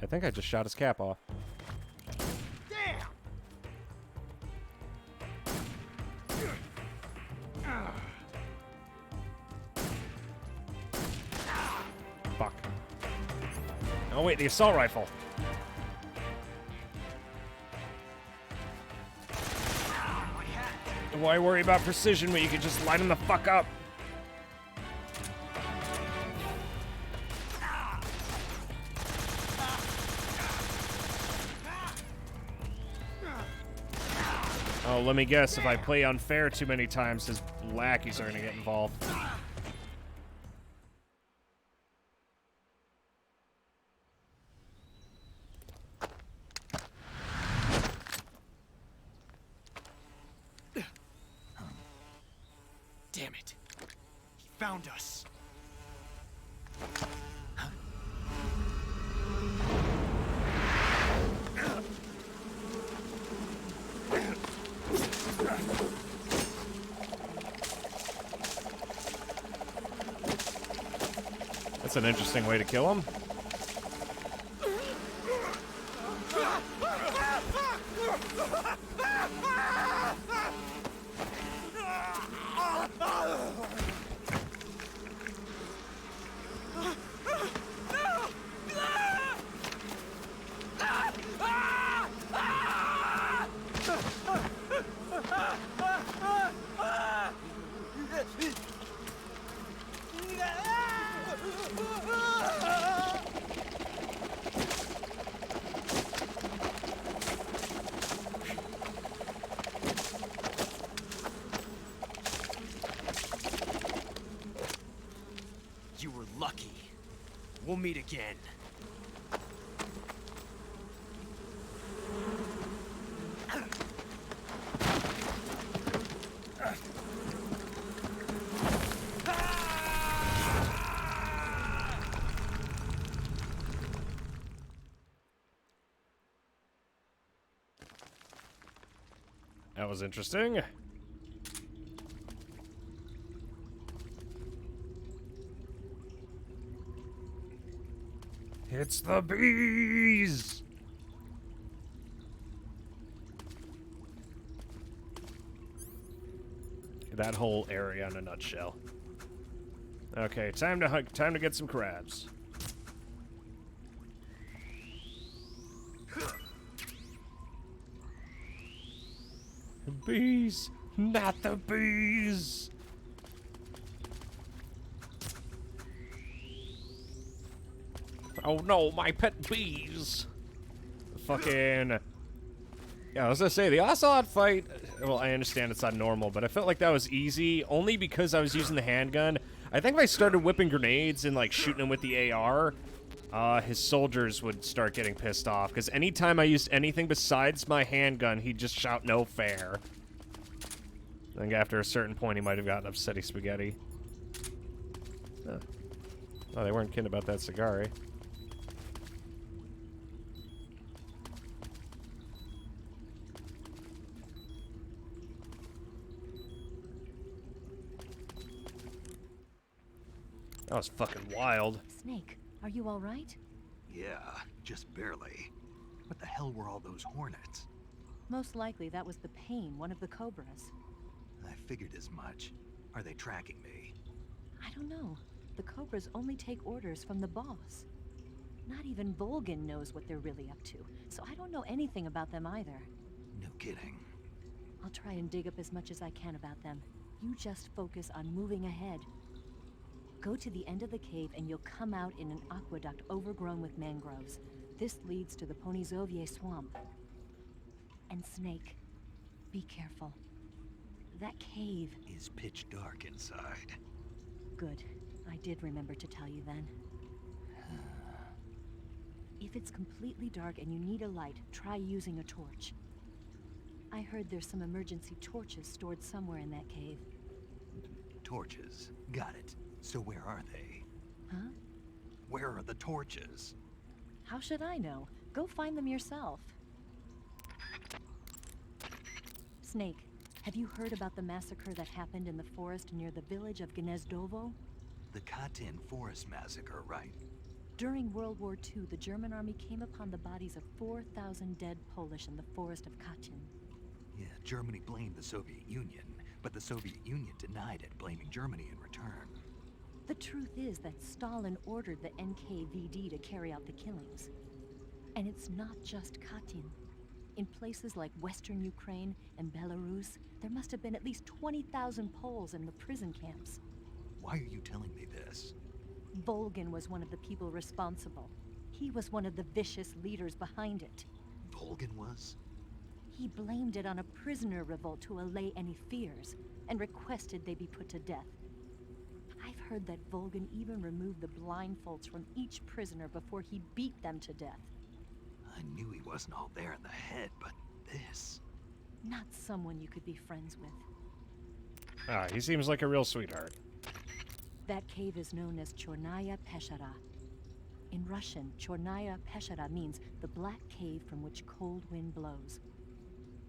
I think I just shot his cap off. Damn! Fuck. Oh wait, the assault rifle. Why worry about precision when you can just light him the fuck up? Oh, let me guess. If I play unfair too many times, his lackeys are gonna get involved. Damn it. He found us. That's an interesting way to kill him. meet again. That was interesting. It's the bees! That whole area in a nutshell. Okay, time to get some crabs. Bees, not the bees. Oh no, my pet bees. Fucking. Yeah, I was gonna say the Ocelot fight. Well, I understand it's not normal, but I felt like that was easy only because I was using the handgun. I think if I started whipping grenades and like shooting them with the AR, his soldiers would start getting pissed off, because anytime I used anything besides my handgun, he'd just shout no fair. I think after a certain point, he might have gotten upsetty spaghetti. Huh. Oh, they weren't kidding about that cigar, eh? That was fucking wild. Snake, are you all right? Yeah, just barely. What the hell were all those hornets? Most likely that was the pain, one of the cobras. I figured as much. Are they tracking me? I don't know. The cobras only take orders from the boss. Not even Volgin knows what they're really up to, so I don't know anything about them either. No kidding. I'll try and dig up as much as I can about them. You just focus on moving ahead. Go to the end of the cave and you'll come out in an aqueduct overgrown with mangroves. This leads to the Ponizovye swamp. And Snake, be careful. That cave is pitch dark inside. Good. I did remember to tell you then. If it's completely dark and you need a light, try using a torch. I heard there's some emergency torches stored somewhere in that cave. Torches. Got it. So where are they? Huh? Where are the torches? How should I know? Go find them yourself. Snake, have you heard about the massacre that happened in the forest near the village of Gnezdovo? The Katyn Forest Massacre, right? During World War II, the German army came upon the bodies of 4,000 dead Polish in the forest of Katyn. Yeah, Germany blamed the Soviet Union, but the Soviet Union denied it, blaming Germany in return. The truth is that Stalin ordered the NKVD to carry out the killings. And it's not just Katyn. In places like Western Ukraine and Belarus, there must have been at least 20,000 Poles in the prison camps. Why are you telling me this? Volgin was one of the people responsible. He was one of the vicious leaders behind it. Volgin was? He blamed it on a prisoner revolt to allay any fears, and requested they be put to death. I've heard that Volgin even removed the blindfolds from each prisoner before he beat them to death. I knew he wasn't all there in the head, but this... Not someone you could be friends with. Ah, he seems like a real sweetheart. That cave is known as Chornaya Peshara. In Russian, Chornaya Peshara means the black cave from which cold wind blows.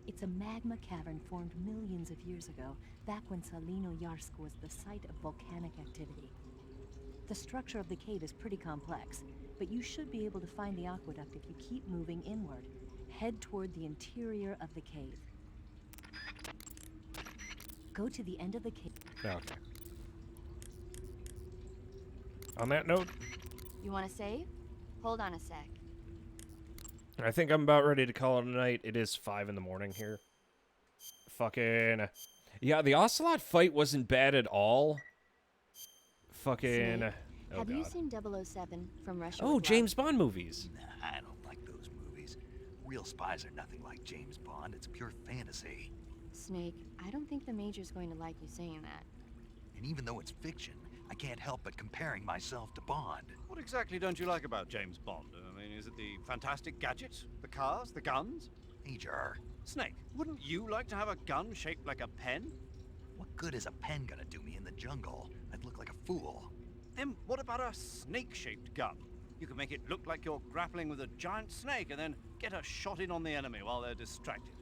It's a magma cavern formed millions of years ago, back when Salinoyarsk was the site of volcanic activity. The structure of the cave is pretty complex, but you should be able to find the aqueduct if you keep moving inward. Head toward the interior of the cave. Go to the end of the cave. Okay. On that note, You want to save? Hold on a sec. I think I'm about ready to call it a night. It is 5 in the morning here. Fucking... Yeah, the Ocelot fight wasn't bad at all. Fucking... Snake, Oh, have you God. seen 007 from Russia? Oh, with James Bond movies. Nah, I don't like those movies. Real spies are nothing like James Bond. It's pure fantasy. Snake, I don't think the Major's going to like you saying that. And even though it's fiction, I can't help but comparing myself to Bond. What exactly don't you like about James Bond? I mean, is it the fantastic gadgets? The cars? The guns? Major. Snake, wouldn't you like to have a gun shaped like a pen? What good is a pen gonna do me in the jungle? I'd look like a fool. Then what about a snake-shaped gun? You could make it look like you're grappling with a giant snake and then get a shot in on the enemy while they're distracted.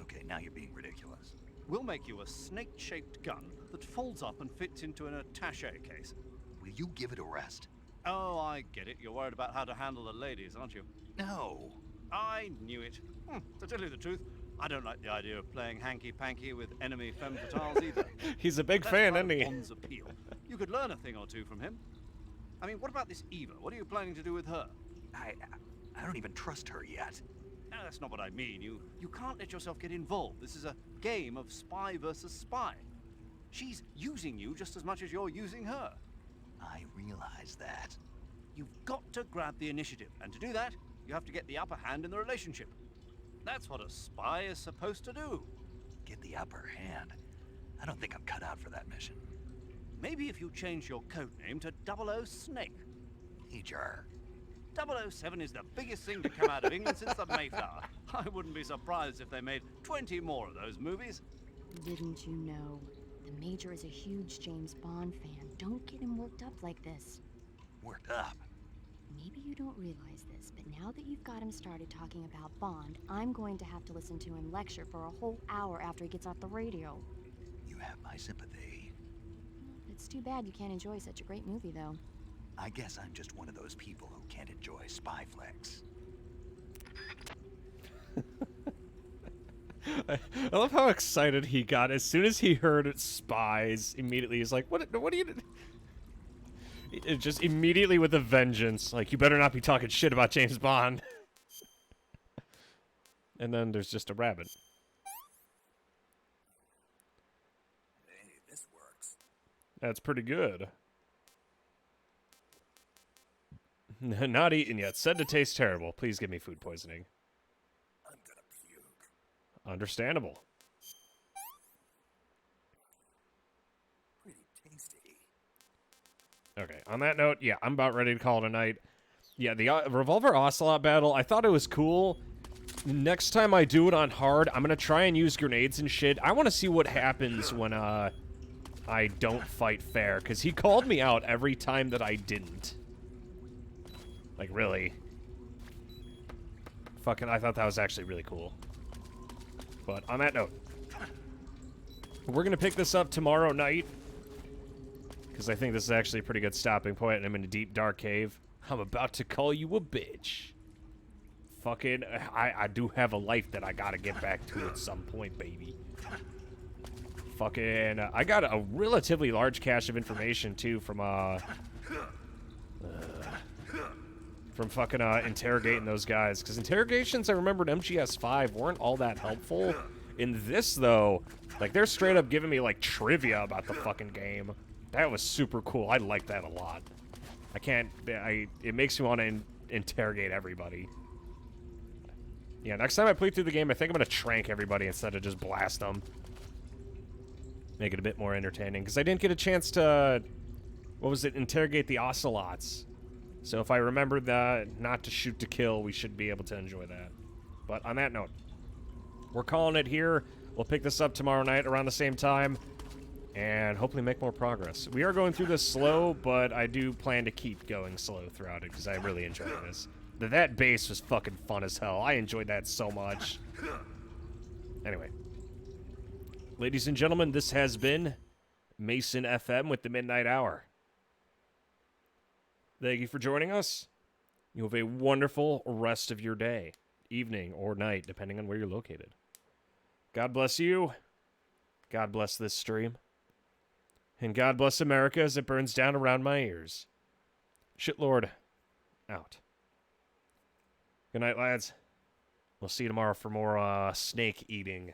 Okay, now you're being ridiculous. We'll make you a snake-shaped gun that folds up and fits into an attaché case. Will you give it a rest? Oh, I get it. You're worried about how to handle the ladies, aren't you? No. I knew it. To tell you the truth, I don't like the idea of playing hanky-panky with enemy femme fatales either. He's a big That's fan, part isn't of he? Bond's appeal. You could learn a thing or two from him. I mean, what about this Eva? What are you planning to do with her? I don't even trust her yet. No, that's not what I mean. You can't let yourself get involved. This is a game of spy versus spy. She's using you just as much as you're using her. I realize that. You've got to grab the initiative, and to do that, you have to get the upper hand in the relationship. That's what a spy is supposed to do. Get the upper hand? I don't think I'm cut out for that mission. Maybe if you change your code name to 00 Snake. Major. 007 is the biggest thing to come out of England since the Mayflower. I wouldn't be surprised if they made 20 more of those movies. Didn't you know? The Major is a huge James Bond fan. Don't get him worked up like this. Worked up? Maybe you don't realize this, but now that you've got him started talking about Bond, I'm going to have to listen to him lecture for a whole hour after he gets off the radio. You have my sympathy. It's too bad you can't enjoy such a great movie, though. I guess I'm just one of those people who can't enjoy spy flicks. I love how excited he got as soon as he heard spies. Immediately, he's like, "What do you?" It just immediately with a vengeance, like, you better not be talking shit about James Bond. And then there's just a rabbit. Hey, this works. That's pretty good. Not eaten yet. Said to taste terrible. Please give me food poisoning. I'm gonna puke. Understandable. Pretty tasty. Okay, on that note, yeah, I'm about ready to call it a night. Yeah, the Revolver Ocelot battle, I thought it was cool. Next time I do it on hard, I'm going to try and use grenades and shit. I want to see what happens when I don't fight fair, because he called me out every time that I didn't. Like, really. Fucking, I thought that was actually really cool. But on that note, we're going to pick this up tomorrow night, because I think this is actually a pretty good stopping point, and I'm in a deep, dark cave. I'm about to call you a bitch. Fucking, I do have a life that I gotta get back to at some point, baby. Fucking, I got a relatively large cache of information, too, from fucking, interrogating those guys. Because interrogations, I remembered MGS5 weren't all that helpful. In this, though, like, they're straight up giving me, like, trivia about the fucking game. That was super cool. I like that a lot. It makes me want to interrogate everybody. Yeah, next time I play through the game, I think I'm going to trank everybody instead of just blast them. Make it a bit more entertaining. Because I didn't get a chance to, interrogate the ocelots. So if I remember not to shoot to kill, we should be able to enjoy that. But on that note, we're calling it here. We'll pick this up tomorrow night around the same time. And hopefully make more progress. We are going through this slow, but I do plan to keep going slow throughout it, because I really enjoy this. That bass was fucking fun as hell. I enjoyed that so much. Anyway. Ladies and gentlemen, this has been Mason FM with the Midnight Hour. Thank you for joining us. You have a wonderful rest of your day, evening, or night, depending on where you're located. God bless you. God bless this stream. And God bless America as it burns down around my ears. Shitlord, out. Good night, lads. We'll see you tomorrow for more snake eating.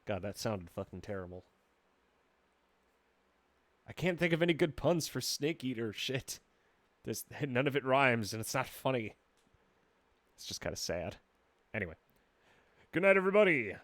God, that sounded fucking terrible. I can't think of any good puns for snake eater shit. None of it rhymes, and it's not funny. It's just kind of sad. Anyway. Good night, everybody.